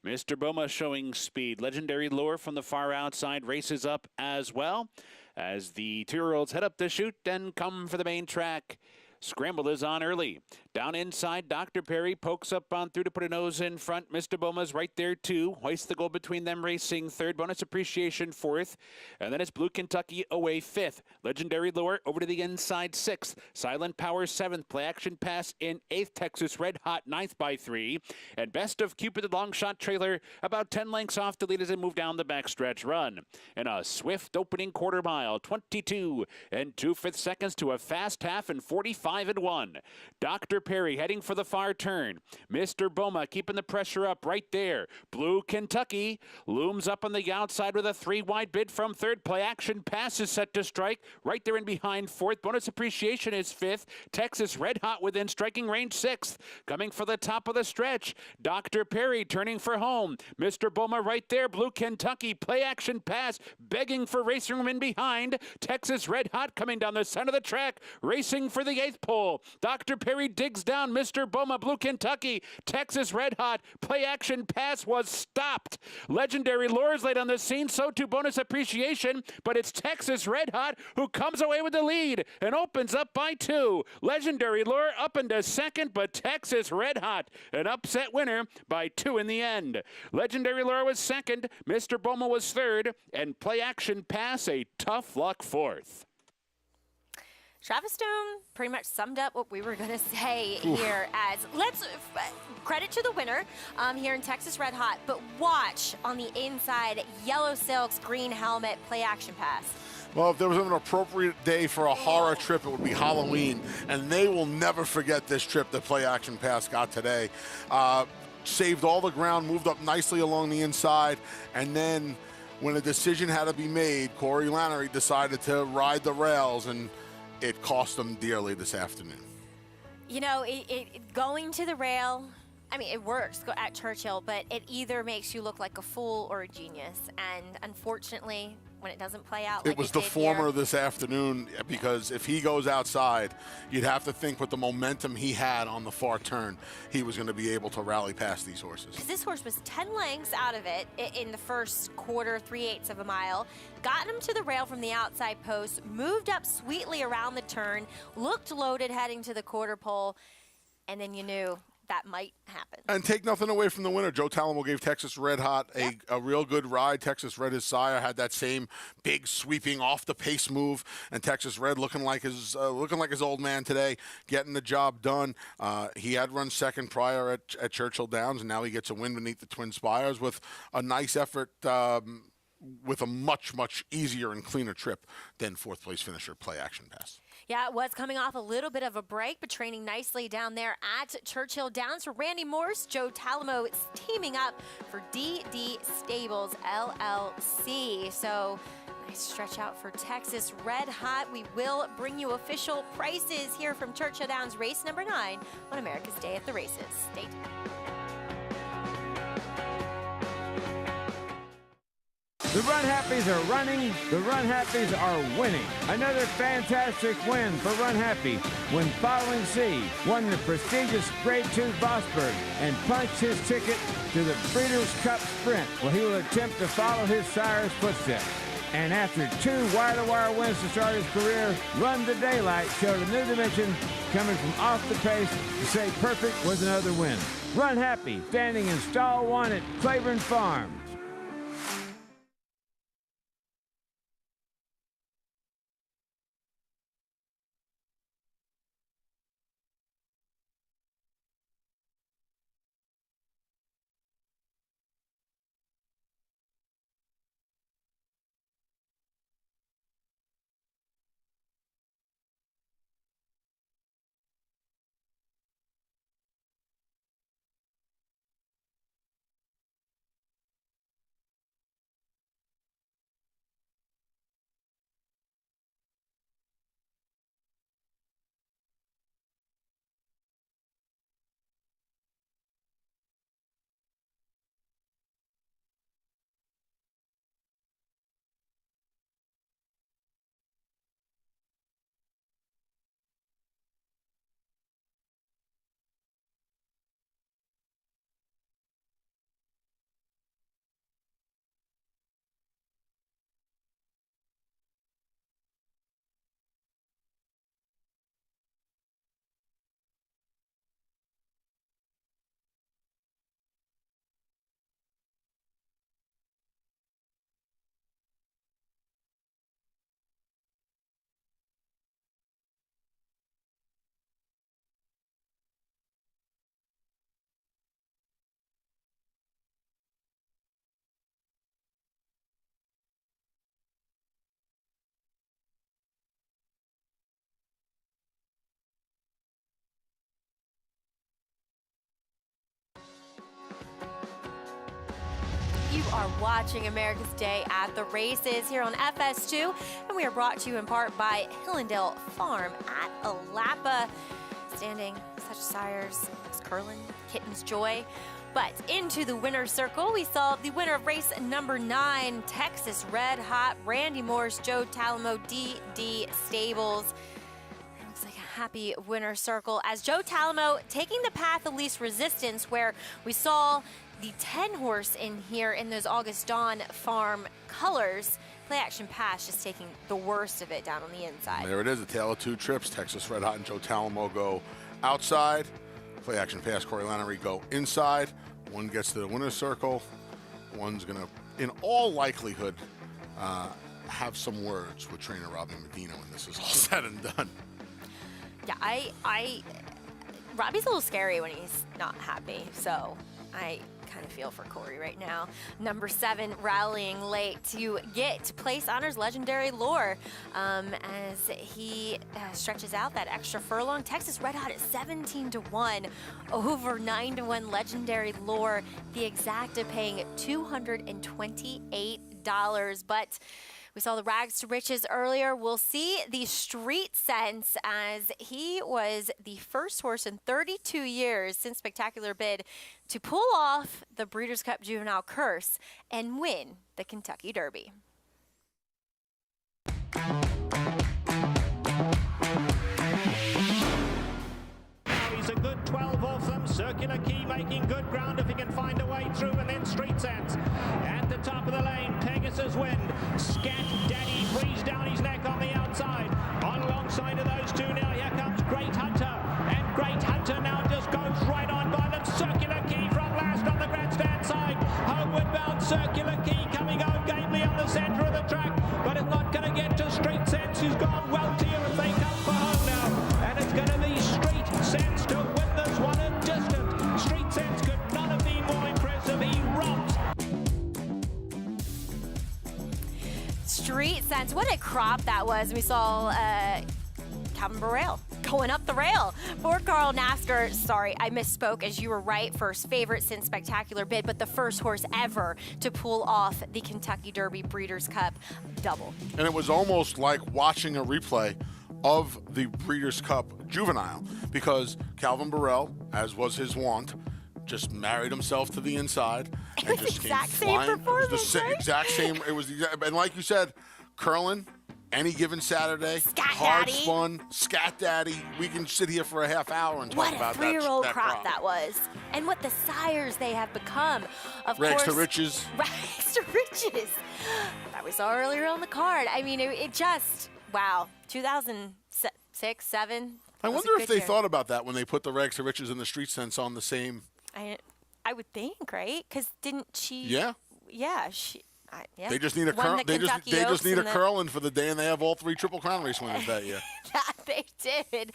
Mr. Boma showing speed. Legendary Lure from the far outside races up as well as the 2-year-olds head up the chute and come for the main track. Scramble is on early. Down inside, Dr. Perry pokes up on through to put a nose in front. Mr. Boma's right there, too. Hoist the Gold between them racing third. Bonus Appreciation fourth. And then it's Blue Kentucky away fifth. Legendary Lure over to the inside sixth. Silent Power seventh. Play Action Pass in eighth. Texas Red Hot ninth by 3. And Best of Cupid, the long shot trailer, about 10 lengths off the lead as they move down the backstretch run. In a swift opening quarter mile, 22 and 2/5 seconds to a fast half and 45-1. Dr. Perry heading for the far turn. Mr. Boma keeping the pressure up right there. Blue Kentucky looms up on the outside with a 3-wide bid from third. Play Action Pass is set to strike right there and behind fourth. Bonus Appreciation is fifth. Texas Red Hot within striking range sixth. Coming for the top of the stretch. Dr. Perry turning for home. Mr. Boma right there. Blue Kentucky Play Action Pass begging for racing room in behind. Texas Red Hot coming down the center of the track, racing for the 8th pole. Dr. Perry digs down Mr. Boma. Blue Kentucky, Texas Red Hot, Play Action Pass was stopped. Legendary Lure is late on the scene, so too Bonus Appreciation, but it's Texas Red Hot who comes away with the lead and opens up by 2. Legendary Lure up into second, but Texas Red Hot, an upset winner by 2 in the end. Legendary Lure was second, Mr. Boma was third, and Play Action Pass a tough luck fourth. Travis Stone pretty much summed up what we were going to say here as credit to the winner here in Texas Red Hot, but watch on the inside, Yellow Silks, green helmet, Play Action Pass. Well, if there was an appropriate day for a horror trip, it would be Halloween, and they will never forget this trip that Play Action Pass got today. Saved all the ground, moved up nicely along the inside, and then when a decision had to be made, Corey Lanerie decided to ride the rails, and it cost them dearly this afternoon. You know, going to the rail, I mean, it works at Churchill, but it either makes you look like a fool or a genius. And unfortunately, when it doesn't play out. It like was it the did former here. this afternoon, because if he goes outside, you'd have to think with the momentum he had on the far turn, he was going to be able to rally past these horses. Because this horse was 10 lengths out of it in the first quarter, 3/8 of a mile, got him to the rail from the outside post, moved up sweetly around the turn, looked loaded heading to the quarter pole, and then you knew that might happen. And take nothing away from the winner. Joe Talamo gave Texas Red Hot a real good ride. Texas Red, his sire, had that same big sweeping off the pace move, and Texas Red looking like his old man today, getting the job done. He had run second prior at Churchill Downs, and now he gets a win beneath the Twin Spires with a nice effort. With a much, much easier and cleaner trip than fourth place finisher Play Action Pass. Yeah, it was coming off a little bit of a break, but training nicely down there at Churchill Downs. For Randy Morse, Joe Talamo is teaming up for DD Stables LLC. So nice stretch out for Texas Red Hot. We will bring you official prices here from Churchill Downs race number 9 on America's Day at the Races. Stay tuned. The Run Happies are running. The Run Happies are winning. Another fantastic win for Run Happy when Following C won the prestigious Grade 2 Bossburg and punched his ticket to the Breeders' Cup Sprint. Well, he will attempt to follow his sire's footsteps. And after 2 wire-to-wire wins to start his career, Run the Daylight showed a new dimension, coming from off the pace to say perfect was another win. Run Happy, standing in stall 1 at Claiborne Farms. You are watching America's Day at the Races here on FS2, and we are brought to you in part by Hillendale Farm at Alapa. Standing such sires as Curlin, Kitten's Joy. But into the winner's circle, we saw the winner of race number 9, Texas Red Hot, Randy Morse, Joe Talamo, DD Stables. It looks like a happy winner's circle as Joe Talamo taking the path of least resistance, where we saw the 10 horse in here in those August Dawn Farm colors. Play Action Pass just taking the worst of it down on the inside. There it is, a tale of 2 trips. Texas Red Hot and Joe Talamo go outside. Play Action Pass, Corey Lannery go inside. One gets to the winner's circle. One's going to, in all likelihood, have some words with trainer Robbie Medina when this is all said and done. Yeah, Robbie's a little scary when he's not happy, so I kind of feel for Corey right now. Number 7 rallying late to get Place Honors Legendary Lore as he stretches out that extra furlong. Texas Red Hot at 17-1, over 9-1 Legendary Lore. The Exacta paying $228, but we saw the rags to riches earlier. We'll see the Street Sense as he was the first horse in 32 years since Spectacular Bid to pull off the Breeders' Cup Juvenile Curse and win the Kentucky Derby. He's a good 12 off them. Circular Key making good ground if he can find a way through, and then Street Sense at the top of the lane. Pegasus Wind, Scat Daddy breathes down his neck on the outside. On alongside of those two now, here comes Great Hunter, and Great Hunter now just goes right on by them. Circular Key from last on the grandstand side. Homeward bound Circular Key coming home gamely on the centre of the track, but it's not going to get to Street Sense, who's gone well clear as they come for home now, and it's going to be Street Sense to win this one in distance. Street Sense could not have been more impressive. He romps. Street Sense, what a crop that was. We saw Calvin Burrell going up the rail for Carl Nasker. Sorry, I misspoke, as you were right. First favorite since Spectacular Bid, but the first horse ever to pull off the Kentucky Derby Breeders' Cup double. And it was almost like watching a replay of the Breeders' Cup Juvenile, because Calvin Burrell, as was his wont, just married himself to the inside and just came flying. It was the exact same. It was the, and like you said, curling. Any given Saturday, hard spun, Scat Daddy. We can sit here for a half hour and talk about that. What a 3-year-old crop that was. And what the sires they have become. Of Rags course, to Riches. Rags to Riches. That we saw earlier on the card. I mean, it just, wow. 2006, 7. I wonder if they thought about that when they put the Rags to Riches and the Street Sense on the same. I would think, right? Because didn't she? Yeah. Yeah, she. Yeah. They just need a curl. They just need a curling for the day, and they have all 3 Triple Crown race winners that year. That they did.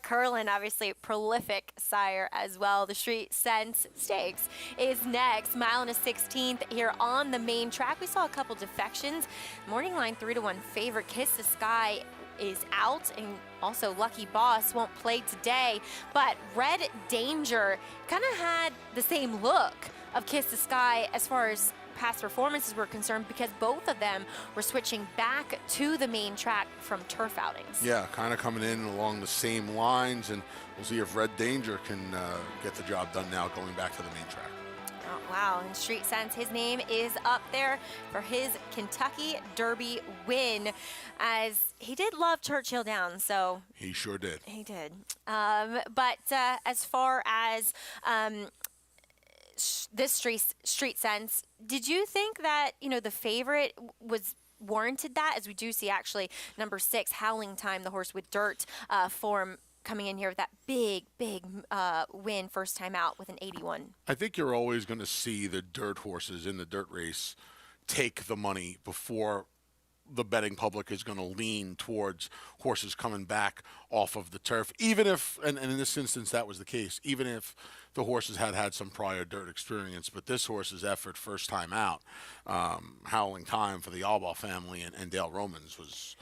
Curlin, obviously, prolific sire as well. The Street Sense Stakes is next. Mile and a 16th here on the main track. We saw a couple defections. Morning line 3-1 favorite Kiss the Sky is out, and also Lucky Boss won't play today. But Red Danger kind of had the same look of Kiss the Sky as far as past performances were concerned, because both of them were switching back to the main track from turf outings. Yeah, kind of coming in along the same lines, and we'll see if Red Danger can get the job done now going back to the main track. Oh, wow, and Street Sense, his name is up there for his Kentucky Derby win, as he did love Churchill Downs, so. He sure did. He did. But as far as this Street Sense, did you think that, the favorite was warranted that, as we do see actually number 6, Howling Time, the horse with dirt form, coming in here with that big win first time out with an 81. I think you're always going to see the dirt horses in the dirt race take the money before the betting public is going to lean towards horses coming back off of the turf, even if, and in this instance that was the case, even if the horses had some prior dirt experience. But this horse's effort first time out, Howling Time for the Albaugh family and Dale Romans, was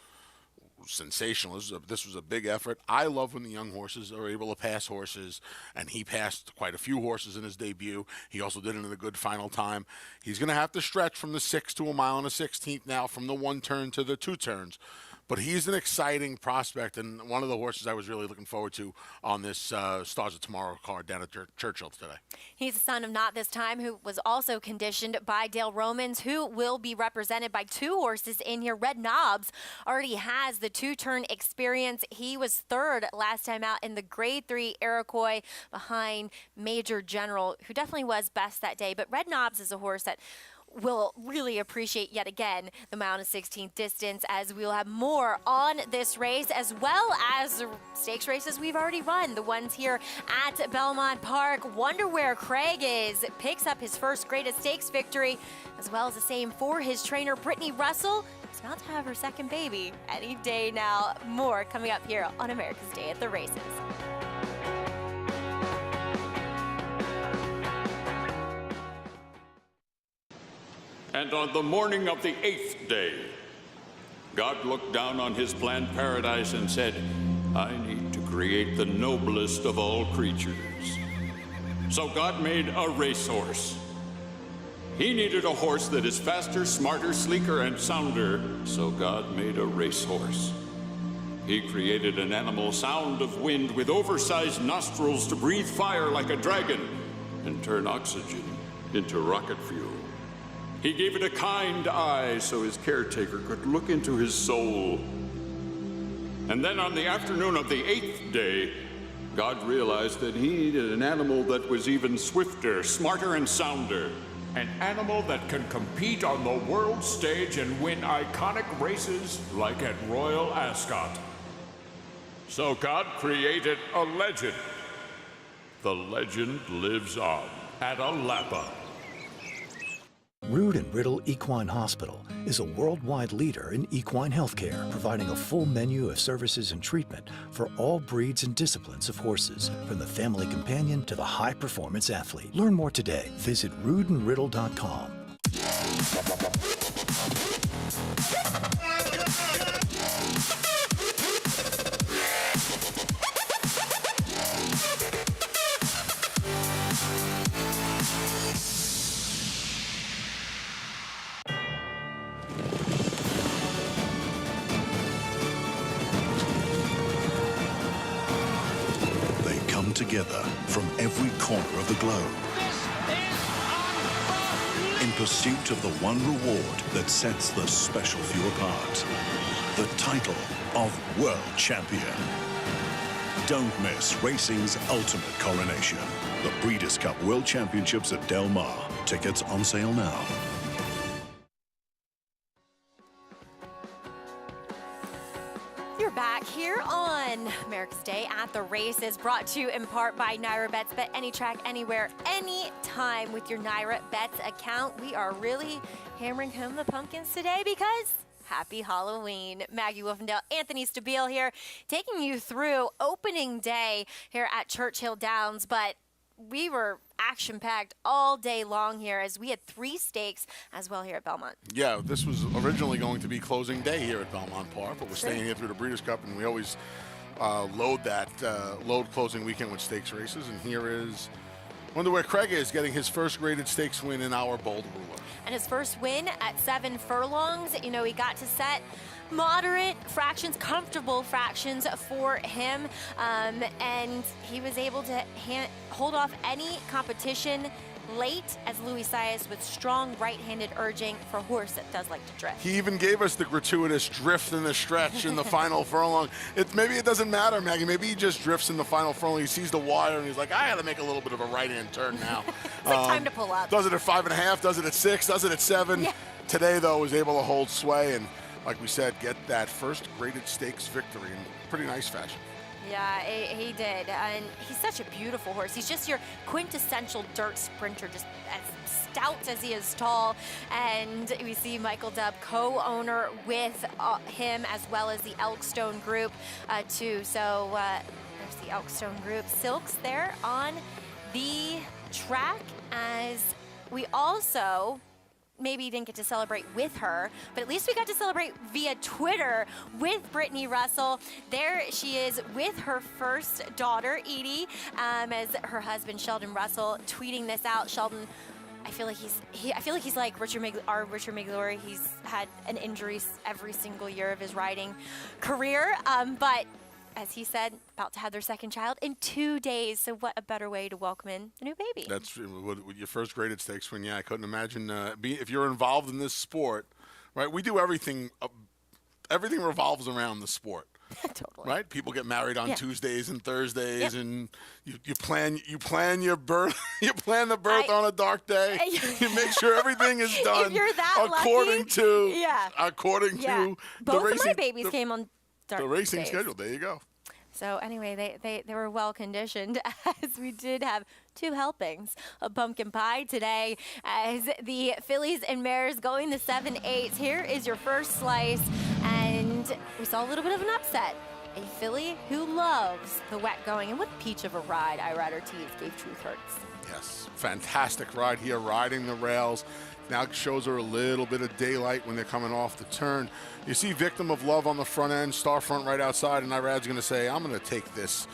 sensational. This was a big effort. I love when the young horses are able to pass horses, and he passed quite a few horses in his debut. He also did it in a good final time. He's going to have to stretch from the 6 to a mile and a 16th now, from the 1 turn to the 2 turns. But he's an exciting prospect, and one of the horses I was really looking forward to on this Stars of Tomorrow card down at Churchill today. He's the son of Not This Time, who was also conditioned by Dale Romans, who will be represented by 2 horses in here. Red Knobs already has the 2-turn experience. He was 3rd last time out in the Grade 3 Iroquois behind Major General, who definitely was best that day. But Red Knobs is a horse that will really appreciate yet again the mile and 16th distance, as we'll have more on this race, as well as the stakes races we've already run, the ones here at Belmont Park. Wonder where Craig is. Picks up his first Greatest Stakes victory, as well as the same for his trainer Brittany Russell, who's about to have her second baby any day now. More coming up here on America's Day at the Races. And on the morning of the 8th day, God looked down on his planned paradise and said, I need to create the noblest of all creatures. So God made a racehorse. He needed a horse that is faster, smarter, sleeker, and sounder, so God made a racehorse. He created an animal sound of wind with oversized nostrils to breathe fire like a dragon and turn oxygen into rocket fuel. He gave it a kind eye so his caretaker could look into his soul. And then on the afternoon of the 8th day, God realized that he needed an animal that was even swifter, smarter, and sounder. An animal that can compete on the world stage and win iconic races like at Royal Ascot. So God created a legend. The legend lives on at Alapa. Rood & Riddle Equine Hospital is a worldwide leader in equine healthcare, providing a full menu of services and treatment for all breeds and disciplines of horses, from the family companion to the high-performance athlete. Learn more today. Visit roodandriddle.com. Together from every corner of the globe in pursuit of the one reward that sets the special few apart, the title of World Champion. Don't miss racing's ultimate coronation, the Breeders' Cup World Championships at Del Mar. Tickets on sale now. You're back here on America's Day at the Races, brought to you in part by Naira Bets. Bet any track, anywhere, anytime with your Naira Bets account. We are really hammering home the pumpkins today because happy Halloween. Maggie Wolfendale, Anthony Stabile here, taking you through opening day here at Churchill Downs. But we were action-packed all day long here as we had 3 stakes as well here at Belmont. Yeah, this was originally going to be closing day here at Belmont Park, but we're staying here through the Breeders' Cup, and we always load closing weekend with stakes races. And here is, wonder where Craig is, getting his first graded stakes win in our Bold Ruler. And his first win at 7 furlongs. You know, he got to set moderate fractions, comfortable fractions for him, and he was able to hold off any competition late as Luis Saez with strong right-handed urging for a horse that does like to drift. He even gave us the gratuitous drift in the stretch in the final furlong. Maybe it doesn't matter, Maggie. Maybe he just drifts in the final furlong. He sees the wire and he's like, I got to make a little bit of a right-hand turn now. It's like time to pull up. Does it at 5.5, does it at 6, does it at 7. Yeah. Today, though, was able to hold sway and, like we said, get that first graded stakes victory in pretty nice fashion. Yeah, he did. And he's such a beautiful horse. He's just your quintessential dirt sprinter, just as stout as he is tall. And we see Michael Dubb, co-owner with him, as well as the Elkstone Group, too. So there's the Elkstone Group. Silks there on the track, as we also maybe didn't get to celebrate with her, but at least we got to celebrate via Twitter with Brittany Russell. There she is with her first daughter, Edie, as her husband, Sheldon Russell, tweeting this out. Sheldon, I feel like he's like Richard Migliore. He's had an injury every single year of his riding career, but as he said, about to have their second child in 2 days. So what a better way to welcome in the new baby. That's with your first graded stakes win. Yeah, I couldn't imagine if you're involved in this sport, right? We do everything. Everything revolves around the sport. Totally. Right? People get married on Tuesdays and Thursdays, and you plan your birth. You plan the birth on a dark day. You make sure everything is done if you're that according lucky, to the both racing, of my babies came on dark the racing days. schedule. There you go. So anyway, they were well conditioned, as we did have 2 helpings of pumpkin pie today, as the fillies and mares going the 7/8. Here is your first slice, and we saw a little bit of an upset. A filly who loves the wet going, and what a peach of a ride iRider Tees gave Truth Hurts. Yes, fantastic ride here, riding the rails. Now shows her a little bit of daylight when they're coming off the turn. You see Victim of Love on the front end, Star Front right outside, and iRad's going to say, I'm going to take this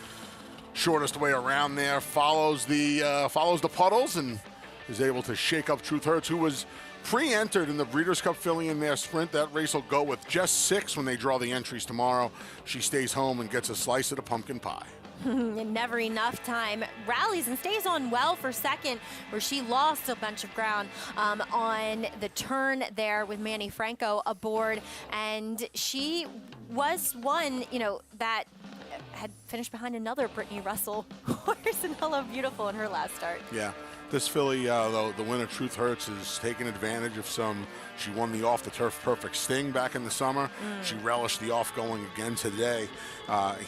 shortest way around there. Follows the puddles and is able to shake up Truth Hurts, who was pre-entered in the Breeders' Cup filly in their sprint. That race will go with just 6 when they draw the entries tomorrow. She stays home and gets a slice of the pumpkin pie. Never enough time. Rallies and stays on well for second, where she lost a bunch of ground on the turn there with Manny Franco aboard. And she was one, that had finished behind another Brittany Russell horse, and Hello Beautiful in her last start. Yeah. This filly, though, the winner, Truth Hurts, is taking advantage of she won the off-the-turf Perfect Sting back in the summer. She relished the off-going again today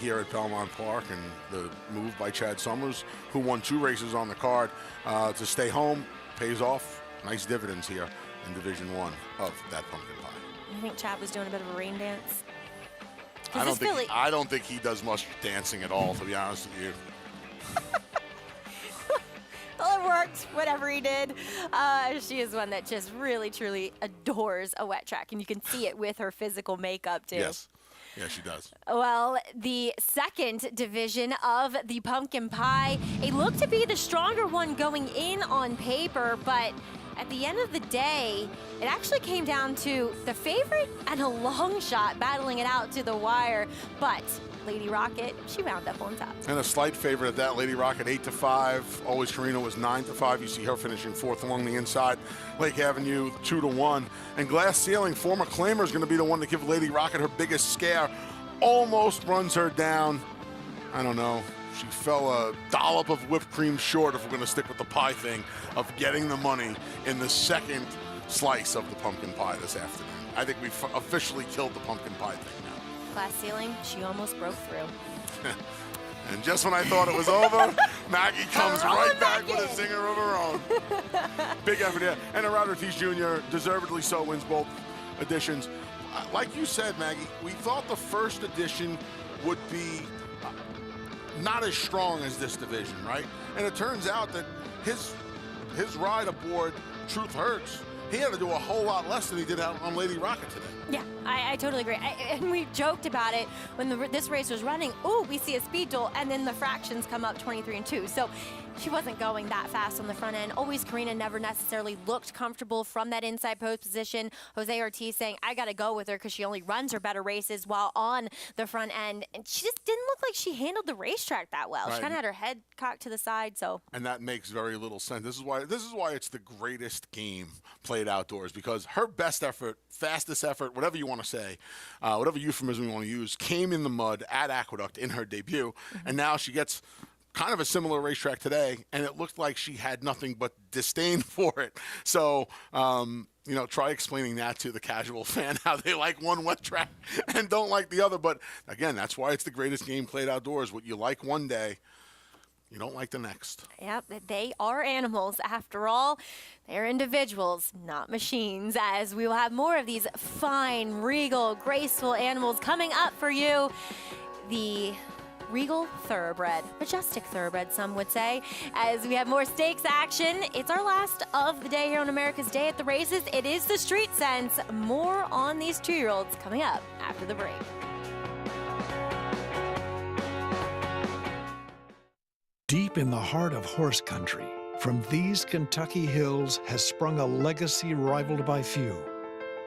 here at Belmont Park, and the move by Chad Summers, who won 2 races on the card, to stay home pays off. Nice dividends here in Division 1 of that pumpkin pie. I think Chad was doing a bit of a rain dance. I don't think he does much dancing at all, to be honest with you. Well, it worked, whatever he did. She is one that just really, truly adores a wet track, and you can see it with her physical makeup, too. Yes. Yeah, she does. Well, the second division of the pumpkin pie, it looked to be the stronger one going in on paper, but at the end of the day, it actually came down to the favorite and a long shot battling it out to the wire, but Lady Rocket, she wound up on top. And a slight favorite at that, Lady Rocket 8-5. Always Karina was 9-5. You see her finishing 4th along the inside. Lake Avenue 2-1. And Glass Ceiling, former claimer, is going to be the one to give Lady Rocket her biggest scare. Almost runs her down. I don't know. She fell a dollop of whipped cream short, if we're going to stick with the pie thing, of getting the money in the second slice of the pumpkin pie this afternoon. I think we've officially killed the pumpkin pie thing now. Glass Ceiling, she almost broke through. And just when I thought it was over, Maggie comes right back with a zinger of her own. Big effort here. And Gerard Ortiz Jr., deservedly so, wins both editions. Like you said, Maggie, we thought the first edition would be not as strong as this division, right? And it turns out that his ride aboard Truth Hurts, he had to do a whole lot less than he did out on Lady Rocket today. Yeah, I totally agree. And we joked about it when this race was running. Oh, we see a speed duel, and then the fractions come up 23 and 2. So she wasn't going that fast on the front end. Always Karina never necessarily looked comfortable from that inside post position. Jose Ortiz saying, I got to go with her because she only runs her better races while on the front end. And she just didn't look like she handled the racetrack that well. Right. She kind of had her head cocked to the side. So. And that makes very little sense. This is why it's the greatest game played outdoors, because her best effort, fastest effort, whatever you want to say, whatever euphemism you want to use, came in the mud at Aqueduct in her debut. And now she gets kind of a similar racetrack today, and it looked like she had nothing but disdain for it. So, try explaining that to the casual fan, how they like one wet track and don't like the other. But again, that's why it's the greatest game played outdoors. What you like one day, you don't like the next. Yep, they are animals. After all, they're individuals, not machines, as we will have more of these fine, regal, graceful animals coming up for you. The Regal Thoroughbred, majestic thoroughbred, some would say, as we have more stakes action. It's our last of the day here on America's Day at the Races. It is the Street Sense. More on these 2-year-olds coming up after the break. Deep in the heart of horse country, from these Kentucky hills has sprung a legacy rivaled by few.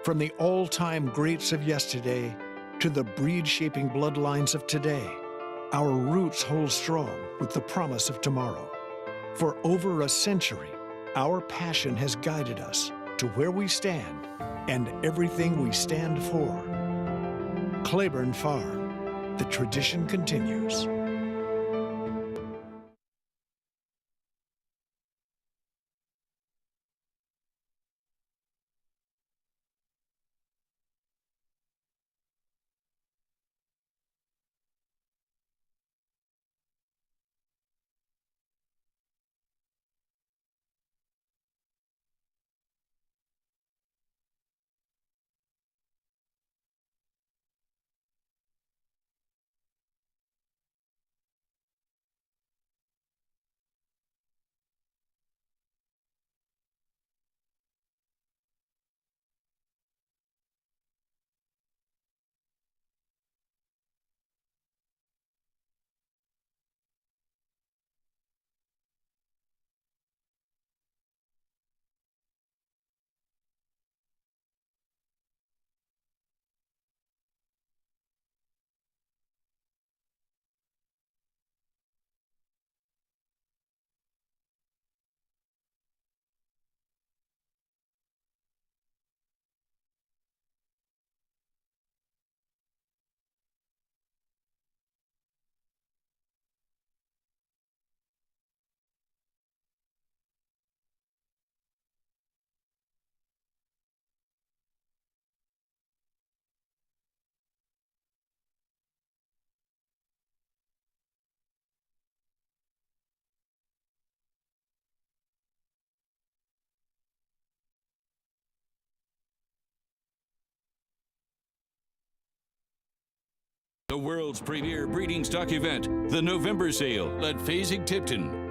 From the all-time greats of yesterday to the breed-shaping bloodlines of today, our roots hold strong with the promise of tomorrow. For over a century, our passion has guided us to where we stand and everything we stand for. Claiborne Farm, the tradition continues. The world's premier breeding stock event, the November Sale at Fasig-Tipton.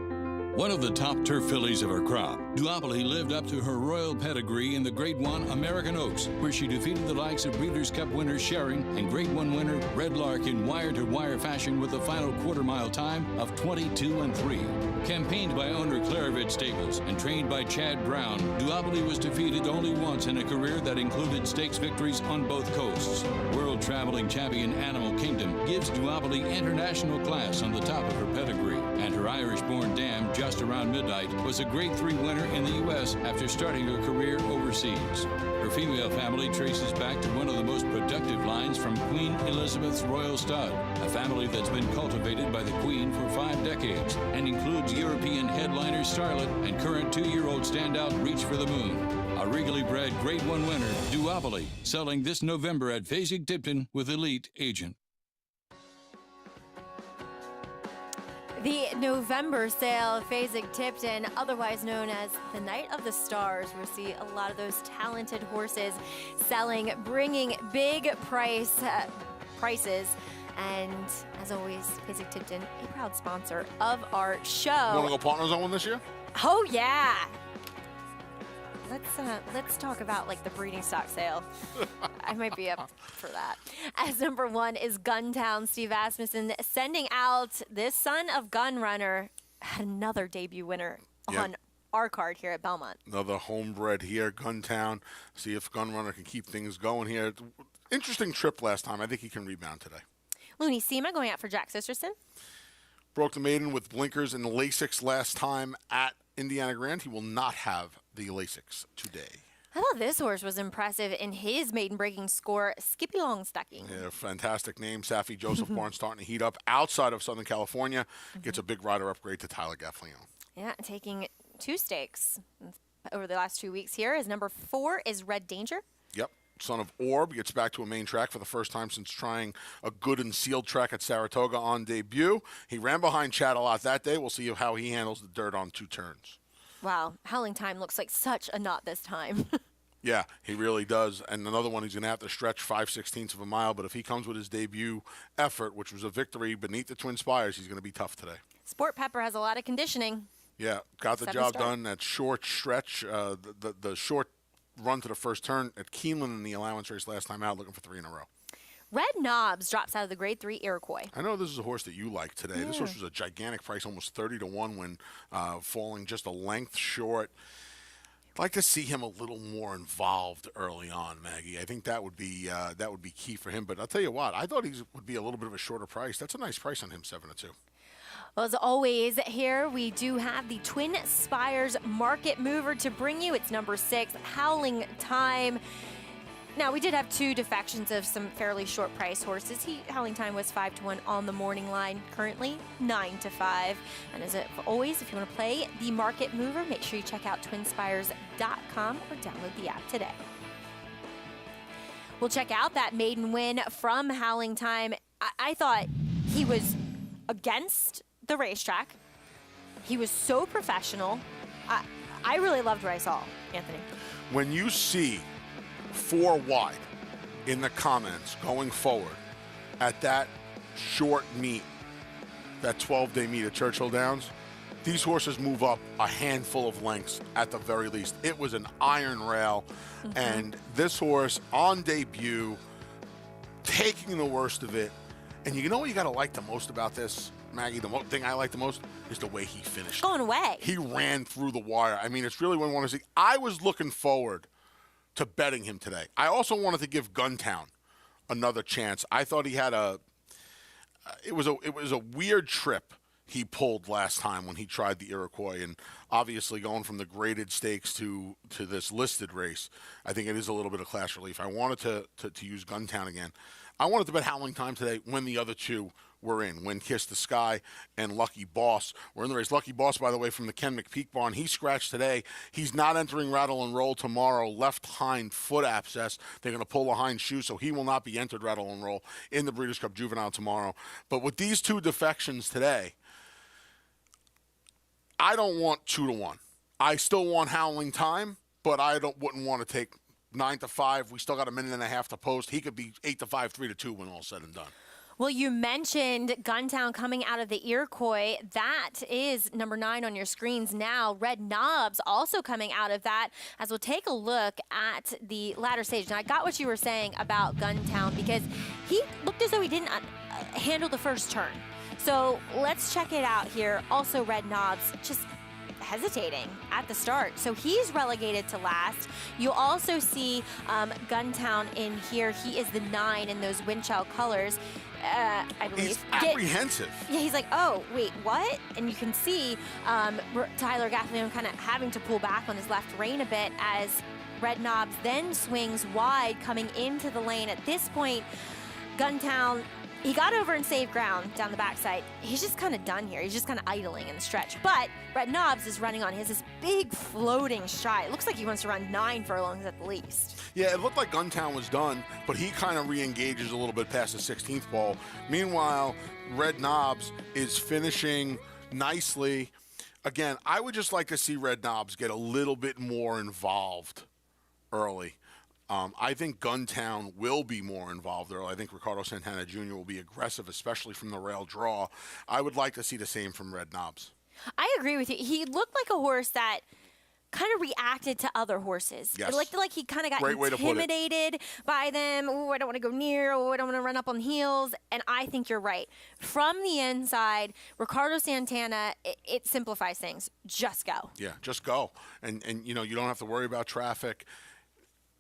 One of the top turf fillies of her crop, Duopoly lived up to her royal pedigree in the Grade 1 American Oaks, where she defeated the likes of Breeders' Cup winner Sharing and Grade 1 winner Red Lark in wire-to-wire fashion with a final quarter-mile time of 22-3. Campaigned by owner Claravit Stables and trained by Chad Brown, Duopoly was defeated only once in a career that included stakes victories on both coasts. World-traveling champion Animal Kingdom gives Duopoly international class on the top of her pedigree, and her Irish-born dam, Just Around Midnight, was a Grade 3 winner in the U.S. after starting her career overseas. Her female family traces back to one of the most productive lines from Queen Elizabeth's Royal Stud, a family that's been cultivated by the Queen for 5 decades and includes European headliner Starlet and current 2-year-old standout Reach for the Moon. A regally bred Grade 1 winner, Duopoly, selling this November at Fasig-Tipton with Elite Agent. The November Sale, Fasig-Tipton, otherwise known as the Night of the Stars. We see a lot of those talented horses selling, bringing big prices. And as always, Fasig-Tipton, a proud sponsor of our show. Want to go partners on one this year? Oh, yeah. Let's talk about like the breeding stock sale. I might be up for that. As number 1 is Guntown. Steve Asmussen sending out this son of Gun Runner, another debut winner on our card here at Belmont. Another homebred here, Guntown. See if Gun Runner can keep things going here. Interesting trip last time. I think he can rebound today. Looney Sema going out for Jack Sisterson. Broke the maiden with blinkers and Lasix last time at Indiana Grand. He will not have the Lasix today. I thought this horse was impressive in his maiden breaking score, Skippy Longstocking. Yeah, fantastic name. Safi Joseph Barn starting to heat up outside of Southern California. Gets a big rider upgrade to Tyler Gaffalione. Yeah, taking 2 stakes over the last 2 weeks here. His number 4 is Red Danger. Yep. Son of Orb gets back to a main track for the first time since trying a good and sealed track at Saratoga on debut. He ran behind Chad a lot that day. We'll see how he handles the dirt on 2 turns. Wow, Howling Time looks like such a knot this time. Yeah, he really does. And another one, he's going to have to stretch 5/16 of a mile. But if he comes with his debut effort, which was a victory beneath the Twin Spires, he's going to be tough today. Sport Pepper has a lot of conditioning. Yeah, got the job done. That short stretch, the short run to the first turn at Keeneland in the allowance race last time out, looking for 3 in a row. Red Knobs drops out of the Grade 3 Iroquois. I know this is a horse that you like today. Yeah. This horse was a gigantic price, almost 30-1 when falling just a length short. I'd like to see him a little more involved early on, Maggie. I think that would be key for him. But I'll tell you what, I thought he would be a little bit of a shorter price. That's a nice price on him, 7-2. Well, as always, here we do have the Twin Spires Market Mover to bring you. It's number 6, Howling Time. Now, we did have 2 defections of some fairly short price horses. Howling Time was 5-1 on the morning line, currently 9-5. And as always, if you want to play the Market Mover, make sure you check out twinspires.com or download the app today. We'll check out that maiden win from Howling Time. I thought he was against the racetrack. He was so professional. I really loved what I saw, Anthony. When you see 4 wide in the comments going forward at that short meet, that 12-day meet at Churchill Downs, these horses move up a handful of lengths at the very least. It was an iron rail, and this horse on debut, taking the worst of it. And you know what you got to like the most about this, Maggie? The thing I like the most is the way he finished. Going away. He ran through the wire. I mean, it's really what I want to see. I was looking forward to betting him today. I also wanted to give Guntown another chance. I thought he had it was a weird trip he pulled last time when he tried the Iroquois, and obviously going from the graded stakes to this listed race, I think it is a little bit of class relief. I wanted to use Guntown again. I wanted to bet Howling Time today when the other 2 were in, when Kiss the Sky and Lucky Boss were in the race. Lucky Boss, by the way, from the Ken McPeak barn, he scratched today. He's not entering Rattle and Roll tomorrow. Left hind foot abscess. They're going to pull the hind shoe, so he will not be entered Rattle and Roll in the Breeders' Cup Juvenile tomorrow. But with these 2 defections today, I don't want 2-1. I still want Howling Time, but I wouldn't want to take 9-5. We still got a minute and a half to post. He could be 8-5, 3-2 when all's said and done. Well, you mentioned Guntown coming out of the Iroquois. That is number 9 on your screens now. Red Knobs also coming out of that, as we'll take a look at the latter stage. Now, I got what you were saying about Guntown because he looked as though he didn't handle the first turn. So let's check it out here. Also, Red Knobs just hesitating at the start. So he's relegated to last. You'll also see Guntown in here. He is the 9 in those wind child colors. I believe. He's apprehensive. Yeah, he's like, oh, wait, what? And you can see Tyler Gaffney kind of having to pull back on his left rein a bit as Red Knobs then swings wide coming into the lane. At this point, Guntown, he got over and saved ground down the backside. He's just kind of done here. He's just kind of idling in the stretch. But Red Knobs is running on. He has this big floating stride. It looks like he wants to run 9 furlongs at the least. Yeah, it looked like Guntown was done, but he kind of re-engages a little bit past the 16th ball. Meanwhile, Red Knobs is finishing nicely. Again, I would just like to see Red Knobs get a little bit more involved early. I think Guntown will be more involved early. I think Ricardo Santana Jr. will be aggressive, especially from the rail draw. I would like to see the same from Red Knobs. I agree with you. He looked like a horse that kind of reacted to other horses. Yes. It looked like he kind of got Great way to put it. intimidated by them. Oh, I don't want to go near. Oh, I don't want to run up on heels. And I think you're right. From the inside, Ricardo Santana, it simplifies things. Just go. Yeah, just go. And you know, you don't have to worry about traffic.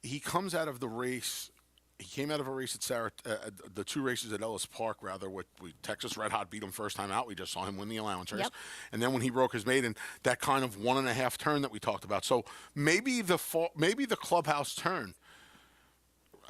He comes out of the race. He came out of a race at the 2 races at Ellis Park, rather, with Texas Red Hot beat him first time out. We just saw him win the allowance race. Yep. And then when he broke his maiden, that kind of 1.5 turn that we talked about. So maybe the clubhouse turn,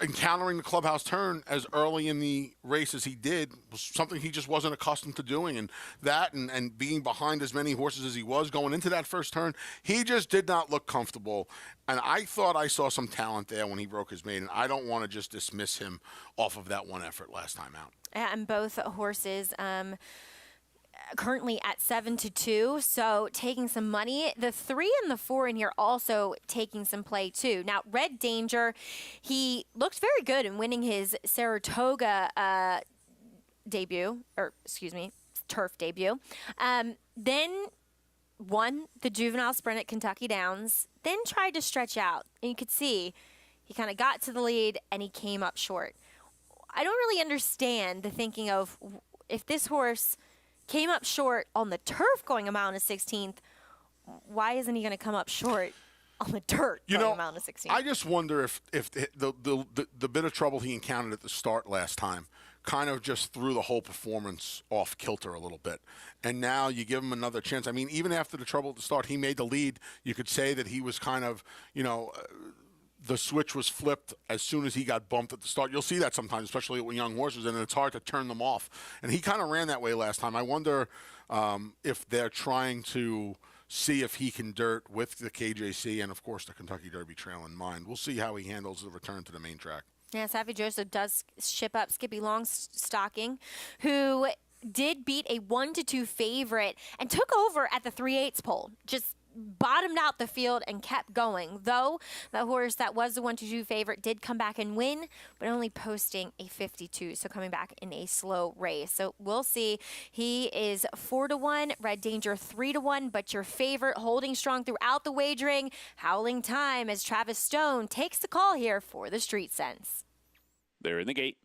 encountering the clubhouse turn as early in the race as he did, was something he just wasn't accustomed to doing. And that and being behind as many horses as he was going into that first turn, he just did not look comfortable. And I thought I saw some talent there when he broke his maiden. I don't want to just dismiss him off of that one effort last time out. And both horses currently at 7-2, so taking some money. The 3 and the 4 in here also taking some play too. Now, Red Danger, he looked very good in winning his Saratoga turf debut. Then won the juvenile sprint at Kentucky Downs, then tried to stretch out. And you could see he kind of got to the lead and he came up short. I don't really understand the thinking of if this horse came up short on the turf going a mile and a 16th, why isn't he going to come up short on the dirt going a mile and a 16th? I just wonder if the bit of trouble he encountered at the start last time kind of just threw the whole performance off kilter a little bit. And now you give him another chance. I mean, even after the trouble at the start, he made the lead. You could say that he was kind of, the switch was flipped as soon as he got bumped at the start. You'll see that sometimes, especially with young horses, and it's hard to turn them off. And he kind of ran that way last time. I wonder if they're trying to see if he can dirt with the KJC and, of course, the Kentucky Derby Trail in mind. We'll see how he handles the return to the main track. Yeah, Savvy Joseph does ship up Skippy Longstocking, who did beat a 1-2 favorite and took over at the 3/8 pole. Just bottomed out the field and kept going. Though the horse that was the 1-2 favorite did come back and win, but only posting a 52, so coming back in a slow race. So we'll see. He is 4-1, Red Danger 3-1, but your favorite holding strong throughout the wagering, Howling Time, as Travis Stone takes the call here for the Street Sense. They're in the gate.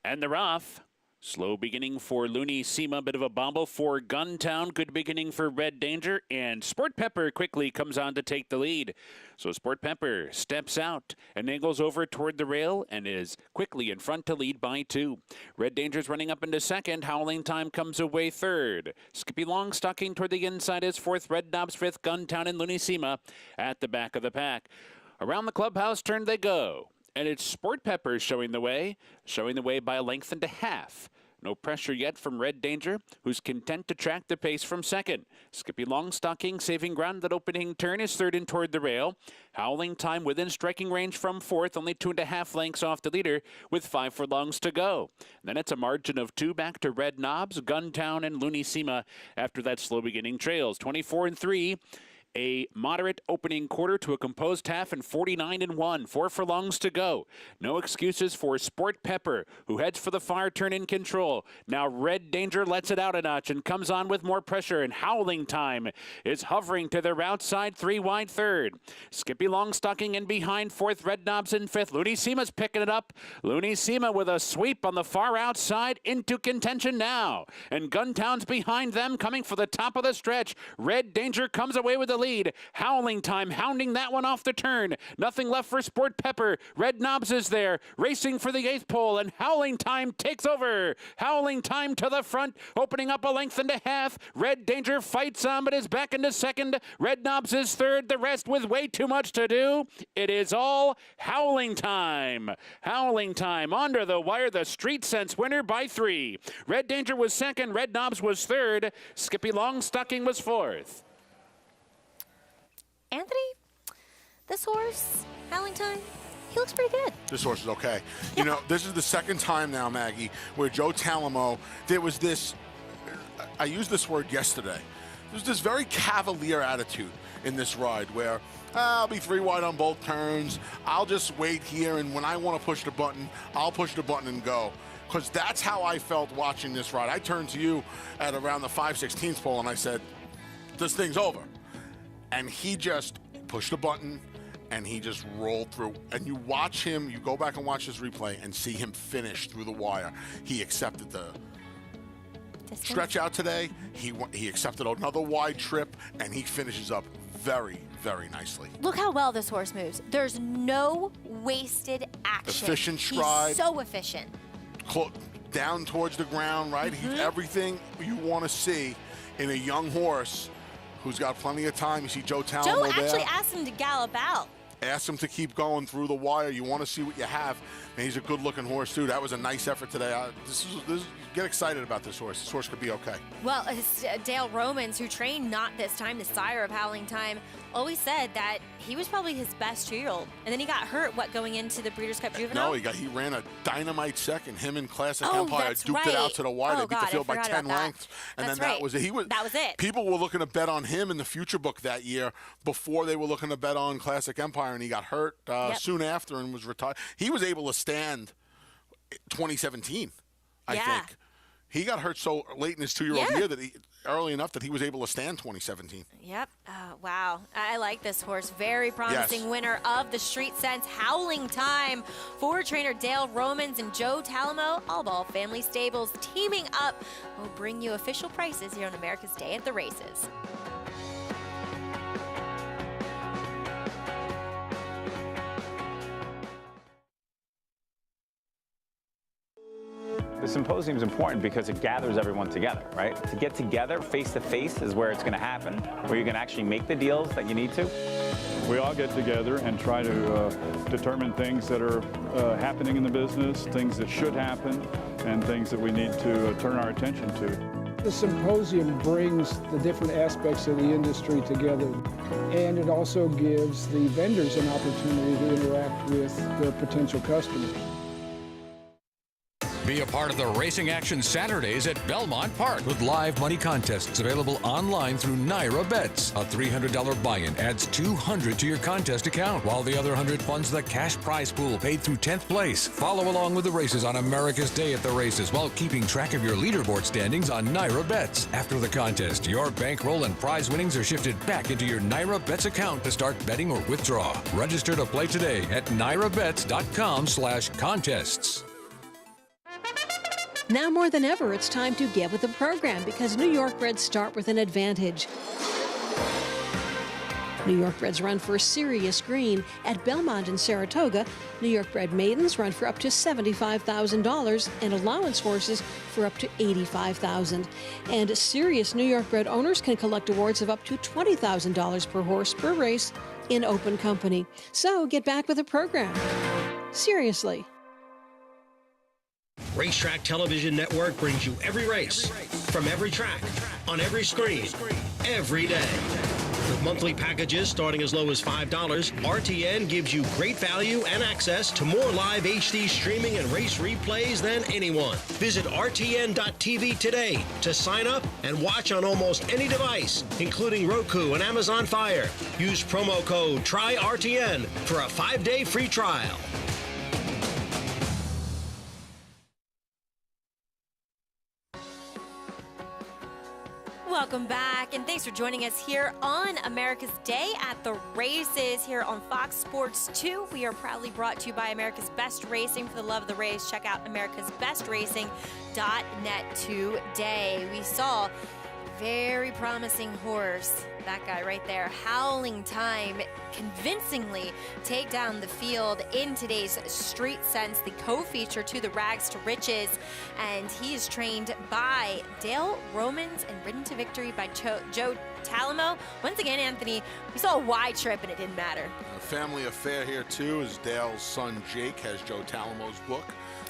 And they're off. Slow beginning for Looney Sema, bit of a bobble for Guntown. Good beginning for Red Danger, and Sport Pepper quickly comes on to take the lead. So Sport Pepper steps out and angles over toward the rail and is quickly in front to lead by 2. Red Danger's running up into second. Howling Time comes away third. Skippy Longstocking toward the inside is fourth. Red Knobs fifth. Guntown and Looney Sema at the back of the pack. Around the clubhouse turn they go. And it's Sport Pepper showing the way by a length and a half. No pressure yet from Red Danger, who's content to track the pace from second. Skippy Longstocking saving ground that opening turn is third in toward the rail. Howling Time within striking range from fourth, only 2.5 lengths off the leader with 5 furlongs to go. And then it's a margin of 2 back to Red Knobs, Guntown, and Looney Sema after that slow beginning trails. 24-3. A moderate opening quarter to a composed half and 49-1. 4 furlongs to go. No excuses for Sport Pepper, who heads for the far turn in control. Now Red Danger lets it out a notch and comes on with more pressure, and Howling Time is hovering to their outside 3 wide third. Skippy Longstocking in behind fourth. Red Knobs in fifth. Looney Seema's picking it up. Looney Seema with a sweep on the far outside into contention now. And Guntown's behind them coming for the top of the stretch. Red Danger comes away with the lead. Howling Time hounding that one off the turn. Nothing left for Sport Pepper. Red Knobs is there, racing for the 8th pole, and Howling Time takes over. Howling Time to the front, opening up a length and a half. Red Danger fights on, but is back into second. Red Knobs is third, the rest with way too much to do. It is all Howling Time. Howling Time under the wire, the Street Sense winner by 3. Red Danger was second, Red Knobs was third, Skippy Longstocking was fourth. Anthony, this horse, Howling Time, he looks pretty good. This horse is okay. You know, this is the second time now, Maggie, where Joe Talamo, there was this, I used this word yesterday, there's this very cavalier attitude in this ride where I'll be 3 wide on both turns, I'll just wait here, and when I want to push the button, I'll push the button and go. Because that's how I felt watching this ride. I turned to you at around the 5/16 pole and I said, this thing's over. And he just pushed the button and he just rolled through. And you watch him, you go back and watch this replay and see him finish through the wire. He accepted the stretch out today. He accepted another wide trip and he finishes up very, very nicely. Look how well this horse moves. There's no wasted action. Efficient stride. He's so efficient. Down towards the ground, right? He's everything you want to see in a young horse who's got plenty of time. You see Joe Talamo there. Joe actually asked him to gallop out. Ask him to keep going through the wire. You want to see what you have. And he's a good-looking horse, too. That was a nice effort today. Get excited about this horse. This horse could be okay. Well, Dale Romans, who trained not this time, the sire of Howling Time, always said that he was probably his best 2-year-old. And then he got hurt, going into the Breeders' Cup Juvenile? No, he ran a dynamite second. Him and Classic Empire duped it out to the wire. They beat the field by 10 lengths. And then that was it. That was it. People were looking to bet on him in the future book that year before they were looking to bet on Classic Empire, and he got hurt soon after and was retired. He was able to stand 2017, I think. He got hurt so late in his 2-year-old year that early enough that he was able to stand 2017. Yep. Wow. I like this horse. Very promising winner of the Street Sense Howling Time for trainer Dale Romans and Joe Talamo. All Ball Family Stables teaming up will bring you official prices here on America's Day at the Races. The symposium is important because it gathers everyone together, right? To get together face-to-face is where it's going to happen, where you're going to actually make the deals that you need to. We all get together and try to determine things that are happening in the business, things that should happen, and things that we need to turn our attention to. The symposium brings the different aspects of the industry together, and it also gives the vendors an opportunity to interact with their potential customers. Be a part of the Racing Action Saturdays at Belmont Park with live money contests available online through Naira Bets. A $300 buy-in adds $200 to your contest account, while the other $100 funds the cash prize pool paid through 10th place. Follow along with the races on America's Day at the Races while keeping track of your leaderboard standings on Naira Bets. After the contest, your bankroll and prize winnings are shifted back into your Naira Bets account to start betting or withdraw. Register to play today at nairabets.com/contests. Now more than ever, it's time to get with the program because New York breds start with an advantage. New York breds run for serious green. At Belmont and Saratoga, New York bred maidens run for up to $75,000 and allowance horses for up to $85,000. And serious New York bred owners can collect awards of up to $20,000 per horse per race in open company. So get back with the program. Seriously. Racetrack Television Network brings you every race, from every track, on every screen, every day. With monthly packages starting as low as $5, RTN gives you great value and access to more live HD streaming and race replays than anyone. Visit RTN.tv today to sign up and watch on almost any device, including Roku and Amazon Fire. Use promo code TRYRTN for a 5-day free trial. Welcome back, and thanks for joining us here on America's Day at the Races here on Fox Sports 2. We are proudly brought to you by America's Best Racing. For the love of the race, check out americasbestracing.net today. We saw a very promising horse, that guy right there, Howling Time, convincingly take down the field in today's Street Sense, the co-feature to the Rags to Riches, and he is trained by Dale Romans and ridden to victory by Joe Talamo. Once again, Anthony, we saw a wide trip and it didn't matter. A family affair here too, as Dale's son Jake has Joe Talamo's book,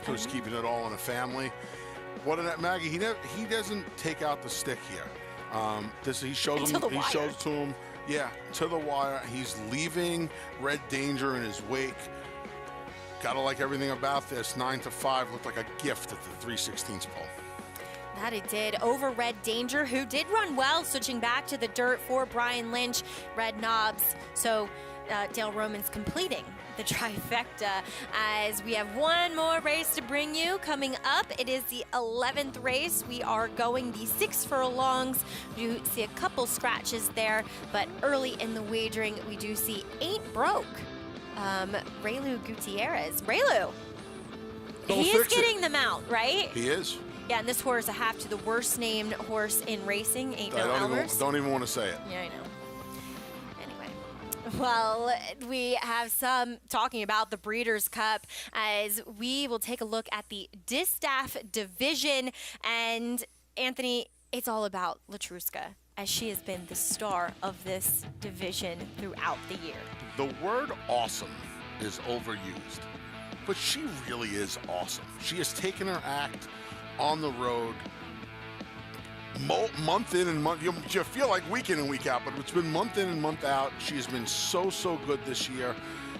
so he's keeping it all in a family. What did that, Maggie? He doesn't take out the stick here. He shows him. He shows to him. Yeah, to the wire. He's leaving Red Danger in his wake. Gotta like everything about this. 9-5 looked like a gift at the 3/16 pole. That it did over Red Danger, who did run well, switching back to the dirt for Brian Lynch, Red Knobs. So Dale Romans completing the trifecta, as we have one more race to bring you coming up. It is the 11th race. We are going the 6 furlongs. We do see a couple scratches there, but early in the wagering, we do see Ain't Broke. Raylu Gutierrez. Raylu, he is getting them out, right? He is. Yeah, and this horse, a half to the worst named horse in racing, Ain't No Elmers. Don't even want to say it. Yeah, I know. Well, we have some talking about the Breeders' Cup, as we will take a look at the Distaff division. And Anthony, it's all about Latruska, as she has been the star of this division throughout the year. The word awesome is overused, but she really is awesome. She has taken her act on the road month in and month. You feel like week in and week out, but it's been month in and month out. She has been so good this year,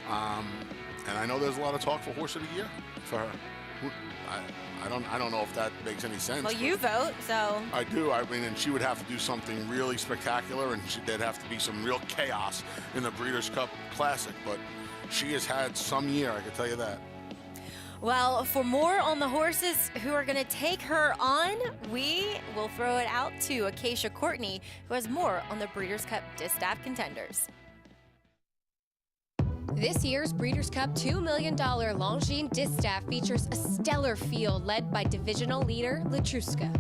and I know there's a lot of talk for Horse of the Year for her. I don't know if that makes any sense. Well, you vote, so. I do. I mean, and she would have to do something really spectacular, and there'd have to be some real chaos in the Breeders' Cup Classic. But she has had some year, I can tell you that. Well, for more on the horses who are going to take her on, we will throw it out to Acacia Courtney, who has more on the Breeders' Cup Distaff contenders. This year's Breeders' Cup $2 million Longines Distaff features a stellar field led by divisional leader Latruska.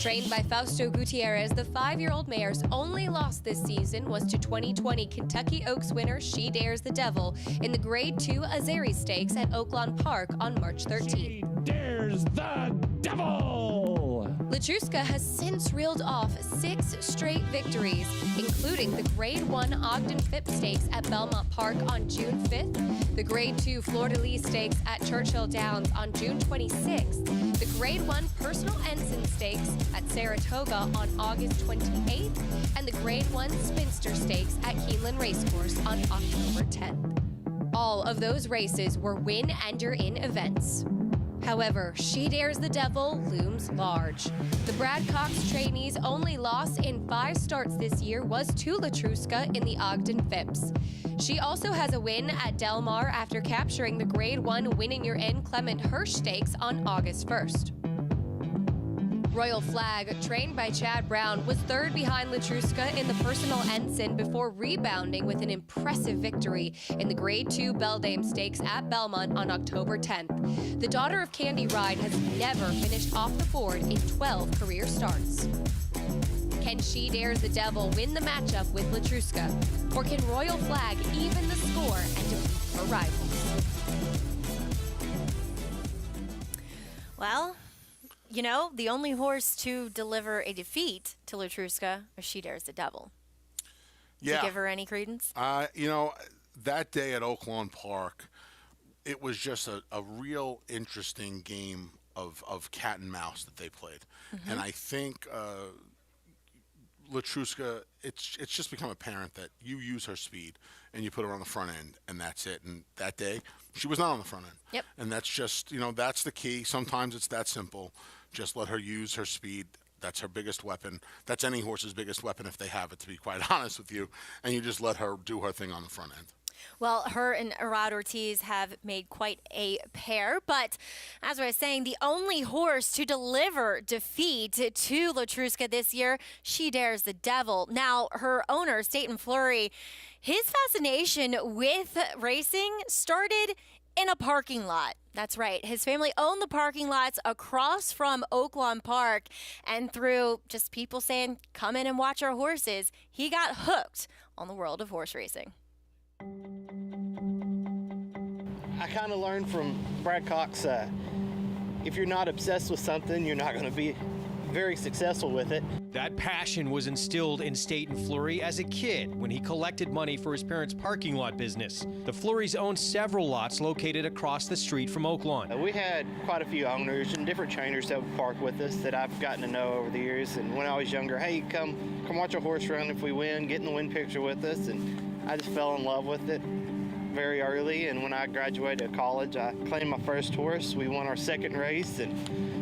Trained by Fausto Gutierrez, the 5-year-old mare's only loss this season was to 2020 Kentucky Oaks winner She Dares the Devil in the Grade 2 Azeri Stakes at Oaklawn Park on March 13th. She Dares the Devil! Latruska has since reeled off 6 straight victories, including the Grade 1 Ogden Phipps Stakes at Belmont Park on June 5th, the Grade 2 Fleur-de-Lis Stakes at Churchill Downs on June 26th, the Grade 1 Personal Ensign Stakes at Saratoga on August 28th, and the Grade 1 Spinster Stakes at Keeneland Racecourse on October 10th. All of those races were win-and-you're-in events. However, She Dares the Devil looms large. The Brad Cox trainee's only loss in 5 starts this year was to Latruska in the Ogden Phipps. She also has a win at Del Mar after capturing the Grade 1 Win-in-Your-In Clement Hirsch Stakes on August 1st. Royal Flag, trained by Chad Brown, was 3rd behind Latruska in the Personal Ensign before rebounding with an impressive victory in the Grade 2 Beldame Stakes at Belmont on October 10th. The daughter of Candy Ride has never finished off the board in 12 career starts. Can She Dares the Devil win the matchup with Latruska? Or can Royal Flag even the score and defeat her rivals? Well, you know, the only horse to deliver a defeat to Latruska was She Dares the Devil. Do you give her any credence? You know, that day at Oaklawn Park, it was just a real interesting game of cat and mouse that they played. And I think Latruska, it's just become apparent that you use her speed and you put her on the front end, and that's it. And that day, she was not on the front end. Yep. And that's just, you know, that's the key. Sometimes it's that simple. Just let her use her speed. That's her biggest weapon. That's any horse's biggest weapon if they have it, to be quite honest with you. And you just let her do her thing on the front end. Well, her and Arad Ortiz have made quite a pair, but as I was saying, the only horse to deliver defeat to Latruska this year, She Dares the Devil. Now, her owner, Staten Fleury, his fascination with racing started in a parking lot. That's right. His family owned the parking lots across from Oaklawn Park, and through just people saying, come in and watch our horses, he got hooked on the world of horse racing. I kind of learned from Brad Cox, if you're not obsessed with something, you're not going to be very successful with it. That passion was instilled in Staten Fleury as a kid when he collected money for his parents' parking lot business. The Fleurys own several lots located across the street from Oaklawn. We had quite a few owners and different trainers that would park with us that I've gotten to know over the years. And when I was younger, hey, come watch a horse run if we win, get in the win picture with us. And I just fell in love with it very early, and when I graduated college, I claimed my first horse. We won our second race, and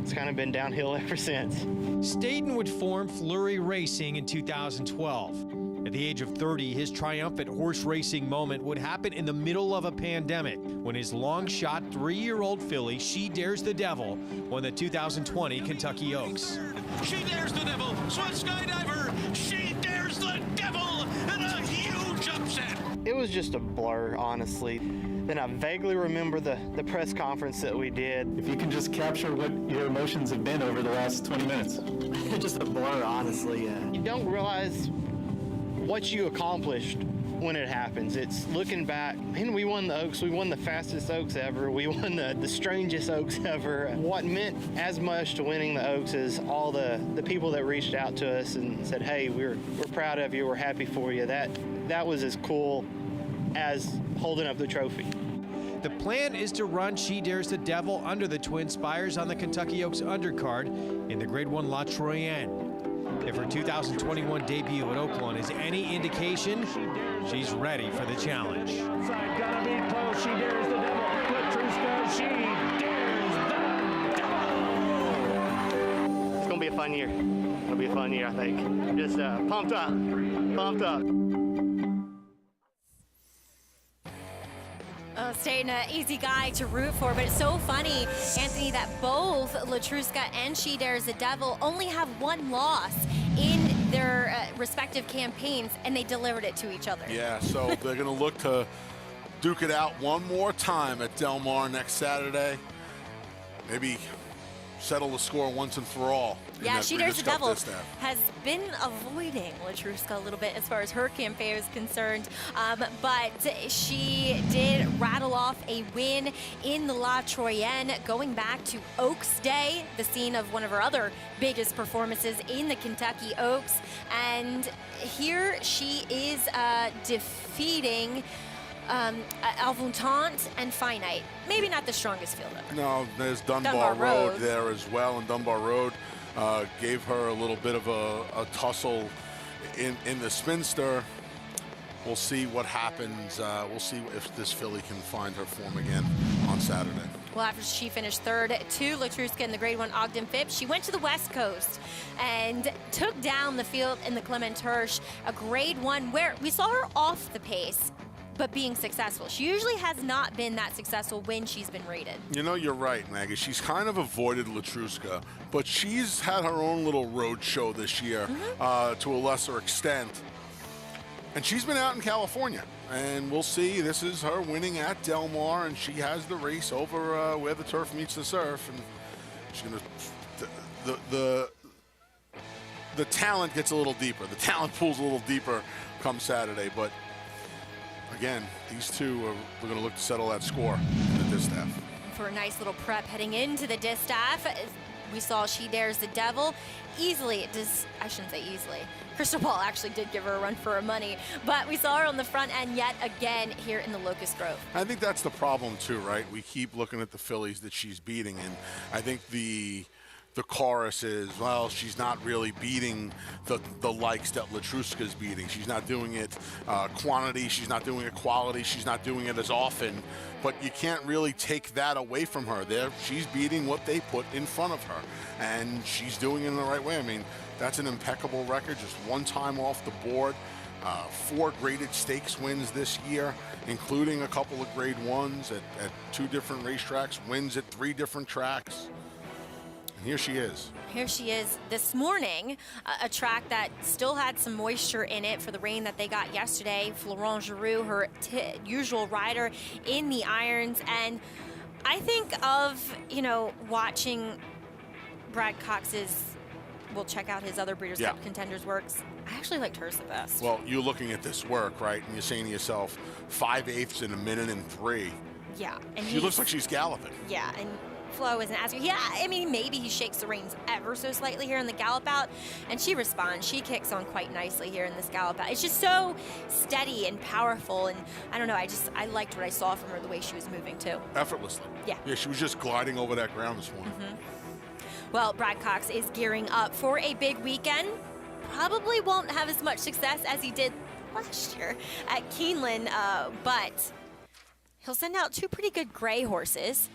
it's kind of been downhill ever since. Staten would form Fleury Racing in 2012. At the age of 30, his triumphant horse racing moment would happen in the middle of a pandemic when his long-shot 3-year-old filly, She Dares the Devil, won the 2020 Kentucky Oaks. She Dares the Devil, Swift Skydiver, She Dares the Devil, and a huge upset. It was just a blur, honestly. Then I vaguely remember the press conference that we did. If you can just capture what your emotions have been over the last 20 minutes. Just a blur, honestly. You don't realize what you accomplished when it happens. It's looking back, man, we won the Oaks. We won the fastest Oaks ever. We won the strangest Oaks ever. What meant as much to winning the Oaks is all the people that reached out to us and said, hey, we're proud of you. We're happy for you. That was as cool as holding up the trophy. The plan is to run She Dares the Devil under the Twin Spires on the Kentucky Oaks undercard in the Grade 1 La Troyenne. If her 2021 debut at Oaklawn is any indication, she's ready for the challenge. Gotta be close. She Dares the Devil. Latruska, She Dares the Devil. It's gonna be a fun year. It'll be a fun year, I think. I'm just pumped up. Pumped up. Staten, an easy guy to root for, but it's so funny, Anthony, that both Latruska and She Dares the Devil only have one loss in their respective campaigns, and they delivered it to each other. Yeah, so they're going to look to duke it out one more time at Del Mar next Saturday. Maybe settle the score once and for all. Yeah, She Dares the Devil has been avoiding Latruska a little bit as far as her campaign is concerned, but she did rattle off a win in the La Troyenne, going back to Oaks Day, the scene of one of her other biggest performances in the Kentucky Oaks. And here she is defeating Alvoutant and Finite. Maybe not the strongest field ever. No, there's Dunbar Road there as well, and Dunbar Road gave her a little bit of a tussle in the Spinster. We'll see what happens. We'll see if this filly can find her form again on Saturday. Well, after she finished third to Latruska in the Grade 1 Ogden Phipps, she went to the West Coast and took down the field in the Clement Hirsch, a Grade 1 where we saw her off the pace, but being successful. She usually has not been that successful when she's been rated. You know, you're right, Maggie. She's kind of avoided Latruska, but she's had her own little road show this year to a lesser extent. And she's been out in California, and we'll see. This is her winning at Del Mar, and she has the race over where the turf meets the surf, and she's gonna the talent gets a little deeper. The talent pool's a little deeper come Saturday, but again, these two we're going to look to settle that score in the distaff. For a nice little prep heading into the distaff, we saw She Dares the Devil easily. I shouldn't say easily. Crystal Ball actually did give her a run for her money, but we saw her on the front end yet again here in the Locust Grove. I think that's the problem too, right? We keep looking at the fillies that she's beating, and I think the the chorus is, well, she's not really beating the likes that Latruska's beating. She's not doing it quantity. She's not doing it quality. She's not doing it as often. But you can't really take that away from her. She's beating what they put in front of her, and she's doing it in the right way. I mean, that's an impeccable record, just one time off the board. 4 graded stakes wins this year, including a couple of grade 1s at 2 different racetracks, wins at 3 different tracks. And here she is. Here she is this morning, a track that still had some moisture in it for the rain that they got yesterday. Florent Geroux, her usual rider in the irons. And I think of, watching Brad Cox's, we'll check out his other Breeders' Cup Contenders works. I actually liked hers the best. Well, you're looking at this work, right? And you're saying to yourself, 5/8 in a minute and 3. Yeah. And she looks like she's galloping. Yeah, and Flo isn't as good. Yeah, I mean, maybe he shakes the reins ever so slightly here in the gallop out, and she responds. She kicks on quite nicely here in this gallop out. It's just so steady and powerful, and I don't know, I liked what I saw from her, the way she was moving too. Effortlessly. Yeah. Yeah, she was just gliding over that ground this morning. Well, Brad Cox is gearing up for a big weekend. Probably won't have as much success as he did last year at Keeneland, but he'll send out 2 pretty good gray horses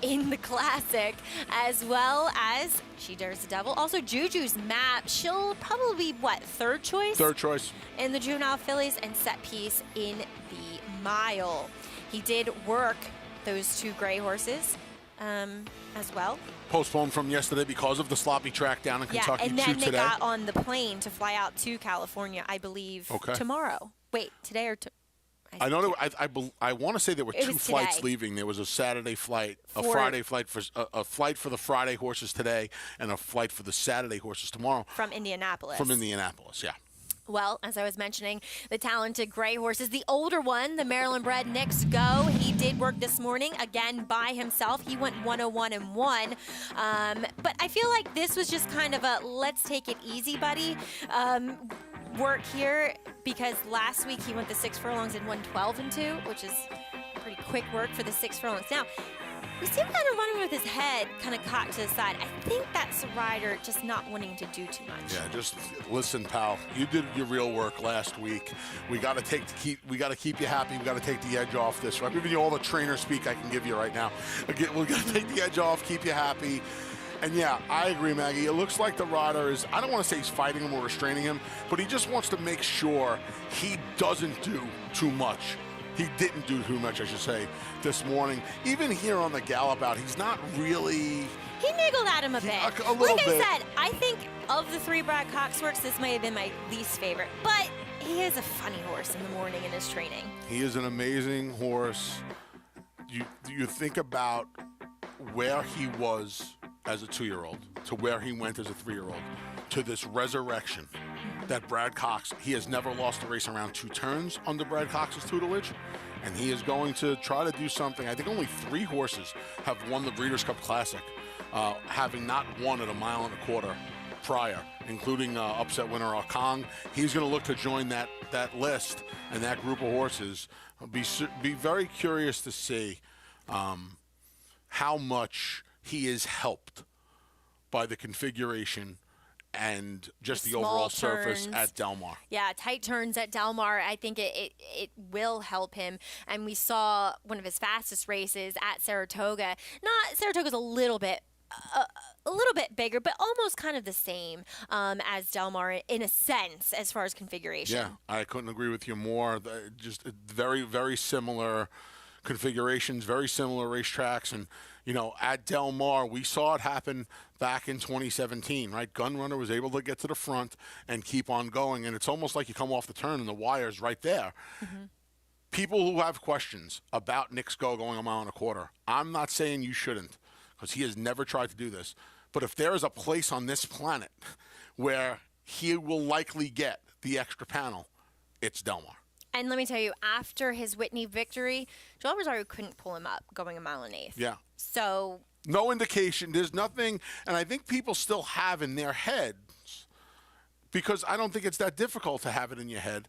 in the Classic, as well as She Dares the Devil. Also, Juju's Map. She'll probably be, what, 3rd choice? 3rd choice. In the Juvenile Fillies, and Set Piece in the Mile. He did work those 2 gray horses as well. Postponed from yesterday because of the sloppy track down in Kentucky. Yeah, and then they today. got on the plane to fly out to California, I believe, tomorrow. Wait, today or I know. I want to say there were 2 flights leaving. There was a Saturday flight, a Friday flight for a flight for the Friday horses today, and a flight for the Saturday horses tomorrow. From Indianapolis. From Indianapolis, yeah. Well, as I was mentioning, the talented gray horses, the older one, the Maryland-bred Knicks Go. He did work this morning, again, by himself. He went 101-1. But I feel like this was just kind of a let's take it easy, buddy, work here, because last week he went the 6 furlongs and won 12-2, which is pretty quick work for the 6 furlongs. Now, we see him kind of running with his head kind of cocked to the side. I think that's a rider just not wanting to do too much. Yeah, just listen, pal. You did your real work last week. We got to keep you happy. We got to take the edge off this. I'm giving you all the trainer speak I can give you right now. We're going to take the edge off, keep you happy. And yeah, I agree, Maggie. It looks like the rider is, I don't want to say he's fighting him or restraining him, but he just wants to make sure he doesn't do too much. He didn't do too much, I should say, this morning. Even here on the gallop out, he's not really... He niggled at him a bit. A little bit. Like I said, I think of the 3 Brad Cox works, this may have been my least favorite. But he is a funny horse in the morning in his training. He is an amazing horse. You think about where he was as a 2-year-old to where he went as a 3-year-old to this resurrection that Brad Cox, he has never lost a race around 2 turns under Brad Cox's tutelage, and he is going to try to do something. I think only 3 horses have won the Breeders' Cup Classic, having not won at 1.25 miles prior, including upset winner Kong. He's going to look to join that list and that group of horses. Be very curious to see how much he is helped by the configuration and just the overall surface at Del Mar. Yeah, tight turns at Del Mar. I think it will help him. And we saw one of his fastest races at Saratoga. Saratoga's a little bit bigger, but almost kind of the same as Del Mar in a sense as far as configuration. Yeah, I couldn't agree with you more. Just very, very similar configurations, very similar racetracks. And, at Del Mar, we saw it happen back in 2017, right? Gunrunner was able to get to the front and keep on going. And it's almost like you come off the turn and the wire's right there. Mm-hmm. People who have questions about Knicks Go going 1.25 miles, I'm not saying you shouldn't, because he has never tried to do this. But if there is a place on this planet where he will likely get the extra panel, it's Del Mar. And let me tell you, after his Whitney victory, Joel Rosario couldn't pull him up going 1.1 miles. Yeah. So no indication. There's nothing. And I think people still have in their heads, because I don't think it's that difficult to have it in your head,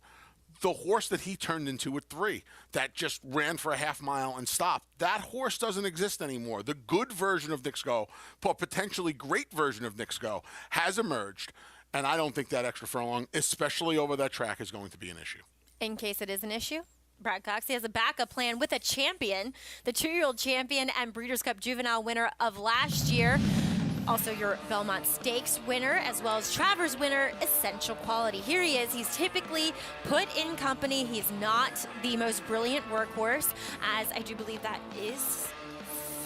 the horse that he turned into at 3 that just ran for a half mile and stopped, that horse doesn't exist anymore. The good version of Knicks Go, potentially great version of Knicks Go, has emerged, and I don't think that extra furlong, especially over that track, is going to be an issue. In case it is an issue, Brad Cox, he has a backup plan with a champion, the 2-year-old champion and Breeders' Cup Juvenile winner of last year. Also your Belmont Stakes winner, as well as Travers winner, Essential Quality. Here he is. He's typically put in company. He's not the most brilliant workhorse, as I do believe that is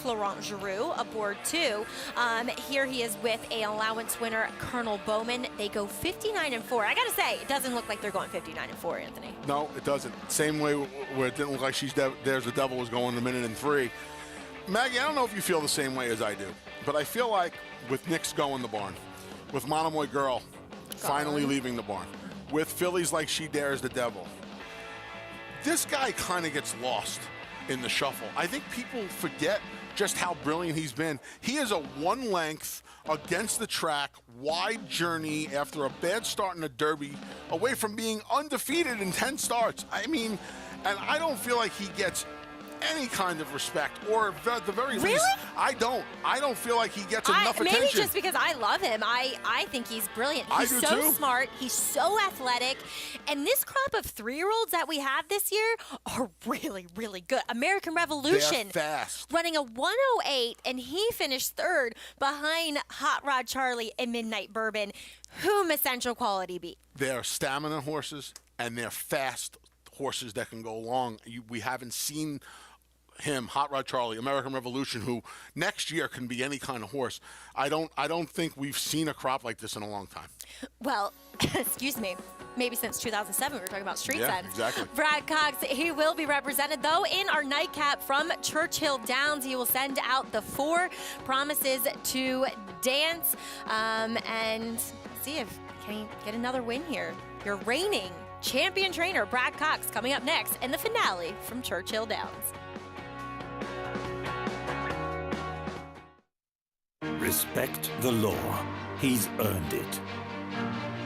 Florent Giroux aboard too. Here he is with a allowance winner, Colonel Bowman. They go 59-4. I gotta say, it doesn't look like they're going 59-4, Anthony. No, it doesn't. Same way where it didn't look like There's a Devil was going 1 minute and 3. Maggie, I don't know if you feel the same way as I do, but I feel like with Knicks Go in the barn, with Monomoy Girl finally leaving the barn, with fillies like She Dares the Devil, this guy kind of gets lost in the shuffle. I think people forget just how brilliant he's been. He is a 1-length against the track, wide journey after a bad start in the Derby, away from being undefeated in 10 starts. I mean, and I don't feel like he gets any kind of respect, or at the very least, I don't feel like he gets enough attention. Maybe just because I love him. I think he's brilliant. He's so smart. He's so athletic. And this crop of 3-year-olds that we have this year are really, really good. American Revolution fast, running a 108, and he finished 3rd behind Hot Rod Charlie and Midnight Bourbon, whom Essential Quality beat. They're stamina horses, and they're fast horses that can go long. We haven't seen him, Hot Rod Charlie, American Revolution, who next year can be any kind of horse. I don't think we've seen a crop like this in a long time. Well, excuse me, maybe since 2007 we were talking about Street Sense. Exactly. Brad Cox, he will be represented though in our nightcap from Churchill Downs. He will send out the 4 promises to dance and see if can he get another win here. Your reigning champion trainer Brad Cox coming up next in the finale from Churchill Downs. Respect the law. He's earned it.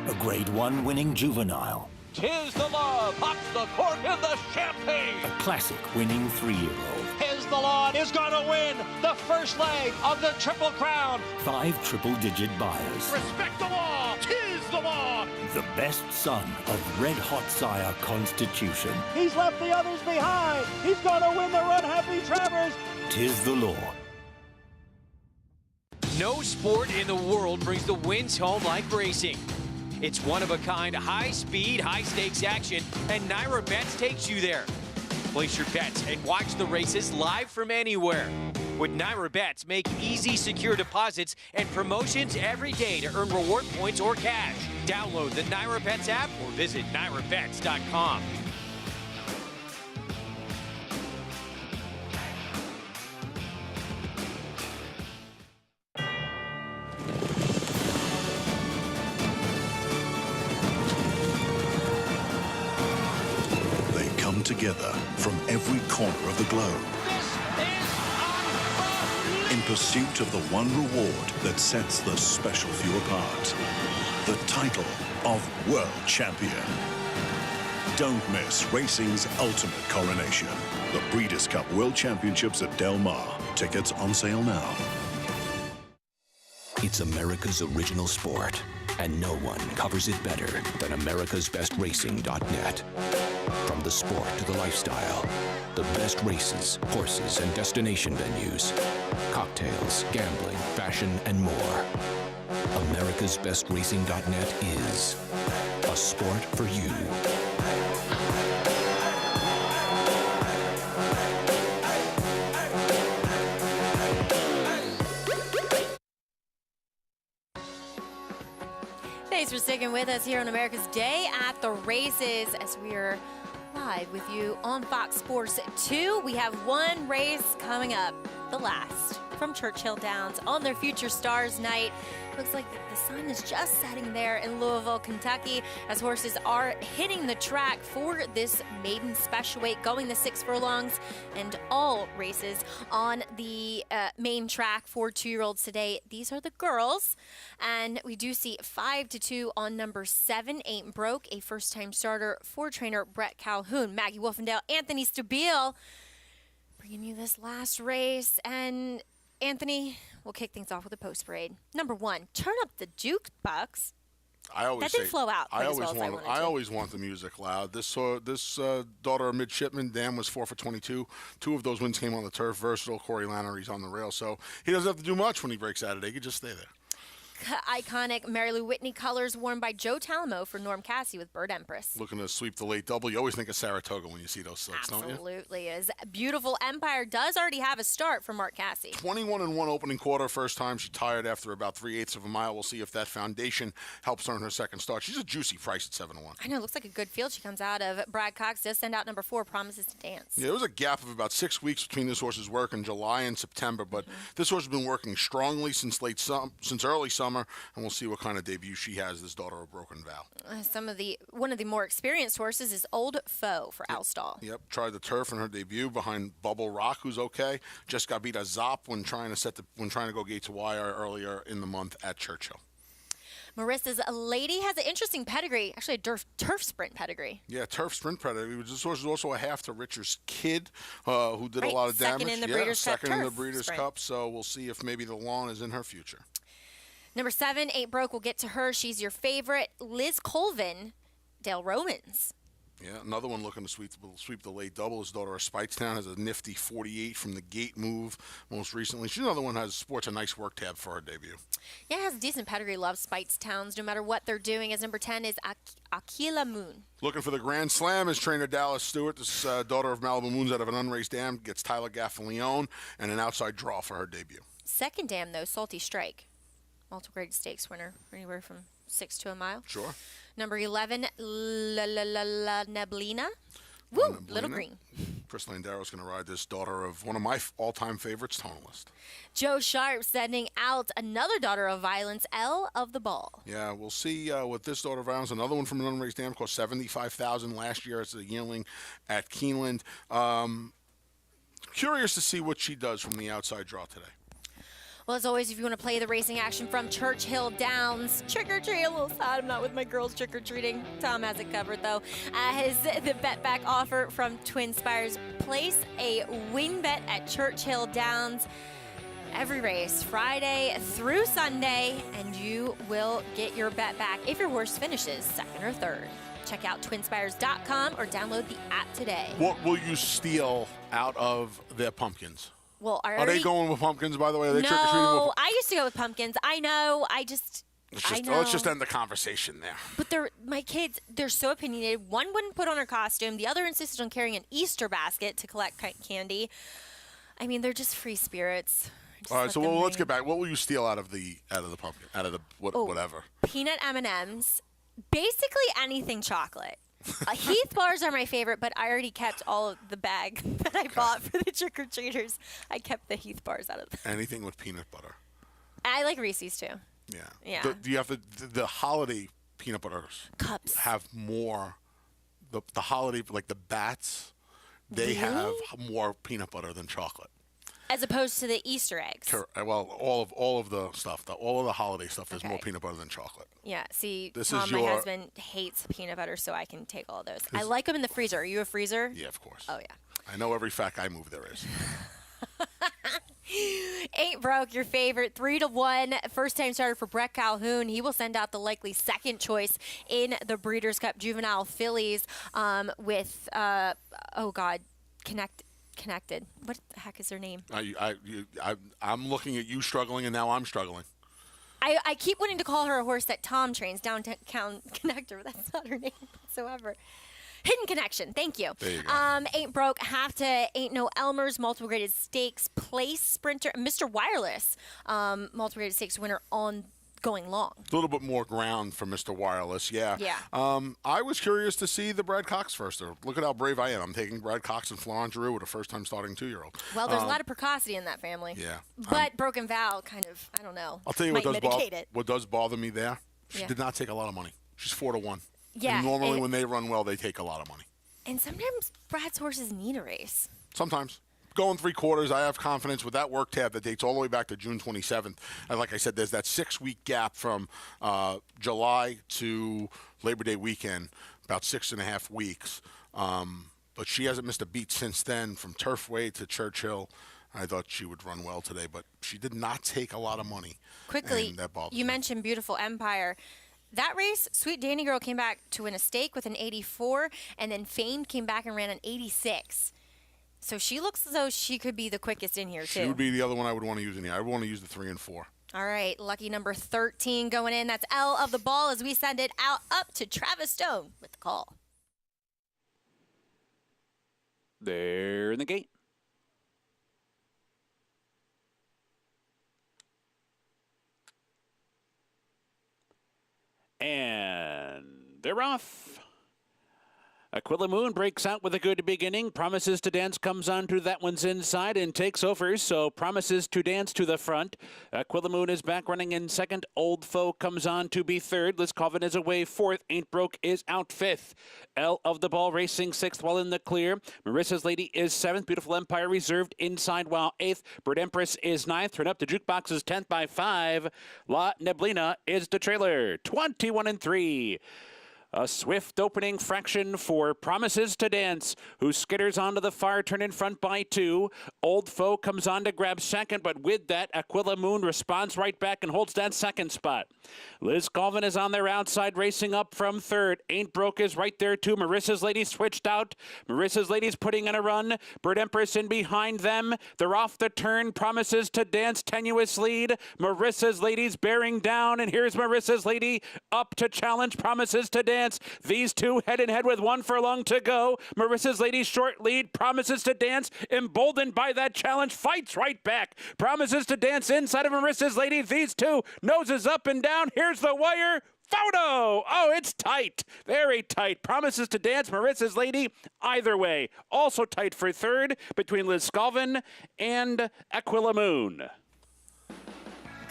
A Grade 1 winning juvenile. 'Tis the law, pops the cork in the champagne. A classic winning 3-year-old. 'Tis the law is gonna win the first leg of the Triple Crown. 5 triple-digit buyers. Respect the law, 'tis the law. The best son of Red Hot Sire Constitution. He's left the others behind. He's gonna win the Run Happy Travers. 'Tis the law. No sport in the world brings the wins home like racing. It's one-of-a-kind, high-speed, high-stakes action, and Naira Bets takes you there. Place your bets and watch the races live from anywhere. With Naira Bets, make easy, secure deposits and promotions every day to earn reward points or cash. Download the Naira Bets app or visit nairabets.com. Together from every corner of the globe in pursuit of the one reward that sets the special few apart, the title of World Champion. Don't miss racing's ultimate coronation, the Breeders' Cup World Championships at Del Mar. Tickets on sale now. It's America's original sport, and no one covers it better than americasbestracing.net. From the sport to the lifestyle, the best races, horses, and destination venues, cocktails, gambling, fashion, and more. americasbestracing.net is a sport for you. Thanks for sticking with us here on America's Day at the Races as we are live with you on Fox Sports 2. We have one race coming up the last from Churchill Downs on their Future Stars night. Looks like the sun is just setting there in Louisville, Kentucky, as horses are hitting the track for this maiden special weight, going the 6 furlongs, and all races on the main track for 2-year-olds today. These are the girls, and we do see 5-2 on number 7, Ain't Broke, a first-time starter for trainer Brett Calhoun. Maggie Wolfendale, Anthony Stabile, bringing you this last race, and Anthony, we'll kick things off with a post parade. Number 1, turn up the jukebox. That didn't flow out quite as well as I wanted to. I always want the music loud. This daughter of Midshipman, Dan, was 4 for 22. 2 of those wins came on the turf. Versatile. Corey Lannery's on the rail, so he doesn't have to do much when he breaks Saturday. He can just stay there. Iconic Mary Lou Whitney colors worn by Joe Talamo for Norm Cassie with Bird Empress. Looking to sweep the late double. You always think of Saratoga when you see those silks, don't you? Absolutely is. Beautiful Empire does already have a start for Mark Cassie. 21-1 opening quarter. First time she tired after about 3/8 of a mile. We'll see if that foundation helps her in her second start. She's a juicy price at 7-1. I know, it looks like a good field she comes out of. Brad Cox does send out number 4, Promises to Dance. Yeah, there was a gap of about 6 weeks between this horse's work in July and September, but this horse has been working strongly since early summer, and we'll see what kind of debut she has, this daughter of Broken Vow. One of the more experienced horses is Old Foe for Al Stahl. Yep, tried the turf in her debut behind Bubble Rock, who's okay. Just got beat a Zop when trying to go gate to wire earlier in the month at Churchill. Marissa's Lady has an interesting pedigree, actually a turf sprint pedigree. Yeah, turf sprint pedigree. This horse is also a half to Richard's Kid, who did a lot of damage. Second in the Breeders' Cup. Second in the Breeders' Cup. So we'll see if maybe the lawn is in her future. Number 7, Ain't Broke. We'll get to her. She's your favorite. Liz Colvin, Dale Romans. Yeah, another one looking to sweep the late double. His daughter of Speightstown has a nifty 48 from the gate move most recently. She's another one who sports a nice work tab for her debut. Yeah, has a decent pedigree. Loves Speightstowns no matter what they're doing. As number 10 is Aquila Moon. Looking for the Grand Slam is trainer Dallas Stewart. This daughter of Malibu Moons out of an unraced dam gets Tyler Gaffalione and an outside draw for her debut. Second dam, though, Salty Strike. Multiple graded stakes winner, anywhere from 6 to a mile. Sure. Number 11, La Neblina. Woo, Little Green. Chris Landaro's going to ride this daughter of one of my all-time favorites, Tonalist. Joe Sharp sending out another daughter of violence, Elle of the Ball. Yeah, we'll see with this daughter of violence. Another one from an unraised dam, cost $75,000 last year. It's a yearling at Keeneland. Curious to see what she does from the outside draw today. Well, as always, if you want to play the racing action from Churchill Downs, trick-or-treat, a little sad I'm not with my girls trick-or-treating. Tom has it covered, though. The bet back offer from Twin Spires. Place a win bet at Churchill Downs every race, Friday through Sunday, and you will get your bet back if your horse finishes second or third. Check out twinspires.com or download the app today. What will you steal out of their pumpkins? Well, are they going with pumpkins, by the way? Are they trick-or-treating with No, I used to go with pumpkins. I know. Let's just end the conversation there. But my kids, they're so opinionated. One wouldn't put on her costume. The other insisted on carrying an Easter basket to collect candy. I mean, they're just free spirits. All right, so let's get back. What will you steal out of the pumpkin, whatever? Peanut M&Ms, basically anything chocolate. Heath bars are my favorite, but I already kept all of the bag that I bought for the trick-or-treaters. I kept the Heath bars out of them. Anything with peanut butter. I like Reese's, too. Yeah. Do you have the holiday peanut butters cups have more, the holiday, like the bats, they Really? have more peanut butter than chocolate. As opposed to the Easter eggs. Well, all of the stuff, all of the holiday stuff, there's more peanut butter than chocolate. Yeah, see, This Tom, is my your- husband, hates peanut butter, so I can take all of those. I like them in the freezer. Are you a freezer? Yeah, of course. Oh, yeah. I know every fat guy move there is. Ain't Broke, your favorite, 3-1 first-time starter for Brett Calhoun. He will send out the likely second choice in the Breeders' Cup Juvenile Fillies with, Connected. What the heck is her name? I'm looking at you struggling, and now I'm struggling. I keep wanting to call her a horse that Tom trains, Downtown Connector, but that's not her name whatsoever. Hidden Connection. Thank you. There you go. Ain't Broke, have to Ain't No Elmer's, multiple graded stakes, place sprinter, Mr. Wireless, multiple graded stakes winner on going long. A little bit more ground for Mr. Wireless, yeah. Yeah. I was curious to see the Brad Cox first. Look at how brave I am. I'm taking Brad Cox and Florent Giroux with a first-time starting 2-year-old. Well, there's a lot of precocity in that family. Yeah. But Broken Vow kind of, I don't know, I'll tell you might what mitigate it. does bother me there. She Yeah. did not take a lot of money. She's 4-1. Yeah, And normally and- when they run well, they take a lot of money. And sometimes Brad's horses need a race. Sometimes. Going 3/4, I have confidence with that work tab that dates all the way back to June 27th. And like I said, there's that 6-week gap from July to Labor Day weekend, about 6.5 weeks. But she hasn't missed a beat since then, from Turfway to Churchill. I thought she would run well today, but she did not take a lot of money. Quickly, and that bothered you me. mentioned Beautiful Empire. That race, Sweet Dandy Girl came back to win a stake with an 84, and then Famed came back and ran an 86. So she looks as though she could be the quickest in here, She too. would be the other one I would want to use in here. I would want to use the 3 and 4. All right, lucky number 13 going in. That's L of the ball as we send it out up to Travis Stone with the call. There in the gate. And they're off. Aquila Moon breaks out with a good beginning. Promises to Dance comes on to that one's inside and takes over. So Promises to Dance to the front. Aquila Moon is back running in second. Old Foe comes on to be third. Liz Colvin is away fourth. Ain't Broke is out fifth. L of the Ball racing sixth while in the clear. Marissa's Lady is seventh. Beautiful Empire reserved inside while eighth. Bird Empress is ninth. Turn up the Jukebox is 10th by 5. La Neblina is the trailer. 21-3. A swift opening fraction for Promises to Dance, who skitters onto the far turn in front by 2. Old Foe comes on to grab second, but with that, Aquila Moon responds right back and holds that second spot. Liz Colvin is on their outside, racing up from third. Ain't Broke is right there, too. Marissa's Lady switched out. Marissa's Lady's putting in a run. Bird Empress in behind them. They're off the turn. Promises to Dance, tenuous lead. Marissa's Lady's bearing down, and here's Marissa's Lady up to challenge Promises to Dance. These two head in head with 1 furlong to go. Marissa's Lady short lead. Promises to Dance, emboldened by that challenge, fights right back. Promises to Dance inside of Marissa's Lady. These two noses up and down. Here's the wire. Photo! Oh, it's tight. Very tight. Promises to Dance, Marissa's Lady, either way. Also tight for third between Liz Colvin and Aquila Moon.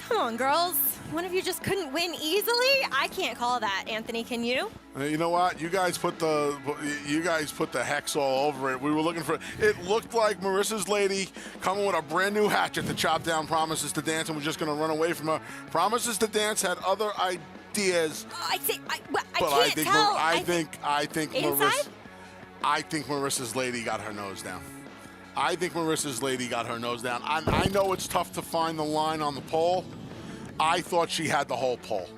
Come on, girls. One of you just couldn't win easily? I can't call that. Anthony, can you? You know what? You guys put the hex all over it. We were looking for it. Looked like Marissa's Lady coming with a brand new hatchet to chop down Promises to Dance and was just going to run away from her. Promises to Dance had other ideas. I can't tell. I think Marissa's Lady got her nose down. I think Marissa's Lady got her nose down. I know it's tough to find the line on the pole. I thought she had the whole pole.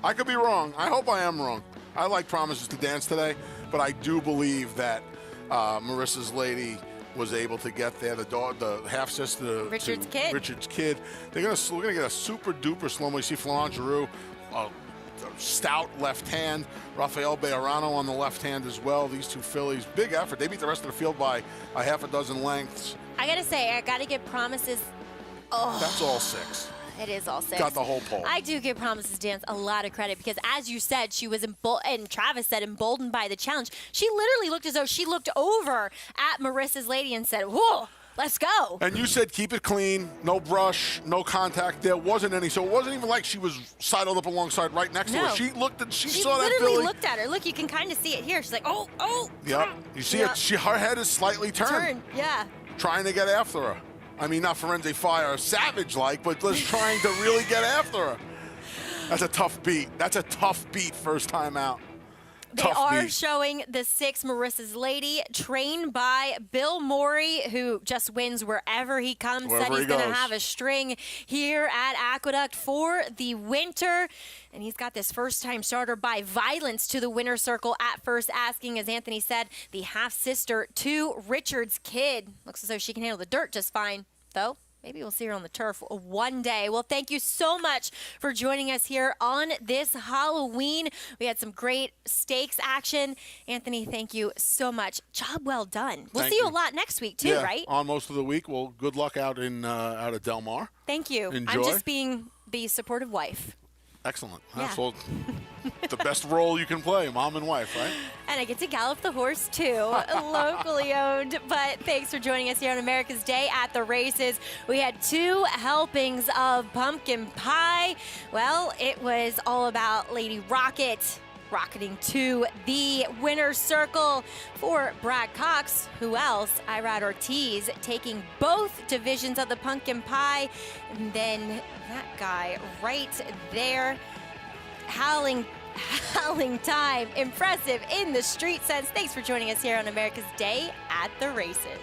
I could be wrong. I hope I am wrong. I like Promises to Dance today, but I do believe that Marissa's Lady was able to get there. The half sister, Richard's kid. We're gonna get a super duper slow mo. You see Florent Giroux, stout left hand. Rafael Bejarano on the left hand as well. These two fillies, big effort. They beat the rest of the field by a half a dozen lengths. I gotta say, I gotta give Promises. Oh, that's all 6. It is all 6. Got the whole pole. I do give Promises to Dance a lot of credit because, as you said, she was and Travis said, emboldened by the challenge. She literally looked as though she looked over at Marissa's Lady and said, "Whoa, let's go." And you said keep it clean, no brush, no contact. There wasn't any, so it wasn't even like she was sidled up alongside right next to her. She looked at, she saw that literally filly. looked at her. Look, you can kind of see it here. She's like, oh. Yep. You see it. Her head is slightly turned. Yeah. Trying to get after her. I mean, not Forensic Fire, savage-like, but just trying to really get after her. That's a tough beat. That's a tough beat first time out. They are showing the 6 Marissa's Lady, trained by Bill Morey, who just wins wherever he comes. Said he's going to have a string here at Aqueduct for the winter. And he's got this first-time starter by Violence to the winner's circle at first, asking, as Anthony said, the half-sister to Richard's Kid. Looks as though she can handle the dirt just fine, though. Maybe we'll see her on the turf one day. Well, thank you so much for joining us here on this Halloween. We had some great stakes action. Anthony, thank you so much. Job well done. We'll see you a lot next week, too, right? On most of the week. Well, good luck out at Del Mar. Thank you. Enjoy. I'm just being the supportive wife. Excellent. Yeah. That's the best role you can play, mom and wife, right? And I get to gallop the horse, too, locally owned. But thanks for joining us here on America's Day at the Races. We had 2 helpings of pumpkin pie. Well, it was all about Lady Rocket rocketing to the winner's circle for Brad Cox. Who else? Irad Ortiz taking both divisions of the pumpkin pie. And then that guy right there, howling time. Impressive in the street sense. Thanks for joining us here on America's Day at the Races.